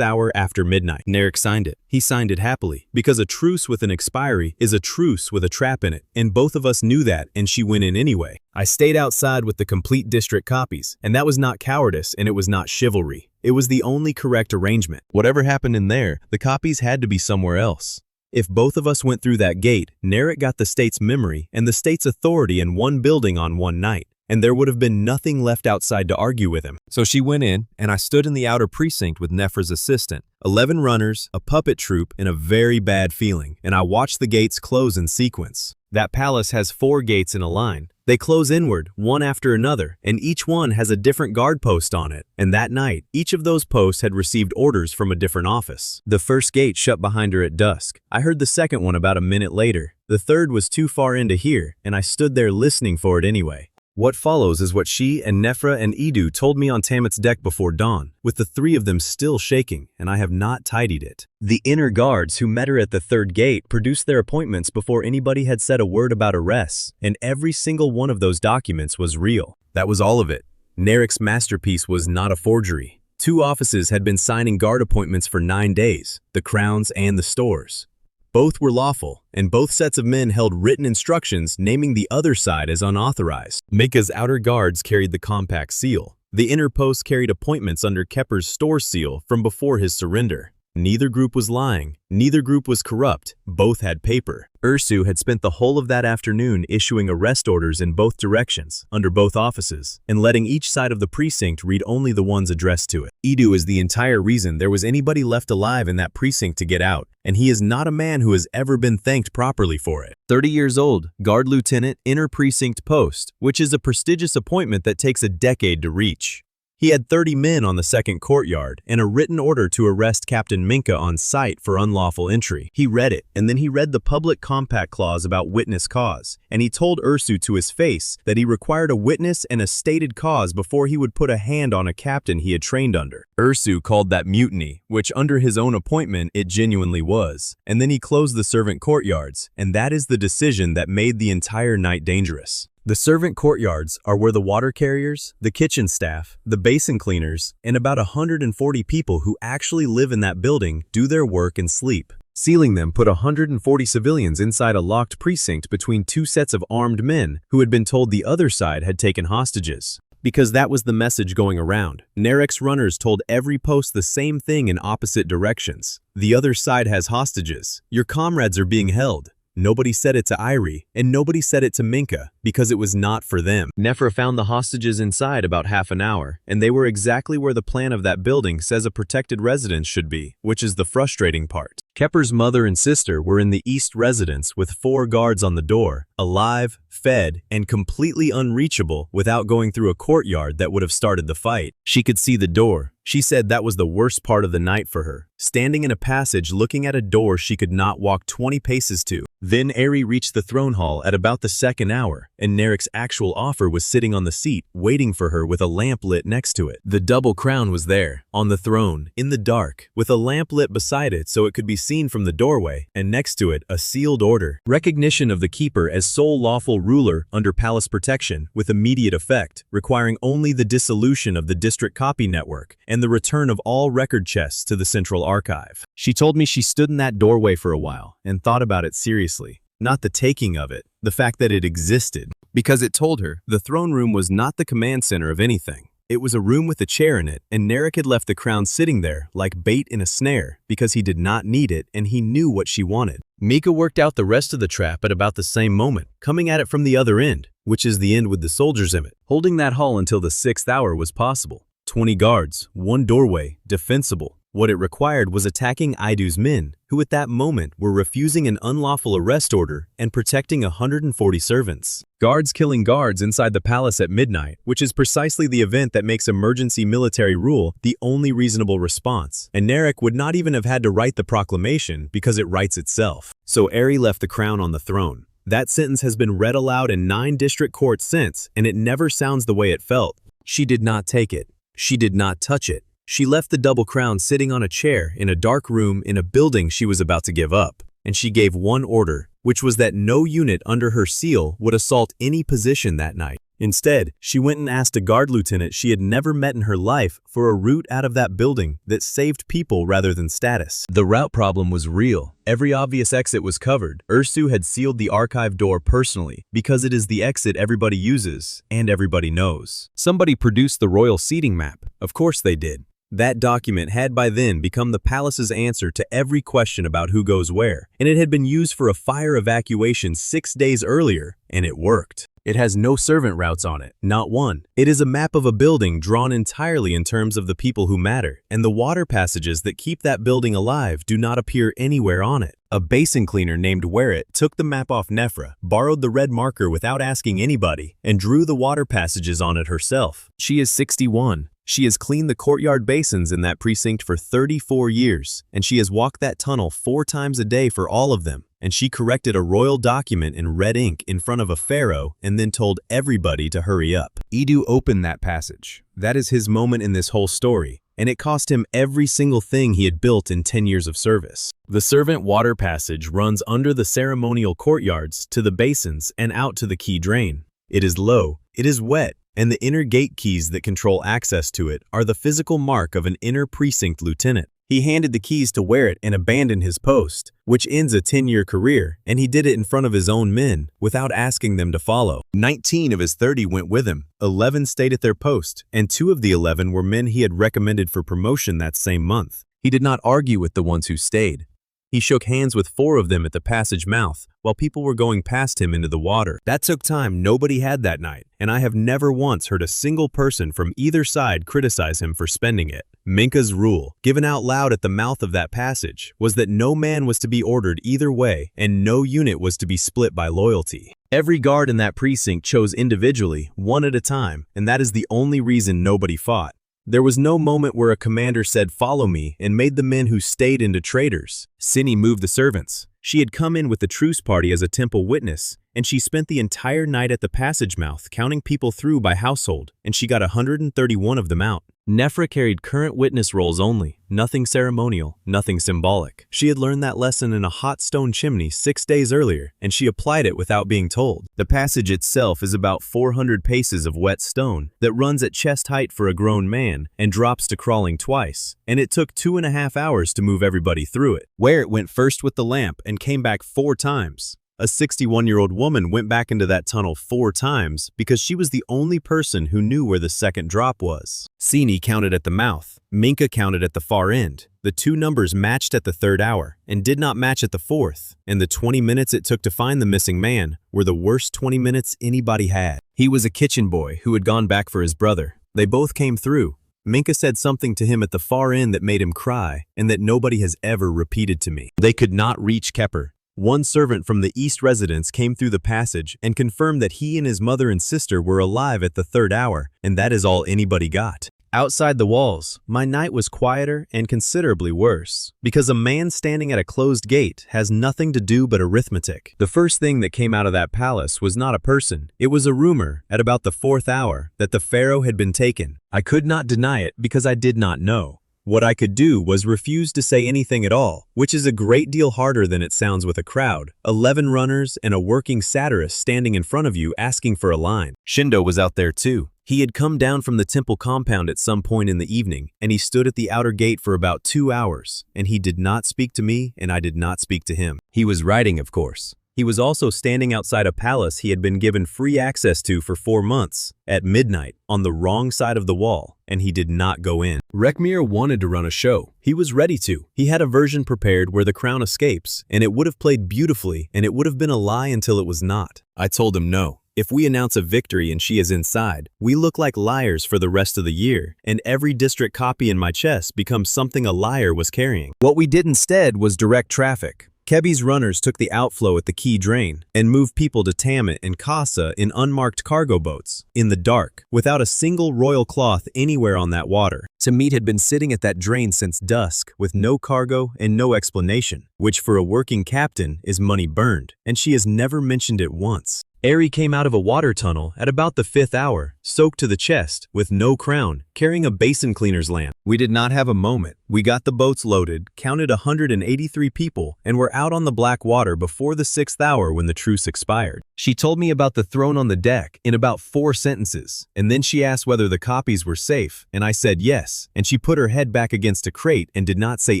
hour after midnight. Narek signed it. He signed it happily, because a truce with an expiry is a truce with a trap in it, and both of us knew that, and she went in anyway. I stayed outside with the complete district copies, and that was not cowardice and it was not chivalry. It was the only correct arrangement. Whatever happened in there, the copies had to be somewhere else. If both of us went through that gate, Narek got the state's memory and the state's authority in one building on one night. and there would have been nothing left outside to argue with him. So she went in, and I stood in the outer precinct with Nefra's assistant. 11 runners, a puppet troupe, and a very bad feeling, and I watched the gates close in sequence. That palace has 4 gates in a line. They close inward, one after another, and each one has a different guard post on it. And that night, each of those posts had received orders from a different office. The first gate shut behind her at dusk. I heard the second one about a minute later. The third was too far in to hear, and I stood there listening for it anyway. What follows is what she and Nefra and Edu told me on Tamit's deck before dawn, with the 3 of them still shaking, and I have not tidied it. The inner guards who met her at the 3rd gate produced their appointments before anybody had said a word about arrests, and every single one of those documents was real. That was all of it. Narek's masterpiece was not a forgery. 2 offices had been signing guard appointments for 9 days, the Crown's and the Store's. Both were lawful, and both sets of men held written instructions naming the other side as unauthorized. Mika's outer guards carried the compact seal. The inner posts carried appointments under Kepper's store seal from before his surrender. Neither group was lying, neither group was corrupt, both had paper. Ursu had spent the whole of that afternoon issuing arrest orders in both directions, under both offices, and letting each side of the precinct read only the ones addressed to it. Edu is the entire reason there was anybody left alive in that precinct to get out, and he is not a man who has ever been thanked properly for it. 30 years old, Guard Lieutenant, Inner Precinct Post, which is a prestigious appointment that takes a decade to reach. He had 30 men on the 2nd courtyard and a written order to arrest Captain Minka on sight for unlawful entry. He read it, and then he read the public compact clause about witness cause, and he told Ursu to his face that he required a witness and a stated cause before he would put a hand on a captain he had trained under. Ursu called that mutiny, which under his own appointment it genuinely was, and then he closed the servant courtyards, and that is the decision that made the entire night dangerous. The servant courtyards are where the water carriers, the kitchen staff, the basin cleaners, and about 140 people who actually live in that building do their work and sleep. Sealing them put 140 civilians inside a locked precinct between 2 sets of armed men who had been told the other side had taken hostages. Because that was the message going around. Narek's runners told every post the same thing in opposite directions. The other side has hostages. Your comrades are being held. Nobody said it to Irie, and nobody said it to Minka, because it was not for them. Nefra found the hostages inside about half an hour, and they were exactly where the plan of that building says a protected residence should be, which is the frustrating part. Kepper's mother and sister were in the east residence with 4 guards on the door, alive, fed, and completely unreachable without going through a courtyard that would have started the fight. She could see the door. She said that was the worst part of the night for her, standing in a passage looking at a door she could not walk 20 paces to. Then Aerie reached the throne hall at about the 2nd hour, and Narek's actual offer was sitting on the seat, waiting for her with a lamp lit next to it. The double crown was there, on the throne, in the dark, with a lamp lit beside it so it could be seen from the doorway, and next to it, a sealed order. Recognition of the keeper as sole lawful ruler under palace protection with immediate effect, requiring only the dissolution of the district copy network and the return of all record chests to the central archive. She told me she stood in that doorway for a while and thought about it seriously. Not the taking of it, the fact that it existed. Because it told her the throne room was not the command center of anything. It was a room with a chair in it, and Narek had left the crown sitting there like bait in a snare because he did not need it and he knew what she wanted. Mika worked out the rest of the trap at about the same moment, coming at it from the other end, which is the end with the soldiers in it, holding that hall until the 6th hour was possible. 20 guards, 1 doorway, defensible. What it required was attacking Idu's men, who at that moment were refusing an unlawful arrest order and protecting 140 servants. Guards killing guards inside the palace at midnight, which is precisely the event that makes emergency military rule the only reasonable response. And Narek would not even have had to write the proclamation because it writes itself. So Aerie left the crown on the throne. That sentence has been read aloud in 9 district courts since, and it never sounds the way it felt. She did not take it. She did not touch it. She left the double crown sitting on a chair in a dark room in a building she was about to give up, and she gave one order, which was that no unit under her seal would assault any position that night. Instead, she went and asked a guard lieutenant she had never met in her life for a route out of that building that saved people rather than status. The route problem was real. Every obvious exit was covered. Ursu had sealed the archive door personally because it is the exit everybody uses and everybody knows. Somebody produced the royal seating map. Of course they did. That document had by then become the palace's answer to every question about who goes where, and it had been used for a fire evacuation 6 days earlier, and it worked. It has no servant routes on it, not one. It is a map of a building drawn entirely in terms of the people who matter, and the water passages that keep that building alive do not appear anywhere on it. A basin cleaner named Werrett took the map off Nefra, borrowed the red marker without asking anybody, and drew the water passages on it herself. She is 61. She has cleaned the courtyard basins in that precinct for 34 years, and she has walked that tunnel 4 times a day for all of them. And she corrected a royal document in red ink in front of a pharaoh and then told everybody to hurry up. Edu opened that passage. That is his moment in this whole story, and it cost him every single thing he had built in 10 years of service. The servant water passage runs under the ceremonial courtyards to the basins and out to the key drain. It is low, it is wet, and the inner gate keys that control access to it are the physical mark of an inner precinct lieutenant. He handed the keys to Werrett and abandoned his post, which ends a 10-year career, and he did it in front of his own men, without asking them to follow. 19 of his 30 went with him, 11 stayed at their post, and 2 of the 11 were men he had recommended for promotion that same month. He did not argue with the ones who stayed. He shook hands with 4 of them at the passage mouth, while people were going past him into the water. That took time nobody had that night, and I have never once heard a single person from either side criticize him for spending it. Minka's rule, given out loud at the mouth of that passage, was that no man was to be ordered either way and no unit was to be split by loyalty. Every guard in that precinct chose individually, one at a time, and that is the only reason nobody fought. There was no moment where a commander said, "Follow me," and made the men who stayed into traitors. Cinny moved the servants. She had come in with the truce party as a temple witness, and she spent the entire night at the passage mouth counting people through by household, and she got 131 of them out. Nefra carried current witness rolls only, nothing ceremonial, nothing symbolic. She had learned that lesson in a hot stone chimney 6 days earlier, and she applied it without being told. The passage itself is about 400 paces of wet stone that runs at chest height for a grown man and drops to crawling twice, and it took 2.5 hours to move everybody through it. Werrett went first with the lamp and came back 4 times. A 61-year-old woman went back into that tunnel 4 times because she was the only person who knew where the second drop was. Sini counted at the mouth. Minka counted at the far end. The 2 numbers matched at the 3rd hour and did not match at the 4th, and the 20 minutes it took to find the missing man were the worst 20 minutes anybody had. He was a kitchen boy who had gone back for his brother. They both came through. Minka said something to him at the far end that made him cry and that nobody has ever repeated to me. They could not reach Kepper. One servant from the East residence came through the passage and confirmed that he and his mother and sister were alive at the 3rd hour, and that is all anybody got. Outside the walls, my night was quieter and considerably worse, because a man standing at a closed gate has nothing to do but arithmetic. The first thing that came out of that palace was not a person. It was a rumor, at about the 4th hour, that the pharaoh had been taken. I could not deny it because I did not know. What I could do was refuse to say anything at all, which is a great deal harder than it sounds with a crowd. 11 runners and a working satirist standing in front of you asking for a line. Shindo was out there too. He had come down from the temple compound at some point in the evening, and he stood at the outer gate for about 2 hours, and he did not speak to me, and I did not speak to him. He was writing, of course. He was also standing outside a palace he had been given free access to for 4 months, at midnight, on the wrong side of the wall, and he did not go in. Rekmir wanted to run a show. He was ready to. He had a version prepared where the crown escapes, and it would have played beautifully, and it would have been a lie until it was not. I told him no. If we announce a victory and she is inside, we look like liars for the rest of the year, and every district copy in my chest becomes something a liar was carrying. What we did instead was direct traffic. Kebi's runners took the outflow at the key drain and moved people to Tamit and Kasa in unmarked cargo boats, in the dark, without a single royal cloth anywhere on that water. Tamit had been sitting at that drain since dusk with no cargo and no explanation, which for a working captain is money burned, and she has never mentioned it once. Ari came out of a water tunnel at about the 5th hour, soaked to the chest, with no crown, carrying a basin cleaner's lamp. We did not have a moment. We got the boats loaded, counted 183 people, and were out on the black water before the 6th hour when the truce expired. She told me about the throne on the deck in about 4 sentences, and then she asked whether the copies were safe, and I said yes, and she put her head back against a crate and did not say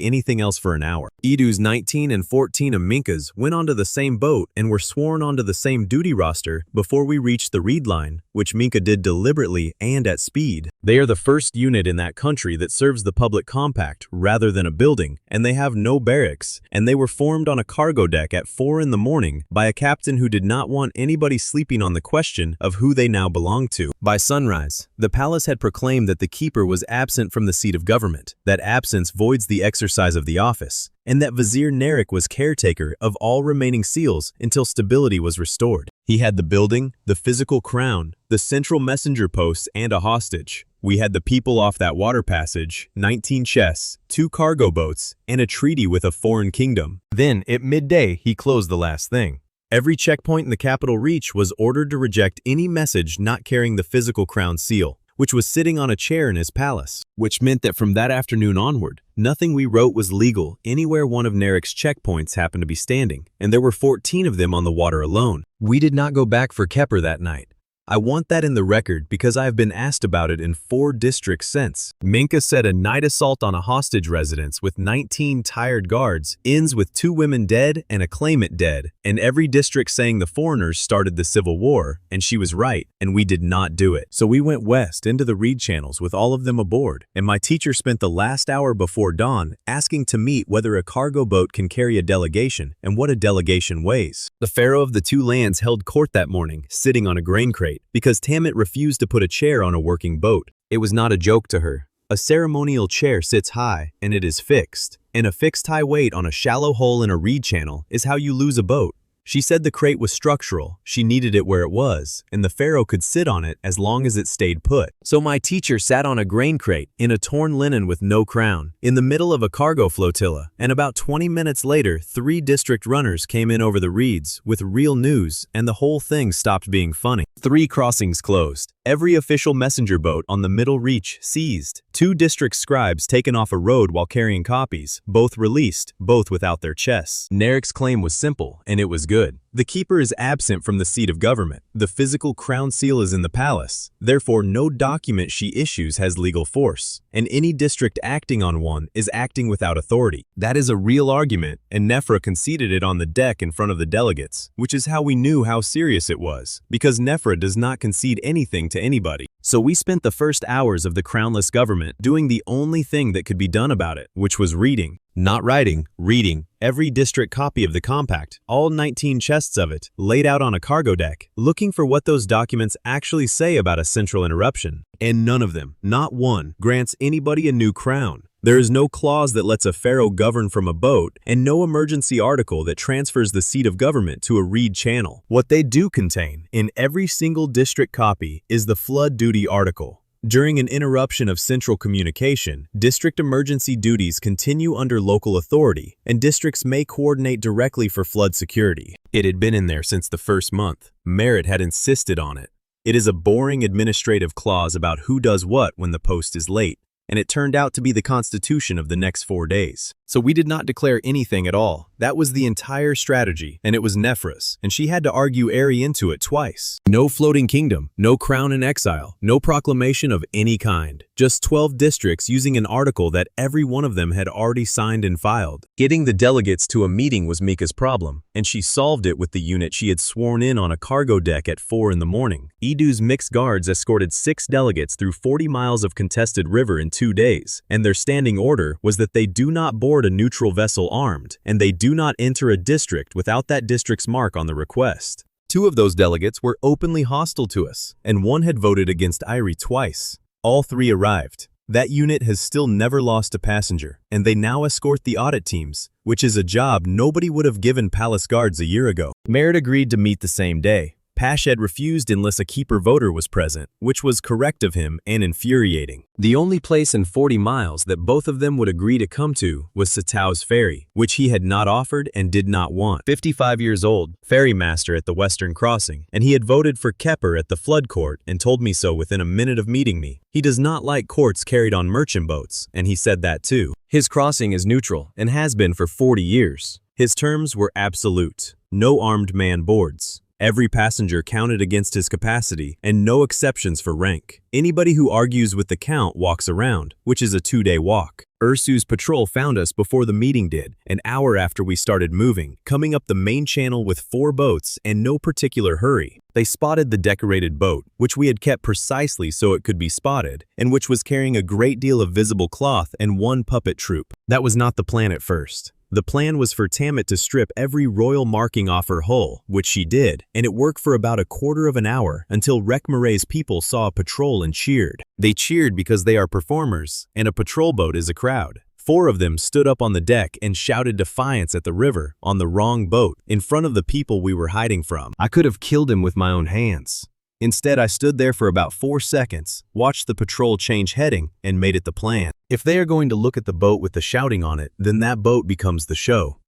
anything else for an hour. Edu's 19 and 14 of Minka's went onto the same boat and were sworn onto the same duty roster before we reached the reed line, which Minka did deliberately and at speed. They are the first unit in that country that serves the public compact rather than a building, and they have no barracks, and they were formed on a cargo deck at 4 in the morning by a captain who did not want anybody sleeping on the question of who they now belonged to. By sunrise, the palace had proclaimed that the keeper was absent from the seat of government, that absence voids the exercise of the office, and that Vizier Narik was caretaker of all remaining seals until stability was restored. He had the building, the physical crown, the central messenger posts, and a hostage. We had the people off that water passage, 19 chests, 2 cargo boats, and a treaty with a foreign kingdom. Then, at midday, he closed the last thing. Every checkpoint in the capital reach was ordered to reject any message not carrying the physical crown seal, which was sitting on a chair in his palace, which meant that from that afternoon onward, nothing we wrote was legal anywhere one of Narik's checkpoints happened to be standing, and there were 14 of them on the water alone. We did not go back for Kepper that night. I want that in the record because I have been asked about it in 4 districts since. Minka said a night assault on a hostage residence with 19 tired guards ends with 2 women dead and a claimant dead, and every district saying the foreigners started the civil war, and she was right, and we did not do it. So we went west into the reed channels with all of them aboard, and my teacher spent the last hour before dawn asking to meet whether a cargo boat can carry a delegation and what a delegation weighs. The pharaoh of the 2 lands held court that morning, sitting on a grain crate, because Tamit refused to put a chair on a working boat. It was not a joke to her. A ceremonial chair sits high, and it is fixed, and a fixed high weight on a shallow hole in a reed channel is how you lose a boat. She said the crate was structural, she needed it where it was, and the pharaoh could sit on it as long as it stayed put. So my teacher sat on a grain crate in a torn linen with no crown, in the middle of a cargo flotilla, and about 20 minutes later 3 district runners came in over the reeds with real news, and the whole thing stopped being funny. 3 crossings closed. Every official messenger boat on the middle reach seized. 2 district scribes taken off a road while carrying copies, both released, both without their chests. Narik's claim was simple, and it was good. The keeper is absent from the seat of government. The physical crown seal is in the palace. Therefore, no document she issues has legal force, and any district acting on one is acting without authority. That is a real argument, and Nefra conceded it on the deck in front of the delegates, which is how we knew how serious it was, because Nefra does not concede anything to anybody. So we spent the first hours of the crownless government doing the only thing that could be done about it, which was reading. Not writing, reading. Every district copy of the compact, all 19 chests of it, laid out on a cargo deck, looking for what those documents actually say about a central interruption. And none of them, not one, grants anybody a new crown. There is no clause that lets a pharaoh govern from a boat, and no emergency article that transfers the seat of government to a reed channel. What they do contain, in every single district copy, is the flood duty article. During an interruption of central communication, district emergency duties continue under local authority, and districts may coordinate directly for flood security. It had been in there since the first month. Merritt had insisted on it. It is a boring administrative clause about who does what when the post is late, and it turned out to be the constitution of the next 4 days. So we did not declare anything at all. That was the entire strategy, and it was Nefra's, and she had to argue Ari into it twice. No floating kingdom, no crown in exile, no proclamation of any kind. Just 12 districts using an article that every one of them had already signed and filed. Getting the delegates to a meeting was Mika's problem, and she solved it with the unit she had sworn in on a cargo deck at 4 in the morning. Edu's mixed guards escorted 6 delegates through 40 miles of contested river in 2 days, and their standing order was that they do not board a neutral vessel armed, and they do not enter a district without that district's mark on the request. 2 of those delegates were openly hostile to us, and 1 had voted against Irie twice. All 3 arrived. That unit has still never lost a passenger, and they now escort the audit teams, which is a job nobody would have given palace guards a year ago. Merritt agreed to meet the same day. Pashed refused unless a keeper voter was present, which was correct of him and infuriating. The only place in 40 miles that both of them would agree to come to was Satao's ferry, which he had not offered and did not want. 55 years old, ferry master at the Western Crossing, and he had voted for Kepper at the flood court and told me so within a minute of meeting me. He does not like courts carried on merchant boats, and he said that too. His crossing is neutral and has been for 40 years. His terms were absolute. No armed man boards. Every passenger counted against his capacity, and no exceptions for rank. Anybody who argues with the count walks around, which is a 2-day walk. Ursu's patrol found us before the meeting did, an hour after we started moving, coming up the main channel with 4 boats and no particular hurry. They spotted the decorated boat, which we had kept precisely so it could be spotted, and which was carrying a great deal of visible cloth and 1 puppet troop. That was not the plan at first. The plan was for Tammet to strip every royal marking off her hull, which she did, and it worked for about a quarter of an hour until Rekmare's people saw a patrol and cheered. They cheered because they are performers, and a patrol boat is a crowd. 4 of them stood up on the deck and shouted defiance at the river on the wrong boat in front of the people we were hiding from. I could have killed him with my own hands. Instead, I stood there for about 4 seconds, watched the patrol change heading, and made it the plan. If they are going to look at the boat with the shouting on it, then that boat becomes the show.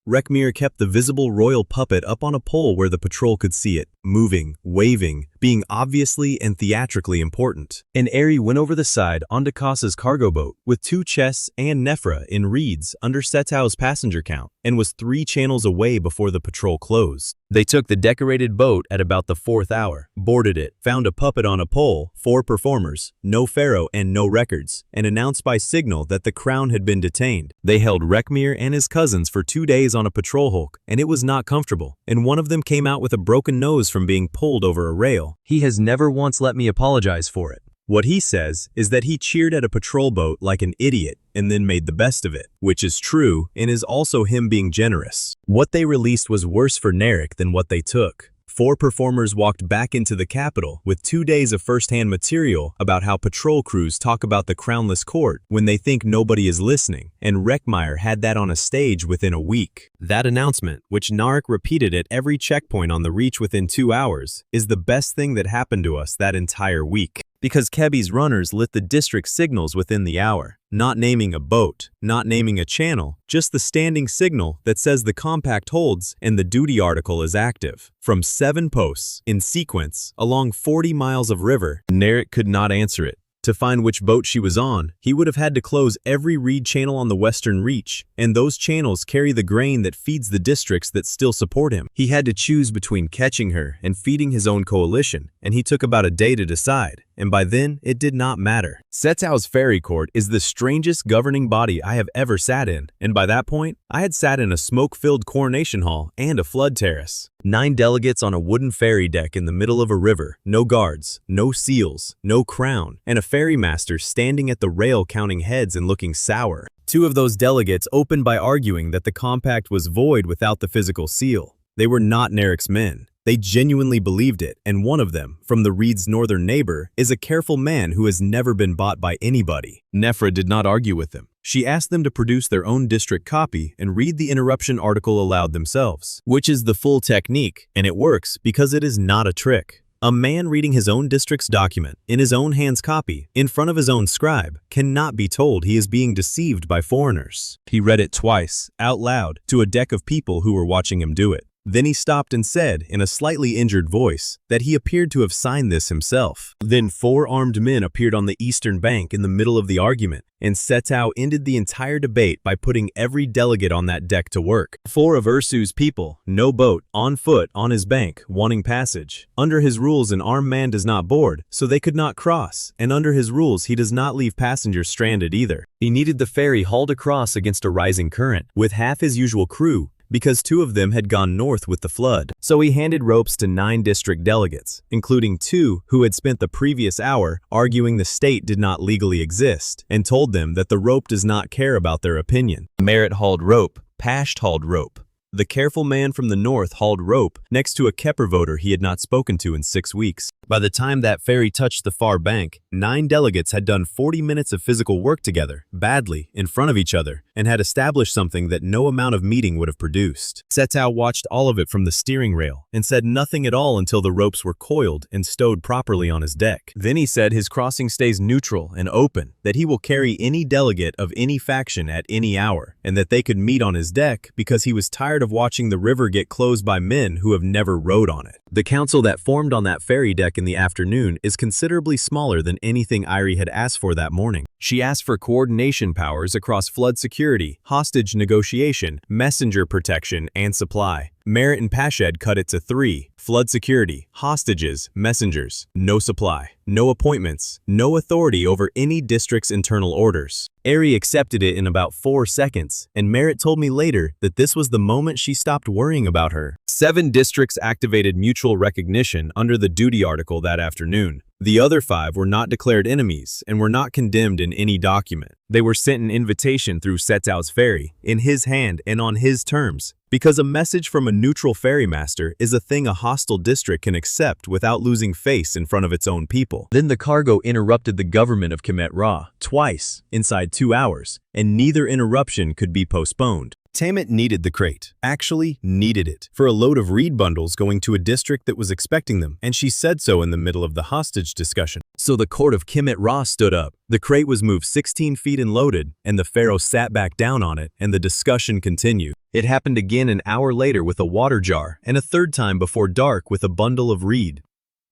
Rekmere kept the visible royal puppet up on a pole where the patrol could see it, moving, waving, being obviously and theatrically important. And Eri went over the side onto Kasa's cargo boat with 2 chests and Nefra in reeds under Setau's passenger count and was 3 channels away before the patrol closed. They took the decorated boat at about the 4th hour, boarded it, found a puppet on a pole, 4 performers, no pharaoh and no records, and announced by signal that the crown had been detained. They held Rekmere and his cousins for 2 days on a patrol hulk, and it was not comfortable, and one of them came out with a broken nose from being pulled over a rail. He has never once let me apologize for it. What he says is that he cheered at a patrol boat like an idiot and then made the best of it, which is true and is also him being generous. What they released was worse for Narek than what they took. 4 performers walked back into the capital with 2 days of first-hand material about how patrol crews talk about the crownless court when they think nobody is listening, and Rekmire had that on a stage within a week. That announcement, which Narek repeated at every checkpoint on the reach within 2 hours, is the best thing that happened to us that entire week. Because Kebi's runners lit the district signals within the hour, not naming a boat, not naming a channel, just the standing signal that says the compact holds and the duty article is active. From 7 posts, in sequence, along 40 miles of river, Narek could not answer it. To find which boat she was on, he would have had to close every reed channel on the western reach, and those channels carry the grain that feeds the districts that still support him. He had to choose between catching her and feeding his own coalition, and he took about a day to decide, and by then, it did not matter. Setau's ferry court is the strangest governing body I have ever sat in, and by that point, I had sat in a smoke-filled coronation hall and a flood terrace. 9 delegates on a wooden ferry deck in the middle of a river, no guards, no seals, no crown, and a ferrymaster standing at the rail counting heads and looking sour. 2 of those delegates opened by arguing that the compact was void without the physical seal. They were not Narek's men. They genuinely believed it, and one of them, from the Reed's northern neighbor, is a careful man who has never been bought by anybody. Nefra did not argue with them. She asked them to produce their own district copy and read the interruption article aloud themselves, which is the full technique, and it works because it is not a trick. A man reading his own district's document, in his own hand's copy, in front of his own scribe, cannot be told he is being deceived by foreigners. He read it twice, out loud, to a deck of people who were watching him do it. Then he stopped and said, in a slightly injured voice, that he appeared to have signed this himself. Then 4 armed men appeared on the eastern bank in the middle of the argument, and Setau ended the entire debate by putting every delegate on that deck to work. 4 of Ursu's people, no boat, on foot, on his bank, wanting passage. Under his rules, an armed man does not board, so they could not cross, and under his rules, he does not leave passengers stranded either. He needed the ferry hauled across against a rising current, with half his usual crew, because 2 of them had gone north with the flood. So he handed ropes to 9 district delegates, including 2 who had spent the previous hour arguing the state did not legally exist, and told them that the rope does not care about their opinion. Merit hauled rope, Pasht hauled rope. The careful man from the north hauled rope next to a Kepler voter he had not spoken to in 6 weeks. By the time that ferry touched the far bank, 9 delegates had done 40 minutes of physical work together, badly, in front of each other, and had established something that no amount of meeting would have produced. Setau watched all of it from the steering rail and said nothing at all until the ropes were coiled and stowed properly on his deck. Then he said his crossing stays neutral and open, that he will carry any delegate of any faction at any hour, and that they could meet on his deck because he was tired of watching the river get closed by men who have never rowed on it. The council that formed on that ferry deck in the afternoon is considerably smaller than anything Irie had asked for that morning. She asked for coordination powers across flood security security, hostage negotiation, messenger protection, and supply. Merit and Pashed cut it to 3, flood security, hostages, messengers, no supply, no appointments, no authority over any district's internal orders. Ari accepted it in about 4 seconds, and Merit told me later that this was the moment she stopped worrying about her. 7 districts activated mutual recognition under the duty article that afternoon. The other 5 were not declared enemies and were not condemned in any document. They were sent an invitation through Setao's ferry, in his hand and on his terms, because a message from a neutral ferrymaster is a thing a hostile district can accept without losing face in front of its own people. Then the cargo interrupted the government of Kemet Ra, twice, inside 2 hours, and neither interruption could be postponed. Tamet needed the crate, actually needed it, for a load of reed bundles going to a district that was expecting them, and she said so in the middle of the hostage discussion. So the court of Kemet Ra stood up. The crate was moved 16 feet and loaded, and the pharaoh sat back down on it, and the discussion continued. It happened again an hour later with a water jar, and a third time before dark with a bundle of reed.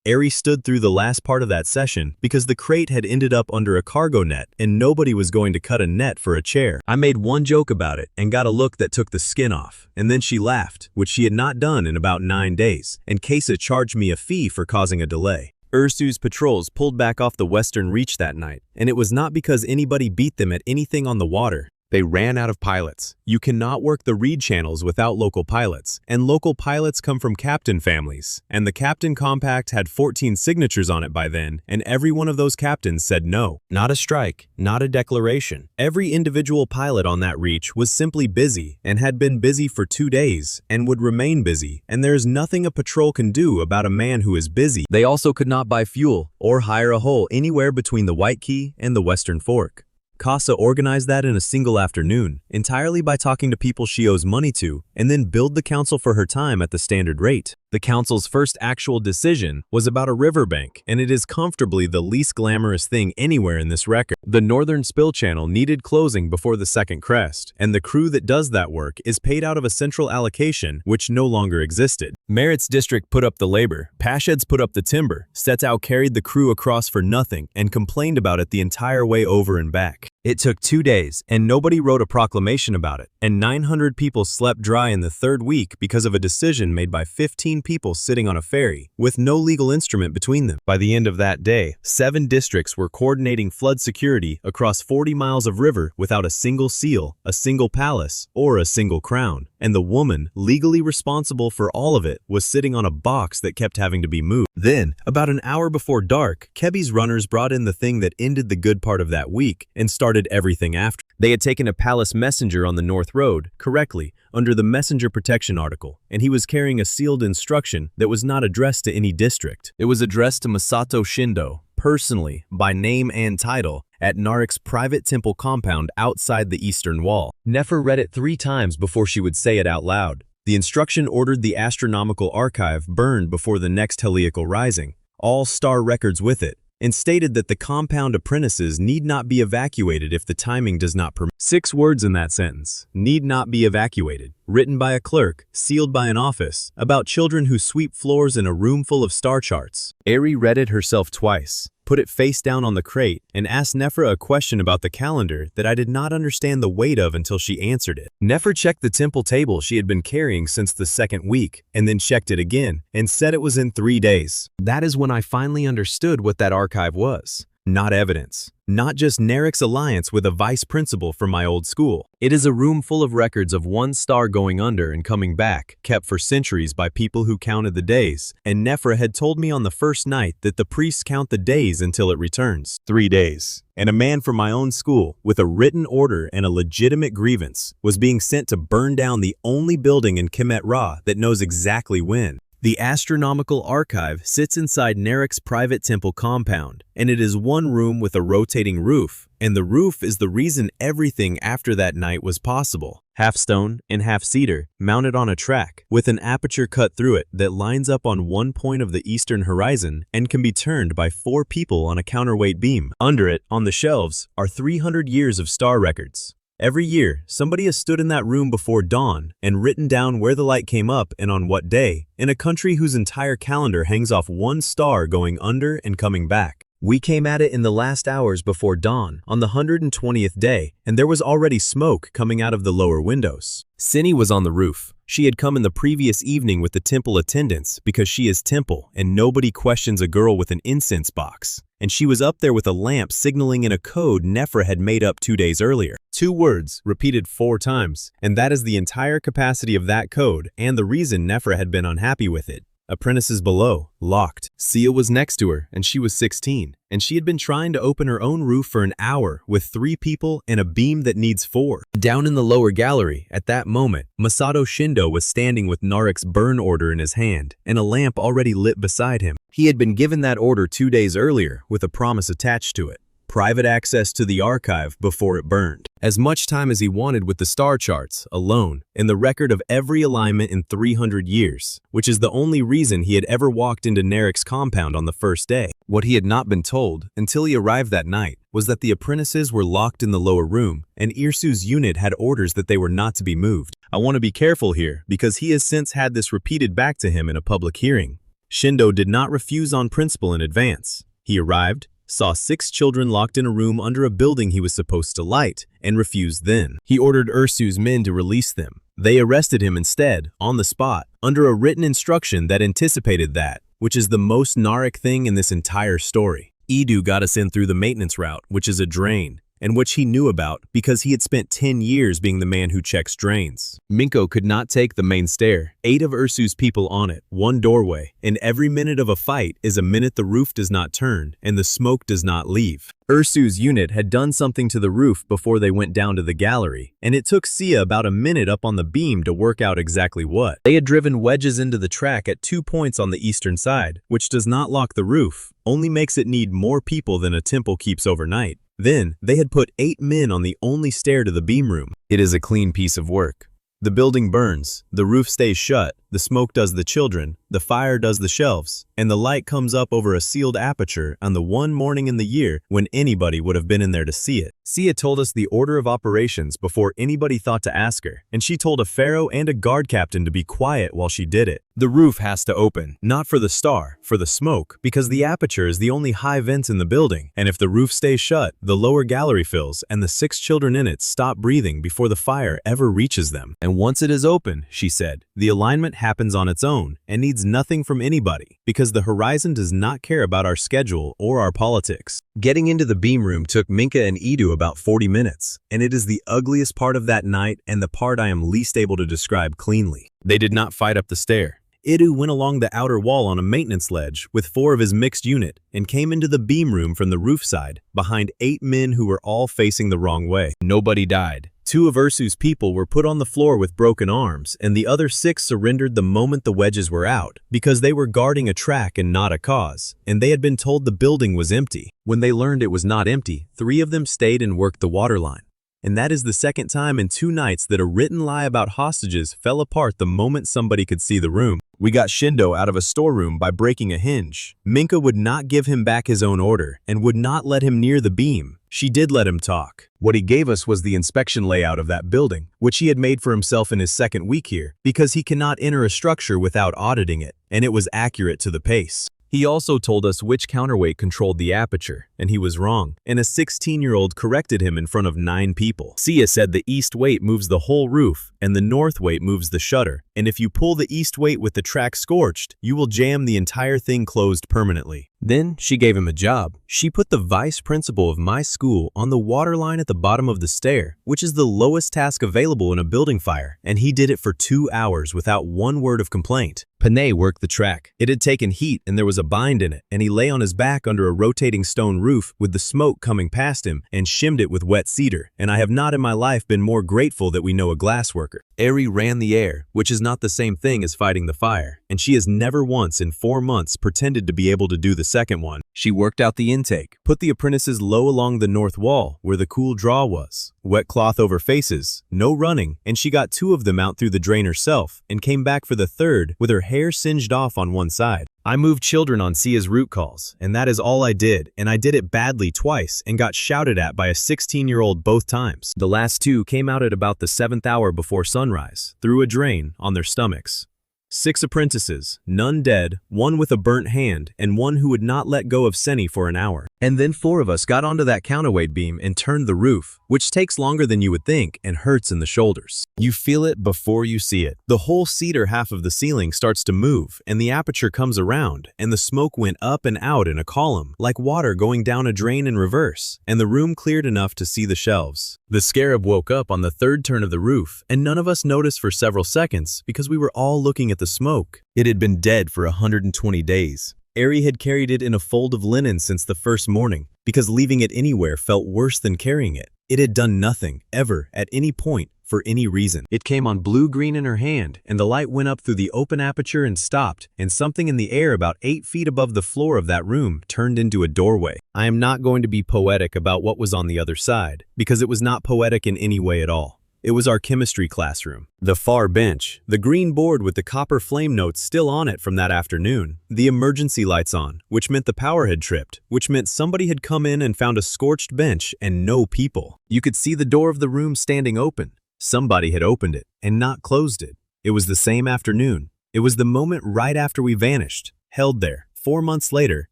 Ari stood through the last part of that session because the crate had ended up under a cargo net and nobody was going to cut a net for a chair. I made one joke about it and got a look that took the skin off, and then she laughed, which she had not done in about 9 days, and Kesa charged me a fee for causing a delay. Ursu's patrols pulled back off the Western Reach that night, and it was not because anybody beat them at anything on the water. They ran out of pilots. You cannot work the reed channels without local pilots, and local pilots come from captain families. And the captain compact had 14 signatures on it by then, and every one of those captains said no. Not a strike, not a declaration. Every individual pilot on that reach was simply busy, and had been busy for 2 days, and would remain busy, and there is nothing a patrol can do about a man who is busy. They also could not buy fuel, or hire a hole anywhere between the White Key and the Western Fork. Casa organized that in a single afternoon, entirely by talking to people she owes money to, and then billed the council for her time at the standard rate. The council's first actual decision was about a riverbank, and it is comfortably the least glamorous thing anywhere in this record. The northern spill channel needed closing before the second crest, and the crew that does that work is paid out of a central allocation which no longer existed. Merit's district put up the labor, Pashed's put up the timber, Setao carried the crew across for nothing and complained about it the entire way over and back. It took 2 days, and nobody wrote a proclamation about it, and 900 people slept dry in the 3rd week because of a decision made by 15 people sitting on a ferry, with no legal instrument between them. By the end of that day, 7 districts were coordinating flood security across 40 miles of river without a single seal, a single palace, or a single crown, and the woman, legally responsible for all of it, was sitting on a box that kept having to be moved. Then, about an hour before dark, Kebi's runners brought in the thing that ended the good part of that week, and started everything after. They had taken a palace messenger on the North Road, correctly, under the messenger protection article, and he was carrying a sealed instruction that was not addressed to any district. It was addressed to Masato Shindo, personally, by name and title, at Narek's private temple compound outside the eastern wall. Nefer read it 3 times before she would say it out loud. The instruction ordered the astronomical archive burned before the next heliacal rising, all star records with it, and stated that the compound apprentices need not be evacuated if the timing does not permit. 6 words in that sentence, need not be evacuated, written by a clerk, sealed by an office, about children who sweep floors in a room full of star charts. Ari read it herself twice, put it face down on the crate, and asked Nefra a question about the calendar that I did not understand the weight of until she answered it. Nefra checked the temple table she had been carrying since the 2nd week, and then checked it again, and said it was in 3 days. That is when I finally understood what that archive was. Not evidence. Not just Narek's alliance with a vice principal from my old school. It is a room full of records of one star going under and coming back, kept for centuries by people who counted the days, and Nefra had told me on the first night that the priests count the days until it returns. 3 days. And a man from my own school, with a written order and a legitimate grievance, was being sent to burn down the only building in Kemet Ra that knows exactly when. The astronomical archive sits inside Narek's private temple compound, and it is one room with a rotating roof, and the roof is the reason everything after that night was possible. Half stone and half cedar, mounted on a track, with an aperture cut through it that lines up on one point of the eastern horizon and can be turned by 4 people on a counterweight beam. Under it, on the shelves, are 300 years of star records. Every year, somebody has stood in that room before dawn and written down where the light came up and on what day, in a country whose entire calendar hangs off one star going under and coming back. We came at it in the last hours before dawn on the 120th day, and there was already smoke coming out of the lower windows. Cindy was on the roof. She had come in the previous evening with the temple attendants because she is temple and nobody questions a girl with an incense box. And she was up there with a lamp signaling in a code Nefra had made up 2 days earlier. 2 words, repeated 4 times, and that is the entire capacity of that code and the reason Nefra had been unhappy with it. Apprentices below, locked. Sia was next to her, and she was 16, and she had been trying to open her own roof for an hour with 3 people and a beam that needs 4. Down in the lower gallery, at that moment, Masato Shindo was standing with Narek's burn order in his hand, and a lamp already lit beside him. He had been given that order 2 days earlier with a promise attached to it. Private access to the archive before it burned. As much time as he wanted with the star charts, alone, and the record of every alignment in 300 years, which is the only reason he had ever walked into Narek's compound on the first day. What he had not been told, until he arrived that night, was that the apprentices were locked in the lower room, and Irsu's unit had orders that they were not to be moved. I want to be careful here, because he has since had this repeated back to him in a public hearing. Shindo did not refuse on principle in advance. He arrived, saw 6 children locked in a room under a building he was supposed to light, and refused then. He ordered Irsu's men to release them. They arrested him instead, on the spot, under a written instruction that anticipated that, which is the most Narek thing in this entire story. Edu got us in through the maintenance route, which is a drain, and which he knew about because he had spent 10 years being the man who checks drains. Minko could not take the main stair. 8 of Irsu's people on it, 1 doorway, and every minute of a fight is a minute the roof does not turn and the smoke does not leave. Irsu's unit had done something to the roof before they went down to the gallery, and it took Sia about a minute up on the beam to work out exactly what. They had driven wedges into the track at 2 points on the eastern side, which does not lock the roof, only makes it need more people than a temple keeps overnight. Then, they had put 8 men on the only stair to the beam room. It is a clean piece of work. The building burns, the roof stays shut, the smoke does the children, the fire does the shelves, and the light comes up over a sealed aperture on the one morning in the year when anybody would have been in there to see it. Sia told us the order of operations before anybody thought to ask her, and she told a pharaoh and a guard captain to be quiet while she did it. The roof has to open, not for the star, for the smoke, because the aperture is the only high vent in the building, and if the roof stays shut, the lower gallery fills and the 6 children in it stop breathing before the fire ever reaches them. And once it is open, she said, the alignment happens on its own and needs nothing from anybody, because the horizon does not care about our schedule or our politics. Getting into the beam room took Minka and Edu about 40 minutes, and it is the ugliest part of that night and the part I am least able to describe cleanly. They did not fight up the stair. Edu went along the outer wall on a maintenance ledge with 4 of his mixed unit and came into the beam room from the roof side, behind 8 men who were all facing the wrong way. Nobody died. 2 of Irsu's people were put on the floor with broken arms, and the other 6 surrendered the moment the wedges were out, because they were guarding a track and not a cause, and they had been told the building was empty. When they learned it was not empty, 3 of them stayed and worked the water line. And that is the second time in 2 nights that a written lie about hostages fell apart the moment somebody could see the room. We got Shindo out of a storeroom by breaking a hinge. Minka would not give him back his own order and would not let him near the beam. She did let him talk. What he gave us was the inspection layout of that building, which he had made for himself in his second week here, because he cannot enter a structure without auditing it, and it was accurate to the pace. He also told us which counterweight controlled the aperture, and he was wrong, and a 16-year-old corrected him in front of 9 people. Sia said the east weight moves the whole roof, and the north weight moves the shutter, and if you pull the east weight with the track scorched, you will jam the entire thing closed permanently. Then she gave him a job. She put the vice principal of my school on the water line at the bottom of the stair, which is the lowest task available in a building fire, and he did it for 2 hours without one word of complaint. Panay worked the track. It had taken heat and there was a bind in it, and he lay on his back under a rotating stone roof with the smoke coming past him and shimmed it with wet cedar, and I have not in my life been more grateful that we know a glass worker. Eri ran the air, which is not the same thing as fighting the fire, and she has never once in 4 months pretended to be able to do the second one. She worked out the intake, put the apprentices low along the north wall where the cool draw was, wet cloth over faces, no running, and she got 2 of them out through the drain herself and came back for the 3rd with her hair singed off on one side. I moved children on Sia's root calls, and that is all I did, and I did it badly twice and got shouted at by a 16-year-old both times. The last 2 came out at about the 7th hour before sunrise, through a drain, on their stomachs. 6 apprentices, none dead, 1 with a burnt hand, and 1 who would not let go of Seni for an hour. And then 4 of us got onto that counterweight beam and turned the roof, which takes longer than you would think and hurts in the shoulders. You feel it before you see it. The whole cedar half of the ceiling starts to move, and the aperture comes around, and the smoke went up and out in a column, like water going down a drain in reverse, and the room cleared enough to see the shelves. The scarab woke up on the 3rd turn of the roof, and none of us noticed for several seconds because we were all looking at the smoke. It had been dead for 120 days. Ari had carried it in a fold of linen since the first morning, because leaving it anywhere felt worse than carrying it. It had done nothing, ever, at any point, for any reason. It came on blue-green in her hand, and the light went up through the open aperture and stopped, and something in the air about 8 feet above the floor of that room turned into a doorway. I am not going to be poetic about what was on the other side, because it was not poetic in any way at all. It was our chemistry classroom. The far bench, the green board with the copper flame notes still on it from that afternoon, the emergency lights on, which meant the power had tripped, which meant somebody had come in and found a scorched bench and no people. You could see the door of the room standing open. Somebody had opened it and not closed it. It was the same afternoon. It was the moment right after we vanished, held there, 4 months later,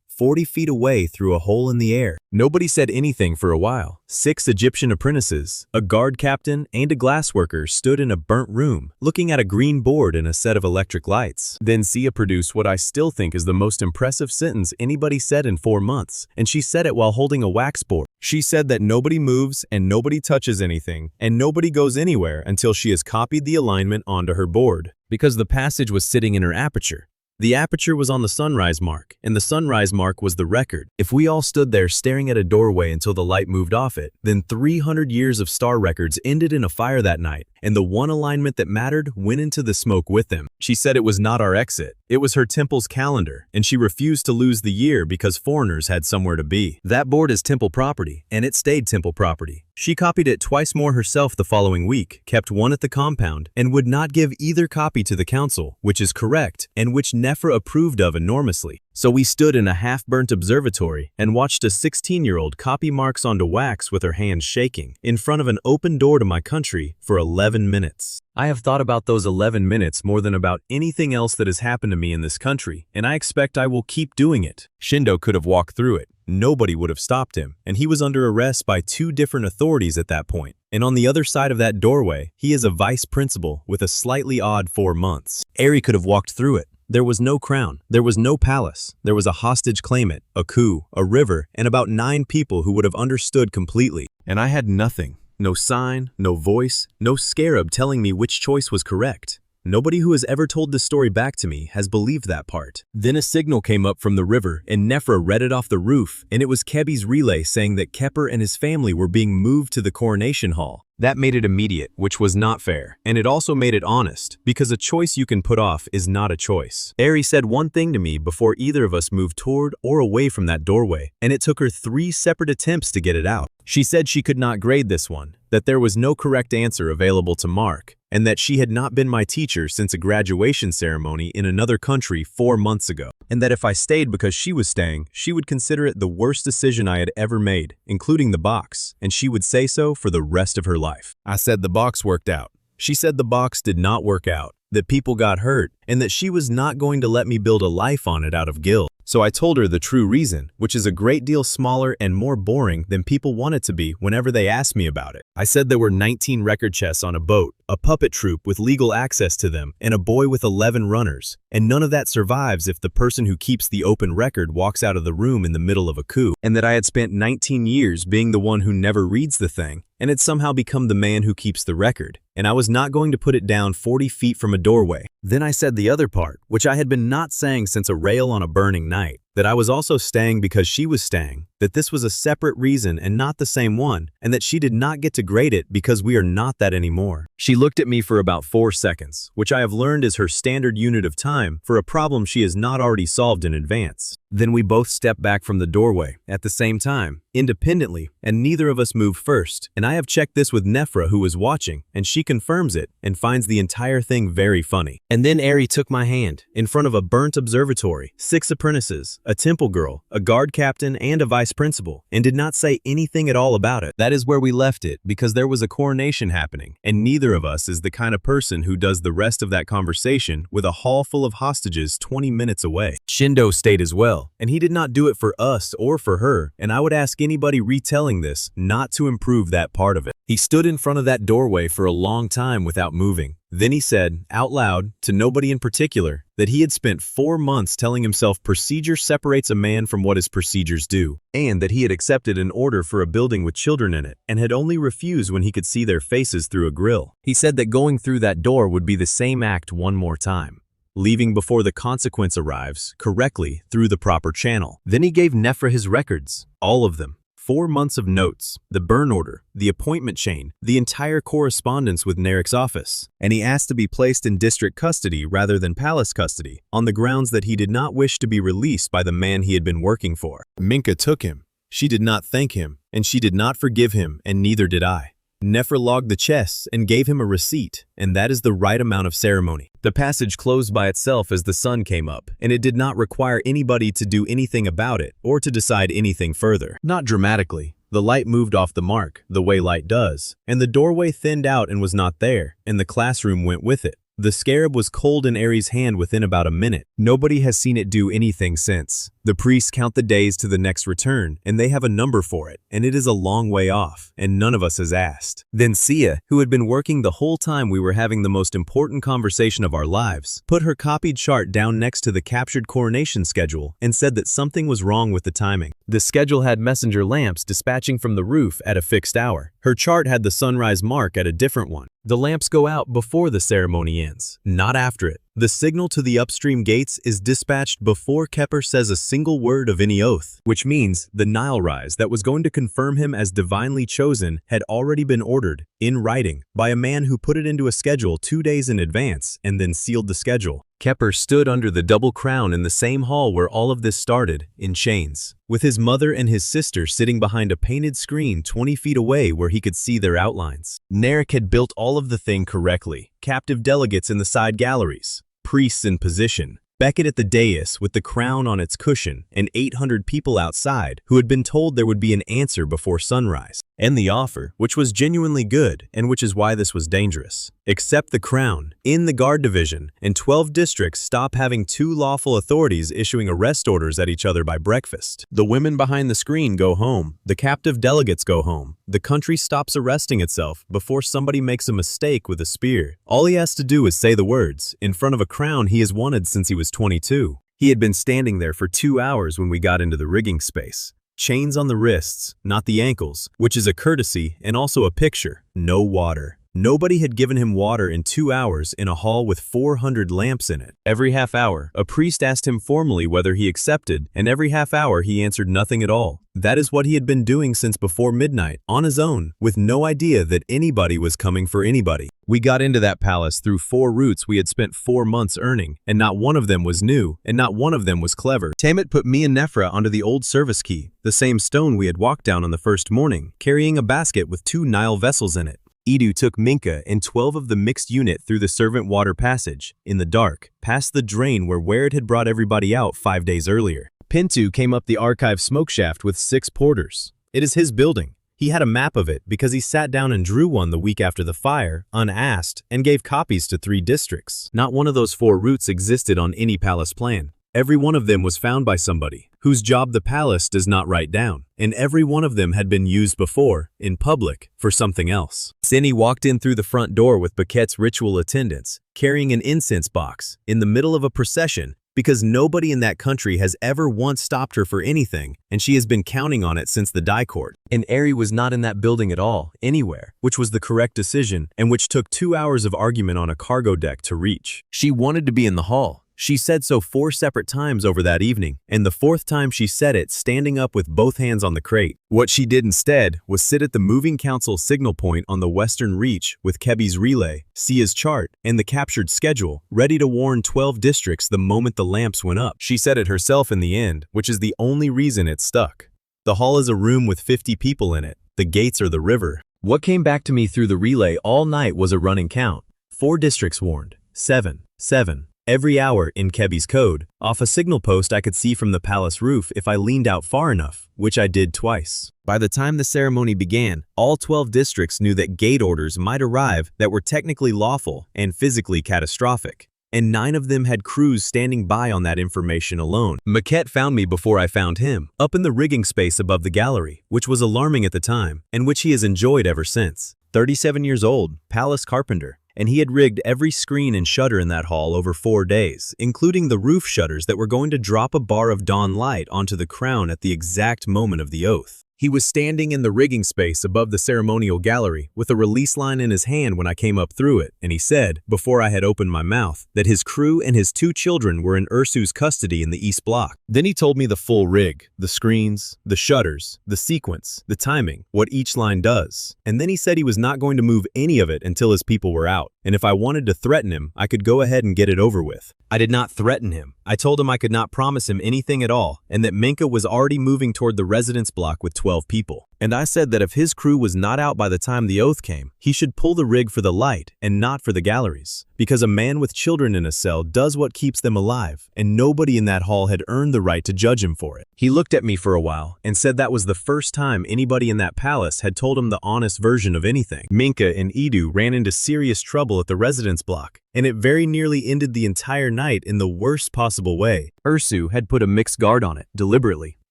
40 feet away through a hole in the air. Nobody said anything for a while. 6 Egyptian apprentices, a guard captain, and a glassworker stood in a burnt room, looking at a green board and a set of electric lights. Then Sia produced what I still think is the most impressive sentence anybody said in 4 months, and she said it while holding a wax board. She said that nobody moves and nobody touches anything, and nobody goes anywhere until she has copied the alignment onto her board, because the passage was sitting in her aperture. The aperture was on the sunrise mark, and the sunrise mark was the record. If we all stood there staring at a doorway until the light moved off it, then 300 years of star records ended in a fire that night, and the one alignment that mattered went into the smoke with them. She said it was not our exit. It was her temple's calendar, and she refused to lose the year because foreigners had somewhere to be. That board is temple property, and it stayed temple property. She copied it twice more herself the following week, kept one at the compound, and would not give either copy to the council, which is correct, and which Nefra approved of enormously. So we stood in a half-burnt observatory and watched a 16-year-old copy marks onto wax with her hands shaking, in front of an open door to my country for 11 minutes. I have thought about those 11 minutes more than about anything else that has happened to me in this country, and I expect I will keep doing it. Shindo could have walked through it. Nobody would have stopped him, and he was under arrest by 2 different authorities at that point. And on the other side of that doorway, he is a vice principal with a slightly odd 4 months. Ari could have walked through it. There was no crown, there was no palace, there was a hostage claimant, a coup, a river, and about 9 people who would have understood completely. And I had nothing. No sign, no voice, no scarab telling me which choice was correct. Nobody who has ever told this story back to me has believed that part. Then a signal came up from the river, and Nefra read it off the roof, and it was Kebi's relay saying that Kepper and his family were being moved to the coronation hall. That made it immediate, which was not fair, and it also made it honest, because a choice you can put off is not a choice. Ari said one thing to me before either of us moved toward or away from that doorway, and it took her 3 separate attempts to get it out. She said she could not grade this one, that there was no correct answer available to mark, and that she had not been my teacher since a graduation ceremony in another country 4 months ago, and that if I stayed because she was staying, she would consider it the worst decision I had ever made, including the box, and she would say so for the rest of her life. I said the box worked out. She said the box did not work out, that people got hurt, and that she was not going to let me build a life on it out of guilt. So I told her the true reason, which is a great deal smaller and more boring than people want it to be whenever they ask me about it. I said there were 19 record chests on a boat, a puppet troupe with legal access to them, and a boy with 11 runners. And none of that survives if the person who keeps the open record walks out of the room in the middle of a coup. And that I had spent 19 years being the one who never reads the thing, and had somehow become the man who keeps the record. And I was not going to put it down 40 feet from a doorway. Then I said the other part, which I had been not saying since a rail on a burning night, that I was also staying because she was staying, that this was a separate reason and not the same one, and that she did not get to grade it because we are not that anymore. She looked at me for about 4 seconds, which I have learned is her standard unit of time for a problem she has not already solved in advance. Then we both stepped back from the doorway at the same time, independently, and neither of us moved first. And I have checked this with Nefra, who was watching, and she confirms it and finds the entire thing very funny. And then Eri took my hand, in front of a burnt observatory, 6 apprentices, a temple girl, a guard captain, and a vice principal, and did not say anything at all about it. That is where we left it, because there was a coronation happening, and neither of us is the kind of person who does the rest of that conversation with a hall full of hostages 20 minutes away. Shindo stayed as well, and he did not do it for us or for her, and I would ask anybody retelling this not to improve that part of it. He stood in front of that doorway for a long time without moving. Then he said, out loud, to nobody in particular, that he had spent 4 months telling himself procedure separates a man from what his procedures do, and that he had accepted an order for a building with children in it, and had only refused when he could see their faces through a grill. He said that going through that door would be the same act one more time, leaving before the consequence arrives, correctly, through the proper channel. Then he gave Nefra his records, all of them. 4 months of notes, the burn order, the appointment chain, the entire correspondence with Narek's office, and he asked to be placed in district custody rather than palace custody, on the grounds that he did not wish to be released by the man he had been working for. Minka took him. She did not thank him, and she did not forgive him, and neither did I. Nefra logged the chests and gave him a receipt, and that is the right amount of ceremony. The passage closed by itself as the sun came up, and it did not require anybody to do anything about it or to decide anything further. Not dramatically. The light moved off the mark, the way light does, and the doorway thinned out and was not there, and the classroom went with it. The scarab was cold in Eri's hand within about a minute. Nobody has seen it do anything since. The priests count the days to the next return, and they have a number for it, and it is a long way off, and none of us has asked. Then Sia, who had been working the whole time we were having the most important conversation of our lives, put her copied chart down next to the captured coronation schedule and said that something was wrong with the timing. The schedule had messenger lamps dispatching from the roof at a fixed hour. Her chart had the sunrise mark at a different one. The lamps go out before the ceremony ends, not after it. The signal to the upstream gates is dispatched before Kepper says a single word of any oath, which means the Nile rise that was going to confirm him as divinely chosen had already been ordered, in writing, by a man who put it into a schedule 2 days in advance and then sealed the schedule. Kepper stood under the double crown in the same hall where all of this started, in chains, with his mother and his sister sitting behind a painted screen 20 feet away where he could see their outlines. Narek had built all of the thing correctly, captive delegates in the side galleries, priests in position, Beckett at the dais with the crown on its cushion, and 800 people outside who had been told there would be an answer before sunrise. And the offer, which was genuinely good, and which is why this was dangerous. Accept the crown, in the guard division, and 12 districts stop having 2 lawful authorities issuing arrest orders at each other by breakfast. The women behind the screen go home, the captive delegates go home. The country stops arresting itself before somebody makes a mistake with a spear. All he has to do is say the words, in front of a crown he has wanted since he was 22. He had been standing there for 2 hours when we got into the rigging space. Chains on the wrists, not the ankles, which is a courtesy and also a picture. No water. Nobody had given him water in 2 hours in a hall with 400 lamps in it. Every half hour, a priest asked him formally whether he accepted, and every half hour he answered nothing at all. That is what he had been doing since before midnight, on his own, with no idea that anybody was coming for anybody. We got into that palace through 4 routes we had spent 4 months earning, and not one of them was new, and not one of them was clever. Tamit put me and Nefra onto the old service key, the same stone we had walked down on the first morning, carrying a basket with 2 Nile vessels in it. Edu took Minka and 12 of the mixed unit through the servant water passage, in the dark, past the drain where Ward had brought everybody out 5 days earlier. Pintu came up the archive smoke shaft with 6 porters. It is his building. He had a map of it because he sat down and drew one the week after the fire, unasked, and gave copies to 3 districts. Not one of those 4 routes existed on any palace plan. Every one of them was found by somebody, whose job the palace does not write down, and every one of them had been used before, in public, for something else. Cindy walked in through the front door with Paquette's ritual attendants, carrying an incense box, in the middle of a procession, because nobody in that country has ever once stopped her for anything, and she has been counting on it since the die court. And Eri was not in that building at all, anywhere, which was the correct decision, and which took 2 hours of argument on a cargo deck to reach. She wanted to be in the hall. She said so 4 separate times over that evening, and the 4th time she said it standing up with both hands on the crate. What she did instead was sit at the moving council signal point on the western reach with Kebi's relay, Sia's chart, and the captured schedule, ready to warn 12 districts the moment the lamps went up. She said it herself in the end, which is the only reason it stuck. The hall is a room with 50 people in it. The gates are the river. What came back to me through the relay all night was a running count. 4 districts warned. 7. 7. Every hour in Kebi's code, off a signal post I could see from the palace roof if I leaned out far enough, which I did twice. By the time the ceremony began, all 12 districts knew that gate orders might arrive that were technically lawful and physically catastrophic. And 9 of them had crews standing by on that information alone. Maquette found me before I found him, up in the rigging space above the gallery, which was alarming at the time, and which he has enjoyed ever since. 37 years old, palace carpenter. And he had rigged every screen and shutter in that hall over 4 days, including the roof shutters that were going to drop a bar of dawn light onto the crown at the exact moment of the oath. He was standing in the rigging space above the ceremonial gallery with a release line in his hand when I came up through it, and he said, before I had opened my mouth, that his crew and his 2 children were in Ursu's custody in the East Block. Then he told me the full rig, the screens, the shutters, the sequence, the timing, what each line does. And then he said he was not going to move any of it until his people were out, and if I wanted to threaten him, I could go ahead and get it over with. I did not threaten him. I told him I could not promise him anything at all, and that Minka was already moving toward the residence block with 12 people. And I said that if his crew was not out by the time the oath came, he should pull the rig for the light and not for the galleries. Because a man with children in a cell does what keeps them alive, and nobody in that hall had earned the right to judge him for it. He looked at me for a while and said that was the first time anybody in that palace had told him the honest version of anything. Minka and Edu ran into serious trouble at the residence block, and it very nearly ended the entire night in the worst possible way. Ursu had put a mixed guard on it, deliberately.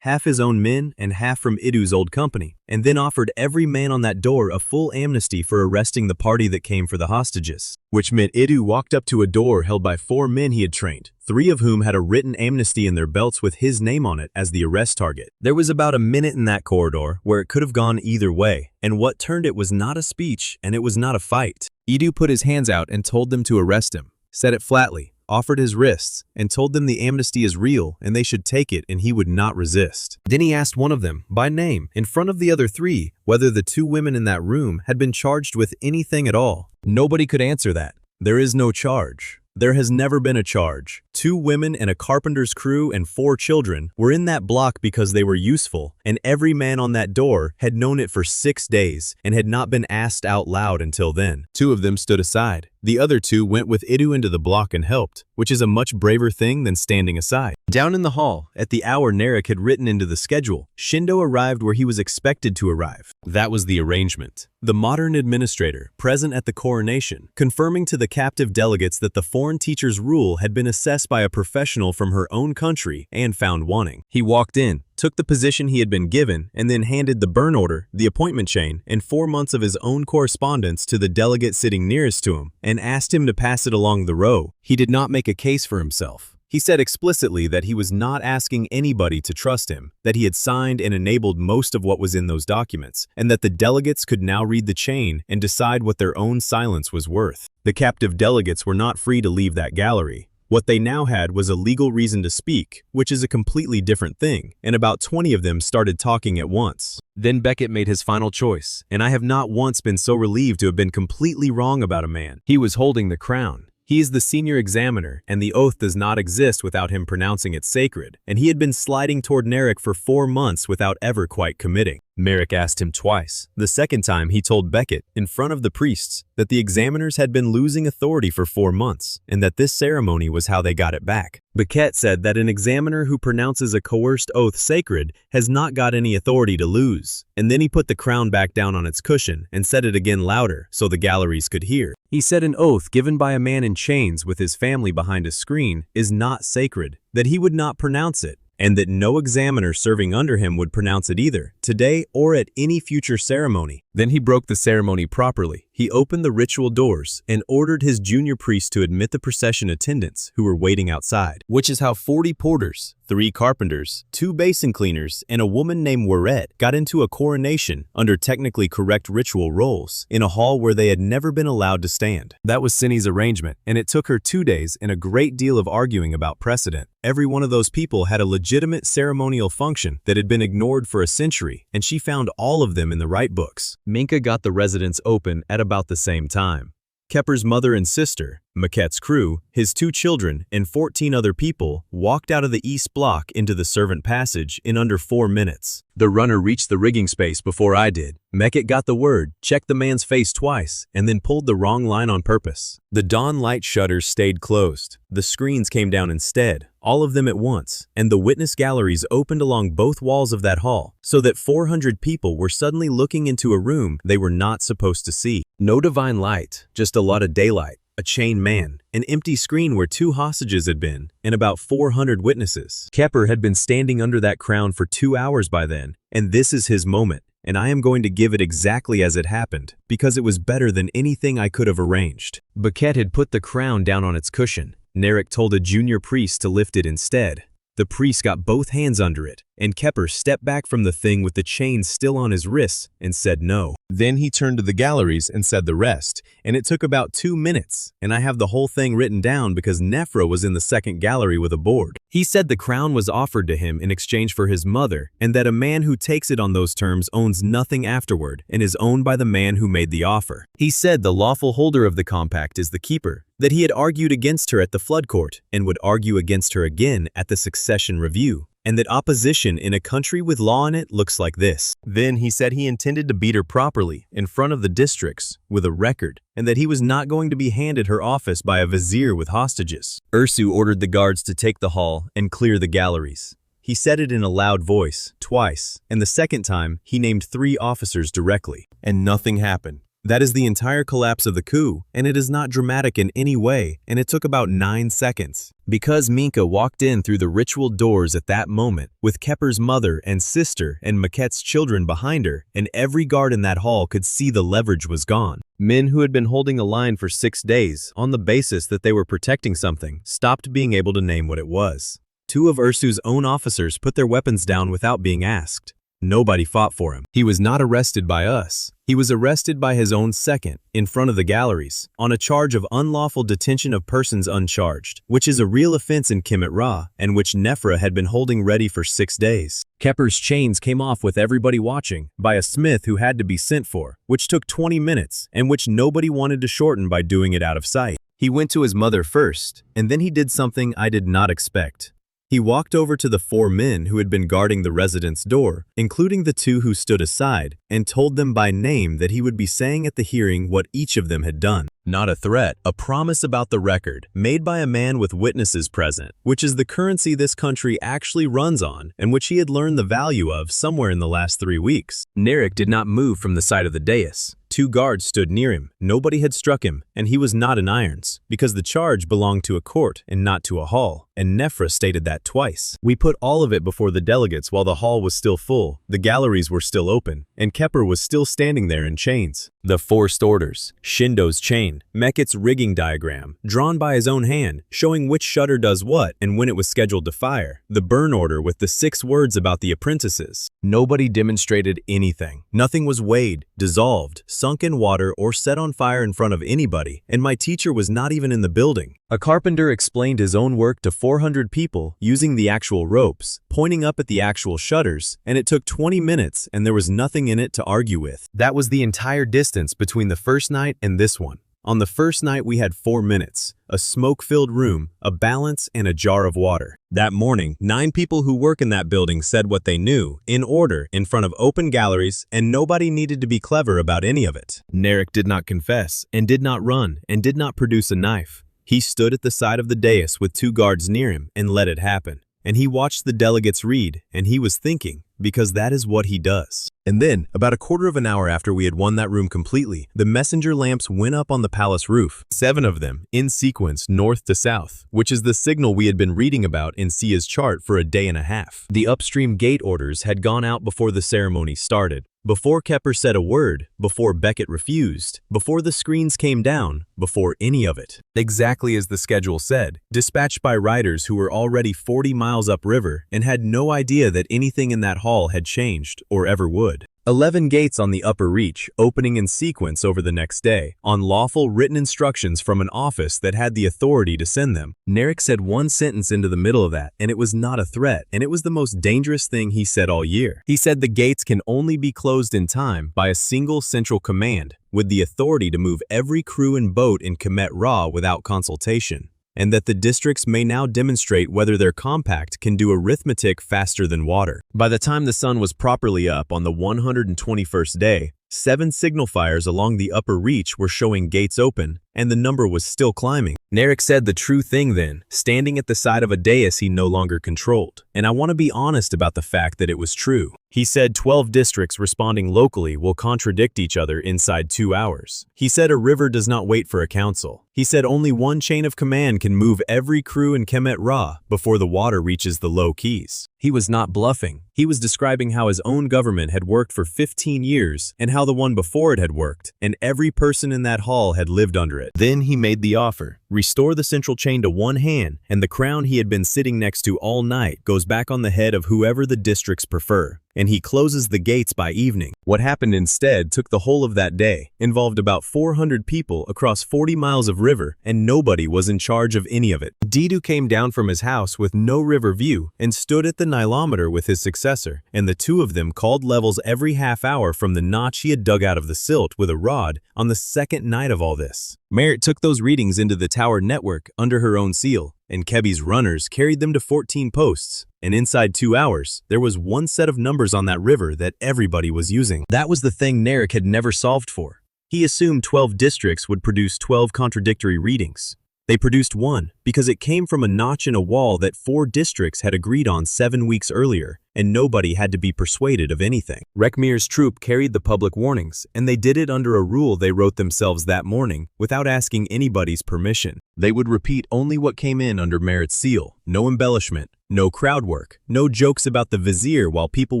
Half his own men and half from Idu's old company, and then offered every man on that door a full amnesty for arresting the party that came for the hostages. Which meant Idu walked up to a door held by 4 men he had trained, 3 of whom had a written amnesty in their belts with his name on it as the arrest target. There was about a minute in that corridor where it could have gone either way, and what turned it was not a speech and it was not a fight. Idu put his hands out and told them to arrest him, said it flatly, offered his wrists, and told them the amnesty is real and they should take it and he would not resist. Then he asked one of them, by name, in front of the other 3, whether the 2 women in that room had been charged with anything at all. Nobody could answer that. There is no charge. There has never been a charge. 2 women and a carpenter's crew and 4 children were in that block because they were useful, and every man on that door had known it for 6 days and had not been asked out loud until then. 2 of them stood aside. The other 2 went with Idu into the block and helped, which is a much braver thing than standing aside. Down in the hall, at the hour Narek had written into the schedule, Shindo arrived where he was expected to arrive. That was the arrangement. The modern administrator, present at the coronation, confirming to the captive delegates that the foreign teacher's rule had been assessed by a professional from her own country and found wanting. He walked in, took the position he had been given, and then handed the burn order, the appointment chain, and 4 months of his own correspondence to the delegate sitting nearest to him, and asked him to pass it along the row. He did not make a case for himself. He said explicitly that he was not asking anybody to trust him, that he had signed and enabled most of what was in those documents, and that the delegates could now read the chain and decide what their own silence was worth. The captive delegates were not free to leave that gallery. What they now had was a legal reason to speak, which is a completely different thing, and about 20 of them started talking at once. Then Beckett made his final choice, and I have not once been so relieved to have been completely wrong about a man. He was holding the crown. He is the senior examiner, and the oath does not exist without him pronouncing it sacred, and he had been sliding toward Narek for 4 months without ever quite committing. Merrick asked him twice. The second time he told Beckett, in front of the priests, that the examiners had been losing authority for 4 months, and that this ceremony was how they got it back. Beckett said that an examiner who pronounces a coerced oath sacred has not got any authority to lose, and then he put the crown back down on its cushion and said it again louder so the galleries could hear. He said an oath given by a man in chains with his family behind a screen is not sacred, that he would not pronounce it, and that no examiner serving under him would pronounce it either, today or at any future ceremony. Then he broke the ceremony properly. He opened the ritual doors and ordered his junior priest to admit the procession attendants who were waiting outside, which is how 40 porters, 3 carpenters, 2 basin cleaners, and a woman named Warette got into a coronation under technically correct ritual roles in a hall where they had never been allowed to stand. That was Cindy's arrangement, and it took her 2 days and a great deal of arguing about precedent. Every one of those people had a legitimate ceremonial function that had been ignored for a century, and she found all of them in the right books. Minka got the residence open at about the same time. Kepper's mother and sister, Maquette's crew, his 2 children, and 14 other people walked out of the east block into the servant passage in under 4 minutes. The runner reached the rigging space before I did. Maquette got the word, checked the man's face twice, and then pulled the wrong line on purpose. The dawn light shutters stayed closed. The screens came down instead, all of them at once, and the witness galleries opened along both walls of that hall, so that 400 people were suddenly looking into a room they were not supposed to see. No divine light, just a lot of daylight. A chained man, an empty screen where 2 hostages had been, and about 400 witnesses. Kepper had been standing under that crown for 2 hours by then, and this is his moment, and I am going to give it exactly as it happened, because it was better than anything I could have arranged. Maquette had put the crown down on its cushion. Narek told a junior priest to lift it instead. The priest got both hands under it, and Kepper stepped back from the thing with the chains still on his wrists and said no. Then he turned to the galleries and said the rest, and it took about 2 minutes, and I have the whole thing written down because Nephra was in the second gallery with a board. He said the crown was offered to him in exchange for his mother, and that a man who takes it on those terms owns nothing afterward and is owned by the man who made the offer. He said the lawful holder of the compact is the keeper, that he had argued against her at the flood court and would argue against her again at the succession review, and that opposition in a country with law in it looks like this. Then he said he intended to beat her properly in front of the districts with a record, and that he was not going to be handed her office by a vizier with hostages. Ursu ordered the guards to take the hall and clear the galleries. He said it in a loud voice, twice, and the second time he named 3 officers directly. And nothing happened. That is the entire collapse of the coup, and it is not dramatic in any way, and it took about 9 seconds. Because Minka walked in through the ritual doors at that moment, with Kepper's mother and sister and Maquette's children behind her, and every guard in that hall could see the leverage was gone. Men who had been holding a line for 6 days, on the basis that they were protecting something, stopped being able to name what it was. 2 of Ursu's own officers put their weapons down without being asked. Nobody fought for him. He was not arrested by us. He was arrested by his own second, in front of the galleries, on a charge of unlawful detention of persons uncharged, which is a real offense in Kemet Ra, and which Nephra had been holding ready for 6 days. Kepper's chains came off with everybody watching, by a smith who had to be sent for, which took 20 minutes, and which nobody wanted to shorten by doing it out of sight. He went to his mother first, and then he did something I did not expect. He walked over to the 4 men who had been guarding the residence door, including the 2 who stood aside, and told them by name that he would be saying at the hearing what each of them had done. Not a threat, a promise about the record, made by a man with witnesses present, which is the currency this country actually runs on, and which he had learned the value of somewhere in the last 3 weeks. Narek did not move from the side of the dais. 2 guards stood near him. Nobody had struck him, and he was not in irons, because the charge belonged to a court and not to a hall, and Nephra stated that twice. We put all of it before the delegates while the hall was still full, the galleries were still open, and Kepper was still standing there in chains. The forced orders, Shindo's chain, Meket's rigging diagram, drawn by his own hand, showing which shutter does what and when it was scheduled to fire, the burn order with the 6 words about the apprentices. Nobody demonstrated anything. Nothing was weighed, dissolved, sunk in water, or set on fire in front of anybody, and my teacher was not even in the building. A carpenter explained his own work to 400 people using the actual ropes, pointing up at the actual shutters, and it took 20 minutes and there was nothing in it to argue with. That was the entire distance between the first night and this one. On the first night we had 4 minutes, a smoke-filled room, a balance, and a jar of water. That morning, 9 people who work in that building said what they knew, in order, in front of open galleries, and nobody needed to be clever about any of it. Narek did not confess, and did not run, and did not produce a knife. He stood at the side of the dais with 2 guards near him and let it happen. And he watched the delegates read, and he was thinking, because that is what he does. And then, about a quarter of an hour after we had won that room completely, the messenger lamps went up on the palace roof, 7 of them, in sequence north to south, which is the signal we had been reading about in Sia's chart for a day and a half. The upstream gate orders had gone out before the ceremony started. Before Kepper said a word, before Beckett refused, before the screens came down, before any of it. Exactly as the schedule said, dispatched by riders who were already 40 miles upriver and had no idea that anything in that hall had changed or ever would. 11 gates on the upper reach, opening in sequence over the next day, on lawful written instructions from an office that had the authority to send them. Narek said one sentence into the middle of that, and it was not a threat, and it was the most dangerous thing he said all year. He said the gates can only be closed in time by a single central command, with the authority to move every crew and boat in Kemet Ra without consultation, and that the districts may now demonstrate whether their compact can do arithmetic faster than water. By the time the sun was properly up on the 121st day, 7 signal fires along the upper reach were showing gates open, and the number was still climbing. Narek said the true thing then, standing at the side of a dais he no longer controlled. And I want to be honest about the fact that it was true. He said 12 districts responding locally will contradict each other inside 2 hours. He said a river does not wait for a council. He said only one chain of command can move every crew in Kemet Ra before the water reaches the low keys. He was not bluffing. He was describing how his own government had worked for 15 years and how the one before it had worked, and every person in that hall had lived under it. Then he made the offer. Restore the central chain to one hand, and the crown he had been sitting next to all night goes back on the head of whoever the districts prefer, and he closes the gates by evening. What happened instead took the whole of that day, involved about 400 people across 40 miles of river, and nobody was in charge of any of it. Didu came down from his house with no river view and stood at the nilometer with his successor, and the two of them called levels every half hour from the notch he had dug out of the silt with a rod on the second night of all this. Merritt took those readings into the tower network under her own seal, and Kebi's runners carried them to 14 posts. And inside 2 hours, there was one set of numbers on that river that everybody was using. That was the thing Narek had never solved for. He assumed 12 districts would produce 12 contradictory readings. They produced one because it came from a notch in a wall that 4 districts had agreed on 7 weeks earlier, and nobody had to be persuaded of anything. Rekmir's troop carried the public warnings, and they did it under a rule they wrote themselves that morning without asking anybody's permission. They would repeat only what came in under Merritt's seal, no embellishment, no crowd work, no jokes about the vizier while people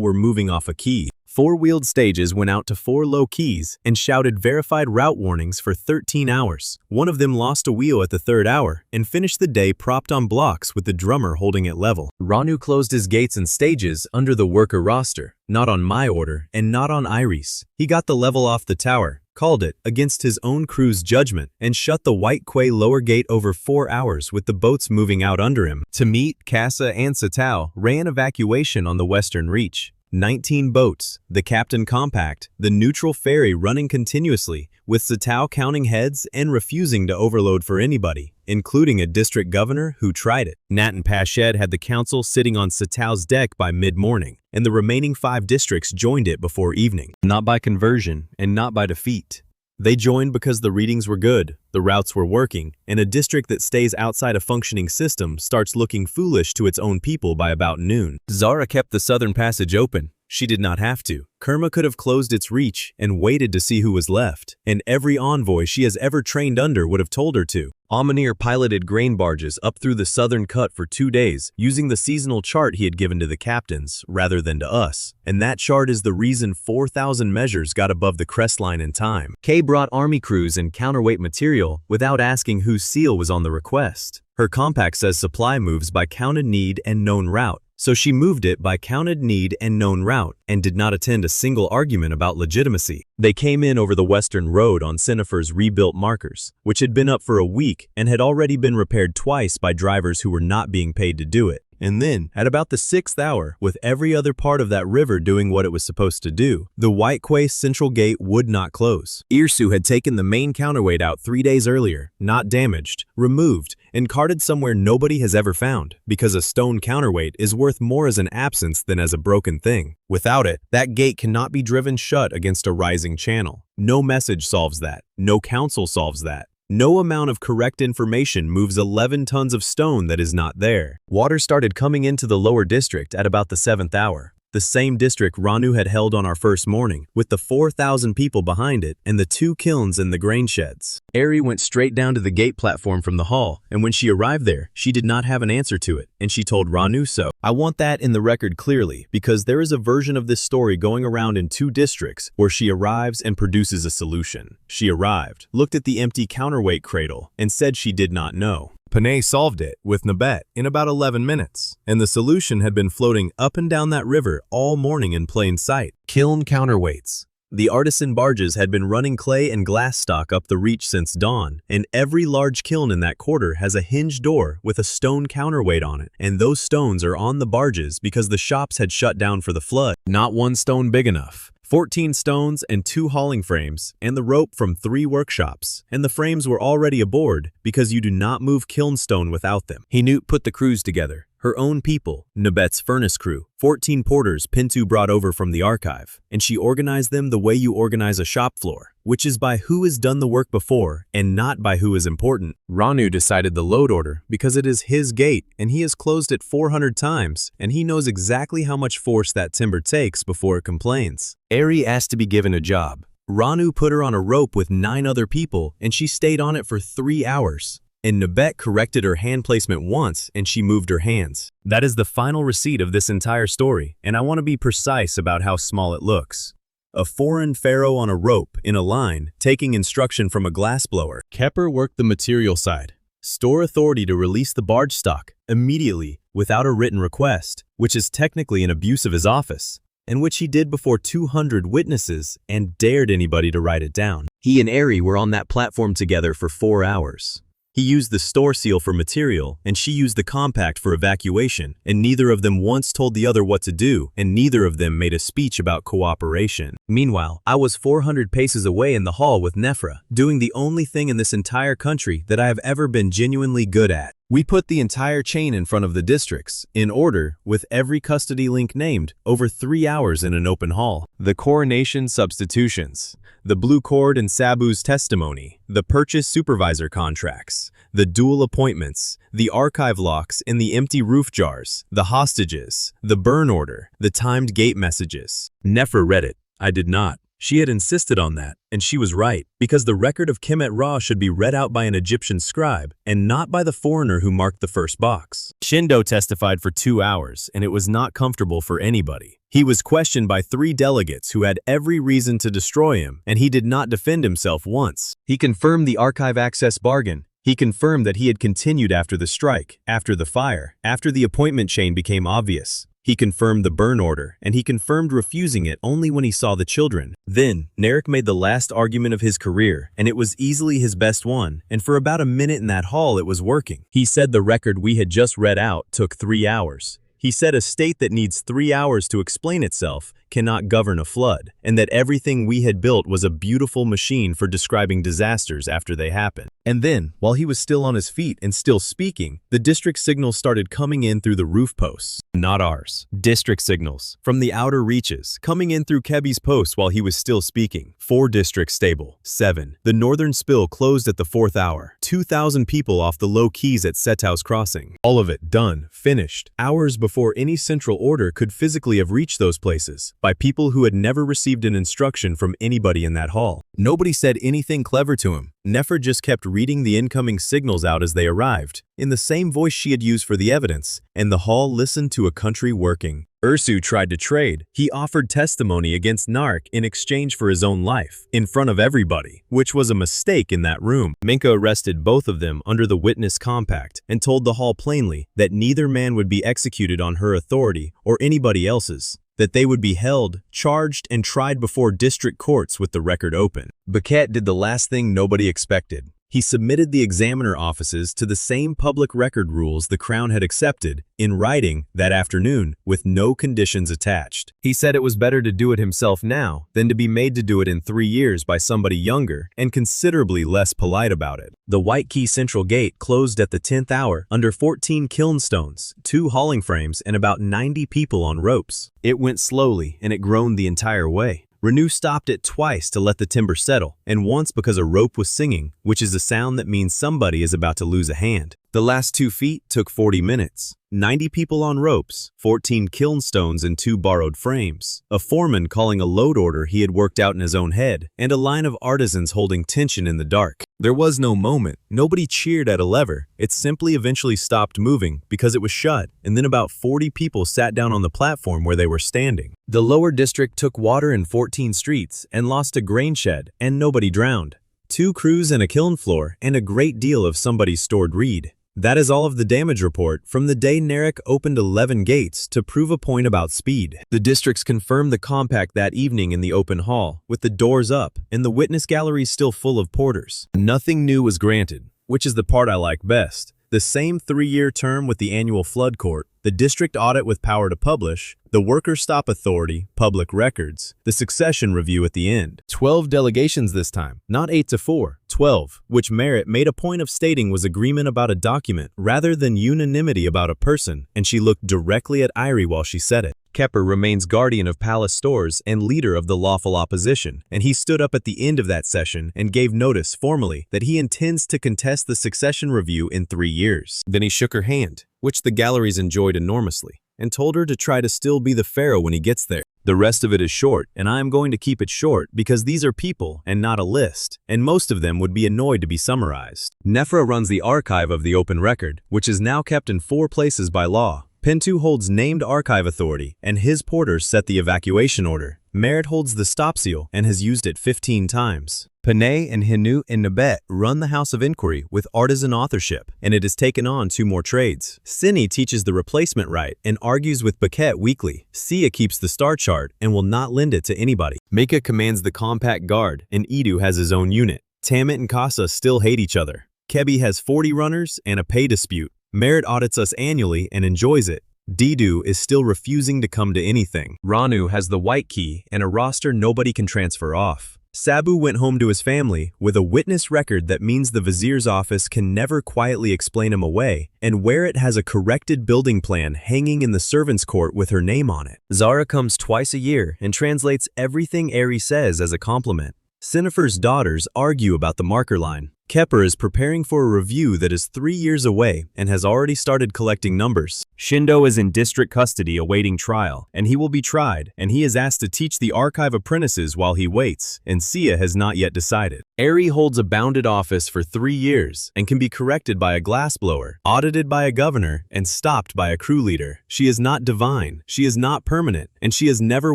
were moving off a key. 4-wheeled stages went out to 4 low keys and shouted verified route warnings for 13 hours. One of them lost a wheel at the 3rd hour and finished the day propped on blocks with the drummer holding it level. Ranu closed his gates and stages under the worker roster, not on my order and not on Iris. He got the level off the tower, called it against his own crew's judgment, and shut the White Quay lower gate over 4 hours with the boats moving out under him. Tamit, Casa, and Satao ran evacuation on the western reach. 19 boats, the Captain Compact, the neutral ferry running continuously, with Satao counting heads and refusing to overload for anybody, including a district governor who tried it. Nat and Pashed had the council sitting on Satao's deck by mid-morning, and the remaining 5 districts joined it before evening. Not by conversion and not by defeat. They joined because the readings were good, the routes were working, and a district that stays outside a functioning system starts looking foolish to its own people by about noon. Zara kept the southern passage open. She did not have to. Kerma could have closed its reach and waited to see who was left, and every envoy she has ever trained under would have told her to. Amanir piloted grain barges up through the southern cut for 2 days, using the seasonal chart he had given to the captains, rather than to us. And that chart is the reason 4,000 measures got above the crest line in time. Kay brought army crews and counterweight material without asking whose seal was on the request. Her compact says supply moves by counted need and known route, so she moved it by counted need and known route, and did not attend a single argument about legitimacy. They came in over the western road on Sinifer's rebuilt markers, which had been up for a week and had already been repaired twice by drivers who were not being paid to do it. And then, at about the 6th hour, with every other part of that river doing what it was supposed to do, the White Quay central gate would not close. Irsu had taken the main counterweight out 3 days earlier, not damaged, removed, and carted somewhere nobody has ever found, because a stone counterweight is worth more as an absence than as a broken thing. Without it, that gate cannot be driven shut against a rising channel. No message solves that. No council solves that. No amount of correct information moves 11 tons of stone that is not there. Water started coming into the lower district at about the 7th hour. The same district Ranu had held on our first morning, with the 4,000 people behind it and the 2 kilns and the grain sheds. Eri went straight down to the gate platform from the hall, and when she arrived there, she did not have an answer to it, and she told Ranu so. I want that in the record clearly, because there is a version of this story going around in 2 districts where she arrives and produces a solution. She arrived, looked at the empty counterweight cradle, and said she did not know. Panay solved it with Nabet in about 11 minutes, and the solution had been floating up and down that river all morning in plain sight. Kiln counterweights. The artisan barges had been running clay and glass stock up the reach since dawn, and every large kiln in that quarter has a hinged door with a stone counterweight on it, and those stones are on the barges because the shops had shut down for the flood. Not one stone big enough. 14 stones and 2 hauling frames, and the rope from 3 workshops, and the frames were already aboard because you do not move kiln stone without them. Hinut put the crews together. Her own people, Nabet's furnace crew, 14 porters Pintu brought over from the archive, and she organized them the way you organize a shop floor, which is by who has done the work before and not by who is important. Ranu decided the load order because it is his gate and he has closed it 400 times and he knows exactly how much force that timber takes before it complains. Ari asked to be given a job. Ranu put her on a rope with 9 other people and she stayed on it for 3 hours. And Nabet corrected her hand placement once and she moved her hands. That is the final receipt of this entire story, and I want to be precise about how small it looks. A foreign pharaoh on a rope, in a line, taking instruction from a glassblower. Kepper worked the material side. Store authority to release the barge stock, immediately, without a written request, which is technically an abuse of his office, and which he did before 200 witnesses and dared anybody to write it down. He and Ari were on that platform together for 4 hours. He used the store seal for material, and she used the compact for evacuation, and neither of them once told the other what to do, and neither of them made a speech about cooperation. Meanwhile, I was 400 paces away in the hall with Nefra, doing the only thing in this entire country that I have ever been genuinely good at. We put the entire chain in front of the districts, in order, with every custody link named, over 3 hours in an open hall. The coronation substitutions, the blue cord and Sabu's testimony, the purchase supervisor contracts, the dual appointments, the archive locks and the empty roof jars, the hostages, the burn order, the timed gate messages. Nefra read it. I did not. She had insisted on that, and she was right, because the record of Kemet Ra should be read out by an Egyptian scribe, and not by the foreigner who marked the first box. Shindo testified for 2 hours, and it was not comfortable for anybody. He was questioned by 3 delegates who had every reason to destroy him, and he did not defend himself once. He confirmed the archive access bargain. He confirmed that he had continued after the strike, after the fire, after the appointment chain became obvious. He confirmed the burn order, and he confirmed refusing it only when he saw the children. Then, Narek made the last argument of his career, and it was easily his best one, and for about a minute in that hall it was working. He said the record we had just read out took 3 hours. He said a state that needs 3 hours to explain itself cannot govern a flood, and that everything we had built was a beautiful machine for describing disasters after they happen. And then, while he was still on his feet and still speaking, the district signals started coming in through the roof posts. Not ours. District signals, from the outer reaches, coming in through Kebi's posts while he was still speaking. 4 districts stable. 7. The northern spill closed at the 4th hour. 2,000 people off the low keys at Setau's crossing. All of it done, finished, hours before any central order could physically have reached those places, by people who had never received an instruction from anybody in that hall. Nobody said anything clever to him. Nefer just kept reading the incoming signals out as they arrived, in the same voice she had used for the evidence, and the hall listened to a country working. Ursu tried to trade. He offered testimony against Nark in exchange for his own life, in front of everybody, which was a mistake in that room. Minka arrested both of them under the witness compact and told the hall plainly that neither man would be executed on her authority or anybody else's, that they would be held, charged, and tried before district courts with the record open. Baquet did the last thing nobody expected. He submitted the examiner offices to the same public record rules the Crown had accepted, in writing, that afternoon, with no conditions attached. He said it was better to do it himself now than to be made to do it in 3 years by somebody younger and considerably less polite about it. The White Key Central Gate closed at the 10th hour under 14 kiln stones, 2 hauling frames, and about 90 people on ropes. It went slowly and it groaned the entire way. Renew stopped it twice to let the timber settle, and once because a rope was singing, which is a sound that means somebody is about to lose a hand. The last 2 feet took 40 minutes. 90 people on ropes, 14 kiln stones and 2 borrowed frames, a foreman calling a load order he had worked out in his own head, and a line of artisans holding tension in the dark. There was no moment. Nobody cheered at a lever. It simply eventually stopped moving because it was shut, and then about 40 people sat down on the platform where they were standing. The lower district took water in 14 streets and lost a grain shed, and nobody drowned. 2 crews and a kiln floor, and a great deal of somebody's stored reed. That is all of the damage report from the day Narek opened 11 gates to prove a point about speed. The districts confirmed the compact that evening in the open hall, with the doors up and the witness gallery still full of porters. Nothing new was granted, which is the part I like best. The same 3-year term with the annual flood court, the district audit with power to publish, the worker stop authority, public records, the succession review at the end. 12 delegations this time, not 8 to 4, 12, which Merritt made a point of stating was agreement about a document rather than unanimity about a person, and she looked directly at Irie while she said it. Kepper remains guardian of palace stores and leader of the lawful opposition, and he stood up at the end of that session and gave notice formally that he intends to contest the succession review in 3 years. Then he shook her hand, which the galleries enjoyed enormously, and told her to try to still be the pharaoh when he gets there. The rest of it is short, and I am going to keep it short because these are people and not a list, and most of them would be annoyed to be summarized. Nefra runs the archive of the open record, which is now kept in 4 places by law. Pentu holds named archive authority, and his porters set the evacuation order. Merritt holds the stop seal and has used it 15 times. Panay and Hinu and Nabet run the House of Inquiry with artisan authorship, and it has taken on 2 more trades. Sini teaches the replacement right and argues with Paquette weekly. Sia keeps the star chart and will not lend it to anybody. Mika commands the compact guard, and Edu has his own unit. Tamit and Casa still hate each other. Kebi has 40 runners and a pay dispute. Merritt audits us annually and enjoys it. Didu is still refusing to come to anything. Ranu has the white key and a roster nobody can transfer off. Sabu went home to his family with a witness record that means the vizier's office can never quietly explain him away, and where it has a corrected building plan hanging in the servants' court with her name on it. Zara comes twice a year and translates everything Ari says as a compliment. Sinifer's daughters argue about the marker line. Kepper is preparing for a review that is 3 years away and has already started collecting numbers. Shindo is in district custody awaiting trial, and he will be tried, and he is asked to teach the archive apprentices while he waits, and Sia has not yet decided. Ari holds a bounded office for 3 years and can be corrected by a glassblower, audited by a governor, and stopped by a crew leader. She is not divine, she is not permanent, and she has never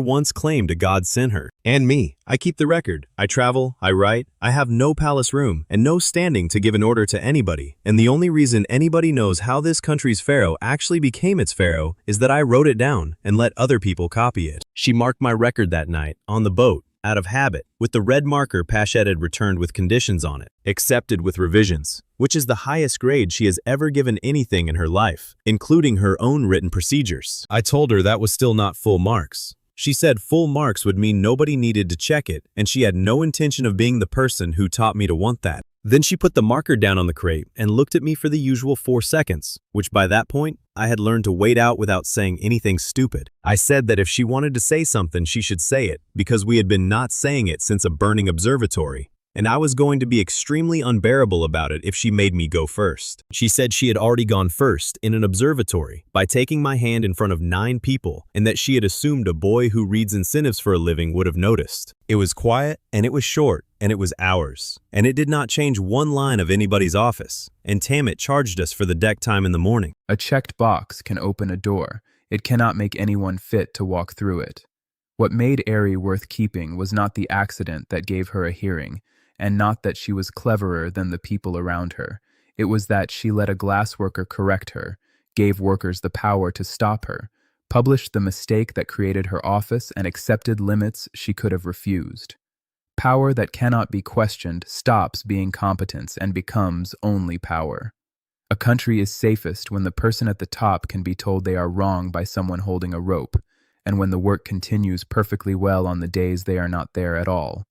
once claimed a god sent her. And me. I keep the record. I travel, I write, I have no palace room, and no standing to give an order to anybody. And the only reason anybody knows how this country's pharaoh actually became its pharaoh is that I wrote it down and let other people copy it. She marked my record that night, on the boat, out of habit, with the red marker Pashet had returned with conditions on it, accepted with revisions, which is the highest grade she has ever given anything in her life, including her own written procedures. I told her that was still not full marks. She said full marks would mean nobody needed to check it, and she had no intention of being the person who taught me to want that. Then she put the marker down on the crate and looked at me for the usual 4 seconds, which by that point, I had learned to wait out without saying anything stupid. I said that if she wanted to say something, she should say it, because we had been not saying it since a burning observatory, and I was going to be extremely unbearable about it if she made me go first. She said she had already gone first in an observatory by taking my hand in front of 9 people, and that she had assumed a boy who reads incentives for a living would have noticed. It was quiet, and it was short, and it was ours, and it did not change one line of anybody's office, and Tamit charged us for the deck time in the morning. A checked box can open a door. It cannot make anyone fit to walk through it. What made Ari worth keeping was not the accident that gave her a hearing, and not that she was cleverer than the people around her. It was that she let a glassworker correct her, gave workers the power to stop her, published the mistake that created her office, and accepted limits she could have refused. Power that cannot be questioned stops being competence and becomes only power. A country is safest when the person at the top can be told they are wrong by someone holding a rope, and when the work continues perfectly well on the days they are not there at all.